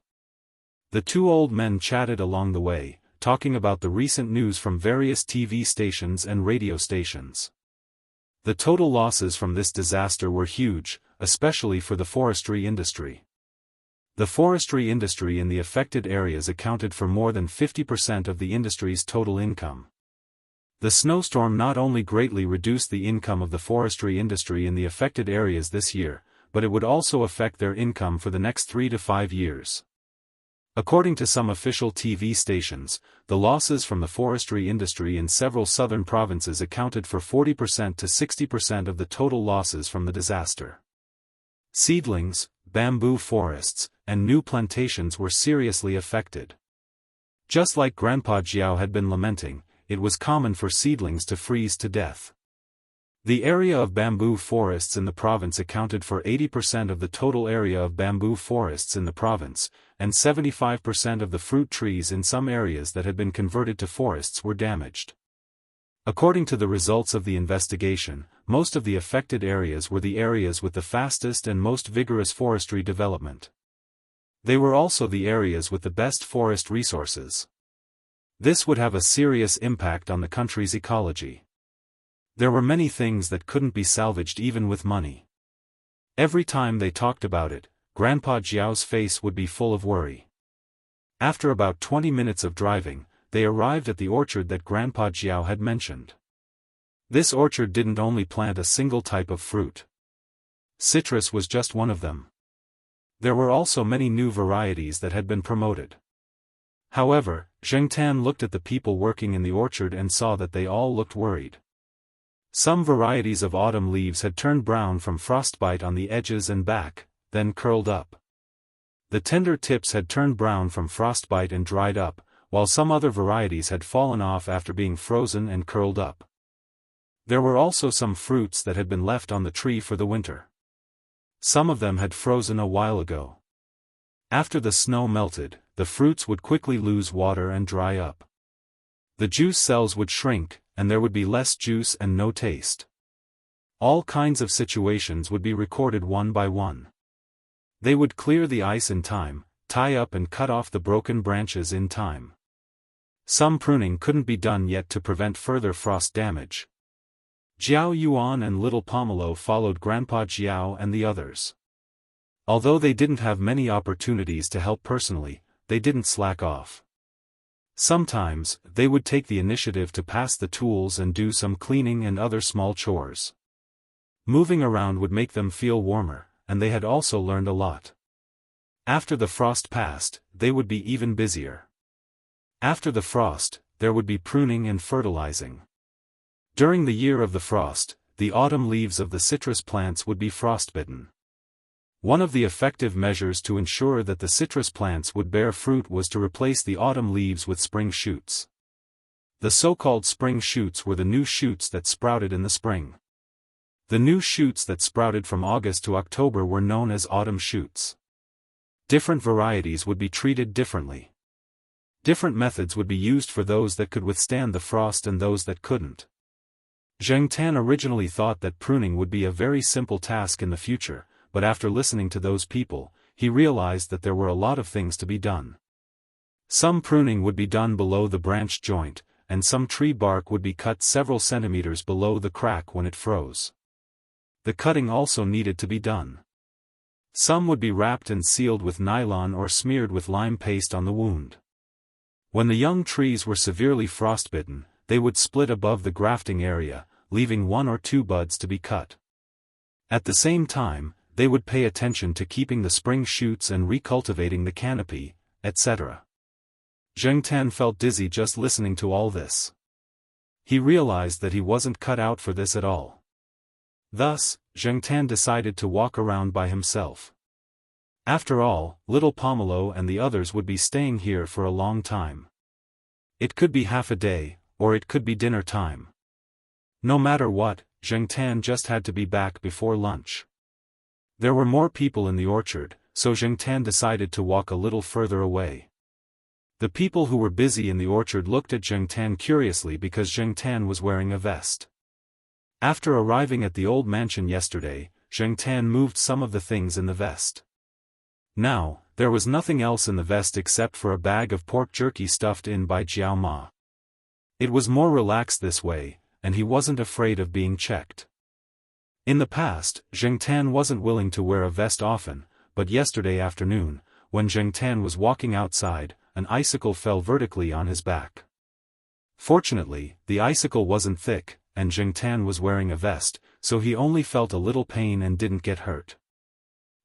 [SPEAKER 1] The 2 old men chatted along the way, talking about the recent news from various TV stations and radio stations. The total losses from this disaster were huge, especially for the forestry industry. The forestry industry in the affected areas accounted for more than 50% of the industry's total income. The snowstorm not only greatly reduced the income of the forestry industry in the affected areas this year, but it would also affect their income for the next 3 to 5 years. According to some official TV stations, the losses from the forestry industry in several southern provinces accounted for 40% to 60% of the total losses from the disaster. Seedlings, bamboo forests, and new plantations were seriously affected. Just like Grandpa Jiao had been lamenting, it was common for seedlings to freeze to death. The area of bamboo forests in the province accounted for 80% of the total area of bamboo forests in the province, and 75% of the fruit trees in some areas that had been converted to forests were damaged. According to the results of the investigation, most of the affected areas were the areas with the fastest and most vigorous forestry development. They were also the areas with the best forest resources. This would have a serious impact on the country's ecology. There were many things that couldn't be salvaged even with money. Every time they talked about it, Grandpa Jiao's face would be full of worry. After about 20 minutes of driving, they arrived at the orchard that Grandpa Jiao had mentioned. This orchard didn't only plant a single type of fruit. Citrus was just one of them. There were also many new varieties that had been promoted. However, Zheng Tan looked at the people working in the orchard and saw that they all looked worried. Some varieties of autumn leaves had turned brown from frostbite on the edges and back, then curled up. The tender tips had turned brown from frostbite and dried up, while some other varieties had fallen off after being frozen and curled up. There were also some fruits that had been left on the tree for the winter. Some of them had frozen a while ago. After the snow melted, the fruits would quickly lose water and dry up. The juice cells would shrink, and there would be less juice and no taste. All kinds of situations would be recorded one by one. They would clear the ice in time, tie up and cut off the broken branches in time. Some pruning couldn't be done yet to prevent further frost damage. Jiao Yuan and Little Pomelo followed Grandpa Jiao and the others. Although they didn't have many opportunities to help personally, they didn't slack off. Sometimes, they would take the initiative to pass the tools and do some cleaning and other small chores. Moving around would make them feel warmer, and they had also learned a lot. After the frost passed, they would be even busier. After the frost, there would be pruning and fertilizing. During the year of the frost, the autumn leaves of the citrus plants would be frostbitten. One of the effective measures to ensure that the citrus plants would bear fruit was to replace the autumn leaves with spring shoots. The so-called spring shoots were the new shoots that sprouted in the spring. The new shoots that sprouted from August to October were known as autumn shoots. Different varieties would be treated differently. Different methods would be used for those that could withstand the frost and those that couldn't. Zheng Tan originally thought that pruning would be a very simple task in the future, but after listening to those people, he realized that there were a lot of things to be done. Some pruning would be done below the branch joint, and some tree bark would be cut several centimeters below the crack when it froze. The cutting also needed to be done. Some would be wrapped and sealed with nylon or smeared with lime paste on the wound. When the young trees were severely frostbitten, they would split above the grafting area, leaving 1 or 2 buds to be cut. At the same time, they would pay attention to keeping the spring shoots and recultivating the canopy, etc. Zheng Tan felt dizzy just listening to all this. He realized that he wasn't cut out for this at all. Thus, Zheng Tan decided to walk around by himself. After all, little Pomelo and the others would be staying here for a long time. It could be half a day, or it could be dinner time. No matter what, Zheng Tan just had to be back before lunch. There were more people in the orchard, so Zheng Tan decided to walk a little further away. The people who were busy in the orchard looked at Zheng Tan curiously because Zheng Tan was wearing a vest. After arriving at the old mansion yesterday, Zheng Tan moved some of the things in the vest. Now, there was nothing else in the vest except for a bag of pork jerky stuffed in by Jiao Ma. It was more relaxed this way, and he wasn't afraid of being checked. In the past, Zheng Tan wasn't willing to wear a vest often, but yesterday afternoon, when Zheng Tan was walking outside, an icicle fell vertically on his back. Fortunately, the icicle wasn't thick, and Zheng Tan was wearing a vest, so he only felt a little pain and didn't get hurt.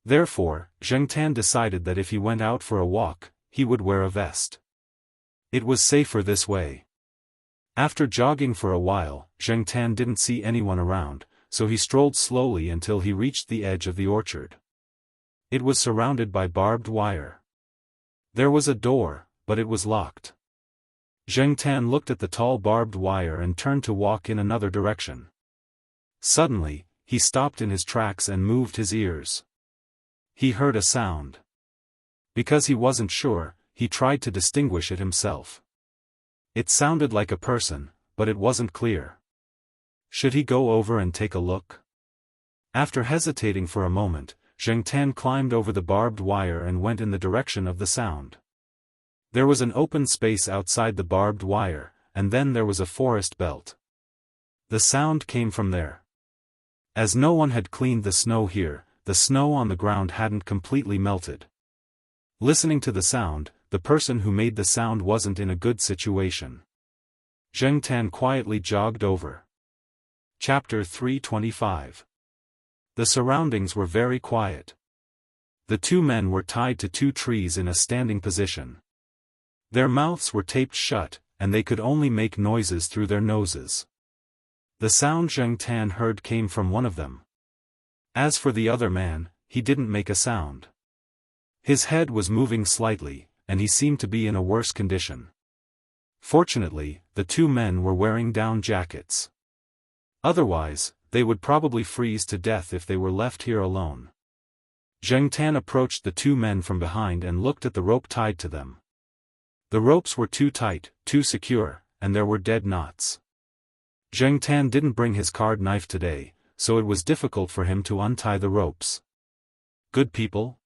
[SPEAKER 1] Therefore, Zheng Tan decided that if he went out for a walk, he would wear a vest. It was safer this way. After jogging for a while, Zheng Tan didn't see anyone around, so he strolled slowly until he reached the edge of the orchard. It was surrounded by barbed wire. There was a door, but it was locked. Zheng Tan looked at the tall barbed wire and turned to walk in another direction. Suddenly, he stopped in his tracks and moved his ears. He heard a sound. Because he wasn't sure, he tried to distinguish it himself. It sounded like a person, but it wasn't clear. Should he go over and take a look? After hesitating for a moment, Zheng Tan climbed over the barbed wire and went in the direction of the sound. There was an open space outside the barbed wire, and then there was a forest belt. The sound came from there. As no one had cleaned the snow here, the snow on the ground hadn't completely melted. Listening to the sound, the person who made the sound wasn't in a good situation. Zheng Tan quietly jogged over. Chapter 325. The surroundings were very quiet. The two men were tied to two trees in a standing position. Their mouths were taped shut, and they could only make noises through their noses. The sound Zheng Tan heard came from one of them. As for the other man, he didn't make a sound. His head was moving slightly, and he seemed to be in a worse condition. Fortunately, the two men were wearing down jackets. Otherwise, they would probably freeze to death if they were left here alone. Zheng Tan approached the two men from behind and looked at the rope tied to them. The ropes were too tight, too secure, and there were dead knots. Zheng Tan didn't bring his card knife today, so it was difficult for him to untie the ropes. Good people?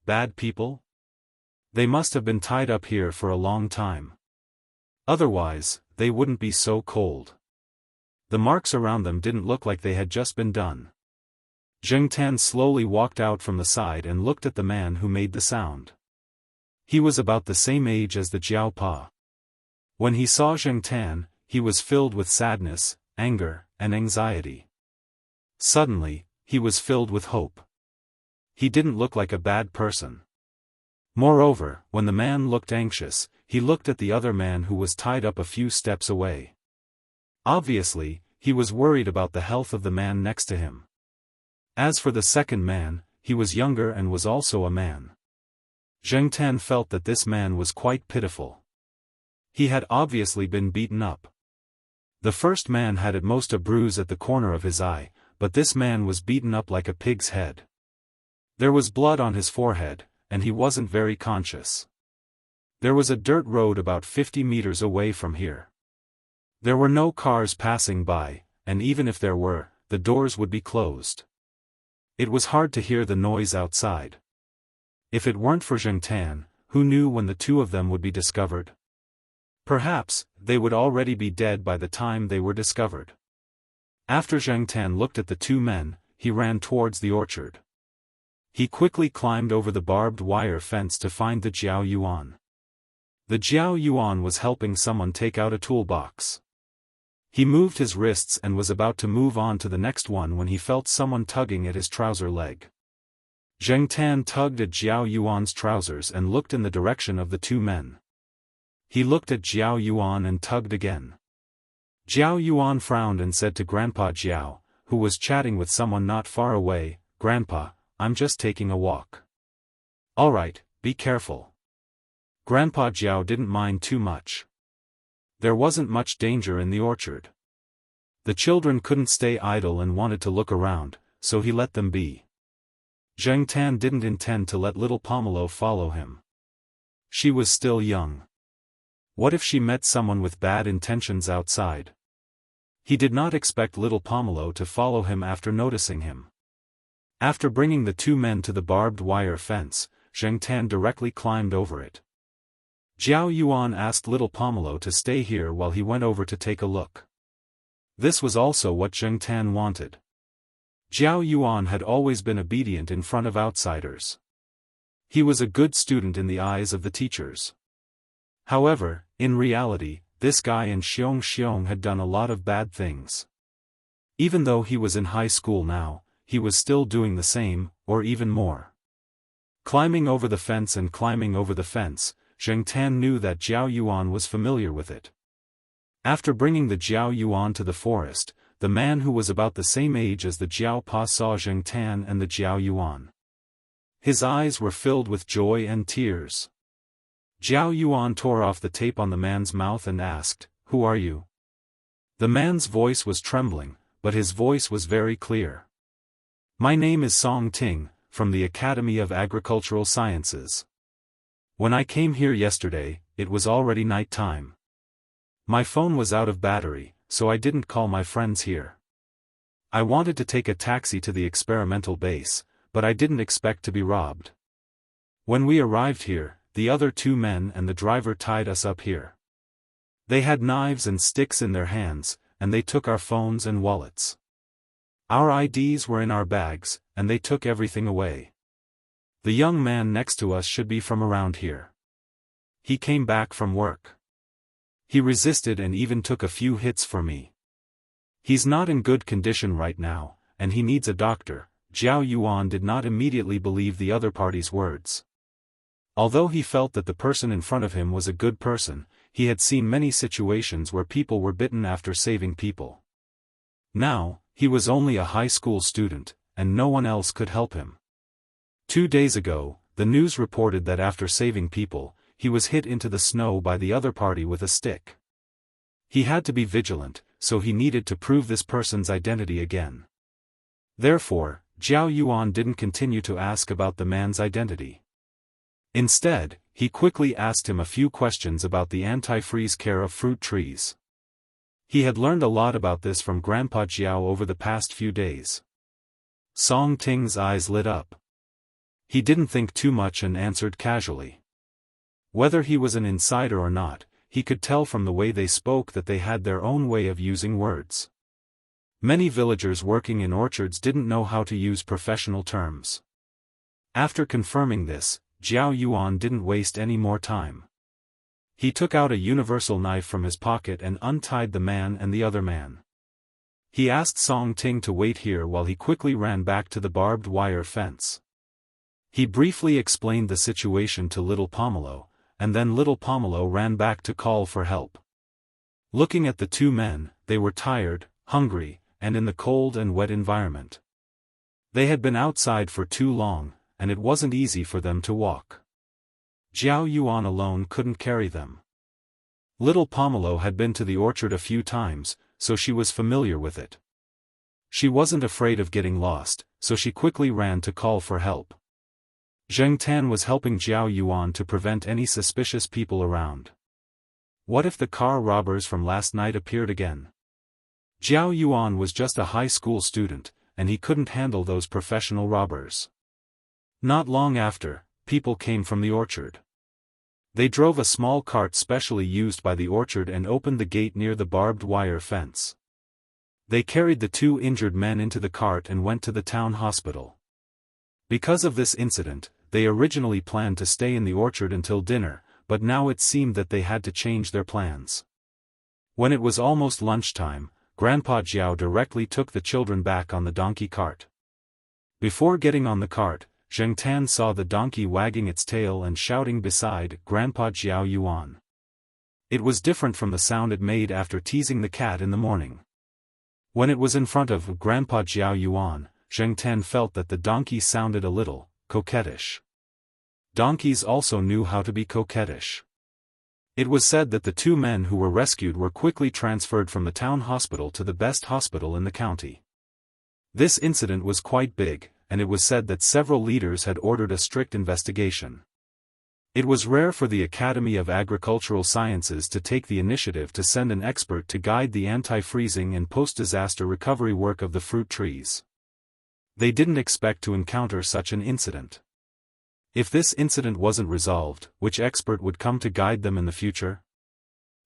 [SPEAKER 1] Bad people? They must have been tied up here for a long time. Otherwise, they wouldn't be so cold. The marks around them didn't look like they had just been done. Zheng Tan slowly walked out from the side and looked at the man who made the sound. He was about the same age as the Jiao Pa. When he saw Zheng Tan, he was filled with sadness, anger, and anxiety. Suddenly, he was filled with hope. He didn't look like a bad person. Moreover, when the man looked anxious, he looked at the other man who was tied up a few steps away. Obviously, he was worried about the health of the man next to him. As for the second man, he was younger and was also a man. Zheng Tan felt that this man was quite pitiful. He had obviously been beaten up. The first man had at most a bruise at the corner of his eye, but this man was beaten up like a pig's head. There was blood on his forehead, and he wasn't very conscious. There was a dirt road about 50 meters away from here. There were no cars passing by, and even if there were, the doors would be closed. It was hard to hear the noise outside. If it weren't for Zheng Tan, who knew when the two of them would be discovered? Perhaps, they would already be dead by the time they were discovered. After Zheng Tan looked at the two men, he ran towards the orchard. He quickly climbed over the barbed wire fence to find the Jiao Yuan. The Jiao Yuan was helping someone take out a toolbox. He moved his wrists and was about to move on to the next one when he felt someone tugging at his trouser leg. Zheng Tan tugged at Jiao Yuan's trousers and looked in the direction of the two men. He looked at Jiao Yuan and tugged again. Jiao Yuan frowned and said to Grandpa Jiao, who was chatting with someone not far away, "Grandpa, I'm just taking a walk." All right, be careful. Grandpa Jiao didn't mind too much. There wasn't much danger in the orchard. The children couldn't stay idle and wanted to look around, so he let them be. Zheng Tan didn't intend to let little Pomelo follow him. She was still young. What if she met someone with bad intentions outside? He did not expect little Pomelo to follow him after noticing him. After bringing the two men to the barbed wire fence, Zheng Tan directly climbed over it. Jiao Yuan asked little Pomelo to stay here while he went over to take a look. This was also what Zheng Tan wanted. Jiao Yuan had always been obedient in front of outsiders. He was a good student in the eyes of the teachers. However, in reality, this guy in Xiong had done a lot of bad things. Even though he was in high school now, he was still doing the same, or even more. Climbing over the fence and climbing over the fence, Zheng Tan knew that Jiao Yuan was familiar with it. After bringing the Jiao Yuan to the forest, the man who was about the same age as the Jiao Pa saw Zheng Tan and the Jiao Yuan. His eyes were filled with joy and tears. Jiao Yuan tore off the tape on the man's mouth and asked, "Who are you?" The man's voice was trembling, but his voice was very clear. "My name is Song Ting, from the Academy of Agricultural Sciences. When I came here yesterday, it was already night time. My phone was out of battery, so I didn't call my friends here. I wanted to take a taxi to the experimental base, but I didn't expect to be robbed. When we arrived here, the other two men and the driver tied us up here. They had knives and sticks in their hands, and they took our phones and wallets. Our IDs were in our bags, and they took everything away. The young man next to us should be from around here. He came back from work. He resisted and even took a few hits for me. He's not in good condition right now, and he needs a doctor." Jiao Yuan did not immediately believe the other party's words. Although he felt that the person in front of him was a good person, he had seen many situations where people were bitten after saving people. Now, he was only a high school student, and no one else could help him. 2 days ago, the news reported that after saving people, he was hit into the snow by the other party with a stick. He had to be vigilant, so he needed to prove this person's identity again. Therefore, Jiao Yuan didn't continue to ask about the man's identity. Instead, he quickly asked him a few questions about the anti-freeze care of fruit trees. He had learned a lot about this from Grandpa Jiao over the past few days. Song Ting's eyes lit up. He didn't think too much and answered casually. Whether he was an insider or not, he could tell from the way they spoke that they had their own way of using words. Many villagers working in orchards didn't know how to use professional terms. After confirming this, Jiao Yuan didn't waste any more time. He took out a universal knife from his pocket and untied the man and the other man. He asked Song Ting to wait here while he quickly ran back to the barbed wire fence. He briefly explained the situation to little Pomelo, and then little Pomelo ran back to call for help. Looking at the two men, they were tired, hungry, and in the cold and wet environment. They had been outside for too long, and it wasn't easy for them to walk. Jiao Yuan alone couldn't carry them. Little Pomelo had been to the orchard a few times, so she was familiar with it. She wasn't afraid of getting lost, so she quickly ran to call for help. Zheng Tan was helping Jiao Yuan to prevent any suspicious people around. What if the car robbers from last night appeared again? Jiao Yuan was just a high school student, and he couldn't handle those professional robbers. Not long after, people came from the orchard. They drove a small cart specially used by the orchard and opened the gate near the barbed wire fence. They carried the two injured men into the cart and went to the town hospital. Because of this incident, they originally planned to stay in the orchard until dinner, but now it seemed that they had to change their plans. When it was almost lunchtime, Grandpa Jiao directly took the children back on the donkey cart. Before getting on the cart, Zheng Tan saw the donkey wagging its tail and shouting beside Grandpa Jiao Yuan. It was different from the sound it made after teasing the cat in the morning. When it was in front of Grandpa Jiao Yuan, Zheng Tan felt that the donkey sounded a little coquettish. Donkeys also knew how to be coquettish. It was said that the two men who were rescued were quickly transferred from the town hospital to the best hospital in the county. This incident was quite big, and it was said that several leaders had ordered a strict investigation. It was rare for the Academy of Agricultural Sciences to take the initiative to send an expert to guide the anti-freezing and post-disaster recovery work of the fruit trees. They didn't expect to encounter such an incident. If this incident wasn't resolved, which expert would come to guide them in the future?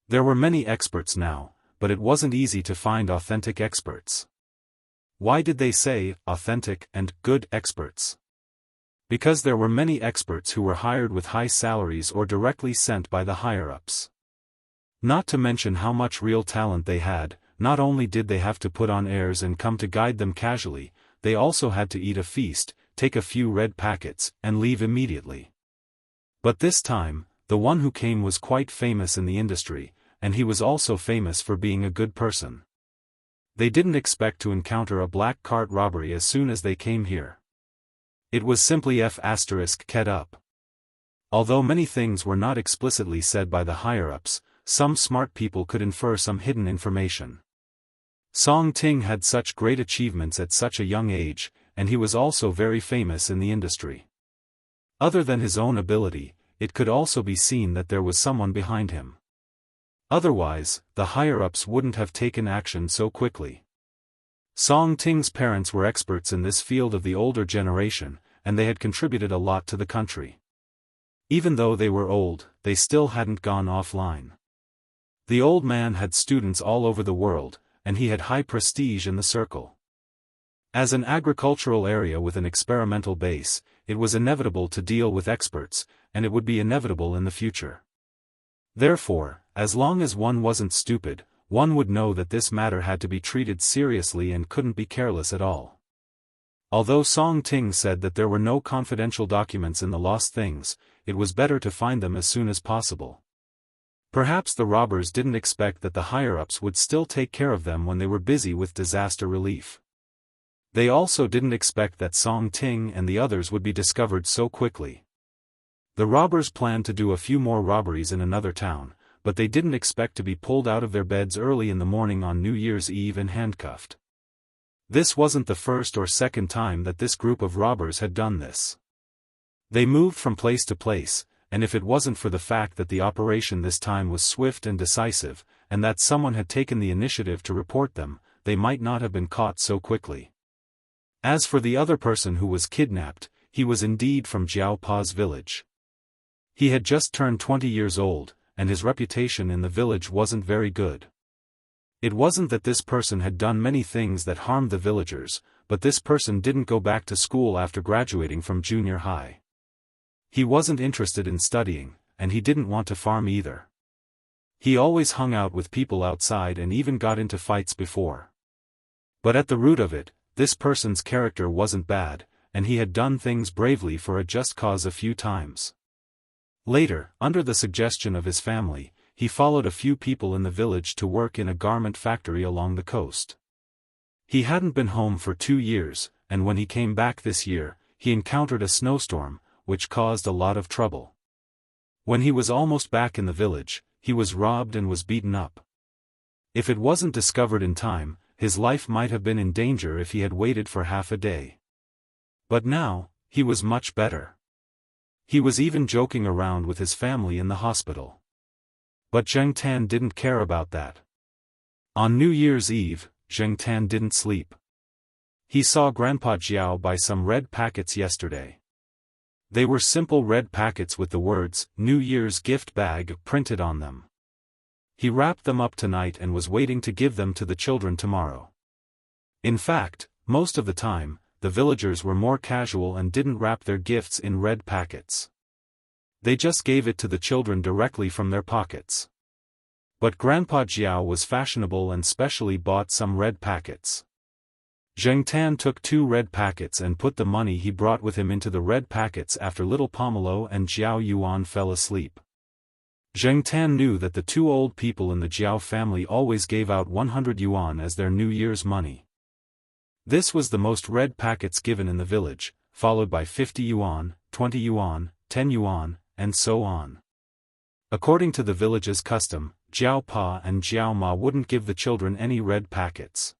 [SPEAKER 1] There were many experts now, but it wasn't easy to find authentic experts. Why did they say authentic and good experts? Because there were many experts who were hired with high salaries or directly sent by the higher-ups. Not to mention how much real talent they had, not only did they have to put on airs and come to guide them casually, they also had to eat a feast, take a few red packets, and leave immediately. But this time, the one who came was quite famous in the industry, and he was also famous for being a good person. They didn't expect to encounter a black cart robbery as soon as they came here. It was simply F***ket up. Although many things were not explicitly said by the higher-ups, some smart people could infer some hidden information. Song Ting had such great achievements at such a young age, and he was also very famous in the industry. Other than his own ability, it could also be seen that there was someone behind him. Otherwise, the higher-ups wouldn't have taken action so quickly. Song Ting's parents were experts in this field of the older generation, and they had contributed a lot to the country. Even though they were old, they still hadn't gone offline. The old man had students all over the world, and he had high prestige in the circle. As an agricultural area with an experimental base, it was inevitable to deal with experts, and it would be inevitable in the future. Therefore, as long as one wasn't stupid, one would know that this matter had to be treated seriously and couldn't be careless at all. Although Song Ting said that there were no confidential documents in the lost things, it was better to find them as soon as possible. Perhaps the robbers didn't expect that the higher-ups would still take care of them when they were busy with disaster relief. They also didn't expect that Song Ting and the others would be discovered so quickly. The robbers planned to do a few more robberies in another town, but they didn't expect to be pulled out of their beds early in the morning on New Year's Eve and handcuffed. This wasn't the first or second time that this group of robbers had done this. They moved from place to place, and if it wasn't for the fact that the operation this time was swift and decisive, and that someone had taken the initiative to report them, they might not have been caught so quickly. As for the other person who was kidnapped, he was indeed from Jiao Pa's village. He had just turned 20 years old, and his reputation in the village wasn't very good. It wasn't that this person had done many things that harmed the villagers, but this person didn't go back to school after graduating from junior high. He wasn't interested in studying, and he didn't want to farm either. He always hung out with people outside and even got into fights before. But at the root of it, this person's character wasn't bad, and he had done things bravely for a just cause a few times. Later, under the suggestion of his family, he followed a few people in the village to work in a garment factory along the coast. He hadn't been home for 2 years, and when he came back this year, he encountered a snowstorm, which caused a lot of trouble. When he was almost back in the village, he was robbed and was beaten up. If it wasn't discovered in time, his life might have been in danger if he had waited for half a day. But now, he was much better. He was even joking around with his family in the hospital. But Zheng Tan didn't care about that. On New Year's Eve, Zheng Tan didn't sleep. He saw Grandpa Jiao buy some red packets yesterday. They were simple red packets with the words, New Year's gift bag, printed on them. He wrapped them up tonight and was waiting to give them to the children tomorrow. In fact, most of the time, the villagers were more casual and didn't wrap their gifts in red packets. They just gave it to the children directly from their pockets. But Grandpa Jiao was fashionable and specially bought some red packets. Zheng Tan took 2 red packets and put the money he brought with him into the red packets after little Pomelo and Jiao Yuan fell asleep. Zheng Tan knew that the 2 old people in the Jiao family always gave out 100 yuan as their New Year's money. This was the most red packets given in the village, followed by 50 yuan, 20 yuan, 10 yuan, and so on. According to the village's custom, Jiao Pa and Jiao Ma wouldn't give the children any red packets.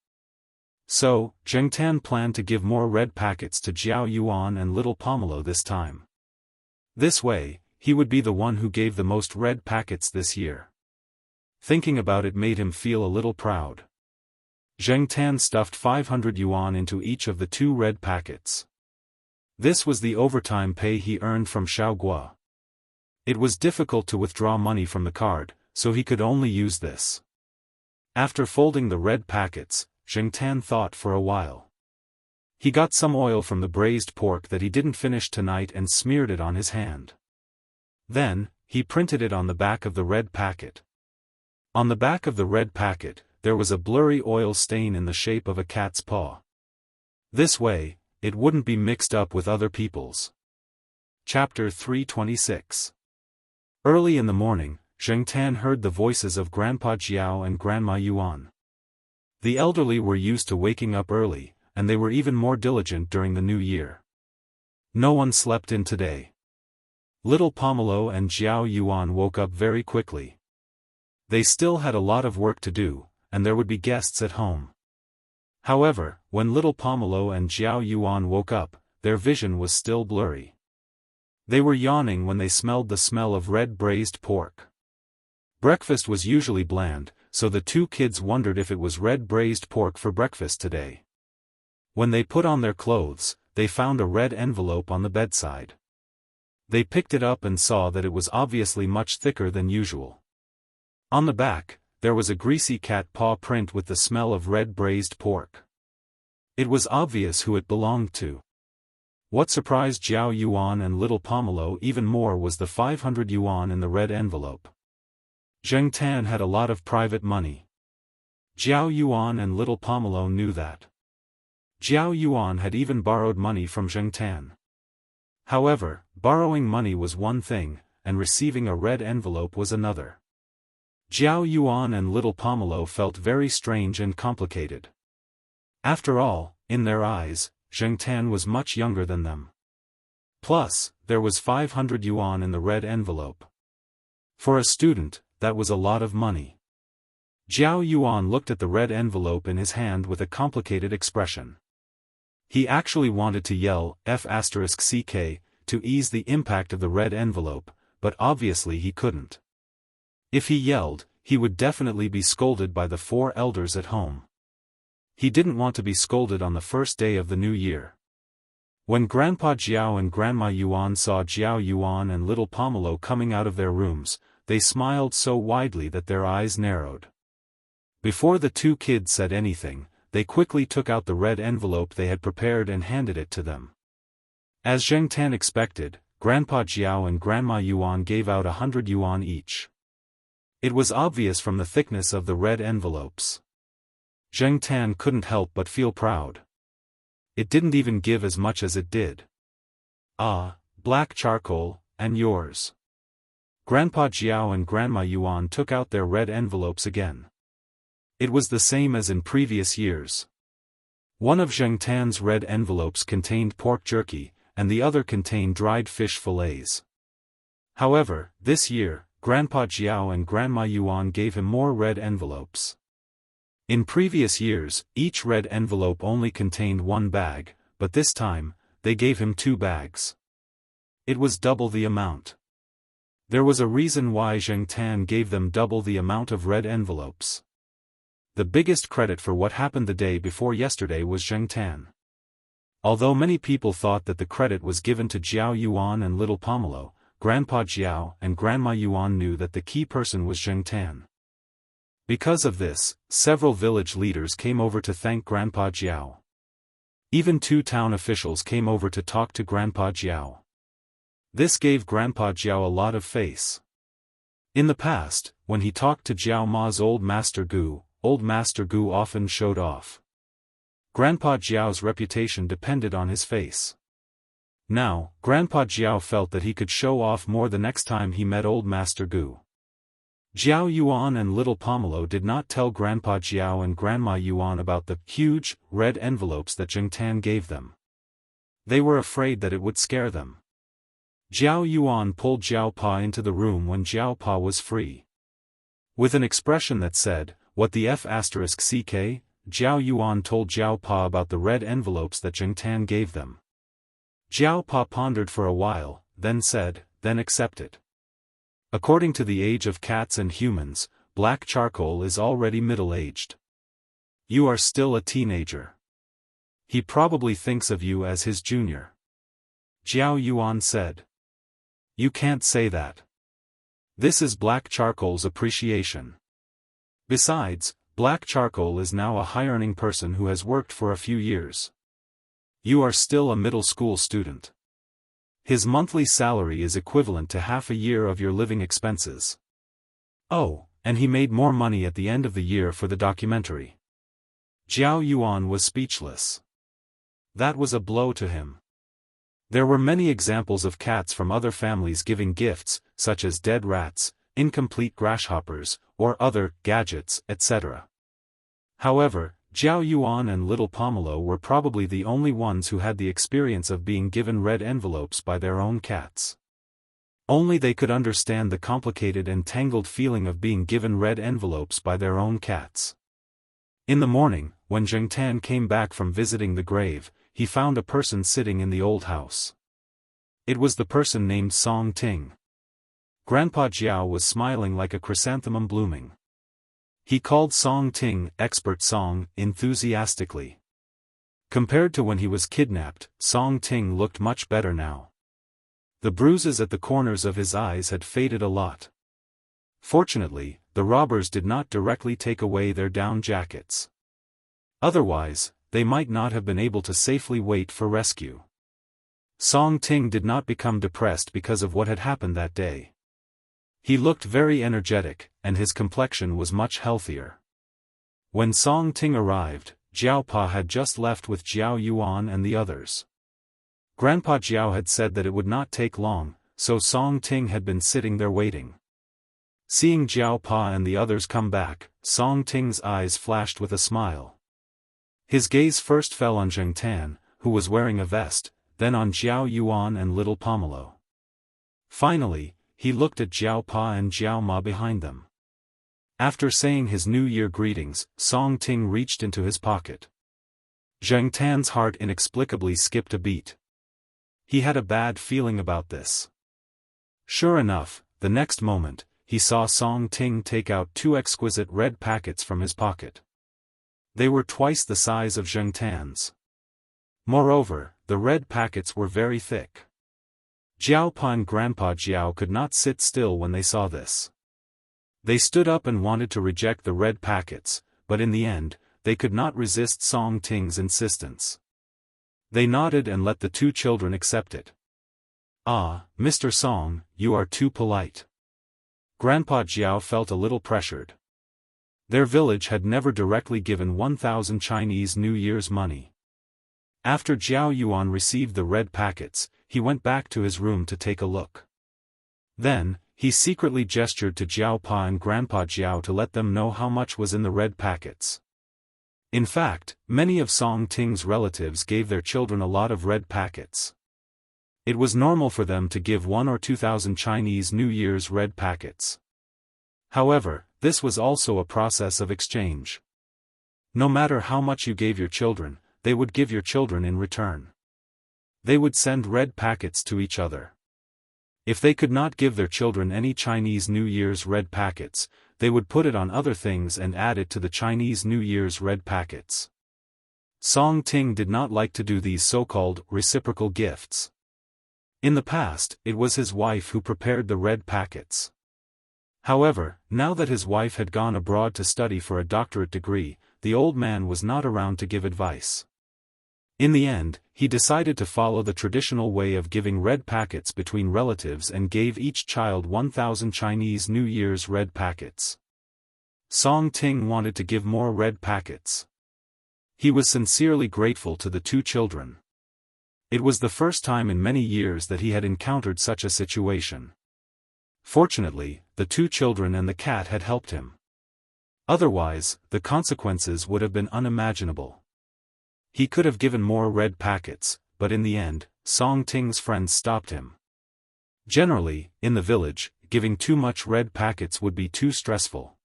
[SPEAKER 1] So, Zheng Tan planned to give more red packets to Jiao Yuan and little Pomelo this time. This way, he would be the one who gave the most red packets this year. Thinking about it made him feel a little proud. Zheng Tan stuffed 500 yuan into each of the 2 red packets. This was the overtime pay he earned from Xiaogua. It was difficult to withdraw money from the card, so he could only use this. After folding the red packets, Zheng Tan thought for a while. He got some oil from the braised pork that he didn't finish tonight and smeared it on his hand. Then, he printed it on the back of the red packet. On the back of the red packet, there was a blurry oil stain in the shape of a cat's paw. This way, it wouldn't be mixed up with other people's. Chapter 326. Early in the morning, Zheng Tan heard the voices of Grandpa Jiao and Grandma Yuan. The elderly were used to waking up early, and they were even more diligent during the new year. No one slept in today. Little Pomelo and Jiao Yuan woke up very quickly. They still had a lot of work to do, and there would be guests at home. However, when little Pomelo and Jiao Yuan woke up, their vision was still blurry. They were yawning when they smelled the smell of red braised pork. Breakfast was usually bland, so the 2 kids wondered if it was red braised pork for breakfast today. When they put on their clothes, they found a red envelope on the bedside. They picked it up and saw that it was obviously much thicker than usual. On the back, there was a greasy cat paw print with the smell of red braised pork. It was obvious who it belonged to. What surprised Jiao Yuan and little Pomelo even more was the 500 yuan in the red envelope. Zheng Tan had a lot of private money. Jiao Yuan and little Pomelo knew that. Jiao Yuan had even borrowed money from Zheng Tan. However, borrowing money was one thing, and receiving a red envelope was another. Jiao Yuan and little Pomelo felt very strange and complicated. After all, in their eyes, Zheng Tan was much younger than them. Plus, there was 500 yuan in the red envelope. For a student, that was a lot of money. Jiao Yuan looked at the red envelope in his hand with a complicated expression. He actually wanted to yell F***ck to ease the impact of the red envelope, but obviously he couldn't. If he yelled, he would definitely be scolded by the 4 elders at home. He didn't want to be scolded on the first day of the new year. When Grandpa Jiao and Grandma Yuan saw Jiao Yuan and little Pomelo coming out of their rooms, they smiled so widely that their eyes narrowed. Before the 2 kids said anything, they quickly took out the red envelope they had prepared and handed it to them. As Zheng Tan expected, Grandpa Jiao and Grandma Yuan gave out 100 yuan each. It was obvious from the thickness of the red envelopes. Zheng Tan couldn't help but feel proud. It didn't even give as much as it did. Ah, black charcoal, and yours. Grandpa Jiao and Grandma Yuan took out their red envelopes again. It was the same as in previous years. One of Zheng Tan's red envelopes contained pork jerky, and the other contained dried fish fillets. However, this year, Grandpa Jiao and Grandma Yuan gave him more red envelopes. In previous years, each red envelope only contained 1 bag, but this time, they gave him 2 bags. It was double the amount. There was a reason why Zheng Tan gave them double the amount of red envelopes. The biggest credit for what happened the day before yesterday was Zheng Tan. Although many people thought that the credit was given to Jiao Yuan and little Pomelo, Grandpa Jiao and Grandma Yuan knew that the key person was Zheng Tan. Because of this, several village leaders came over to thank Grandpa Jiao. Even 2 town officials came over to talk to Grandpa Jiao. This gave Grandpa Jiao a lot of face. In the past, when he talked to Jiao Ma's old Master Gu often showed off. Grandpa Jiao's reputation depended on his face. Now, Grandpa Jiao felt that he could show off more the next time he met old Master Gu. Jiao Yuan and little Pomelo did not tell Grandpa Jiao and Grandma Yuan about the huge, red envelopes that Zheng Tan gave them. They were afraid that it would scare them. Zhao Yuan pulled Zhao Pa into the room when Zhao Pa was free. With an expression that said, "What the F***ck?" Zhao Yuan told Zhao Pa about the red envelopes that Zheng Tan gave them. Zhao Pa pondered for a while, then said, "Then accept it. According to the age of cats and humans, black charcoal is already middle-aged. You are still a teenager. He probably thinks of you as his junior." Zhao Yuan said. "You can't say that. This is black charcoal's appreciation. Besides, black charcoal is now a high-earning person who has worked for a few years. You are still a middle school student. His monthly salary is equivalent to half a year of your living expenses. Oh, and he made more money at the end of the year for the documentary." Zhao Yuan was speechless. That was a blow to him. There were many examples of cats from other families giving gifts, such as dead rats, incomplete grasshoppers, or other gadgets, etc. However, Zhao Yuan and little Pomelo were probably the only ones who had the experience of being given red envelopes by their own cats. Only they could understand the complicated and tangled feeling of being given red envelopes by their own cats. In the morning, when Zheng Tan came back from visiting the grave, he found a person sitting in the old house. It was the person named Song Ting. Grandpa Jiao was smiling like a chrysanthemum blooming. He called Song Ting Expert Song enthusiastically. Compared to when he was kidnapped, Song Ting looked much better now. The bruises at the corners of his eyes had faded a lot. Fortunately, the robbers did not directly take away their down jackets. Otherwise, they might not have been able to safely wait for rescue. Song Ting did not become depressed because of what had happened that day. He looked very energetic, and his complexion was much healthier. When Song Ting arrived, Zhao Pa had just left with Zhao Yuan and the others. Grandpa Jiao had said that it would not take long, so Song Ting had been sitting there waiting. Seeing Zhao Pa and the others come back, Song Ting's eyes flashed with a smile. His gaze first fell on Zheng Tan, who was wearing a vest, then on Zhao Yuan and little Pomelo. Finally, he looked at Zhao Pa and Zhao Ma behind them. After saying his New Year greetings, Song Ting reached into his pocket. Zheng Tan's heart inexplicably skipped a beat. He had a bad feeling about this. Sure enough, the next moment, he saw Song Ting take out 2 exquisite red packets from his pocket. They were twice the size of Zheng Tan's. Moreover, the red packets were very thick. Zhao Pa and Grandpa Jiao could not sit still when they saw this. They stood up and wanted to reject the red packets, but in the end, they could not resist Song Ting's insistence. They nodded and let the 2 children accept it. "Ah, Mr. Song, you are too polite." Grandpa Jiao felt a little pressured. Their village had never directly given 1,000 Chinese New Year's money. After Zhao Yuan received the red packets, he went back to his room to take a look. Then, he secretly gestured to Zhao Pa and Grandpa Jiao to let them know how much was in the red packets. In fact, many of Song Ting's relatives gave their children a lot of red packets. It was normal for them to give 1 or 2,000 Chinese New Year's red packets. However, this was also a process of exchange. No matter how much you gave your children, they would give your children in return. They would send red packets to each other. If they could not give their children any Chinese New Year's red packets, they would put it on other things and add it to the Chinese New Year's red packets. Song Ting did not like to do these so-called reciprocal gifts. In the past, it was his wife who prepared the red packets. However, now that his wife had gone abroad to study for a doctorate degree, the old man was not around to give advice. In the end, he decided to follow the traditional way of giving red packets between relatives and gave each child 1,000 Chinese New Year's red packets. Song Ting wanted to give more red packets. He was sincerely grateful to the 2 children. It was the first time in many years that he had encountered such a situation. Fortunately, the 2 children and the cat had helped him. Otherwise, the consequences would have been unimaginable. He could have given more red packets, but in the end, Song Ting's friends stopped him. Generally, in the village, giving too much red packets would be too stressful.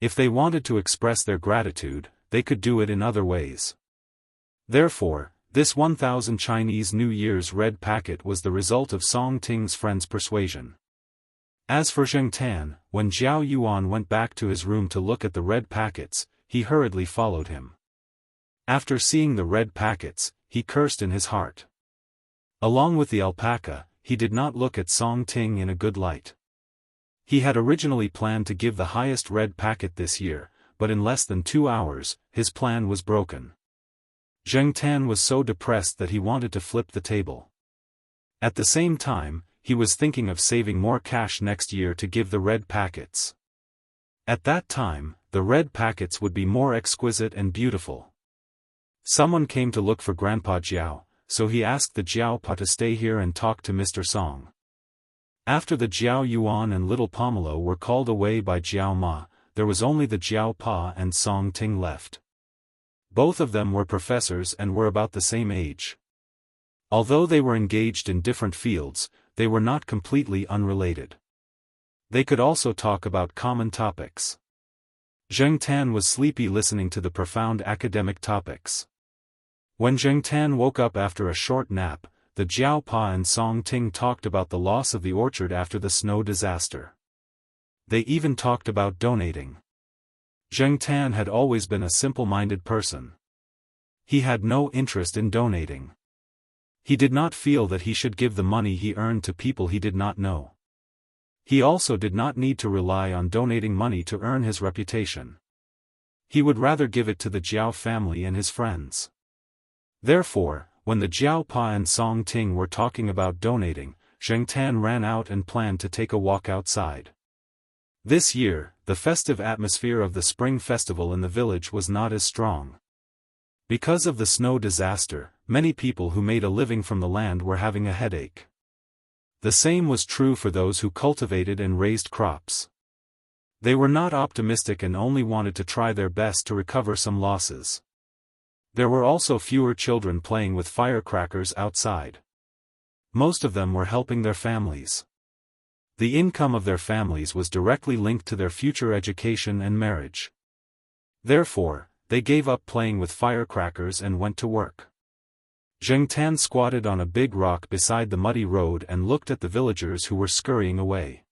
[SPEAKER 1] If they wanted to express their gratitude, they could do it in other ways. Therefore, this 1000 Chinese New Year's red packet was the result of Song Ting's friend's persuasion. As for Zheng Tan, when Zhao Yuan went back to his room to look at the red packets, he hurriedly followed him. After seeing the red packets, he cursed in his heart. Along with the alpaca, he did not look at Song Ting in a good light. He had originally planned to give the highest red packet this year, but in less than 2 hours, his plan was broken. Zheng Tan was so depressed that he wanted to flip the table. At the same time, he was thinking of saving more cash next year to give the red packets. At that time, the red packets would be more exquisite and beautiful. Someone came to look for Grandpa Jiao, so he asked the Jiao Pa to stay here and talk to Mr. Song. After the Jiao Yuan and little Pomelo were called away by Jiao Ma, there was only the Jiao Pa and Song Ting left. Both of them were professors and were about the same age. Although they were engaged in different fields, they were not completely unrelated. They could also talk about common topics. Zheng Tan was sleepy listening to the profound academic topics. When Zheng Tan woke up after a short nap, the Jiao Pa and Song Ting talked about the loss of the orchard after the snow disaster. They even talked about donating. Zheng Tan had always been a simple-minded person. He had no interest in donating. He did not feel that he should give the money he earned to people he did not know. He also did not need to rely on donating money to earn his reputation. He would rather give it to the Jiao family and his friends. Therefore, when the Jiao Pa and Song Ting were talking about donating, Zheng Tan ran out and planned to take a walk outside. This year, the festive atmosphere of the spring festival in the village was not as strong. Because of the snow disaster, many people who made a living from the land were having a headache. The same was true for those who cultivated and raised crops. They were not optimistic and only wanted to try their best to recover some losses. There were also fewer children playing with firecrackers outside. Most of them were helping their families. The income of their families was directly linked to their future education and marriage. Therefore, they gave up playing with firecrackers and went to work. Zheng Tan squatted on a big rock beside the muddy road and looked at the villagers who were scurrying away.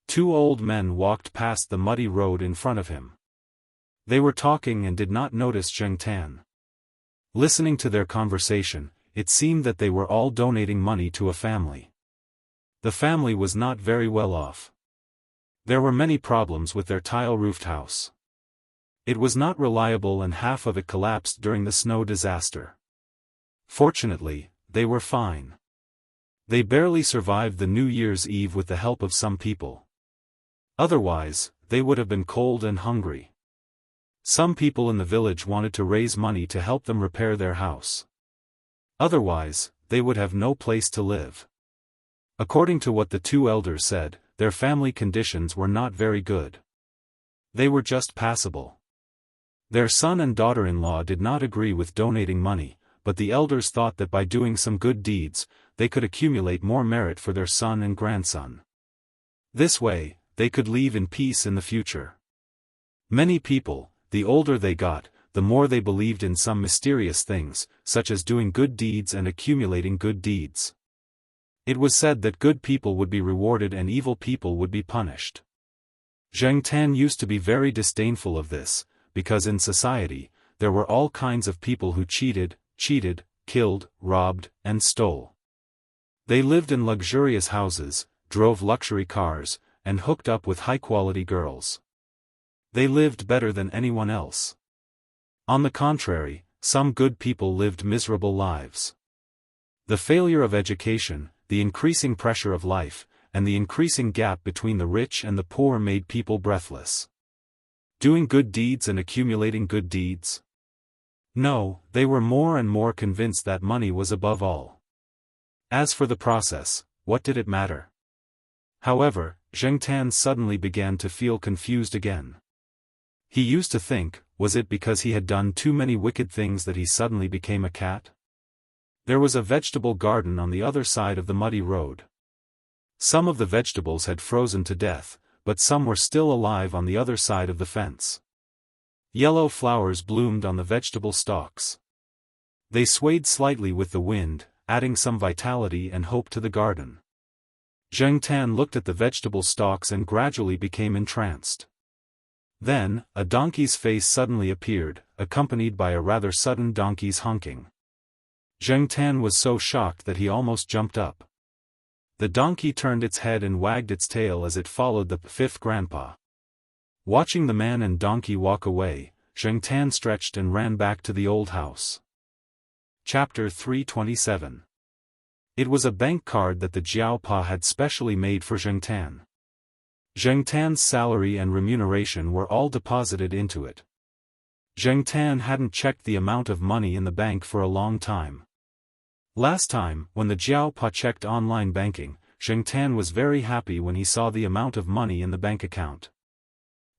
[SPEAKER 1] 2 old men walked past the muddy road in front of him. They were talking and did not notice Zheng Tan. Listening to their conversation, it seemed that they were all donating money to a family. The family was not very well off. There were many problems with their tile-roofed house. It was not reliable and half of it collapsed during the snow disaster. Fortunately, they were fine. They barely survived the New Year's Eve with the help of some people. Otherwise, they would have been cold and hungry. Some people in the village wanted to raise money to help them repair their house. Otherwise, they would have no place to live. According to what the 2 elders said, their family conditions were not very good. They were just passable. Their son and daughter-in-law did not agree with donating money, but the elders thought that by doing some good deeds, they could accumulate more merit for their son and grandson. This way, they could live in peace in the future. Many people, the older they got, the more they believed in some mysterious things, such as doing good deeds and accumulating good deeds. It was said that good people would be rewarded and evil people would be punished. Zheng Tan used to be very disdainful of this, because in society, there were all kinds of people who cheated, killed, robbed, and stole. They lived in luxurious houses, drove luxury cars, and hooked up with high-quality girls. They lived better than anyone else. On the contrary, some good people lived miserable lives. The failure of education, the increasing pressure of life, and the increasing gap between the rich and the poor made people breathless. Doing good deeds and accumulating good deeds? No, they were more and more convinced that money was above all. As for the process, what did it matter? However, Zheng Tan suddenly began to feel confused again. He used to think, was it because he had done too many wicked things that he suddenly became a cat? There was a vegetable garden on the other side of the muddy road. Some of the vegetables had frozen to death, but some were still alive on the other side of the fence. Yellow flowers bloomed on the vegetable stalks. They swayed slightly with the wind, adding some vitality and hope to the garden. Zheng Tan looked at the vegetable stalks and gradually became entranced. Then, a donkey's face suddenly appeared, accompanied by a rather sudden donkey's honking. Zheng Tan was so shocked that he almost jumped up. The donkey turned its head and wagged its tail as it followed the fifth grandpa. Watching the man and donkey walk away, Zheng Tan stretched and ran back to the old house. Chapter 327. It was a bank card that the Jiaopa had specially made for Zheng Tan. Zheng Tan's salary and remuneration were all deposited into it. Zheng Tan hadn't checked the amount of money in the bank for a long time. Last time, when the Jiaopa checked online banking, Zheng Tan was very happy when he saw the amount of money in the bank account.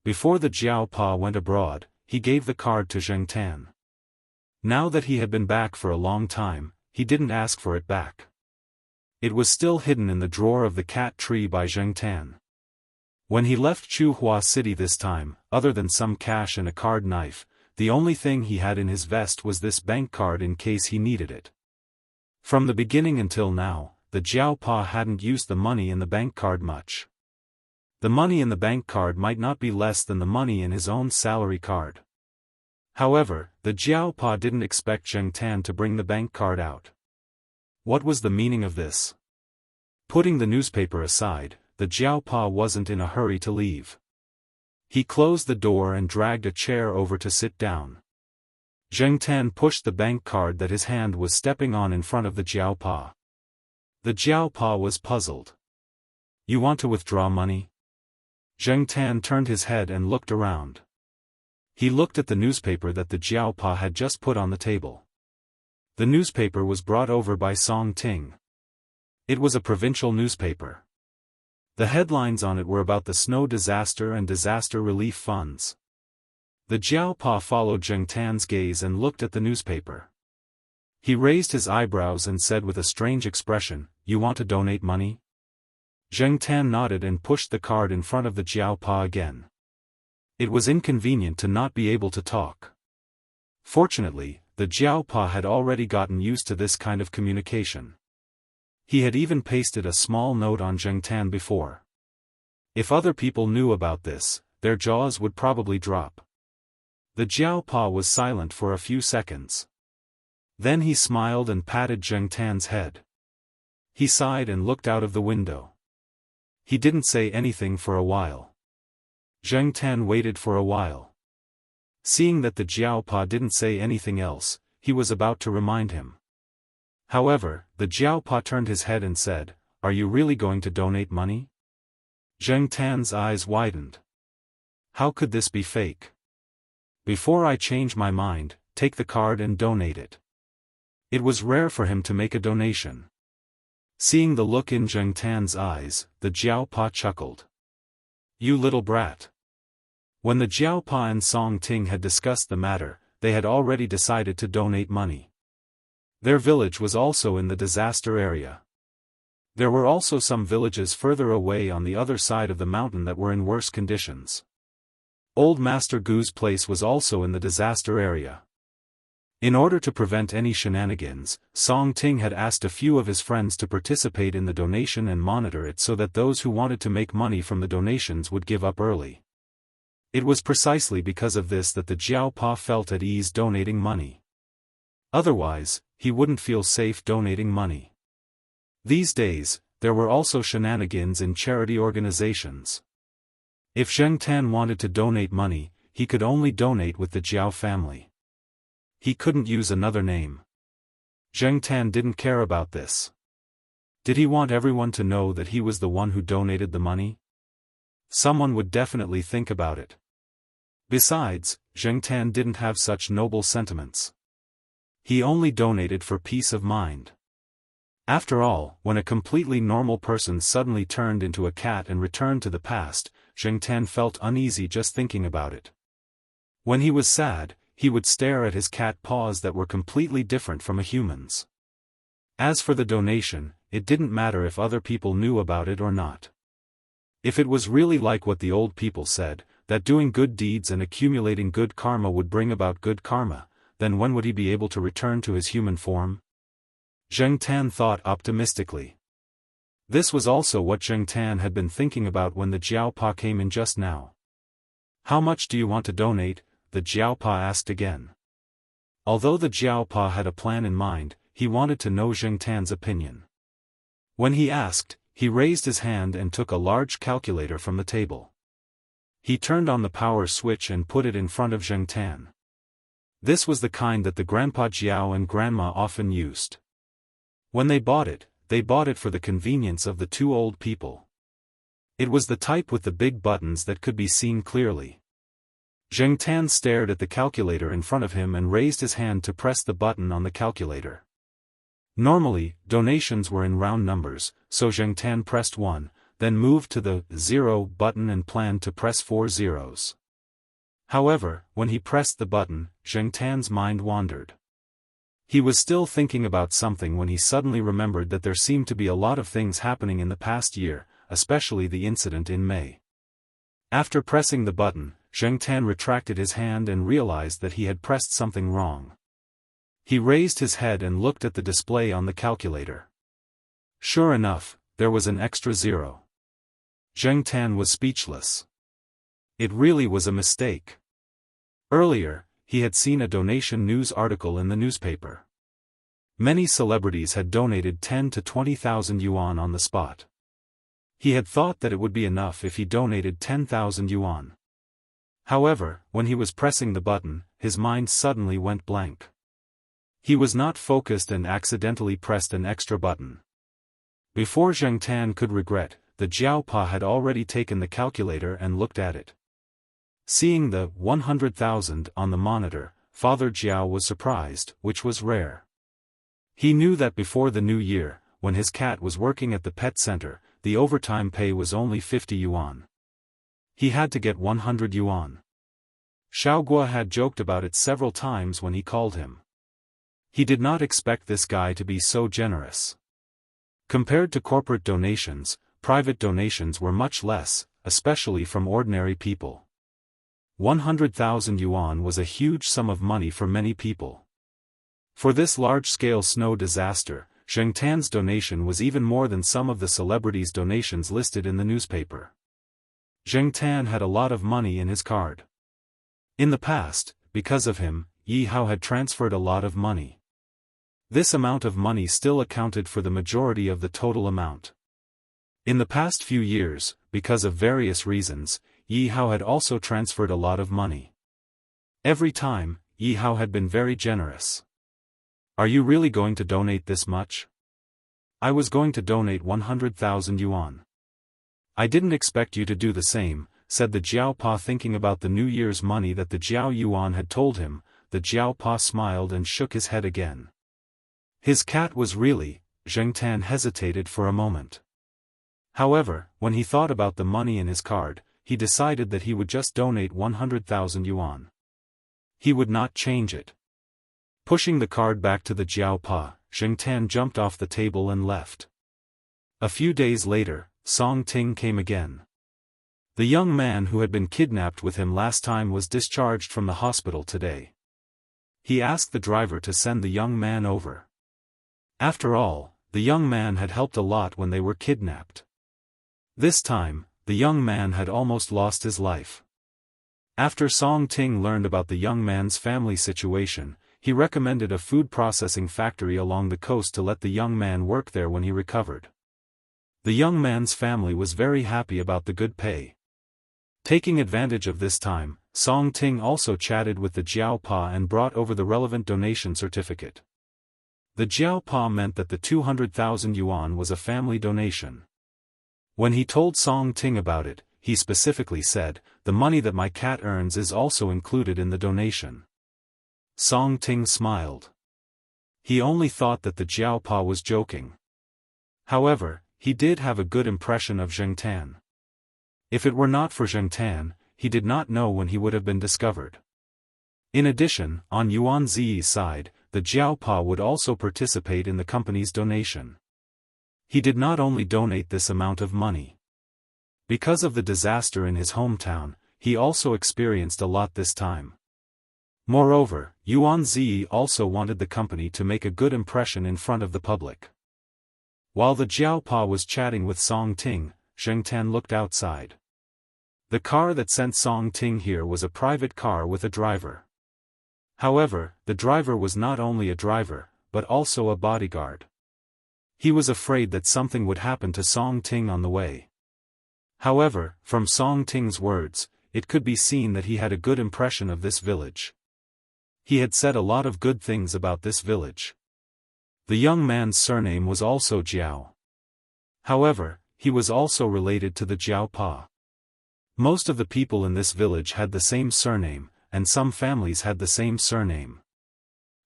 [SPEAKER 1] Before the Jiaopa went abroad, he gave the card to Zheng Tan. Now that he had been back for a long time, he didn't ask for it back. It was still hidden in the drawer of the cat tree by Zheng Tan. When he left Chuhua City this time, other than some cash and a card knife, the only thing he had in his vest was this bank card in case he needed it. From the beginning until now, the Jiaopa hadn't used the money in the bank card much. The money in the bank card might not be less than the money in his own salary card. However, the Jiaopa didn't expect Zheng Tan to bring the bank card out. What was the meaning of this? Putting the newspaper aside, the Jiaopa wasn't in a hurry to leave. He closed the door and dragged a chair over to sit down. Zheng Tan pushed the bank card that his hand was stepping on in front of the Jiaopa. The Jiaopa was puzzled. "You want to withdraw money?" Zheng Tan turned his head and looked around. He looked at the newspaper that the Jiaopa had just put on the table. The newspaper was brought over by Song Ting. It was a provincial newspaper. The headlines on it were about the snow disaster and disaster relief funds. The Jiaopa followed Zheng Tan's gaze and looked at the newspaper. He raised his eyebrows and said with a strange expression, "You want to donate money?" Zheng Tan nodded and pushed the card in front of the Jiaopa again. It was inconvenient to not be able to talk. Fortunately, the Jiaopa had already gotten used to this kind of communication. He had even pasted a small note on Zheng Tan before. If other people knew about this, their jaws would probably drop. The Jiaopa was silent for a few seconds. Then he smiled and patted Zheng Tan's head. He sighed and looked out of the window. He didn't say anything for a while. Zheng Tan waited for a while. Seeing that the Jiaopa didn't say anything else, he was about to remind him. However, the Jiaopa turned his head and said, "Are you really going to donate money?" Zheng Tan's eyes widened. How could this be fake? "Before I change my mind, take the card and donate it." It was rare for him to make a donation. Seeing the look in Zheng Tan's eyes, the Jiaopa chuckled. "You little brat." When the Jiaopa and Song Ting had discussed the matter, they had already decided to donate money. Their village was also in the disaster area. There were also some villages further away on the other side of the mountain that were in worse conditions. Old Master Gu's place was also in the disaster area. In order to prevent any shenanigans, Song Ting had asked a few of his friends to participate in the donation and monitor it so that those who wanted to make money from the donations would give up early. It was precisely because of this that the Jiaopa felt at ease donating money. Otherwise, he wouldn't feel safe donating money. These days, there were also shenanigans in charity organizations. If Zheng Tan wanted to donate money, he could only donate with the Jiao family. He couldn't use another name. Zheng Tan didn't care about this. Did he want everyone to know that he was the one who donated the money? Someone would definitely think about it. Besides, Zheng Tan didn't have such noble sentiments. He only donated for peace of mind. After all, when a completely normal person suddenly turned into a cat and returned to the past, Zheng Tan felt uneasy just thinking about it. When he was sad, he would stare at his cat paws that were completely different from a human's. As for the donation, it didn't matter if other people knew about it or not. If it was really like what the old people said, that doing good deeds and accumulating good karma would bring about good karma, then when would he be able to return to his human form? Zheng Tan thought optimistically. This was also what Zheng Tan had been thinking about when the Jiao Pa came in just now. How much do you want to donate? The Jiao Pa asked again. Although the Jiao Pa had a plan in mind, he wanted to know Zheng Tan's opinion. When he asked, he raised his hand and took a large calculator from the table. He turned on the power switch and put it in front of Zheng Tan. This was the kind that the Grandpa Jiao and Grandma often used. When they bought it for the convenience of the two old people. It was the type with the big buttons that could be seen clearly. Zheng Tan stared at the calculator in front of him and raised his hand to press the button on the calculator. Normally, donations were in round numbers, so Zheng Tan pressed 1, then moved to the 0 button and planned to press 4 zeros. However, when he pressed the button, Zheng Tan's mind wandered. He was still thinking about something when he suddenly remembered that there seemed to be a lot of things happening in the past year, especially the incident in May. After pressing the button, Zheng Tan retracted his hand and realized that he had pressed something wrong. He raised his head and looked at the display on the calculator. Sure enough, there was an extra 0. Zheng Tan was speechless. It really was a mistake. Earlier, he had seen a donation news article in the newspaper. Many celebrities had donated 10 to 20,000 yuan on the spot. He had thought that it would be enough if he donated 10,000 yuan. However, when he was pressing the button, his mind suddenly went blank. He was not focused and accidentally pressed an extra button. Before Zheng Tan could regret, the Jiao Pa had already taken the calculator and looked at it. Seeing the 100,000 on the monitor, Father Jiao was surprised, which was rare. He knew that before the new year, when his cat was working at the pet center, the overtime pay was only 50 yuan. He had to get 100 yuan. Xiaoguo had joked about it several times when he called him. He did not expect this guy to be so generous. Compared to corporate donations, private donations were much less, especially from ordinary people. 100,000 yuan was a huge sum of money for many people. For this large-scale snow disaster, Zheng Tan's donation was even more than some of the celebrities' donations listed in the newspaper. Zheng Tan had a lot of money in his card. In the past, because of him, Yi Hao had transferred a lot of money. This amount of money still accounted for the majority of the total amount. In the past few years, because of various reasons, Yi Hao had also transferred a lot of money. Every time, Yi Hao had been very generous. Are you really going to donate this much? I was going to donate 100,000 yuan. I didn't expect you to do the same, said the Jiao Pa, thinking about the New Year's money that the Jiao Yuan had told him. The Jiao Pa smiled and shook his head again. His cat was really. Zheng Tan hesitated for a moment. However, when he thought about the money in his card, he decided that he would just donate 100,000 yuan. He would not change it. Pushing the card back to the Jiao Pa, Zheng Tan jumped off the table and left. A few days later, Song Ting came again. The young man who had been kidnapped with him last time was discharged from the hospital today. He asked the driver to send the young man over. After all, the young man had helped a lot when they were kidnapped. This time, the young man had almost lost his life. After Song Ting learned about the young man's family situation, he recommended a food processing factory along the coast to let the young man work there when he recovered. The young man's family was very happy about the good pay. Taking advantage of this time, Song Ting also chatted with the Jiao Pa and brought over the relevant donation certificate. The Jiao Pa meant that the 200,000 yuan was a family donation. When he told Song Ting about it, he specifically said, "The money that my cat earns is also included in the donation." Song Ting smiled. He only thought that the Jiao Pa was joking. However, he did have a good impression of Zheng Tan. If it were not for Zheng Tan, he did not know when he would have been discovered. In addition, on Yuan Ziyi's side, the Jiao Pa would also participate in the company's donation. He did not only donate this amount of money. Because of the disaster in his hometown, he also experienced a lot this time. Moreover, Yuan Zi also wanted the company to make a good impression in front of the public. While the Jiao Pa was chatting with Song Ting, Zheng Tan looked outside. The car that sent Song Ting here was a private car with a driver. However, the driver was not only a driver, but also a bodyguard. He was afraid that something would happen to Song Ting on the way. However, from Song Ting's words, it could be seen that he had a good impression of this village. He had said a lot of good things about this village. The young man's surname was also Jiao. However, he was also related to the Jiao Pa. Most of the people in this village had the same surname, and some families had the same surname.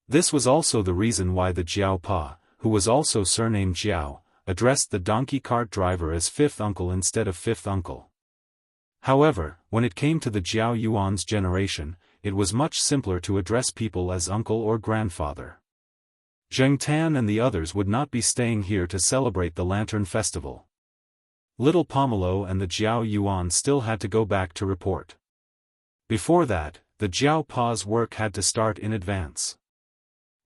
[SPEAKER 1] This was also the reason why the Jiao Pa, who was also surnamed Jiao, addressed the donkey cart driver as fifth uncle instead of fifth uncle. However, when it came to the Jiao Yuan's generation, it was much simpler to address people as uncle or grandfather. Zheng Tan and the others would not be staying here to celebrate the Lantern Festival. Little Pomelo and the Jiao Yuan still had to go back to report. Before that, the Jiao Pa's work had to start in advance.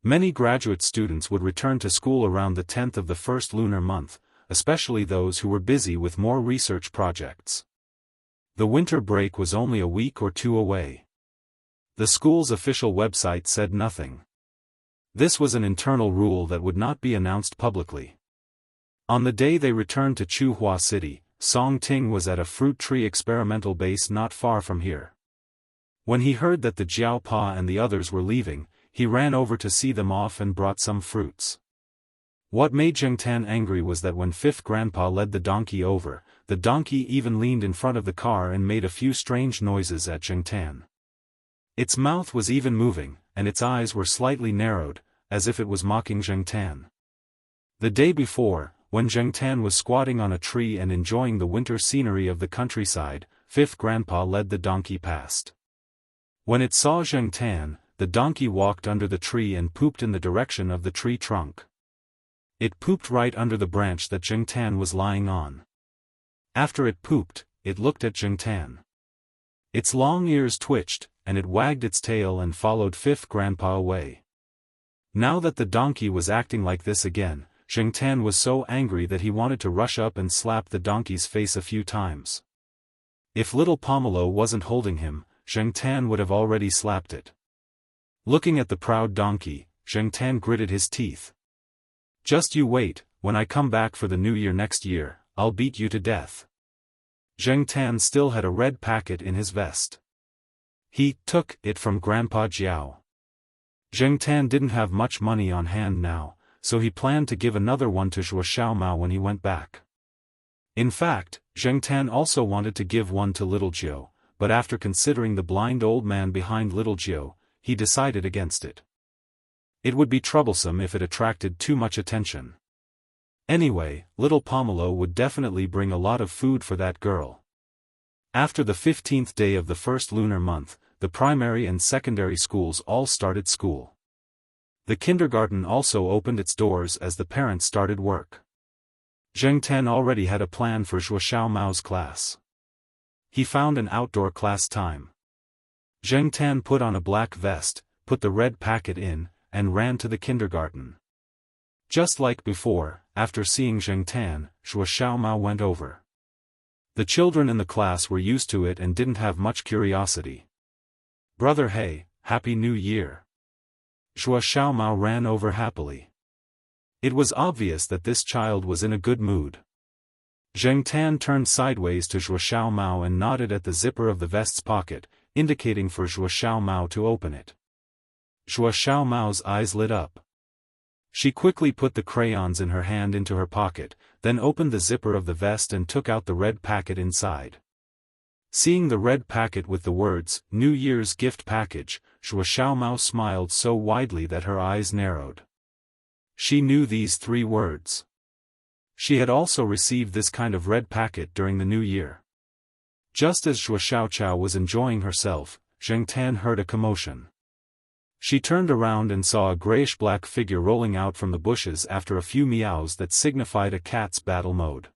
[SPEAKER 1] Many graduate students would return to school around the 10th of the first lunar month, especially those who were busy with more research projects. The winter break was only a week or two away. The school's official website said nothing. This was an internal rule that would not be announced publicly. On the day they returned to Chuhua City, Song Ting was at a fruit tree experimental base not far from here. When he heard that the Jiao Pa and the others were leaving, he ran over to see them off and brought some fruits. What made Zheng Tan angry was that when Fifth Grandpa led the donkey over, the donkey even leaned in front of the car and made a few strange noises at Zheng Tan. Its mouth was even moving, and its eyes were slightly narrowed, as if it was mocking Zheng Tan. The day before, when Zheng Tan was squatting on a tree and enjoying the winter scenery of the countryside, Fifth Grandpa led the donkey past. When it saw Zheng Tan, the donkey walked under the tree and pooped in the direction of the tree trunk. It pooped right under the branch that Zheng Tan was lying on. After it pooped, it looked at Zheng Tan. Its long ears twitched, and it wagged its tail and followed Fifth Grandpa away. Now that the donkey was acting like this again, Zheng Tan was so angry that he wanted to rush up and slap the donkey's face a few times. If little Pomelo wasn't holding him, Zheng Tan would have already slapped it. Looking at the proud donkey, Zheng Tan gritted his teeth. "Just you wait, when I come back for the new year next year, I'll beat you to death." Zheng Tan still had a red packet in his vest. He took it from Grandpa Jiao. Zheng Tan didn't have much money on hand now, so he planned to give another one to Zhuo Xiaomao when he went back. In fact, Zheng Tan also wanted to give one to Little Jiao, but after considering the blind old man behind Little Jiao, he decided against it. It would be troublesome if it attracted too much attention. Anyway, little Pomelo would definitely bring a lot of food for that girl. After the 15th day of the first lunar month, the primary and secondary schools all started school. The kindergarten also opened its doors as the parents started work. Zheng Tan already had a plan for Zhuo Xiaomao's class. He found an outdoor class time. Zheng Tan put on a black vest, put the red packet in, and ran to the kindergarten. Just like before, after seeing Zheng Tan, Zhuo Xiaomao went over. The children in the class were used to it and didn't have much curiosity. "Brother Hey, Happy New Year!" Zhuo Xiaomao ran over happily. It was obvious that this child was in a good mood. Zheng Tan turned sideways to Zhuo Xiaomao and nodded at the zipper of the vest's pocket, indicating for Zhuo Xiaomao to open it. Zhuo Xiaomao's eyes lit up. She quickly put the crayons in her hand into her pocket, then opened the zipper of the vest and took out the red packet inside. Seeing the red packet with the words, "New Year's gift package," Zhuo Xiaomao smiled so widely that her eyes narrowed. She knew these 3 words. She had also received this kind of red packet during the New Year. Just as Zhuo Xiaochao was enjoying herself, Zheng Tan heard a commotion. She turned around and saw a grayish-black figure rolling out from the bushes after a few meows that signified a cat's battle mode.